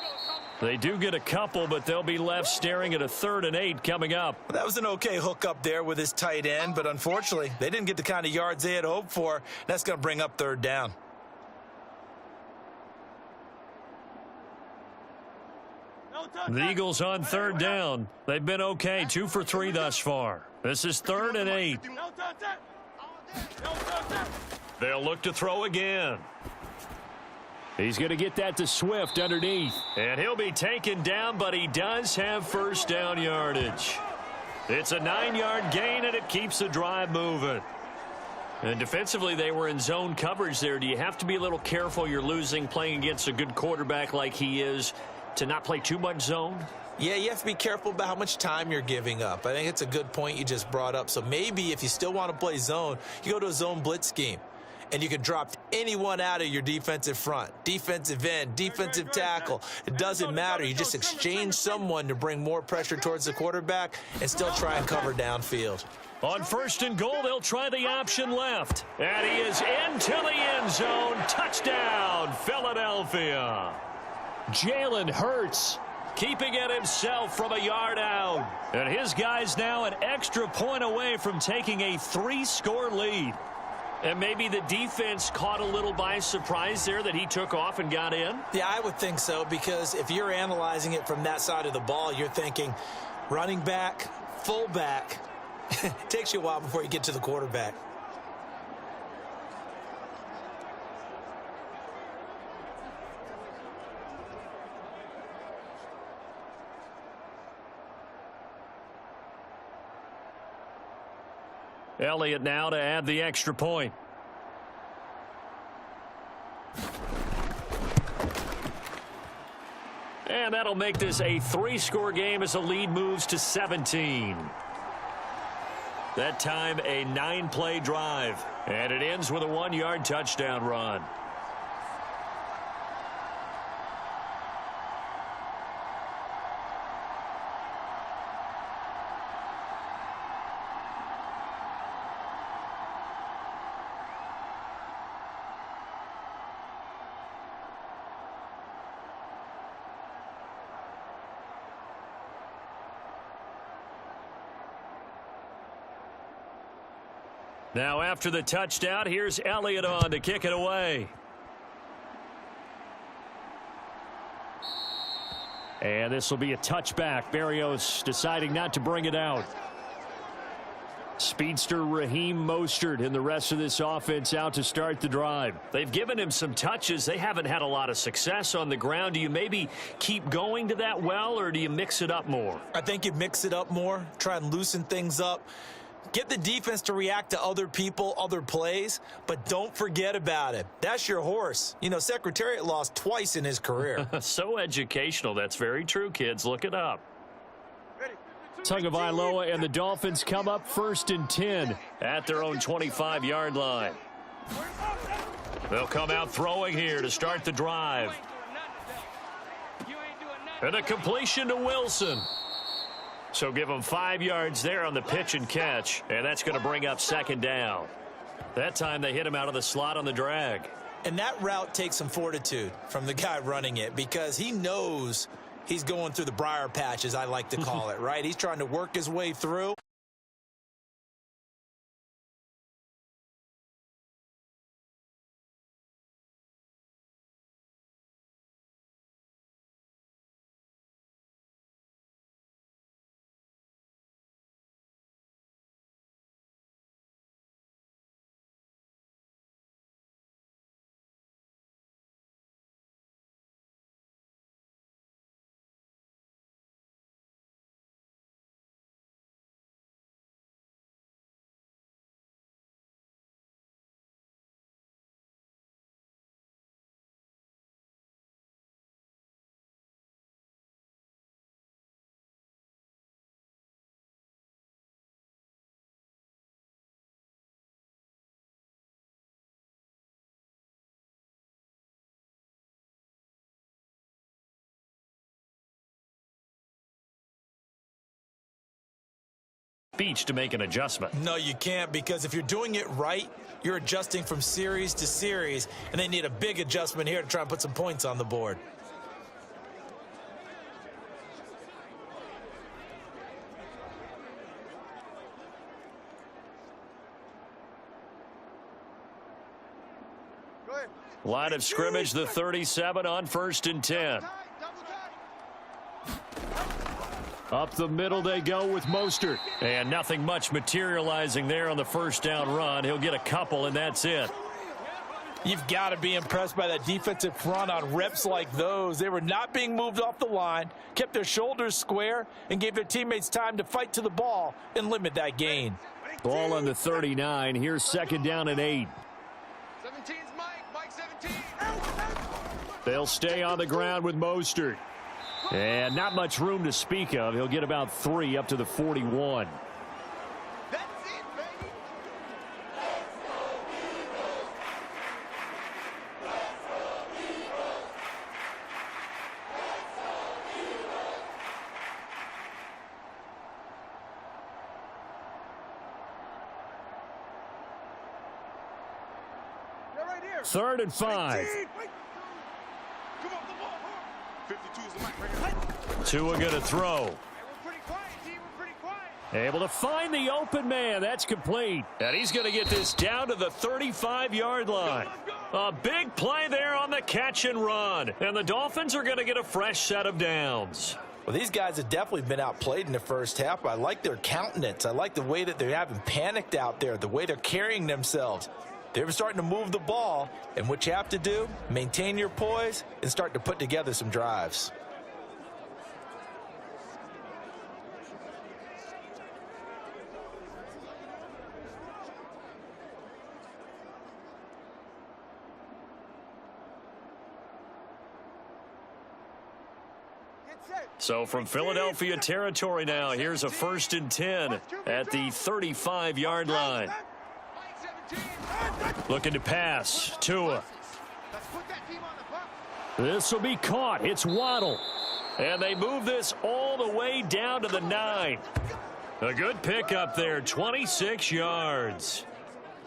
They do get a couple, but they'll be left staring at a 3rd and 8 coming up. That was an okay hook up there with his tight end, but unfortunately, they didn't get the kind of yards they had hoped for. That's going to bring up third down. The Eagles on third down. They've been okay, 2 for 3 thus far. This is 3rd and 8. They'll look to throw again. He's going to get that to Swift underneath. And he'll be taken down, but he does have first down yardage. It's a 9-yard gain, and it keeps the drive moving. And defensively, they were in zone coverage there. Do you have to be a little careful you're losing playing against a good quarterback like he is to not play too much zone? Yeah, you have to be careful about how much time you're giving up. I think it's a good point you just brought up. So maybe if you still want to play zone, you go to a zone blitz scheme. And you can drop anyone out of your defensive front, defensive end, defensive tackle. It doesn't matter. You just exchange someone to bring more pressure towards the quarterback and still try and cover downfield. On 1st and goal, they'll try the option left. And he is into the end zone. Touchdown, Philadelphia. Jalen Hurts keeping it himself from a yard out. And his guys now an extra point away from taking a 3-score lead. And maybe the defense caught a little by surprise there that he took off and got in? Yeah, I would think so, because if you're analyzing it from that side of the ball, you're thinking running back, fullback. It takes you a while before you get to the quarterback. Elliott now to add the extra point. And that'll make this a 3-score game as the lead moves to 17. That time a 9-play drive. And it ends with a 1-yard touchdown run. Now after the touchdown, here's Elliott on to kick it away. And this will be a touchback. Berrios deciding not to bring it out. Speedster Raheem Mostert and the rest of this offense out to start the drive. They've given him some touches. They haven't had a lot of success on the ground. Do you maybe keep going to that well, or do you mix it up more? I think you mix it up more, try and loosen things up. Get the defense to react to other people, other plays, but don't forget about it. That's your horse. You know, Secretariat lost twice in his career. So educational. That's very true, kids. Look it up. Tagovailoa and the Dolphins come up 1st and 10 At their own 25-yard line. They'll come out throwing here to start the drive. And a completion to Wilson. So give them 5 yards there on the pitch and catch. And that's going to bring up 2nd down. That time they hit him out of the slot on the drag. And that route takes some fortitude from the guy running it, because he knows he's going through the briar patch, as I like to call it, right? He's trying to work his way through. Beach to make an adjustment. No, you can't, because if you're doing it right, you're adjusting from series to series, and they need a big adjustment here to try and put some points on the board. Line of scrimmage, the 37 on 1st and 10. Up the middle they go with Mostert. And nothing much materializing there on the 1st down run. He'll get a couple, and that's it. You've got to be impressed by that defensive front on reps like those. They were not being moved off the line, kept their shoulders square, and gave their teammates time to fight to the ball and limit that gain. Ball on the 39. Here's 2nd down and 8. 17's Mike 17. They'll stay on the ground with Mostert. And not much room to speak of. He'll get about 3 up to the 41. That's it, baby. They're right here. 3rd and 5. Come on, the ball. 52 is the mic right here. Tua going to throw. Hey, we're pretty quiet, T. We're pretty quiet. Able to find the open man. That's complete. And he's going to get this down to the 35-yard line. A big play there on the catch and run. And the Dolphins are going to get a fresh set of downs. Well, these guys have definitely been outplayed in the first half. I like their countenance. I like the way that they haven't panicked out there, the way they're carrying themselves. They're starting to move the ball, and what you have to do, maintain your poise and start to put together some drives. So from Philadelphia territory now, here's a 1st and 10 at the 35-yard line. Looking to pass. Tua. This will be caught. It's Waddle. And they move this all the way down to the 9. A good pickup there, 26 yards.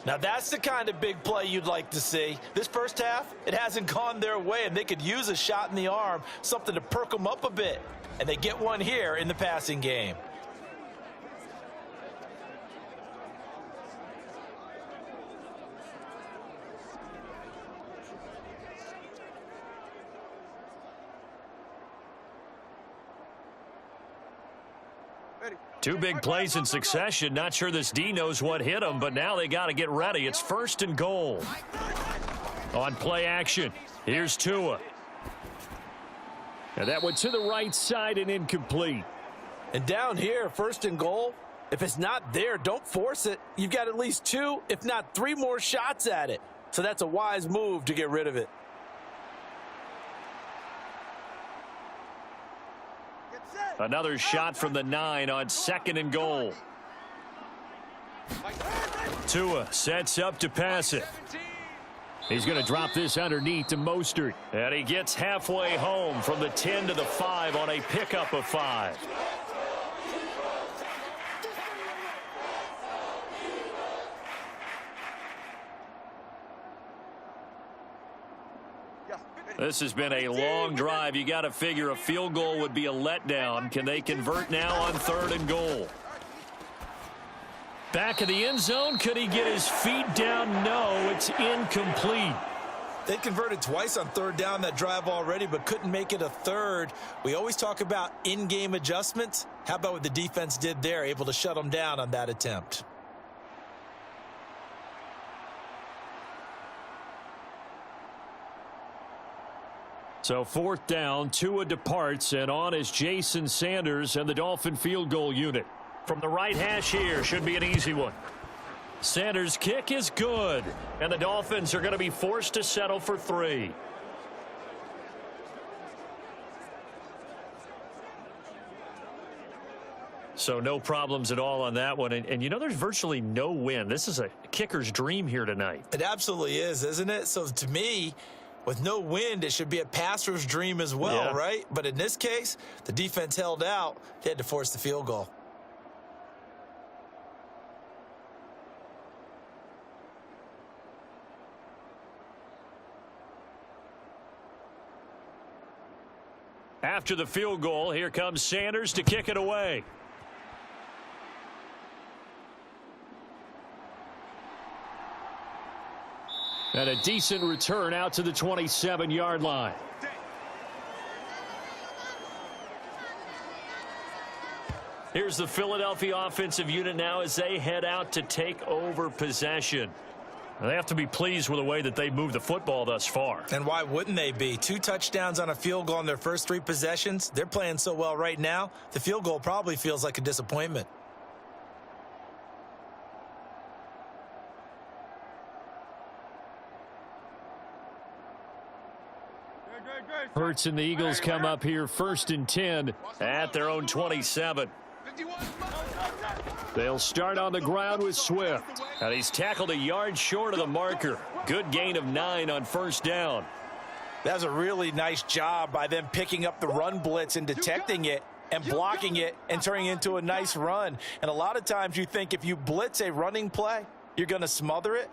Now that's the kind of big play you'd like to see. This first half, it hasn't gone their way, and they could use a shot in the arm, something to perk them up a bit. And they get one here in the passing game. Two big plays in succession. Not sure this D knows what hit him, but now they got to get ready. It's 1st and goal. On play action, here's Tua. And that went to the right side and incomplete. And down here, 1st and goal, if it's not there, don't force it. You've got at least 2, if not 3 more shots at it. So that's a wise move to get rid of it. Another shot from the 9 on 2nd and goal. Tua sets up to pass it. He's going to drop this underneath to Mostert. And he gets halfway home from the 10 to the 5 on a pickup of 5. This has been a long drive. You got to figure a field goal would be a letdown. Can they convert now on 3rd and goal? Back of the end zone. Could he get his feet down? No, it's incomplete. They converted twice on 3rd down that drive already, but couldn't make it a 3rd. We always talk about in-game adjustments. How about what the defense did there, able to shut them down on that attempt? So 4th down, Tua departs, and on is Jason Sanders and the Dolphin field goal unit. From the right hash here, should be an easy one. Sanders' kick is good, and the Dolphins are going to be forced to settle for 3. So no problems at all on that one. And you know, there's virtually no wind. This is a kicker's dream here tonight. It absolutely is, isn't it? So to me, with no wind, it should be a passer's dream as well, right? But in this case, the defense held out. They had to force the field goal. After the field goal, here comes Sanders to kick it away. And a decent return out to the 27-yard line. Here's the Philadelphia offensive unit now as they head out to take over possession. They have to be pleased with the way that they moved the football thus far. And why wouldn't they be? 2 touchdowns on a field goal in their first 3 possessions. They're playing so well right now, the field goal probably feels like a disappointment. Hurts and the Eagles come up here 1st and 10 at their own 27. They'll start on the ground with Swift. And he's tackled a yard short of the marker. Good gain of 9 on 1st down. That was a really nice job by them picking up the run blitz and detecting it and blocking it and turning it into a nice run. And a lot of times you think if you blitz a running play, you're going to smother it.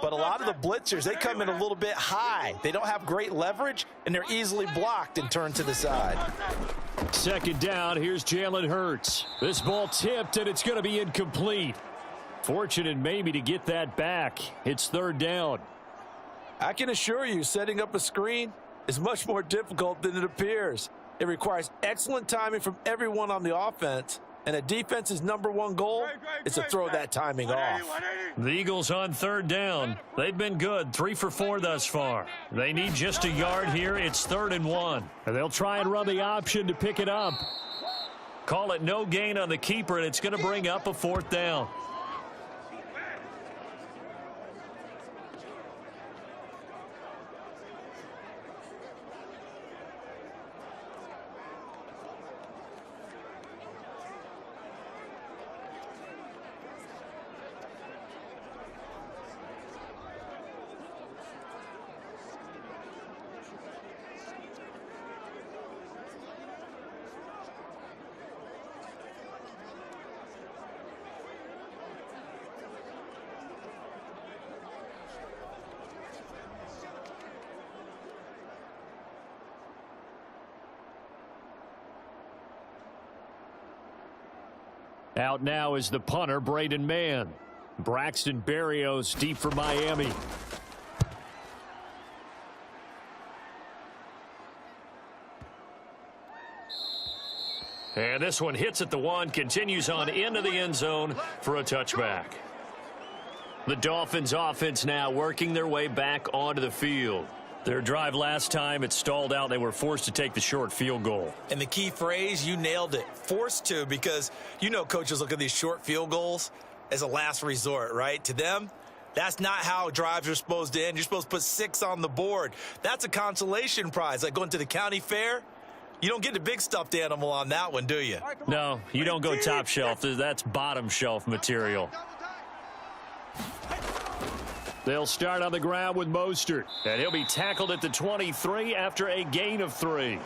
But a lot of the blitzers, they come in a little bit high. They don't have great leverage, and they're easily blocked and turned to the side. 2nd down, here's Jalen Hurts. This ball tipped, and it's going to be incomplete. Fortunate maybe to get that back. It's 3rd down. I can assure you, setting up a screen is much more difficult than it appears. It requires excellent timing from everyone on the offense. And a defense's #1 goal is to throw that timing off. The Eagles on 3rd down. They've been good, 3 for 4 thus far. They need just a yard here. It's 3rd and 1. And they'll try and run the option to pick it up. Call it no gain on the keeper, and it's going to bring up a 4th down. Out now is the punter, Braden Mann. Braxton Berrios deep for Miami. And this one hits at the 1, continues on into the end zone for a touchback. The Dolphins offense now working their way back onto the field. Their drive last time, it stalled out. They were forced to take the short field goal. And the key phrase, you nailed it, forced to, because you know coaches look at these short field goals as a last resort, right? To them, that's not how drives are supposed to end. You're supposed to put 6 on the board. That's a consolation prize, like going to the county fair. You don't get the big stuffed animal on that one, do you? No, you don't go top shelf. That's bottom shelf material. They'll start on the ground with Mostert, and he'll be tackled at the 23 after a gain of 3.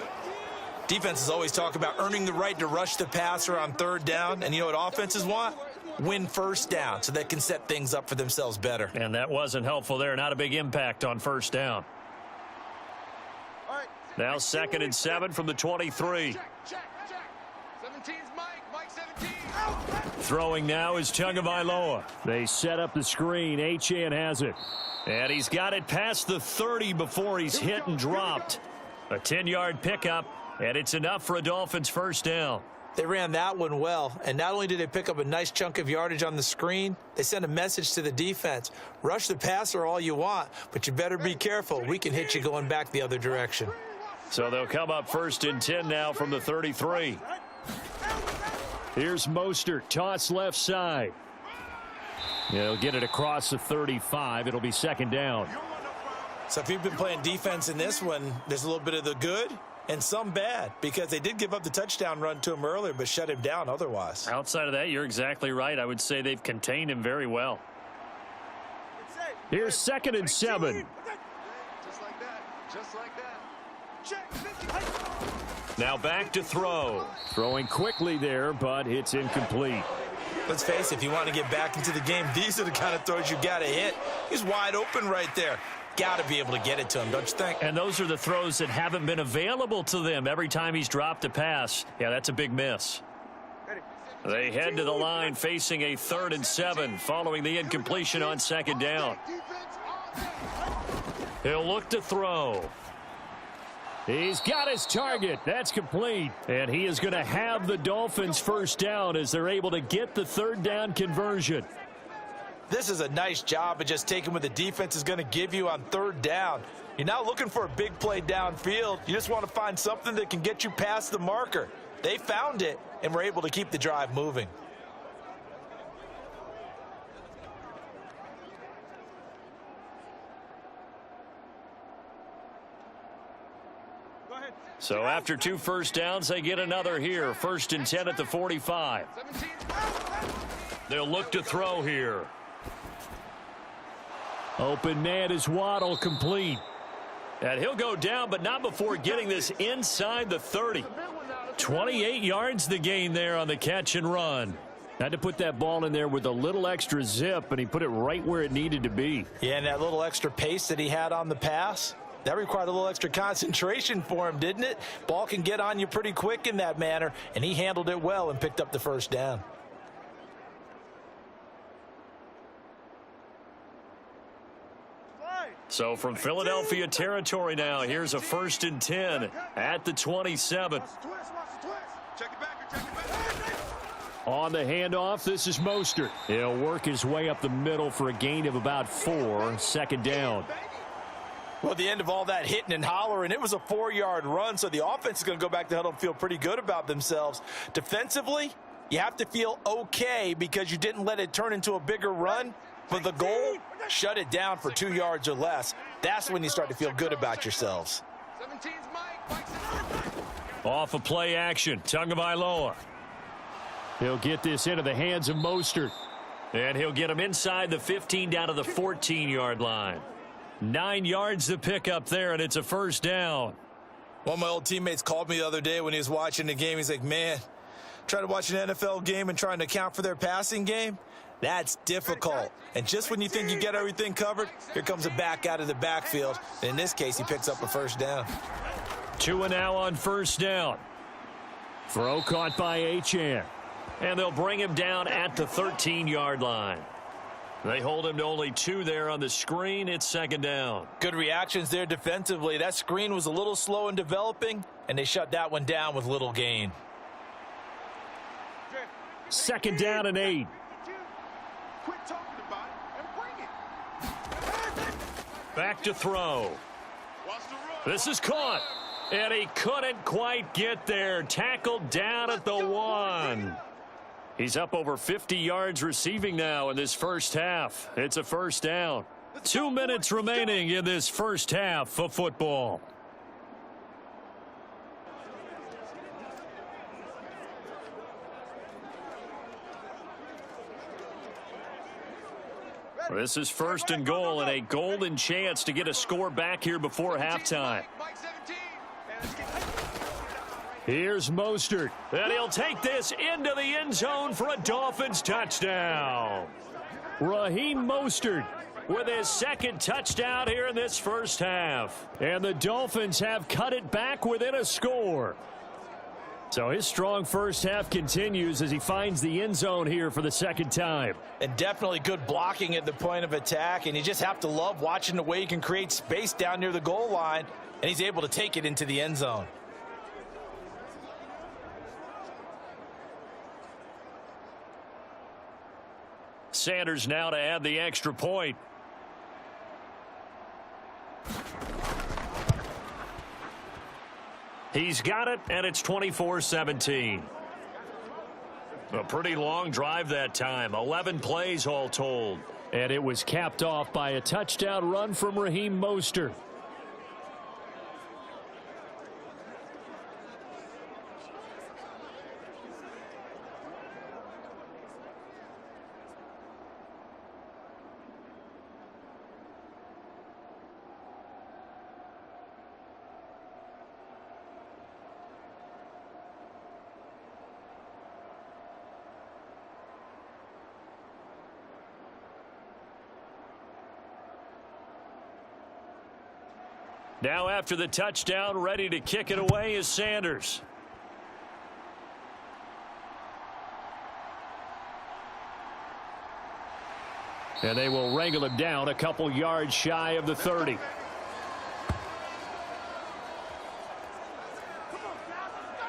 Defenses always talk about earning the right to rush the passer on 3rd down, and you know what offenses want? Win 1st down so they can set things up for themselves better. And that wasn't helpful there. Not a big impact on 1st down. Now 2nd and 7 from the 23. Check. 17's Mike 17. Throwing now is Tagovailoa. They set up the screen. Achane has it. And he's got it past the 30 before he's hit and dropped. A 10-yard pickup, and it's enough for a Dolphins 1st down. They ran that one well, and not only did they pick up a nice chunk of yardage on the screen, they sent a message to the defense. Rush the passer all you want, but you better be careful. We can hit you going back the other direction. So they'll come up 1st and 10 now from the 33. Here's Mostert, toss left side. He'll get it across the 35. It'll be 2nd down. So if you've been playing defense in this one, there's a little bit of the good and some bad, because they did give up the touchdown run to him earlier but shut him down otherwise. Outside of that, you're exactly right. I would say they've contained him very well. Here's 2nd and 7. Just like that. Now back to throw. Throwing quickly there, but it's incomplete. Let's face it, if you want to get back into the game, these are the kind of throws you got to hit. He's wide open right there. Got to be able to get it to him, don't you think? And those are the throws that haven't been available to them every time he's dropped a pass. Yeah, that's a big miss. They head to the line facing a 3rd and 7 following the incompletion on 2nd down. He'll look to throw. He's got his target. That's complete. And he is going to have the Dolphins 1st down as they're able to get the 3rd down conversion. This is a nice job of just taking what the defense is going to give you on 3rd down. You're not looking for a big play downfield. You just want to find something that can get you past the marker. They found it and were able to keep the drive moving. So after 2 1st downs, they get another here. 1st and 10 at the 45. They'll look to throw here. Open man is Waddle, complete. And he'll go down, but not before getting this inside the 30. 28 yards the gain there on the catch and run. Had to put that ball in there with a little extra zip, and he put it right where it needed to be. Yeah, and that little extra pace that he had on the pass, that required a little extra concentration for him, didn't it? Ball can get on you pretty quick in that manner, and he handled it well and picked up the 1st down. So from Philadelphia territory now, here's a 1st and 10 at the 27. On the handoff, this is Mostert. He'll work his way up the middle for a gain of about 4, 2nd down. Well, at the end of all that hitting and hollering, it was a 4-yard run, so the offense is going to go back to huddle and feel pretty good about themselves. Defensively, you have to feel okay because you didn't let it turn into a bigger run. For the goal, shut it down for 2 yards or less. That's when you start to feel good about yourselves. 17's Mike. Off of play action, Tagovailoa. He'll get this into the hands of Mostert. And he'll get him inside the 15 down to the 14-yard line. 9 yards to pick up there, and it's a 1st down. One of my old teammates called me the other day when he was watching the game. He's like, man, trying to watch an NFL game and trying to account for their passing game, that's difficult. And just when you think you get everything covered, here comes a back out of the backfield. And in this case, he picks up a 1st down. 2 now on 1st down. Throw caught by Achane. And they'll bring him down at the 13-yard line. They hold him to only 2 there on the screen. It's 2nd down. Good reactions there defensively. That screen was a little slow in developing, and they shut that one down with little gain. 2nd down and 8. Quit talking about it and bring it. Back to throw. This is caught. And he couldn't quite get there. Tackled down at the 1. He's up over 50 yards receiving now in this first half. It's a 1st down. 2 minutes remaining in this first half of football. This is 1st and goal and a golden chance to get a score back here before halftime. Here's Mostert, and he'll take this into the end zone for a Dolphins touchdown. Raheem Mostert with his 2nd touchdown here in this first half. And the Dolphins have cut it back within a score. So his strong first half continues as he finds the end zone here for the 2nd time. And definitely good blocking at the point of attack, and you just have to love watching the way he can create space down near the goal line, and he's able to take it into the end zone. Sanders now to add the extra point. He's got it, and it's 24-17. A pretty long drive that time. 11 plays all told. And it was capped off by a touchdown run from Raheem Mostert. Now after the touchdown, ready to kick it away is Sanders. And they will wrangle him down a couple yards shy of the 30.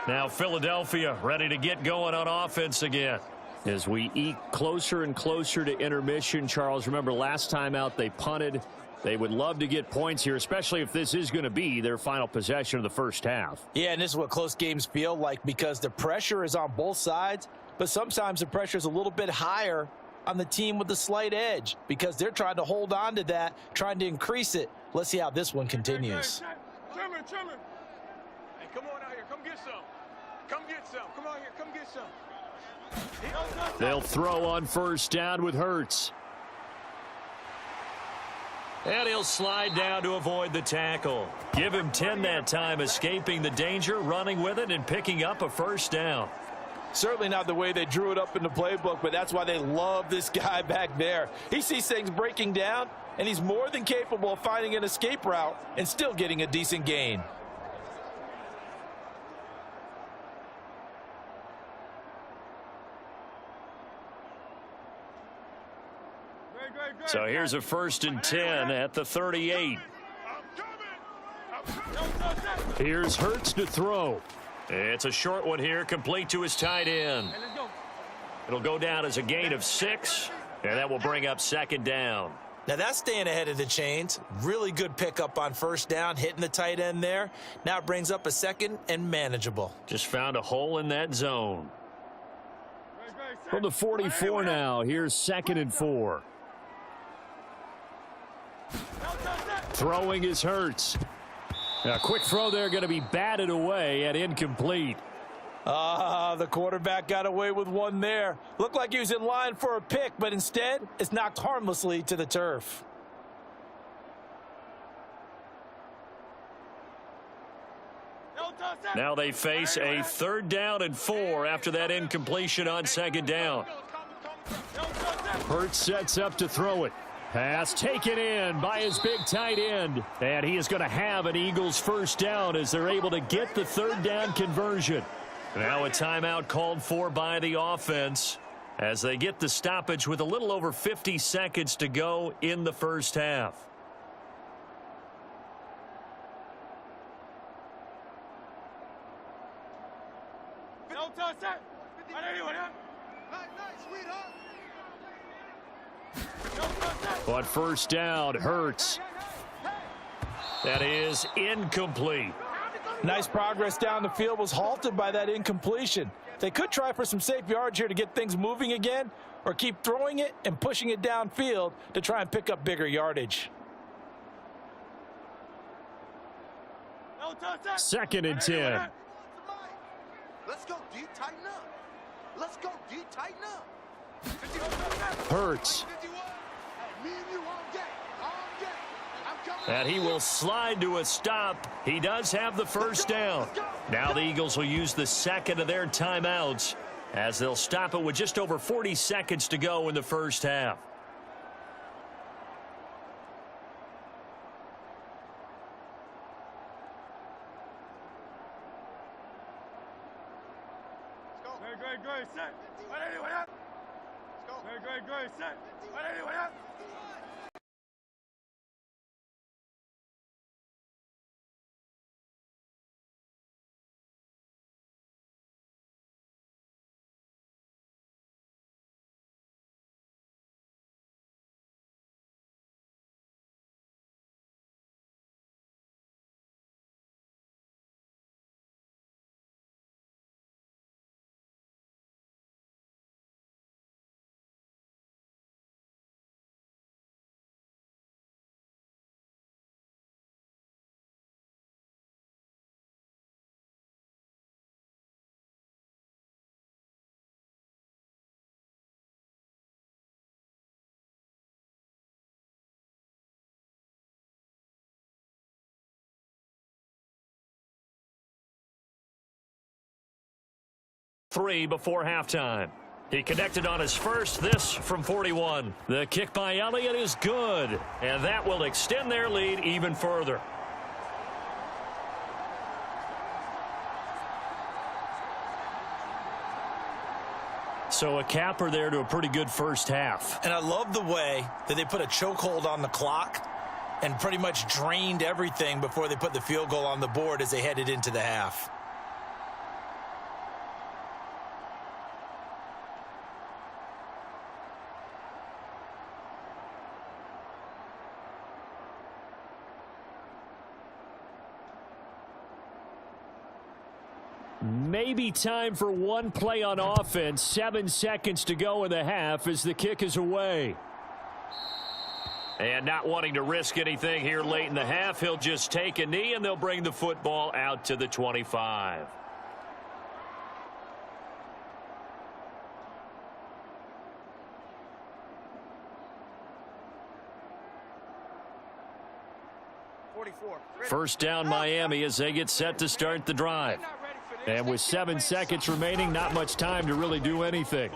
Now Philadelphia ready to get going on offense again. As we eke closer and closer to intermission, Charles, remember last time out they punted. They would love to get points here, especially if this is going to be their final possession of the first half. Yeah, and this is what close games feel like because the pressure is on both sides, but sometimes the pressure is a little bit higher on the team with the slight edge because they're trying to hold on to that, trying to increase it. Let's see how this one continues. Trimmer. Hey, come on out here. Come get some. Come get some. Come out here. Come get some. They'll throw on 1st down with Hurts. And he'll slide down to avoid the tackle. Give him 10 that time, escaping the danger, running with it, and picking up a 1st down. Certainly not the way they drew it up in the playbook, but that's why they love this guy back there. He sees things breaking down, and he's more than capable of finding an escape route and still getting a decent gain. So here's a 1st and 10 at the 38. Here's Hurts to throw. It's a short one here, complete to his tight end. It'll go down as a gain of 6, and that will bring up 2nd down. Now that's staying ahead of the chains. Really good pickup on 1st down, hitting the tight end there. Now it brings up a 2nd and manageable. Just found a hole in that zone. From the 44 now, here's 2nd and 4. Throwing is Hurts. A quick throw there going to be batted away and incomplete. The quarterback got away with one there. Looked like he was in line for a pick, but instead it's knocked harmlessly to the turf. Now they face a 3rd down and 4 after that incompletion on 2nd down. Hurts sets up to throw it. Pass taken in by his big tight end. And he is going to have an Eagles 1st down as they're able to get the 3rd down conversion. Now a timeout called for by the offense as they get the stoppage with a little over 50 seconds to go in the first half. On first down, Hurts. That is incomplete. Nice progress down the field, was halted by that incompletion. They could try for some safe yards here to get things moving again, or keep throwing it and pushing it downfield to try and pick up bigger yardage. 2nd and 10. Let's go deep, tighten up. Let's go deep, tighten up. Hurts. Me and you all day. All day. I'm coming. And he will slide to a stop. He does have the first down. Now the Eagles will use the second of their timeouts as they'll stop it with just over 40 seconds to go in the first half. Great, set. Let's go. Great, set. Three before halftime. He connected on his first, this from 41. The kick by Elliott is good, and that will extend their lead even further. So a capper there to a pretty good first half. And I love the way that they put a chokehold on the clock and pretty much drained everything before they put the field goal on the board as they headed into the half. Maybe time for one play on offense. 7 seconds to go in the half as the kick is away. And not wanting to risk anything here late in the half, he'll just take a knee and they'll bring the football out to the 25. First down Miami as they get set to start the drive. And with 7 seconds remaining, not much time to really do anything.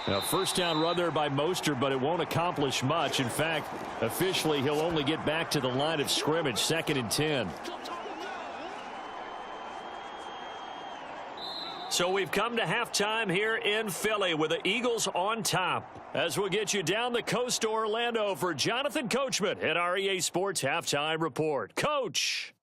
Now, first down run there by Mostert, but it won't accomplish much. In fact, officially, he'll only get back to the line of scrimmage, 2nd and 10. So we've come to halftime here in Philly with the Eagles on top. As we'll get you down the coast to Orlando for Jonathan Coachman at our EA Sports Halftime Report. Coach.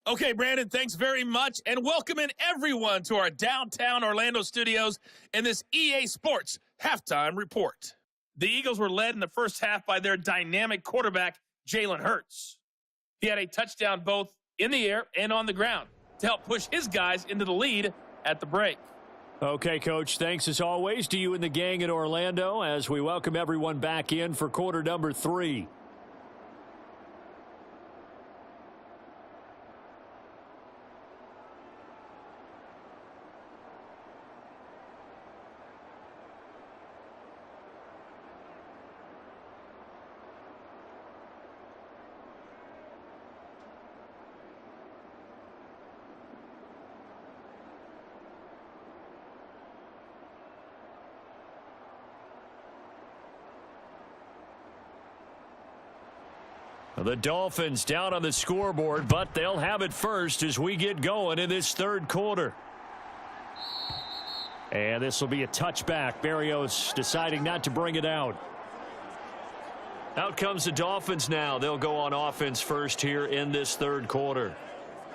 Okay, Brandon, thanks very much, and welcome in everyone to our downtown Orlando studios in this EA Sports Halftime Report. The Eagles were led in the first half by their dynamic quarterback, Jalen Hurts. He had a touchdown both in the air and on the ground to help push his guys into the lead at the break. Okay, Coach, thanks as always to you and the gang in Orlando as we welcome everyone back in for quarter number 3. The Dolphins down on the scoreboard, but they'll have it first as we get going in this third quarter. And this will be a touchback. Berrios deciding not to bring it out. Out comes the Dolphins now. They'll go on offense first here in this third quarter.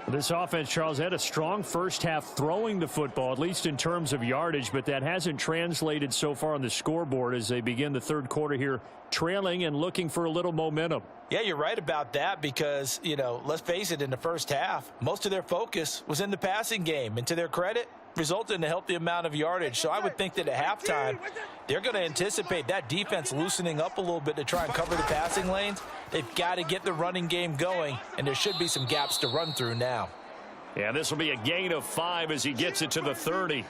This offense, Charles, had a strong first half throwing the football, at least in terms of yardage, but that hasn't translated so far on the scoreboard as they begin the third quarter here trailing and looking for a little momentum. Yeah, you're right about that because, let's face it, in the first half, most of their focus was in the passing game. And to their credit, resulted in a healthy amount of yardage. So I would think that at halftime, they're going to anticipate that defense loosening up a little bit to try and cover the passing lanes. They've got to get the running game going, and there should be some gaps to run through now. Yeah, this will be a gain of 5 as he gets it to the 30.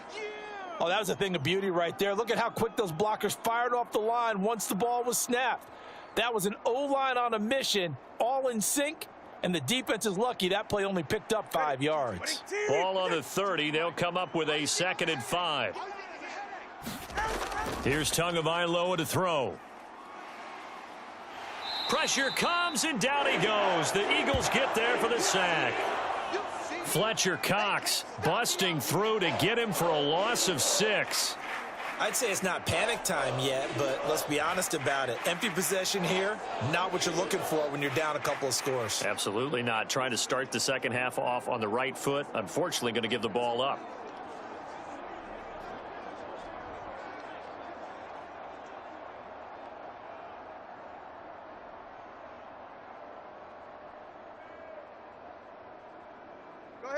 Oh, that was a thing of beauty right there. Look at how quick those blockers fired off the line once the ball was snapped. That was an O-line on a mission, all in sync, and the defense is lucky that play only picked up 5 yards. Ball on the 30. They'll come up with a 2nd and 5. Here's Tagovailoa to throw. Pressure comes, and down he goes. The Eagles get there for the sack. Fletcher Cox busting through to get him for a loss of 6. I'd say it's not panic time yet, but let's be honest about it. Empty possession here, not what you're looking for when you're down a couple of scores. Absolutely not. Trying to start the second half off on the right foot. Unfortunately, going to give the ball up.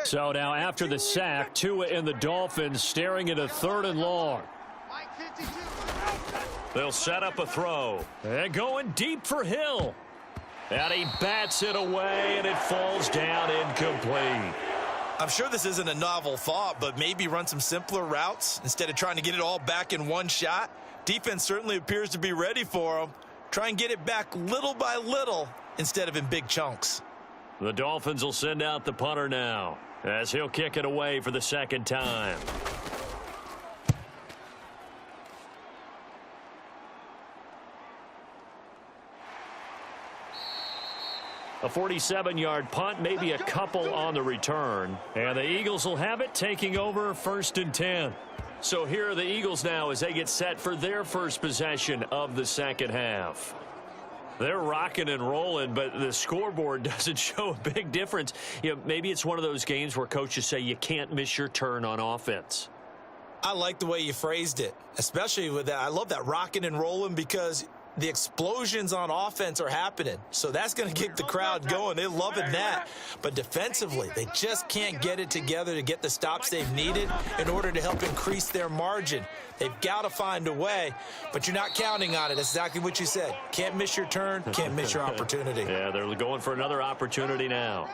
So now after the sack, Tua and the Dolphins staring at a 3rd and long. They'll set up a throw. And going deep for Hill. And he bats it away, and it falls down incomplete. I'm sure this isn't a novel thought, but maybe run some simpler routes instead of trying to get it all back in one shot. Defense certainly appears to be ready for them. Try and get it back little by little instead of in big chunks. The Dolphins will send out the punter now as he'll kick it away for the 2nd time. A 47-yard punt, maybe a couple on the return. And the Eagles will have it, taking over 1st and 10. So here are the Eagles now as they get set for their first possession of the second half. They're rocking and rolling, but the scoreboard doesn't show a big difference. Maybe it's one of those games where coaches say you can't miss your turn on offense. I like the way you phrased it, especially with that. I love that rocking and rolling because the explosions on offense are happening. So that's going to get the crowd going. They're loving that. But defensively, they just can't get it together to get the stops they've needed in order to help increase their margin. They've got to find a way, but you're not counting on it. That's exactly what you said. Can't miss your turn, can't miss your opportunity. Yeah, they're going for another opportunity now.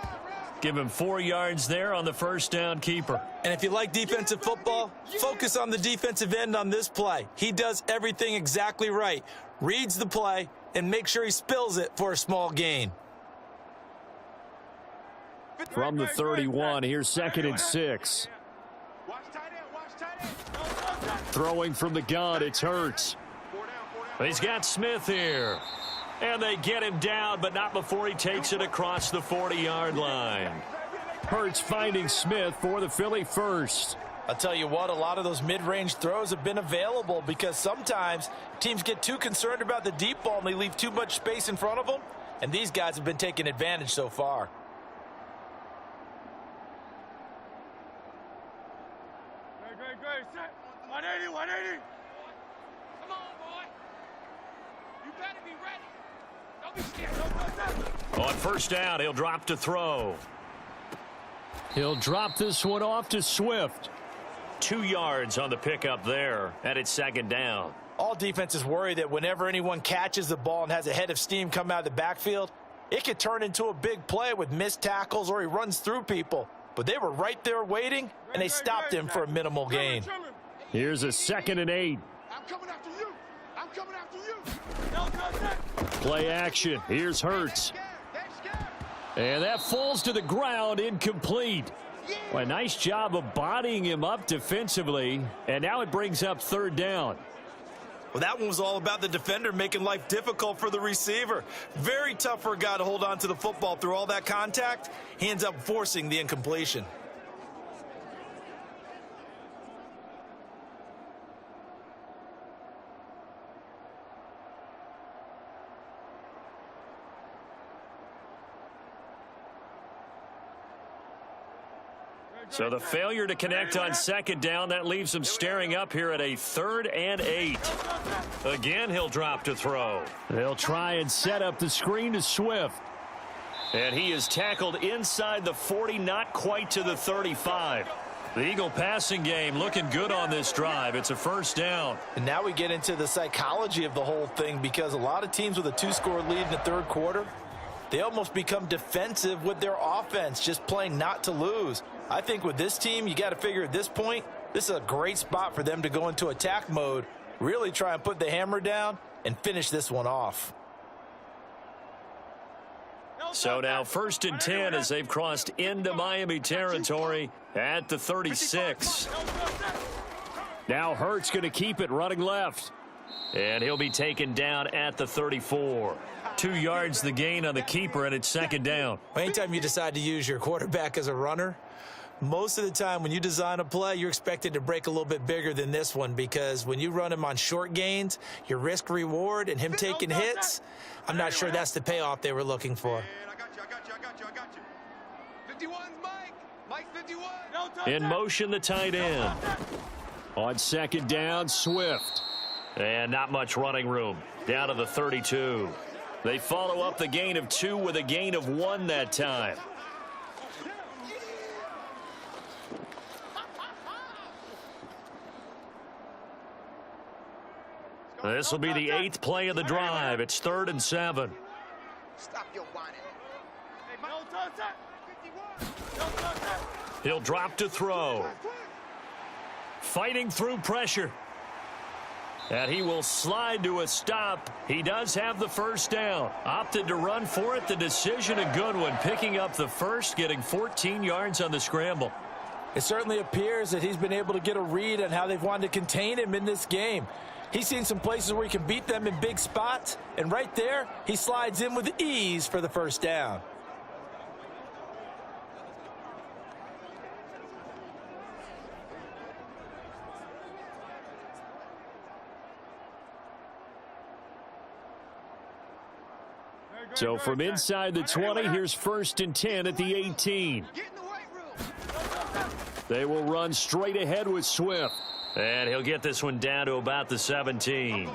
Give him 4 yards there on the first down keeper. And if you like defensive football, focus on the defensive end on this play. He does everything exactly right. Reads the play and make sure he spills it for a small gain. From the 31, here's 2nd and 6. Throwing from the gun, it's Hurts. He's got Smith here. And they get him down, but not before he takes it across the 40-yard line. Hurts finding Smith for the Philly first. I'll tell you what, a lot of those mid-range throws have been available because sometimes teams get too concerned about the deep ball and they leave too much space in front of them, and these guys have been taking advantage so far. Great. Set. 180, 180. Come on, boy. You better be ready. Don't be scared. On first down, he'll drop to throw. He'll drop this one off to Swift. 2 yards on the pickup there, and it's 2nd down. All defenses worry that whenever anyone catches the ball and has a head of steam come out of the backfield, it could turn into a big play with missed tackles or he runs through people. But they were right there waiting, and they stopped him for a minimal gain. Here's a 2nd and 8. I'm coming after you. I'm coming after you. Play action. Here's Hurts. And that falls to the ground, incomplete. Well, a nice job of bodying him up defensively, and now it brings up 3rd down. Well, that one was all about the defender making life difficult for the receiver. Very tough for a guy to hold on to the football through all that contact. He ends up forcing the incompletion. So the failure to connect on second down, that leaves him staring up here at a 3rd and 8. Again, he'll drop to throw. They'll try and set up the screen to Swift. And he is tackled inside the 40, not quite to the 35. The Eagle passing game looking good on this drive. It's a 1st down. And now we get into the psychology of the whole thing, because a lot of teams with a 2-score lead in the 3rd quarter, they almost become defensive with their offense, just playing not to lose. I think with this team, you got to figure at this point, this is a great spot for them to go into attack mode, really try and put the hammer down and finish this one off. So now 1st and 10 as they've crossed into Miami territory at the 36. Now Hurts going to keep it running left. And he'll be taken down at the 34. 2 yards the gain on the keeper, and it's 2nd down. Anytime you decide to use your quarterback as a runner, most of the time when you design a play, you're expected to break a little bit bigger than this one, because when you run him on short gains, your risk reward and him taking hits, I'm not sure that's the payoff they were looking for. I got you. 51's Mike. Mike's 51. In motion, the tight end. On 2nd down, Swift. And not much running room. Down to the 32. They follow up the gain of 2 with a gain of 1 that time. This will be the 8th play of the drive. It's 3rd and 7. Stop your whining. He'll drop to throw. Fighting through pressure. And he will slide to a stop. He does have the 1st down. Opted to run for it. The decision a good one. Picking up the 1st, getting 14 yards on the scramble. It certainly appears that he's been able to get a read on how they've wanted to contain him in this game. He's seen some places where he can beat them in big spots, and right there, he slides in with ease for the 1st down. So from inside the 20, here's 1st and 10 at the 18. They will run straight ahead with Swift. And he'll get this one down to about the 17.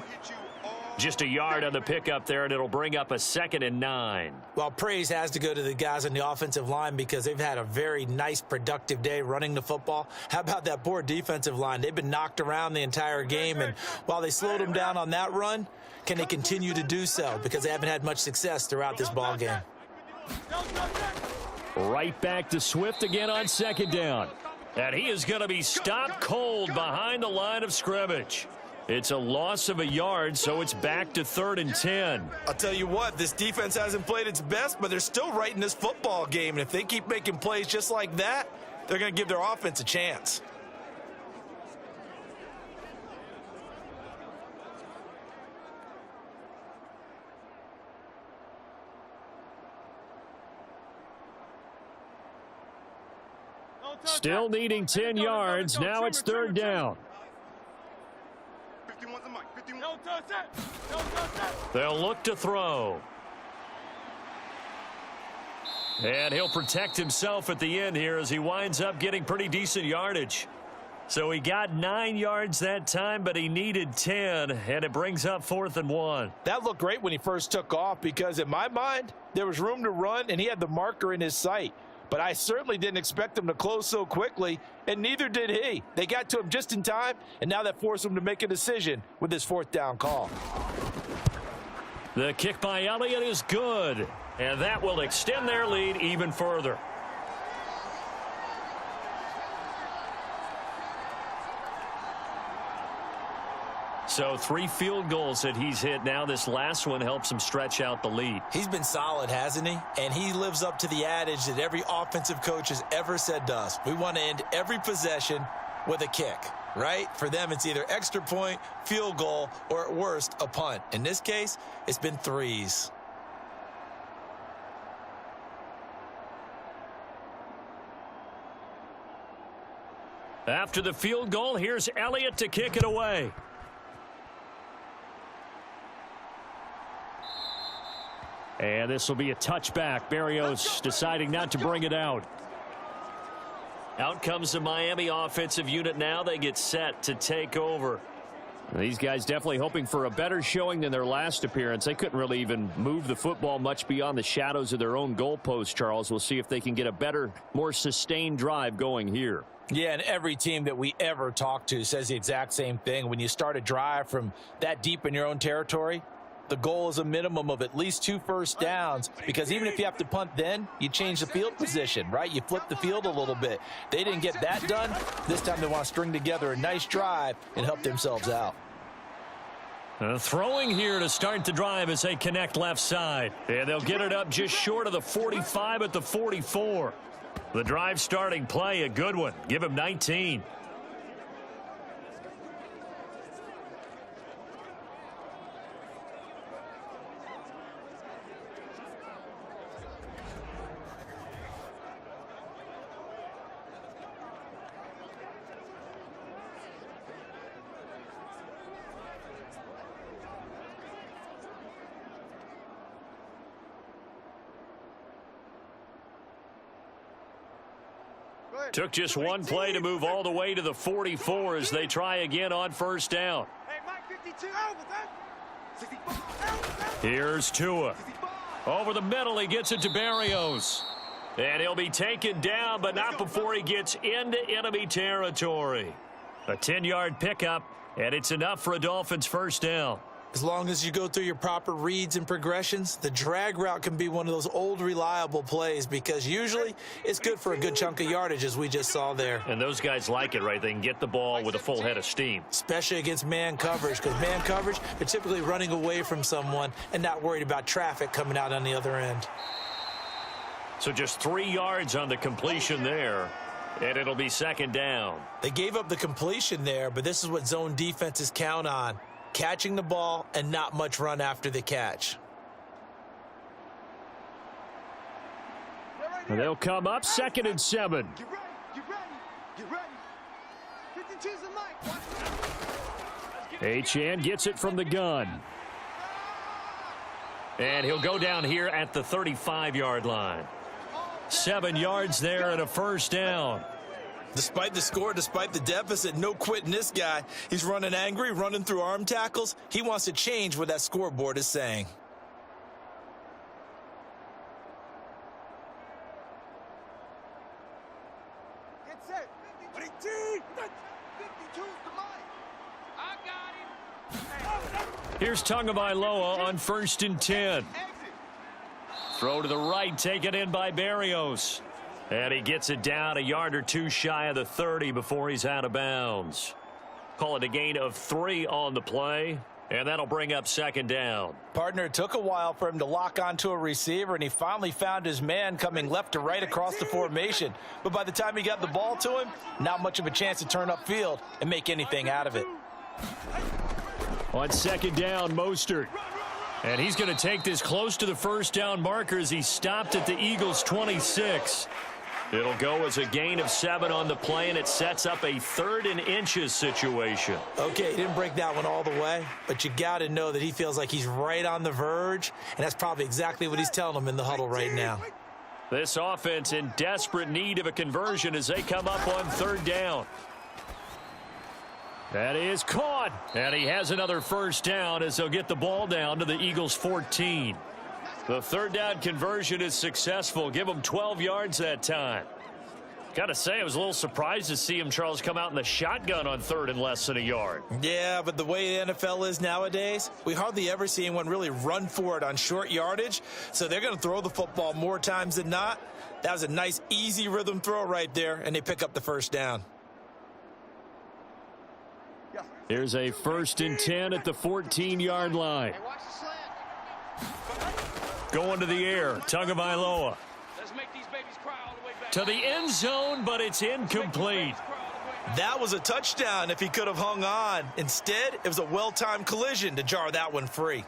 Just a yard on the pickup there, and it'll bring up a 2nd and 9. Well, praise has to go to the guys on the offensive line, because they've had a very nice, productive day running the football. How about that poor defensive line? They've been knocked around the entire game, and while they slowed them down on that run, can they continue to do so? Because they haven't had much success throughout this ball game. Right back to Swift again on 2nd down. And he is going to be stopped cold behind the line of scrimmage. It's a loss of a yard, so it's back to 3rd and 10. I'll tell you what, this defense hasn't played its best, but they're still right in this football game. And if they keep making plays just like that, they're going to give their offense a chance. Still needing 10 yards. Now it's 3rd down. 51's the Mike. 51. They'll look to throw. And he'll protect himself at the end here as he winds up getting pretty decent yardage. So he got 9 yards that time, but he needed 10, and it brings up 4th and 1. That looked great when he first took off, because in my mind, there was room to run, and he had the marker in his sight. But I certainly didn't expect him to close so quickly, and neither did he. They got to him just in time, and now that forced him to make a decision with his 4th down call. The kick by Elliott is good, and that will extend their lead even further. So 3 field goals that he's hit now. This last one helps him stretch out the lead. He's been solid, hasn't he? And he lives up to the adage that every offensive coach has ever said to us. We want to end every possession with a kick, right? For them, it's either extra point, field goal, or at worst, a punt. In this case, it's been 3s. After the field goal, here's Elliott to kick it away. And this will be a touchback. Berrios deciding not to bring it out. Out comes the Miami offensive unit now. They get set to take over. These guys definitely hoping for a better showing than their last appearance. They couldn't really even move the football much beyond the shadows of their own goalpost, Charles. We'll see if they can get a better, more sustained drive going here. Yeah, and every team that we ever talk to says the exact same thing. When you start a drive from that deep in your own territory, the goal is a minimum of at least 2 first downs, because even if you have to punt then, you change the field position, right? You flip the field a little bit. They didn't get that done. This time they want to string together a nice drive and help themselves out. Throwing here to start the drive as they connect left side. And they'll get it up just short of the 45 at the 44. The drive starting play, a good one. Give him 19. Took just one play to move all the way to the 44 as they try again on first down. Here's Tua. Over the middle, he gets it to Berrios. And he'll be taken down, but not before he gets into enemy territory. A 10-yard pickup, and it's enough for a Dolphins first down. As long as you go through your proper reads and progressions, the drag route can be one of those old reliable plays, because usually it's good for a good chunk of yardage, as we just saw there. And those guys like it, right? They can get the ball with a full head of steam. Especially against man coverage, because man coverage, they're typically running away from someone and not worried about traffic coming out on the other end. So just 3 yards on the completion there, and it'll be second down. They gave up the completion there, but this is what zone defenses count on. Catching the ball and not much run after the catch. And they'll come up 2nd and 7. Get ready, get ready, get ready. 52's the mic. Achane gets it from the gun. And he'll go down here at the 35-yard line. 7 yards there and a first down. Despite the score, despite the deficit, no quitting this guy. He's running angry, running through arm tackles. He wants to change what that scoreboard is saying. Get set. 52's the mic. I got him. Here's Tagovailoa on 1st and 10. Exit. Throw to the right, taken in by Berrios. And he gets it down a yard or 2 shy of the 30 before he's out of bounds. Call it a gain of 3 on the play, and that'll bring up second down. Partner, it took a while for him to lock onto a receiver, and he finally found his man coming left to right across the formation. But by the time he got the ball to him, not much of a chance to turn upfield and make anything out of it. On 2nd down, Mostert. And he's going to take this close to the first down marker as he stopped at the Eagles' 26. It'll go as a gain of 7 on the play, and it sets up a 3rd and inches situation. Okay, he didn't break that one all the way, but you got to know that he feels like he's right on the verge, and that's probably exactly what he's telling him in the huddle right now. This offense in desperate need of a conversion as they come up on 3rd down. That is caught, and he has another first down as they'll get the ball down to the Eagles' 14. The 3rd down conversion is successful. Give him 12 yards that time. Got to say, I was a little surprised to see him, Charles, come out in the shotgun on 3rd and less than a yard. Yeah, but the way the NFL is nowadays, we hardly ever see anyone really run for it on short yardage, so they're going to throw the football more times than not. That was a nice, easy rhythm throw right there, and they pick up the first down. Here's a 1st and 10 at the 14-yard line. Hey, watch the slant. Going to the air, Tagovailoa. Let's make these babies cry all the way back. To the end zone, but it's incomplete. That was a touchdown if he could have hung on. Instead, it was a well-timed collision to jar that one free.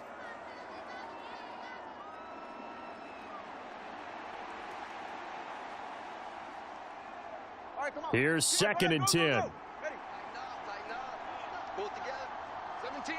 All right, come on. Here's 2nd and 10. Ready? Tighten up. Pull it together. 17.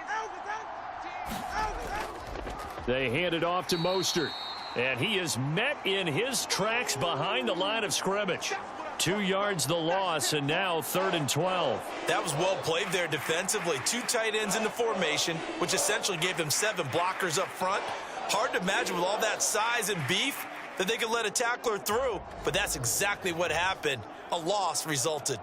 They hand it off to Mostert. And he is met in his tracks behind the line of scrimmage. 2 yards the loss, and now 3rd and 12. That was well played there defensively. 2 tight ends in the formation, which essentially gave them 7 blockers up front. Hard to imagine with all that size and beef that they could let a tackler through, but that's exactly what happened. A loss resulted.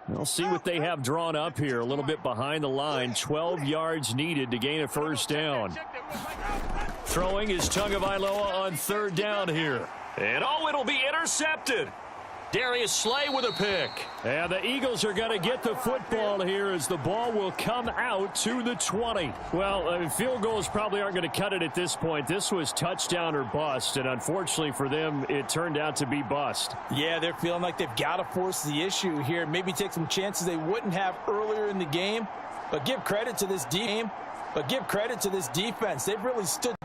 We'll see what they have drawn up here. A little bit behind the line. 12 yards needed to gain a first down. Throwing is Tagovailoa on 3rd down here. And it'll be intercepted. Darius Slay with a pick. And the Eagles are going to get the football here as the ball will come out to the 20. Well, field goals probably aren't going to cut it at this point. This was touchdown or bust, and unfortunately for them, it turned out to be bust. Yeah, they're feeling like they've got to force the issue here. Maybe take some chances they wouldn't have earlier in the game. But give credit to this defense. They've really stood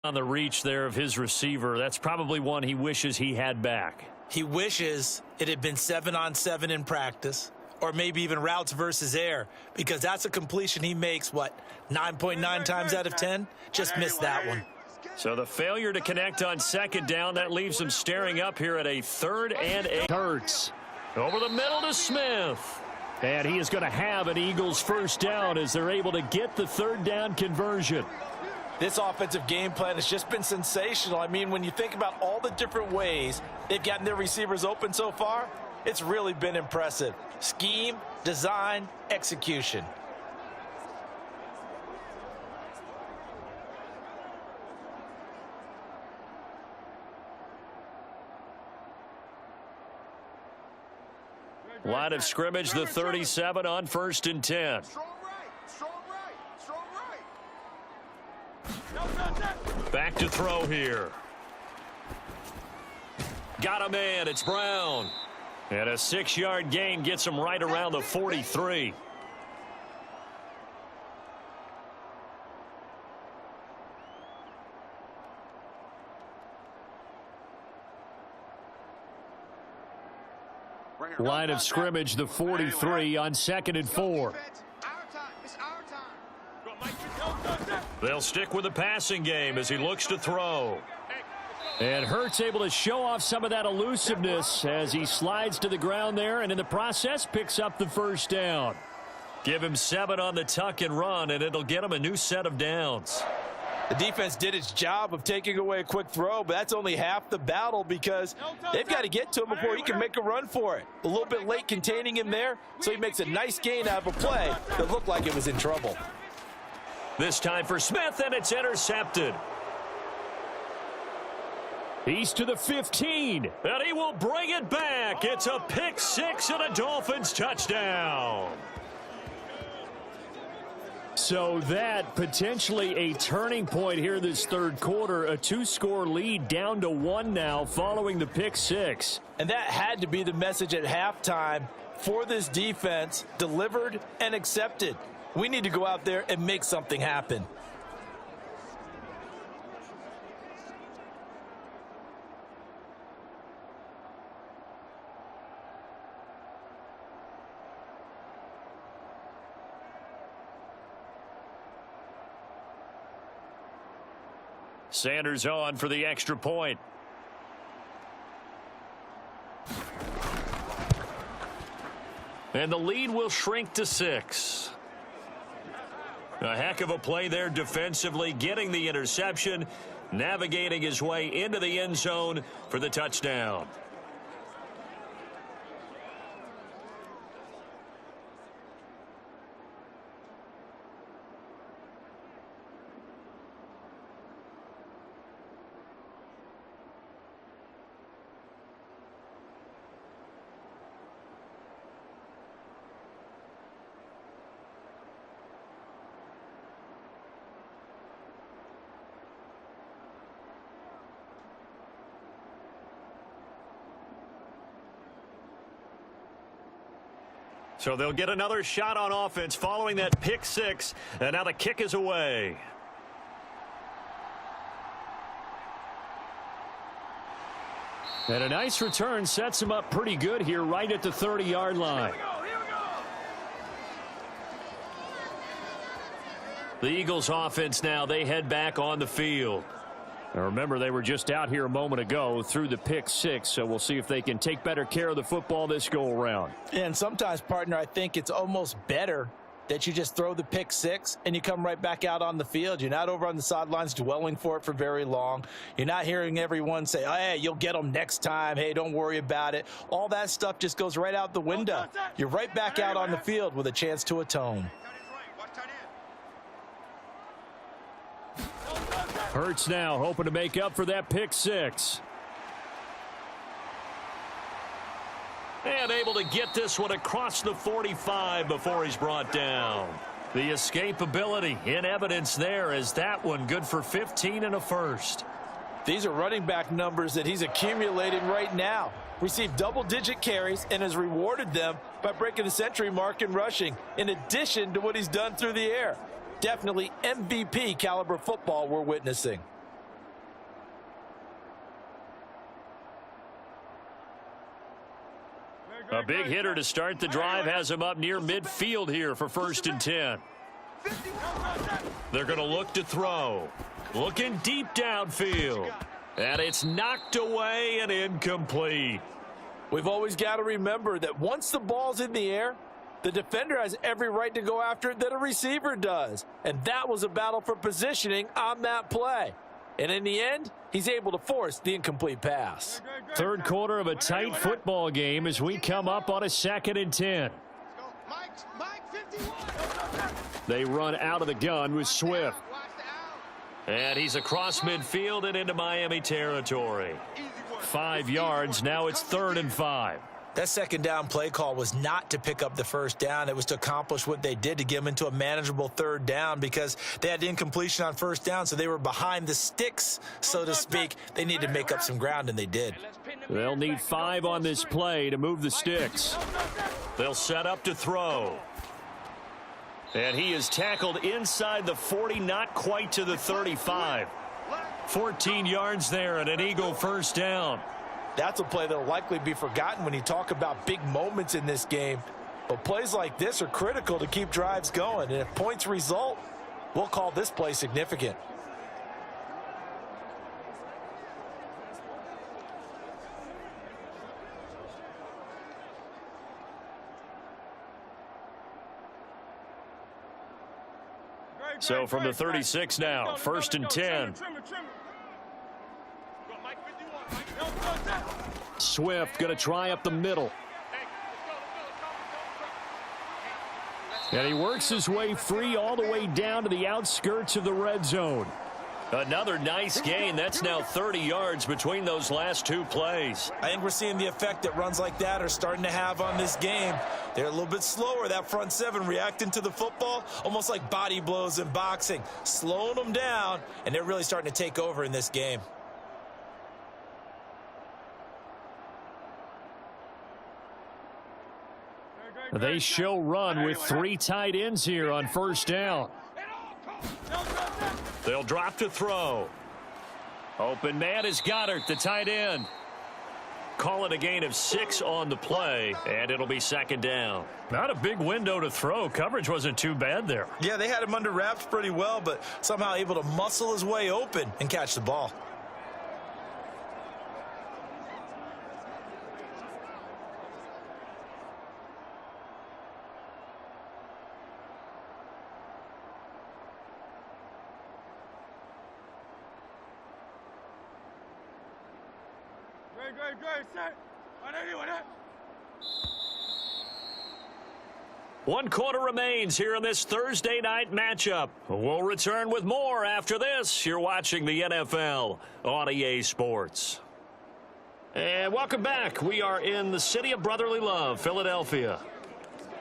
on the reach there of his receiver. That's probably one he wishes he had back. He wishes it had been 7-on-7 in practice, or maybe even routes versus air, because that's a completion he makes, 9.9 times out of 10? Just missed that one. So the failure to connect on 2nd down, that leaves them staring up here at a 3rd and 8. Hurts over the middle to Smith. And he is going to have an Eagles first down as they're able to get the 3rd down conversion. This offensive game plan has just been sensational. I mean, when you think about all the different ways they've gotten their receivers open so far, it's really been impressive. Scheme, design, execution. Line of scrimmage, the 37 on 1st and 10. Back to throw here. Got a man. It's Brown. And a 6-yard gain gets him right around the 43. Line of scrimmage, the 43 on 2nd and 4. They'll stick with the passing game as he looks to throw. And Hurts able to show off some of that elusiveness as he slides to the ground there, and in the process picks up the first down. Give him 7 on the tuck and run, and it'll get him a new set of downs. The defense did its job of taking away a quick throw, but that's only half the battle because they've got to get to him before he can make a run for it. A little bit late containing him there, so he makes a nice gain out of a play that looked like it was in trouble. This time for Smith, and it's intercepted. He's to the 15. And he will bring it back. It's a pick 6 and a Dolphins touchdown. So that potentially a turning point here this 3rd quarter. A 2-score lead down to 1 now following the pick 6. And that had to be the message at halftime for this defense, delivered and accepted. We need to go out there and make something happen. Sanders on for the extra point. And the lead will shrink to 6. A heck of a play there defensively, getting the interception, navigating his way into the end zone for the touchdown. So they'll get another shot on offense following that pick six, and now the kick is away. And a nice return sets him up pretty good here right at the 30-yard line. The Eagles offense now, they head back on the field. Now remember, they were just out here a moment ago through the pick six, so we'll see if they can take better care of the football this go-around. And sometimes, partner, I think it's almost better that you just throw the pick six and you come right back out on the field. You're not over on the sidelines dwelling for it for very long. You're not hearing everyone say, oh, hey, you'll get them next time. Hey, don't worry about it. All that stuff just goes right out the window. You're right back out on the field with a chance to atone. Hurts now hoping to make up for that pick six. And able to get this one across the 45 before he's brought down. The escapability in evidence there as that one good for 15 and a first. These are running back numbers that he's accumulating right now. Received double-digit carries and has rewarded them by breaking the century mark in rushing, in addition to what he's done through the air. Definitely MVP caliber football we're witnessing. A big hitter to start the drive has him up near midfield here for 1st and 10. They're going to look to throw. Looking deep downfield. And it's knocked away and incomplete. We've always got to remember that once the ball's in the air, the defender has every right to go after it that a receiver does. And that was a battle for positioning on that play. And in the end, he's able to force the incomplete pass. Third quarter of a tight football game as we come up on a 2nd and 10. They run out of the gun with Swift. And he's across midfield and into Miami territory. 5 yards. Now it's 3rd and 5. That second down play call was not to pick up the first down. It was to accomplish what they did, to get them into a manageable 3rd down, because they had incompletion on 1st down, so they were behind the sticks, so to speak. They needed to make up some ground, and they did. They'll need 5 on this play to move the sticks. They'll set up to throw. And he is tackled inside the 40, not quite to the 35. 14 yards there and an Eagle first down. That's a play that will likely be forgotten when you talk about big moments in this game. But plays like this are critical to keep drives going. And if points result, we'll call this play significant. So from the 36 now, 1st and 10. Swift going to try up the middle. And he works his way free all the way down to the outskirts of the red zone. Another nice gain. That's now 30 yards between those last 2 plays. I think we're seeing the effect that runs like that are starting to have on this game. They're a little bit slower, that front 7, reacting to the football, almost like body blows in boxing, slowing them down, and they're really starting to take over in this game. They show run with 3 tight ends here on 1st down. They'll drop to throw. Open man is Goddard, the tight end. Call it a gain of 6 on the play, and it'll be 2nd down. Not a big window to throw. Coverage wasn't too bad there. Yeah, they had him under wraps pretty well, but somehow able to muscle his way open and catch the ball. One quarter remains here in this Thursday night matchup. We'll return with more after this. You're watching the NFL on EA Sports. And welcome back. We are in the city of brotherly love, Philadelphia.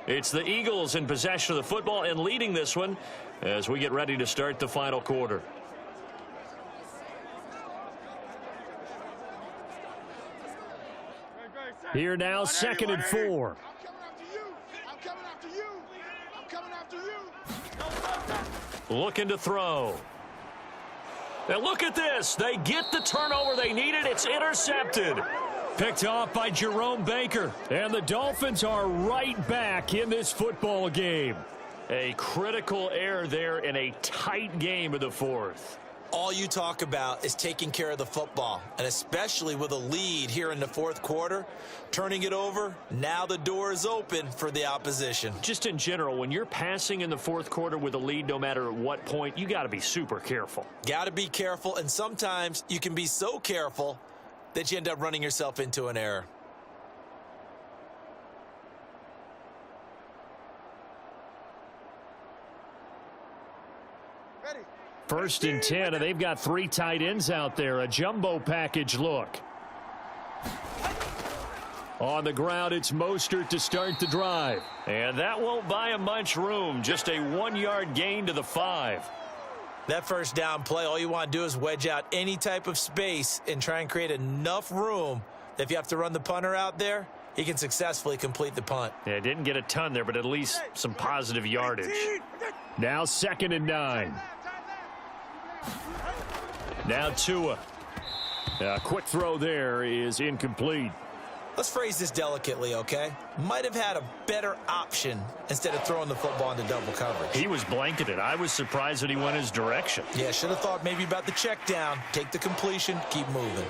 It's the Eagles in possession of the football and leading this one as we get ready to start the final quarter. Here now, 2nd and 4. I'm coming after you. I'm coming after you. Looking to throw. And look at this. They get the turnover they needed. It's intercepted. Picked off by Jerome Baker. And the Dolphins are right back in this football game. A critical error there in a tight game of the fourth. All you talk about is taking care of the football, and especially with a lead here in the fourth quarter, turning it over, now the door is open for the opposition. Just in general, when you're passing in the fourth quarter with a lead, no matter at what point, you got to be super careful. Got to be careful, and sometimes you can be so careful that you end up running yourself into an error. Ready. 1st and 10, and they've got 3 tight ends out there. A jumbo package look. On the ground, it's Mostert to start the drive. And that won't buy him much room. Just a 1-yard gain to the 5. That first down play, all you want to do is wedge out any type of space and try and create enough room that if you have to run the punter out there, he can successfully complete the punt. Yeah, didn't get a ton there, but at least some positive yardage. Now 2nd and 9. Now Tua. A quick throw there is incomplete. Let's phrase this delicately, okay? Might have had a better option instead of throwing the football into double coverage. He was blanketed. I was surprised that he went his direction. Yeah, should have thought maybe about the check down, take the completion, keep moving.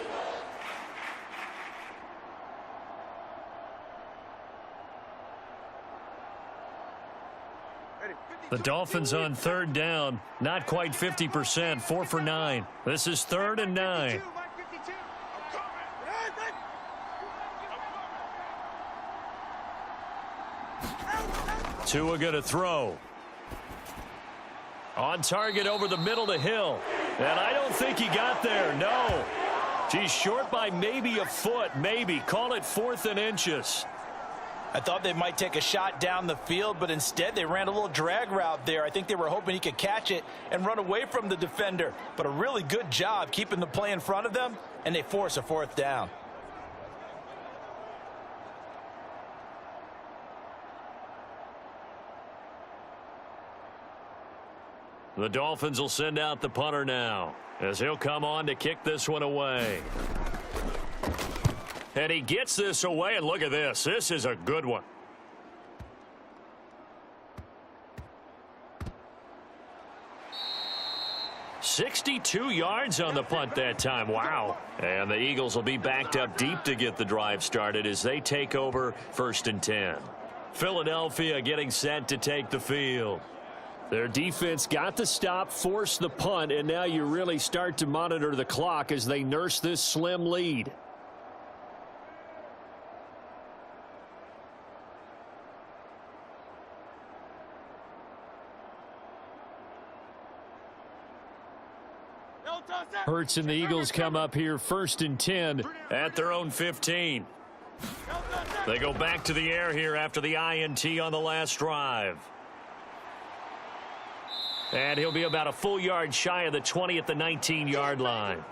The Dolphins on 3rd down. Not quite 50%. 4 for 9. This is 3rd and 9. Tua going to throw. On target over the middle to Hill. And I don't think he got there. No. He's short by maybe a foot. Maybe. Call it 4th and inches. I thought they might take a shot down the field, but instead they ran a little drag route there. I think they were hoping he could catch it and run away from the defender. But a really good job keeping the play in front of them, and they force a 4th down. The Dolphins will send out the punter now as he'll come on to kick this one away. And he gets this away, and look at this. This is a good one. "62 yards on the punt that time. Wow. And the Eagles will be backed up deep to get the drive started as they take over 1st and 10. Philadelphia getting set to take the field. Their defense got the stop, forced the punt, and now you really start to monitor the clock as they nurse this slim lead. Hurts and the Eagles come up here 1st and 10 at their own 15. They go back to the air here after the INT on the last drive. And he'll be about a full yard shy of the 20 at the 19-yard line.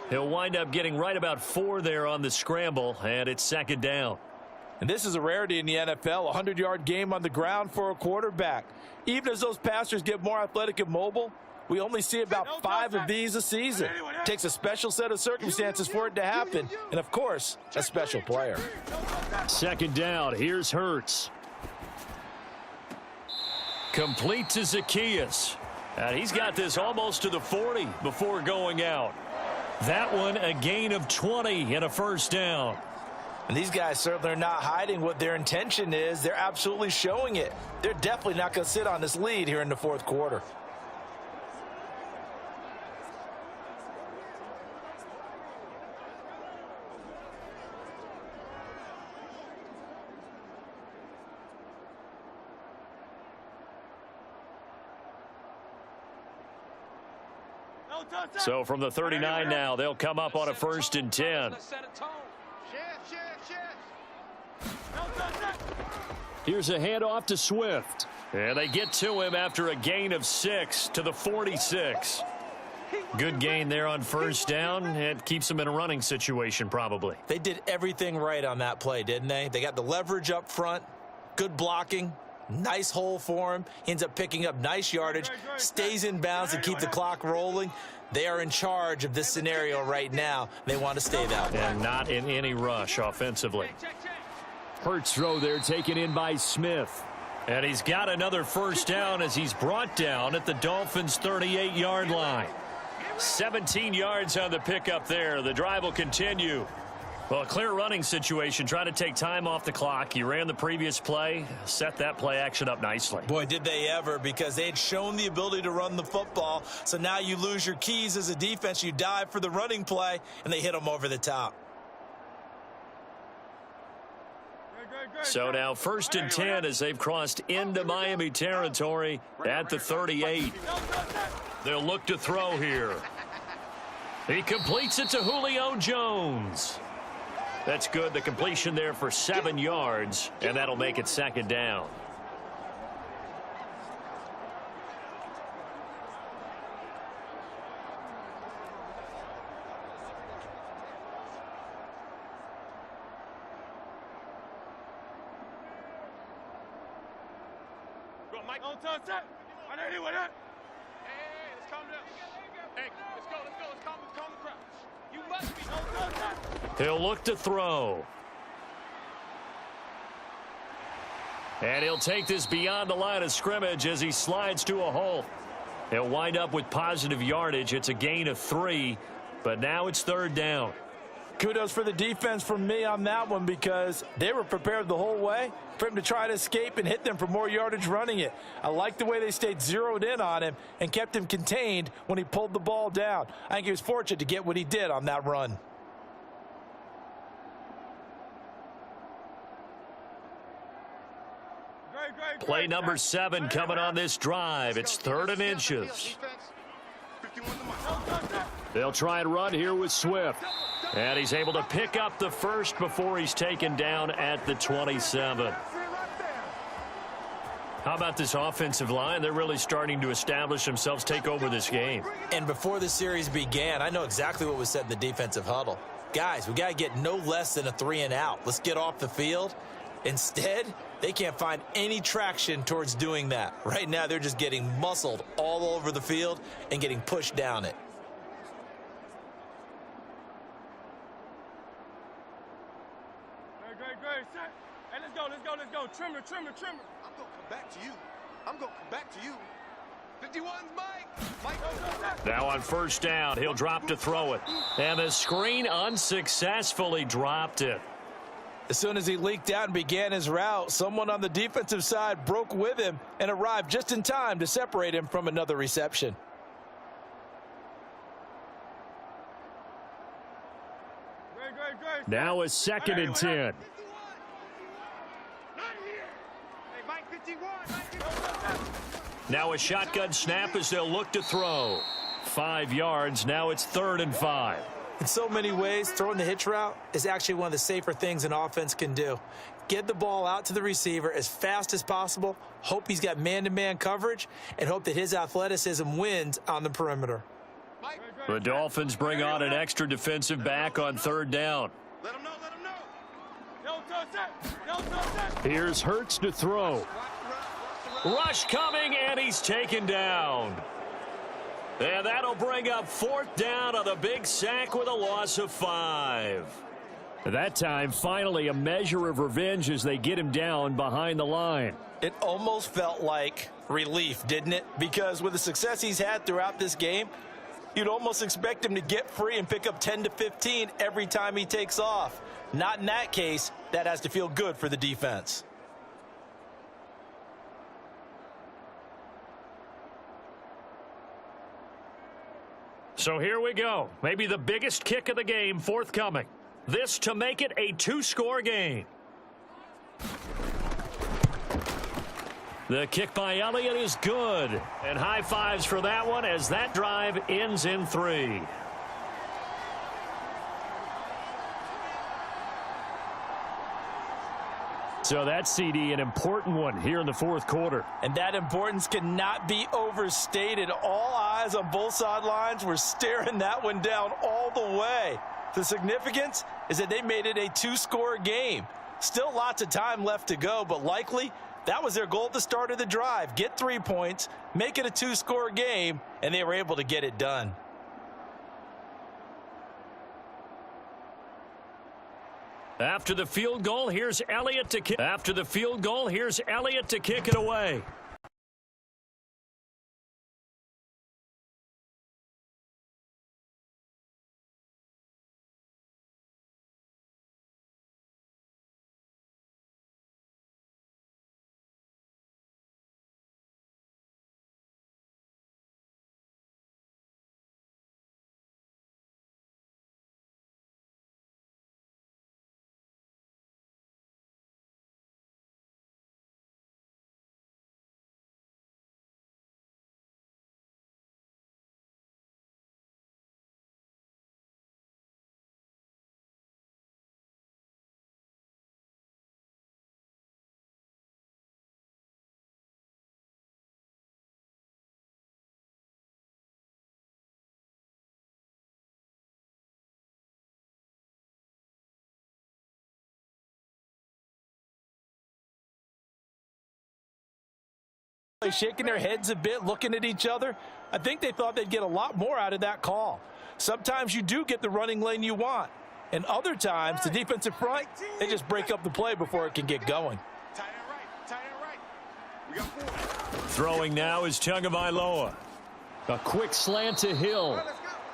He'll wind up getting right about 4 there on the scramble, and it's 2nd down. And this is a rarity in the NFL, a 100-yard game on the ground for a quarterback. Even as those passers get more athletic and mobile, we only see about 5 of these a season. It takes a special set of circumstances for it to happen, and of course, a special player. 2nd down. Here's Hurts. Complete to Zacchaeus. And he's got this almost to the 40 before going out. That one a gain of 20 and a 1st down. And these guys certainly are not hiding what their intention is. They're absolutely showing it. They're definitely not going to sit on this lead here in the 4th quarter. So from the 39 now, they'll come up on a 1st and 10. Here's a handoff to Swift. And they get to him after a gain of 6 to the 46. Good gain there on 1st down. It keeps them in a running situation probably. They did everything right on that play, didn't they? They got the leverage up front, good blocking, nice hole for him. He ends up picking up nice yardage, stays in bounds to keep the clock rolling. They are in charge of this scenario right now. They want to stay that way. And not in any rush offensively. Hurts throw there taken in by Smith. And he's got another 1st down as he's brought down at the Dolphins' 38-yard line. 17 yards on the pickup there. The drive will continue. Well, a clear running situation, trying to take time off the clock. He ran the previous play, set that play action up nicely. Boy, did they ever, because they had shown the ability to run the football. So now you lose your keys as a defense. You dive for the running play, and they hit them over the top. So now 1st and 10 as they've crossed into Miami territory at the 38. They'll look to throw here. He completes it to Julio Jones. That's good. The completion there for 7 yards, and that'll make it 2nd down. Let's calm down. Hey, let's go. Let's calm the crowd. You must be. He'll look to throw. And he'll take this beyond the line of scrimmage as he slides to a hole. He'll wind up with positive yardage. It's a gain of 3, but now it's 3rd down. Kudos for the defense from me on that one, because they were prepared the whole way for him to try to escape and hit them for more yardage running it. I like the way they stayed zeroed in on him and kept him contained when he pulled the ball down. I think he was fortunate to get what he did on that run. Play number 7 coming on this drive. It's 3rd and inches. They'll try and run here with Swift. And he's able to pick up the 1st before he's taken down at the 27. How about this offensive line? They're really starting to establish themselves, take over this game. And before the series began, I know exactly what was said in the defensive huddle. Guys, we got to get no less than a 3 and out. Let's get off the field. Instead, they can't find any traction towards doing that. Right now, they're just getting muscled all over the field and getting pushed down it. Great. Hey, let's go. Trimmer. I'm going to come back to you. 51's Mike. Now on 1st down, he'll drop to throw it. And the screen unsuccessfully dropped it. As soon as he leaked out and began his route, someone on the defensive side broke with him and arrived just in time to separate him from another reception. Now a 2nd and 10. Now a shotgun snap as they'll look to throw. 5 yards. Now it's 3rd and 5. In so many ways, throwing the hitch route is actually one of the safer things an offense can do. Get the ball out to the receiver as fast as possible, hope he's got man-to-man coverage, and hope that his athleticism wins on the perimeter. The Dolphins bring on an extra defensive back on 3rd down. Let him know. Don't touch that. Here's Hurts to throw. Rush coming, and he's taken down. And that'll bring up 4th down on the big sack with a loss of 5. That time, finally, a measure of revenge as they get him down behind the line. It almost felt like relief, didn't it? Because with the success he's had throughout this game, you'd almost expect him to get free and pick up 10 to 15 every time he takes off. Not in that case. That has to feel good for the defense. So here we go. Maybe the biggest kick of the game forthcoming. This to make it a 2-score game. The kick by Elliott is good. And high fives for that one as that drive ends in 3. So that CD, an important one here in the fourth quarter. And that importance cannot be overstated. All eyes on both sidelines were staring that one down all the way. The significance is that they made it a 2-score game. Still lots of time left to go, but likely that was their goal at the start of the drive. Get 3 points, make it a 2-score game, and they were able to get it done. After the field goal, here's Elliott to kick. After the field goal, here's Elliott to kick it away. Shaking their heads a bit, looking at each other. I think they thought they'd get a lot more out of that call. Sometimes you do get the running lane you want, and other times the defensive front, they just break up the play before it can get going. Throwing now is Tagovailoa. A quick slant to Hill.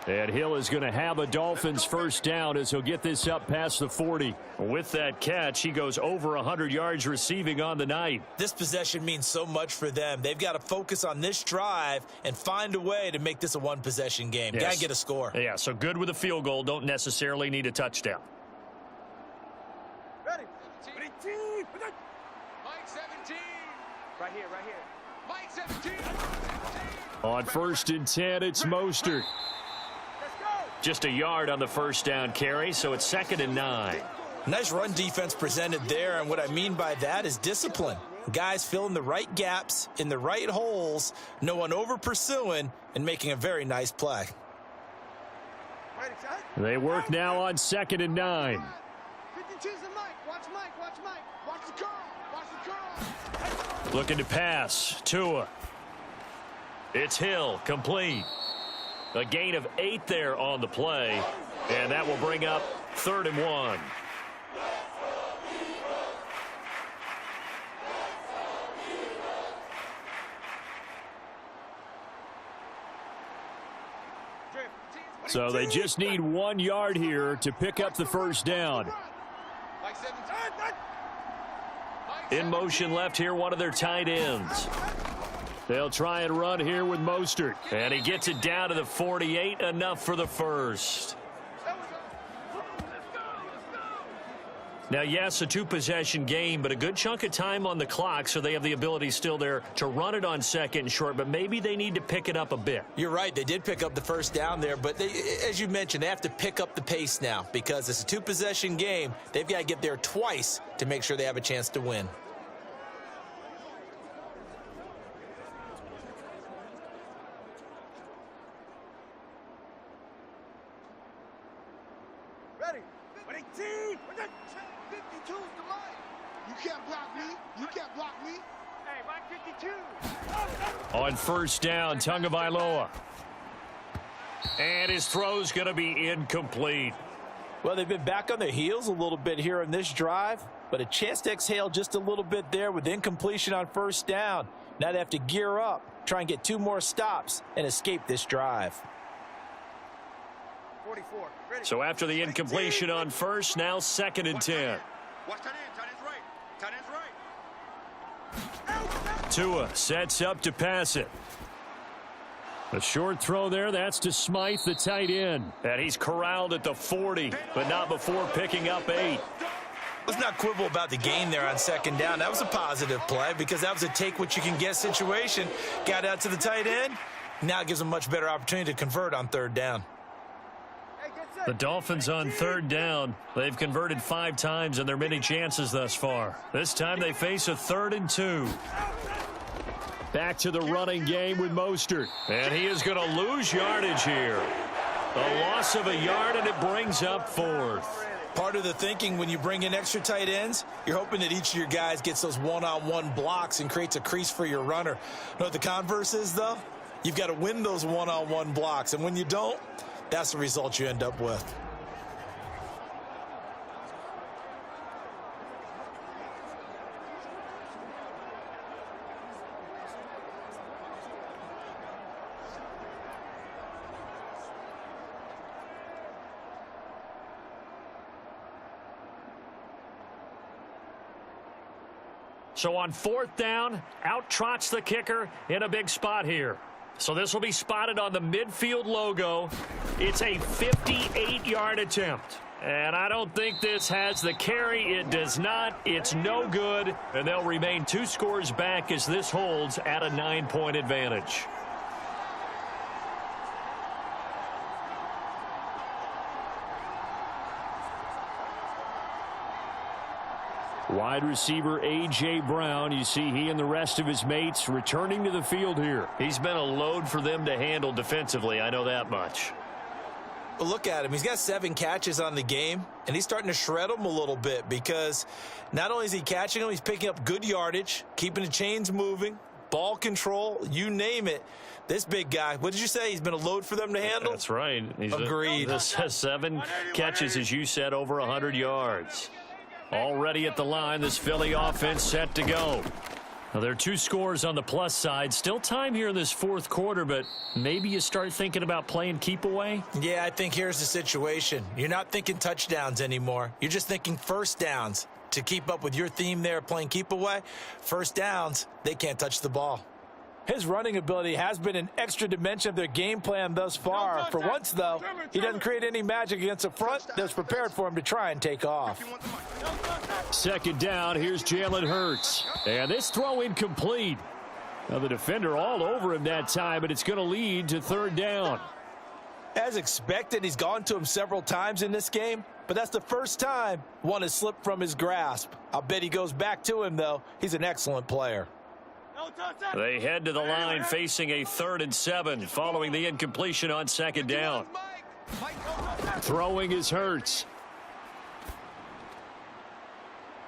And Hill is going to have a Dolphins first down as he'll get this up past the 40. With that catch, he goes over 100 yards receiving on the night. This possession means so much for them. They've got to focus on this drive and find a way to make this a one-possession game. Yes. Got to get a score. Yeah, so good with a field goal. Don't necessarily need a touchdown. Ready? Mike 17. Right here, right here. Mike 17. On 1st and 10, it's Mostert. Let's go. Just a yard on the first down carry, so it's 2nd and 9. Nice run defense presented there, and what I mean by that is discipline. Guys filling the right gaps in the right holes, no one over pursuing, and making a very nice play. Ready, set. They work now on 2nd and 9. 52's the Mike. Watch Mike. Watch Mike. Watch the curl. Watch the curl. Looking to pass. Tua. It's Hill. Complete. A gain of 8 there on the play. And that will bring up 3rd and 1. So they just need 1 yard here to pick up the first down. Mike 17. In motion left here, one of their tight ends. They'll try and run here with Mostert. And he gets it down to the 48, enough for the first. Now, yes, a 2-possession game, but a good chunk of time on the clock, so they have the ability still there to run it on 2nd and short, but maybe they need to pick it up a bit. You're right. They did pick up the first down there, but they, as you mentioned, they have to pick up the pace now because it's a 2-possession game. They've got to get there twice to make sure they have a chance to win. Ready? 18. 52's the Mike. You can't block me. You can't block me. Hey, Mike 52. On first down, Tagovailoa. And his throw's going to be incomplete. Well, they've been back on their heels a little bit here in this drive, but a chance to exhale just a little bit there with incompletion on first down. Now they have to gear up, try and get 2 more stops, and escape this drive. 44. Ready? So after the incompletion on first, now 2nd and 10. Watch tight end. Tight end's right. Tight end's right. Tua sets up to pass it. A short throw there, that's to Smythe, the tight end. And he's corralled at the 40, but not before picking up 8. Let's not quibble about the gain there on second down. That was a positive play because that was a take-what-you-can-get situation. Got out to the tight end. Now it gives them a much better opportunity to convert on third down. The Dolphins on third down. They've converted 5 times in their many chances thus far. This time they face a 3rd and 2. Back to the running game with Mostert. And he is going to lose yardage here. A loss of a yard, and it brings up 4th. Part of the thinking when you bring in extra tight ends, you're hoping that each of your guys gets those one-on-one blocks and creates a crease for your runner. You know what the converse is, though? You've got to win those one-on-one blocks, and when you don't, that's the result you end up with. So on 4th down, out trots the kicker in a big spot here. So this will be spotted on the midfield logo. It's a 58-yard attempt. And I don't think this has the carry. It does not. It's no good. And they'll remain 2 scores back as this holds at a 9-point advantage. Wide receiver A.J. Brown, you see he and the rest of his mates returning to the field here. He's been a load for them to handle defensively, I know that much. Well, look at him. He's got 7 catches on the game, and he's starting to shred them a little bit because not only is he catching them, he's picking up good yardage, keeping the chains moving, ball control, you name it. This big guy, what did you say? He's been a load for them to handle? That's right. Agreed. This has 7 catches, as you said, over 100 yards. Already at the line, this Philly offense set to go. Now, there are 2 scores on the plus side. Still time here in this 4th quarter, but maybe you start thinking about playing keep away? Yeah, I think here's the situation. You're not thinking touchdowns anymore. You're just thinking first downs. To keep up with your theme there, playing keep away, first downs, they can't touch the ball. His running ability has been an extra dimension of their game plan thus far. For once, though, he doesn't create any magic against a front that's prepared for him to try and take off. 2nd down, here's Jalen Hurts. And this throw incomplete. Now the defender all over him that time, but it's going to lead to 3rd down. As expected, he's gone to him several times in this game, but that's the first time one has slipped from his grasp. I'll bet he goes back to him, though. He's an excellent player. They head to the line facing a 3rd and 7 following the incompletion on 2nd down. Throwing is Hurts.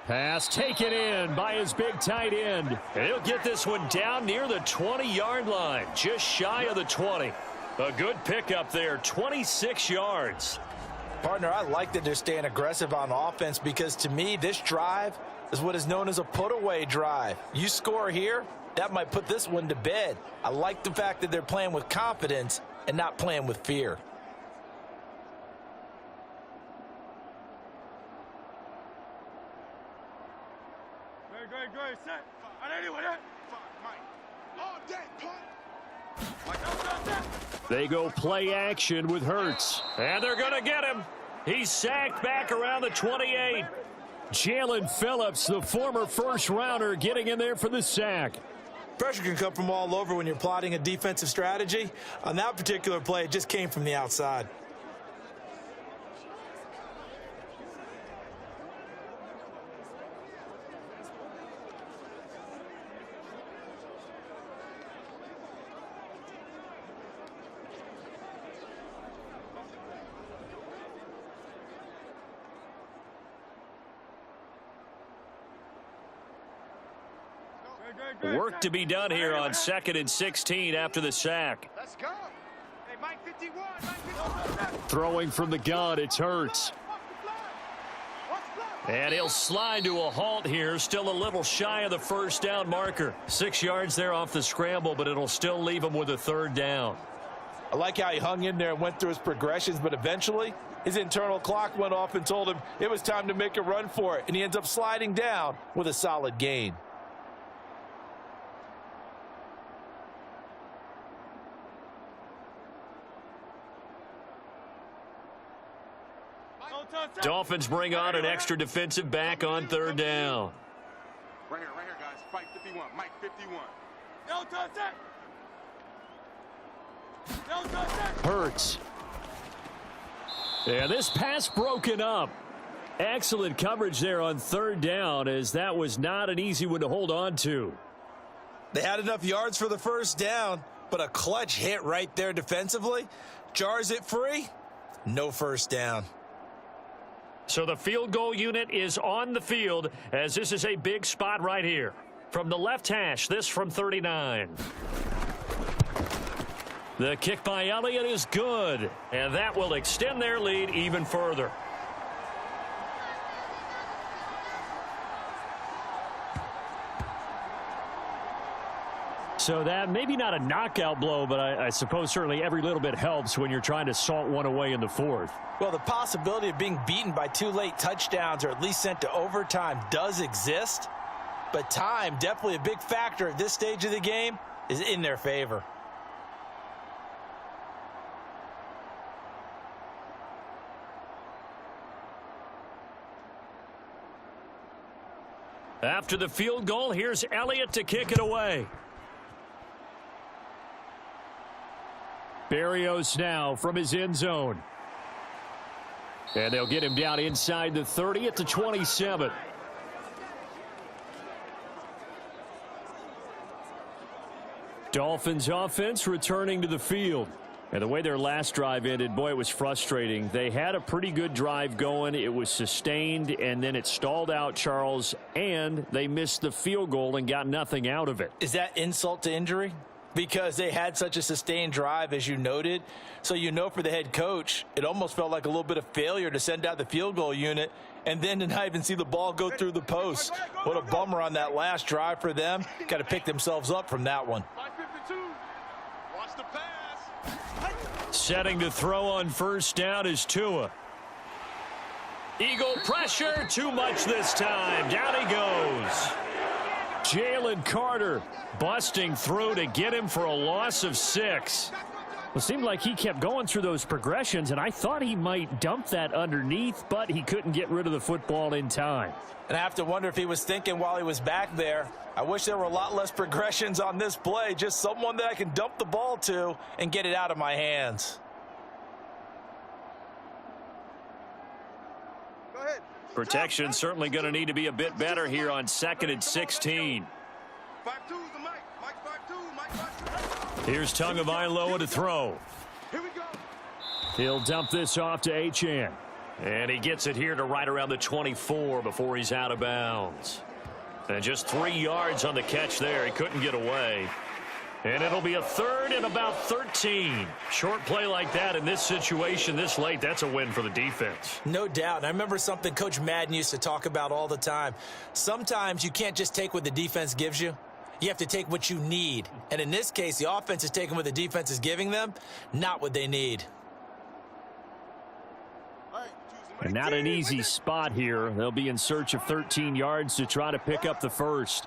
Pass taken in by his big tight end. And he'll get this one down near the 20-yard line, just shy of the 20. A good pickup there, 26 yards. Partner, I like that they're staying aggressive on offense because, to me, this drive is what is known as a put-away drive. You score here, that might put this one to bed. I like the fact that they're playing with confidence and not playing with fear. Great, set. They go play action with Hurts. And they're going to get him. He's sacked back around the 28. Jalen Phillips, the former first-rounder, getting in there for the sack. Pressure can come from all over when you're plotting a defensive strategy. On that particular play, it just came from the outside. Work to be done here on 2nd and 16 after the sack. Let's go. Hey, Mike 51. Mike 51. Throwing from the gun, it's Hurts. And he'll slide to a halt here, still a little shy of the first down marker. 6 yards there off the scramble, but it'll still leave him with a 3rd down. I like how he hung in there and went through his progressions, but eventually his internal clock went off and told him it was time to make a run for it, and he ends up sliding down with a solid gain. Dolphins bring on an extra defensive back on third down. Right here, guys. Fight 51. Mike 51. Hurts. Yeah, this pass broken up. Excellent coverage there on third down, as that was not an easy one to hold on to. They had enough yards for the first down, but a clutch hit right there defensively jars it free. No first down. So the field goal unit is on the field, as this is a big spot right here. From the left hash, this from 39. The kick by Elliott is good, and that will extend their lead even further. So that maybe not a knockout blow, but I suppose certainly every little bit helps when you're trying to salt one away in the fourth. Well, the possibility of being beaten by 2 late touchdowns or at least sent to overtime does exist, but time, definitely a big factor at this stage of the game, is in their favor. After the field goal, here's Elliott to kick it away. Berrios now from his end zone. And they'll get him down inside the 30 at the 27. Dolphins offense returning to the field. And the way their last drive ended, boy, it was frustrating. They had a pretty good drive going. It was sustained, and then it stalled out, Charles, and they missed the field goal and got nothing out of it. Is that insult to injury? Because they had such a sustained drive, as you noted. So you know for the head coach, it almost felt like a little bit of failure to send out the field goal unit and then to not even see the ball go through the post. What a bummer on that last drive for them. Got to pick themselves up from that one. Watch the pass. Setting to throw on first down is Tua. Eagle pressure, too much this time. Down he goes. Jalen Carter busting through to get him for a loss of 6. It seemed like he kept going through those progressions, and I thought he might dump that underneath, but he couldn't get rid of the football in time. And I have to wonder if he was thinking while he was back there, I wish there were a lot less progressions on this play, just someone that I can dump the ball to and get it out of my hands. Go ahead. Protection certainly going to need to be a bit better here on 2nd and 16. 5-2 the Mike. Mike 5-2. Mike 5-2. Here's Tagovailoa to throw. Here we go. He'll dump this off to Achane. And he gets it here to right around the 24 before he's out of bounds. And just 3 yards on the catch there. He couldn't get away. And it'll be a 3rd and about 13. Short play like that in this situation this late, that's a win for the defense. No doubt. I remember something Coach Madden used to talk about all the time. Sometimes you can't just take what the defense gives you. You have to take what you need. And in this case, the offense is taking what the defense is giving them, not what they need. And not an easy spot here. They'll be in search of 13 yards to try to pick up the first.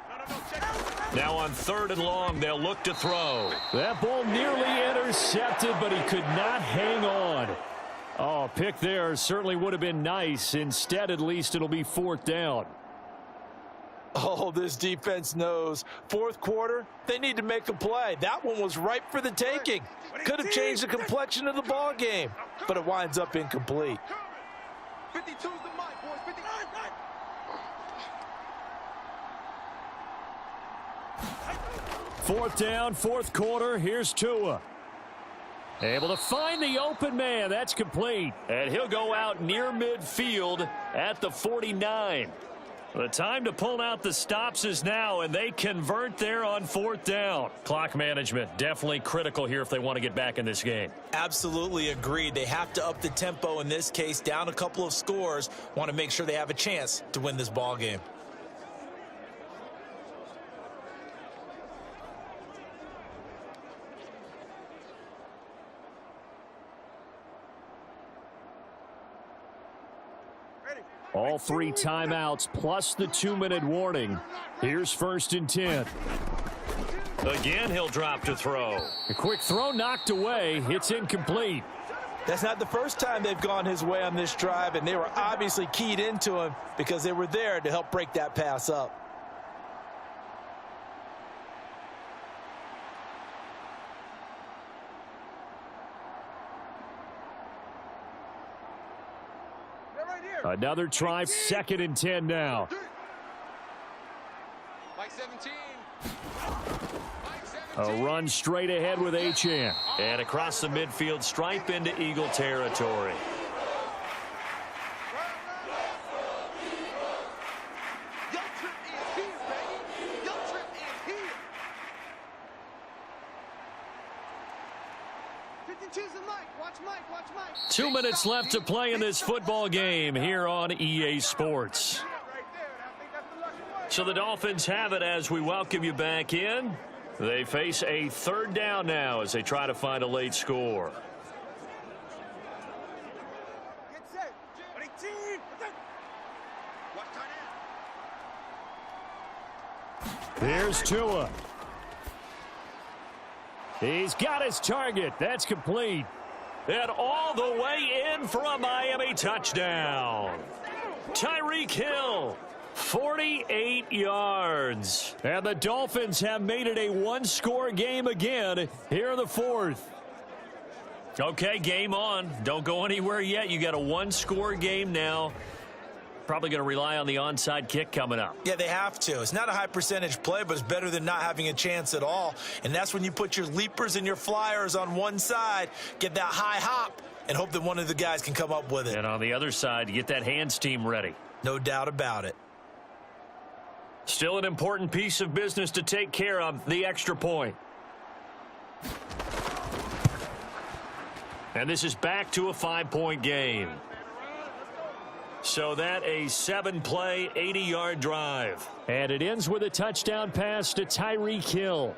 Now on 3rd and long, they'll look to throw. That ball nearly intercepted, but he could not hang on. Oh, pick there certainly would have been nice. Instead, at least it'll be 4th down. Oh, this defense knows. 4th quarter, they need to make a play. That one was ripe for the taking. Could have changed the complexion of the ball game, but it winds up incomplete. 52's the Mike, boys. 59. 4th down, 4th quarter. Here's Tua. Able to find the open man. That's complete. And he'll go out near midfield at the 49. The time to pull out the stops is now, and they convert there on 4th down. Clock management definitely critical here if they want to get back in this game. Absolutely agreed. They have to up the tempo in this case, down a couple of scores. Want to make sure they have a chance to win this ball game. All 3 timeouts plus the 2-minute warning. Here's 1st and 10. Again, he'll drop to throw. A quick throw knocked away. It's incomplete. That's not the first time they've gone his way on this drive, and they were obviously keyed into him because they were there to help break that pass up. Another try, 2nd and 10 now. Mike 17. A run straight ahead with Achane. And across the midfield stripe into Eagle territory. Your trip is here, baby. Your trip is here. 52's the Mike. Watch Mike. Watch Mike. 2 minutes left to play in this football game here on EA Sports. So the Dolphins have it as we welcome you back in. They face a 3rd down now as they try to find a late score. Get set. 18. Watch tight end. Here's Tua. He's got his target. That's complete. And all the way in for a Miami touchdown. Tyreek Hill. 48 yards. And the Dolphins have made it a 1-score game again here in the 4th. Okay, game on. Don't go anywhere yet. You got a 1-score game now. Probably going to rely on the onside kick coming up. Yeah, they have to. It's not a high percentage play, but it's better than not having a chance at all. And that's when you put your leapers and your flyers on one side, get that high hop, and hope that one of the guys can come up with it. And on the other side, get that hands team ready. No doubt about it. Still an important piece of business to take care of, the extra point. And this is back to a 5-point game. So that a 7-play, 80-yard drive. And it ends with a touchdown pass to Tyreek Hill.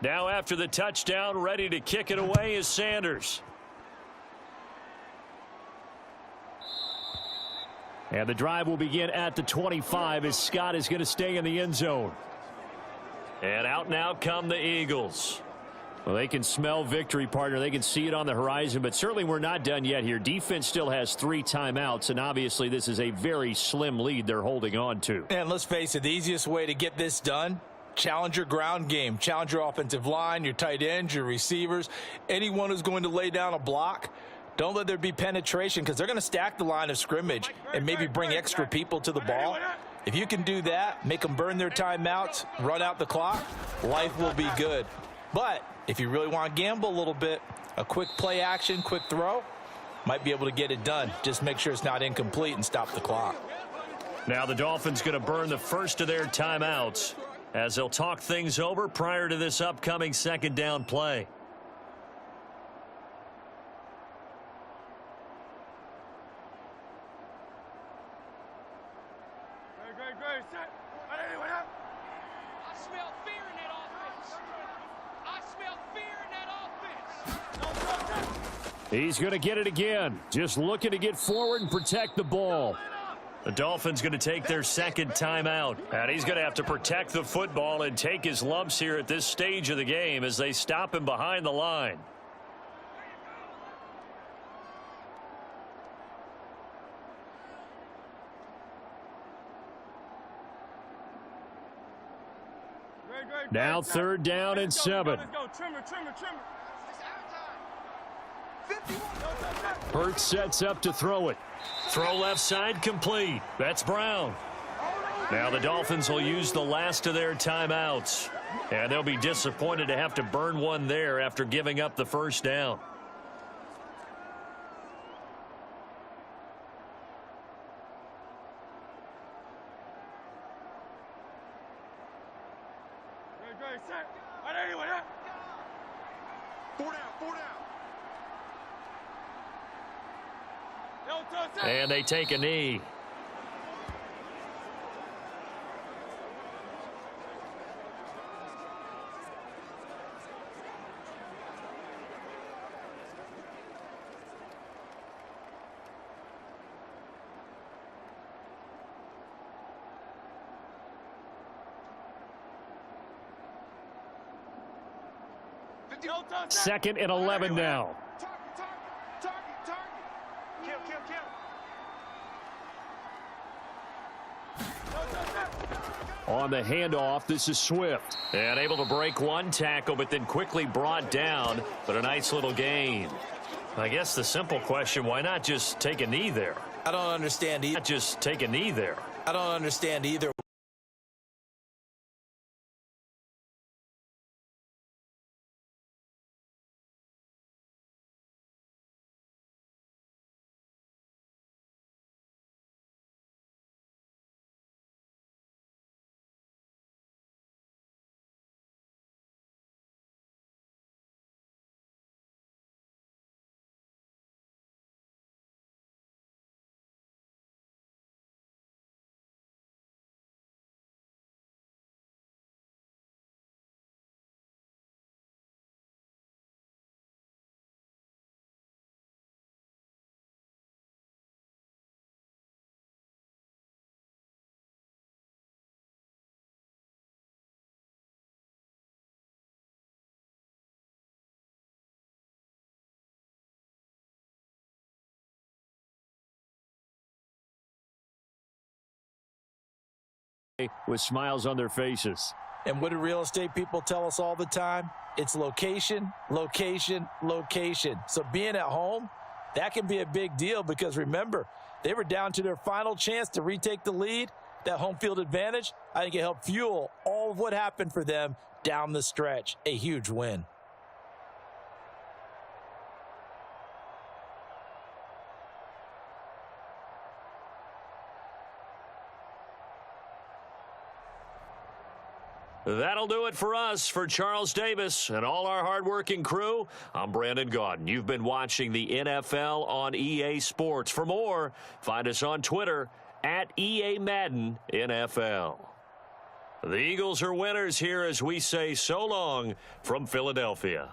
Now after the touchdown, ready to kick it away is Sanders. And the drive will begin at the 25 as Scott is going to stay in the end zone. And out now come the Eagles. Well, they can smell victory, partner. They can see it on the horizon, but certainly we're not done yet here. Defense still has 3 timeouts, and obviously this is a very slim lead they're holding on to. And let's face it, the easiest way to get this done, challenge your ground game. Challenge your offensive line, your tight ends, your receivers, anyone who's going to lay down a block. Don't let there be penetration because they're going to stack the line of scrimmage and maybe bring extra people to the ball. If you can do that, make them burn their timeouts, run out the clock, life will be good. But if you really want to gamble a little bit, a quick play action, quick throw, might be able to get it done. Just make sure it's not incomplete and stop the clock. Now the Dolphins going to burn the first of their timeouts as they'll talk things over prior to this upcoming 2nd down play. I smell fear in that offense. I smell fear in that offense. He's going to get it again. Just looking to get forward and protect the ball. The Dolphins going to take their 2nd timeout. And he's going to have to protect the football and take his lumps here at this stage of the game as they stop him behind the line. Now 3rd down and 7. Let's go. Trimmer. Hurts sets up to throw it. Throw left side complete. That's Brown. Now the Dolphins will use the last of their timeouts. And they'll be disappointed to have to burn one there after giving up the 1st down. 4 down, 4 down. And they take a knee. Second and 11 now. Target. Kill. On the handoff, this is Swift. And able to break one tackle, but then quickly brought down. But a nice little gain. I guess the simple question, why not just take a knee there? I don't understand either. Not just take a knee there. I don't understand either. With smiles on their faces. And what do real estate people tell us all the time? It's location, location, location. So being at home, that can be a big deal because remember, they were down to their final chance to retake the lead. That home field advantage, I think it helped fuel all of what happened for them down the stretch. A huge win. That'll do it for us. For Charles Davis and all our hardworking crew, I'm Brandon Gaudin. You've been watching the NFL on EA Sports. For more, find us on Twitter at EA Madden NFL. The Eagles are winners here as we say so long from Philadelphia.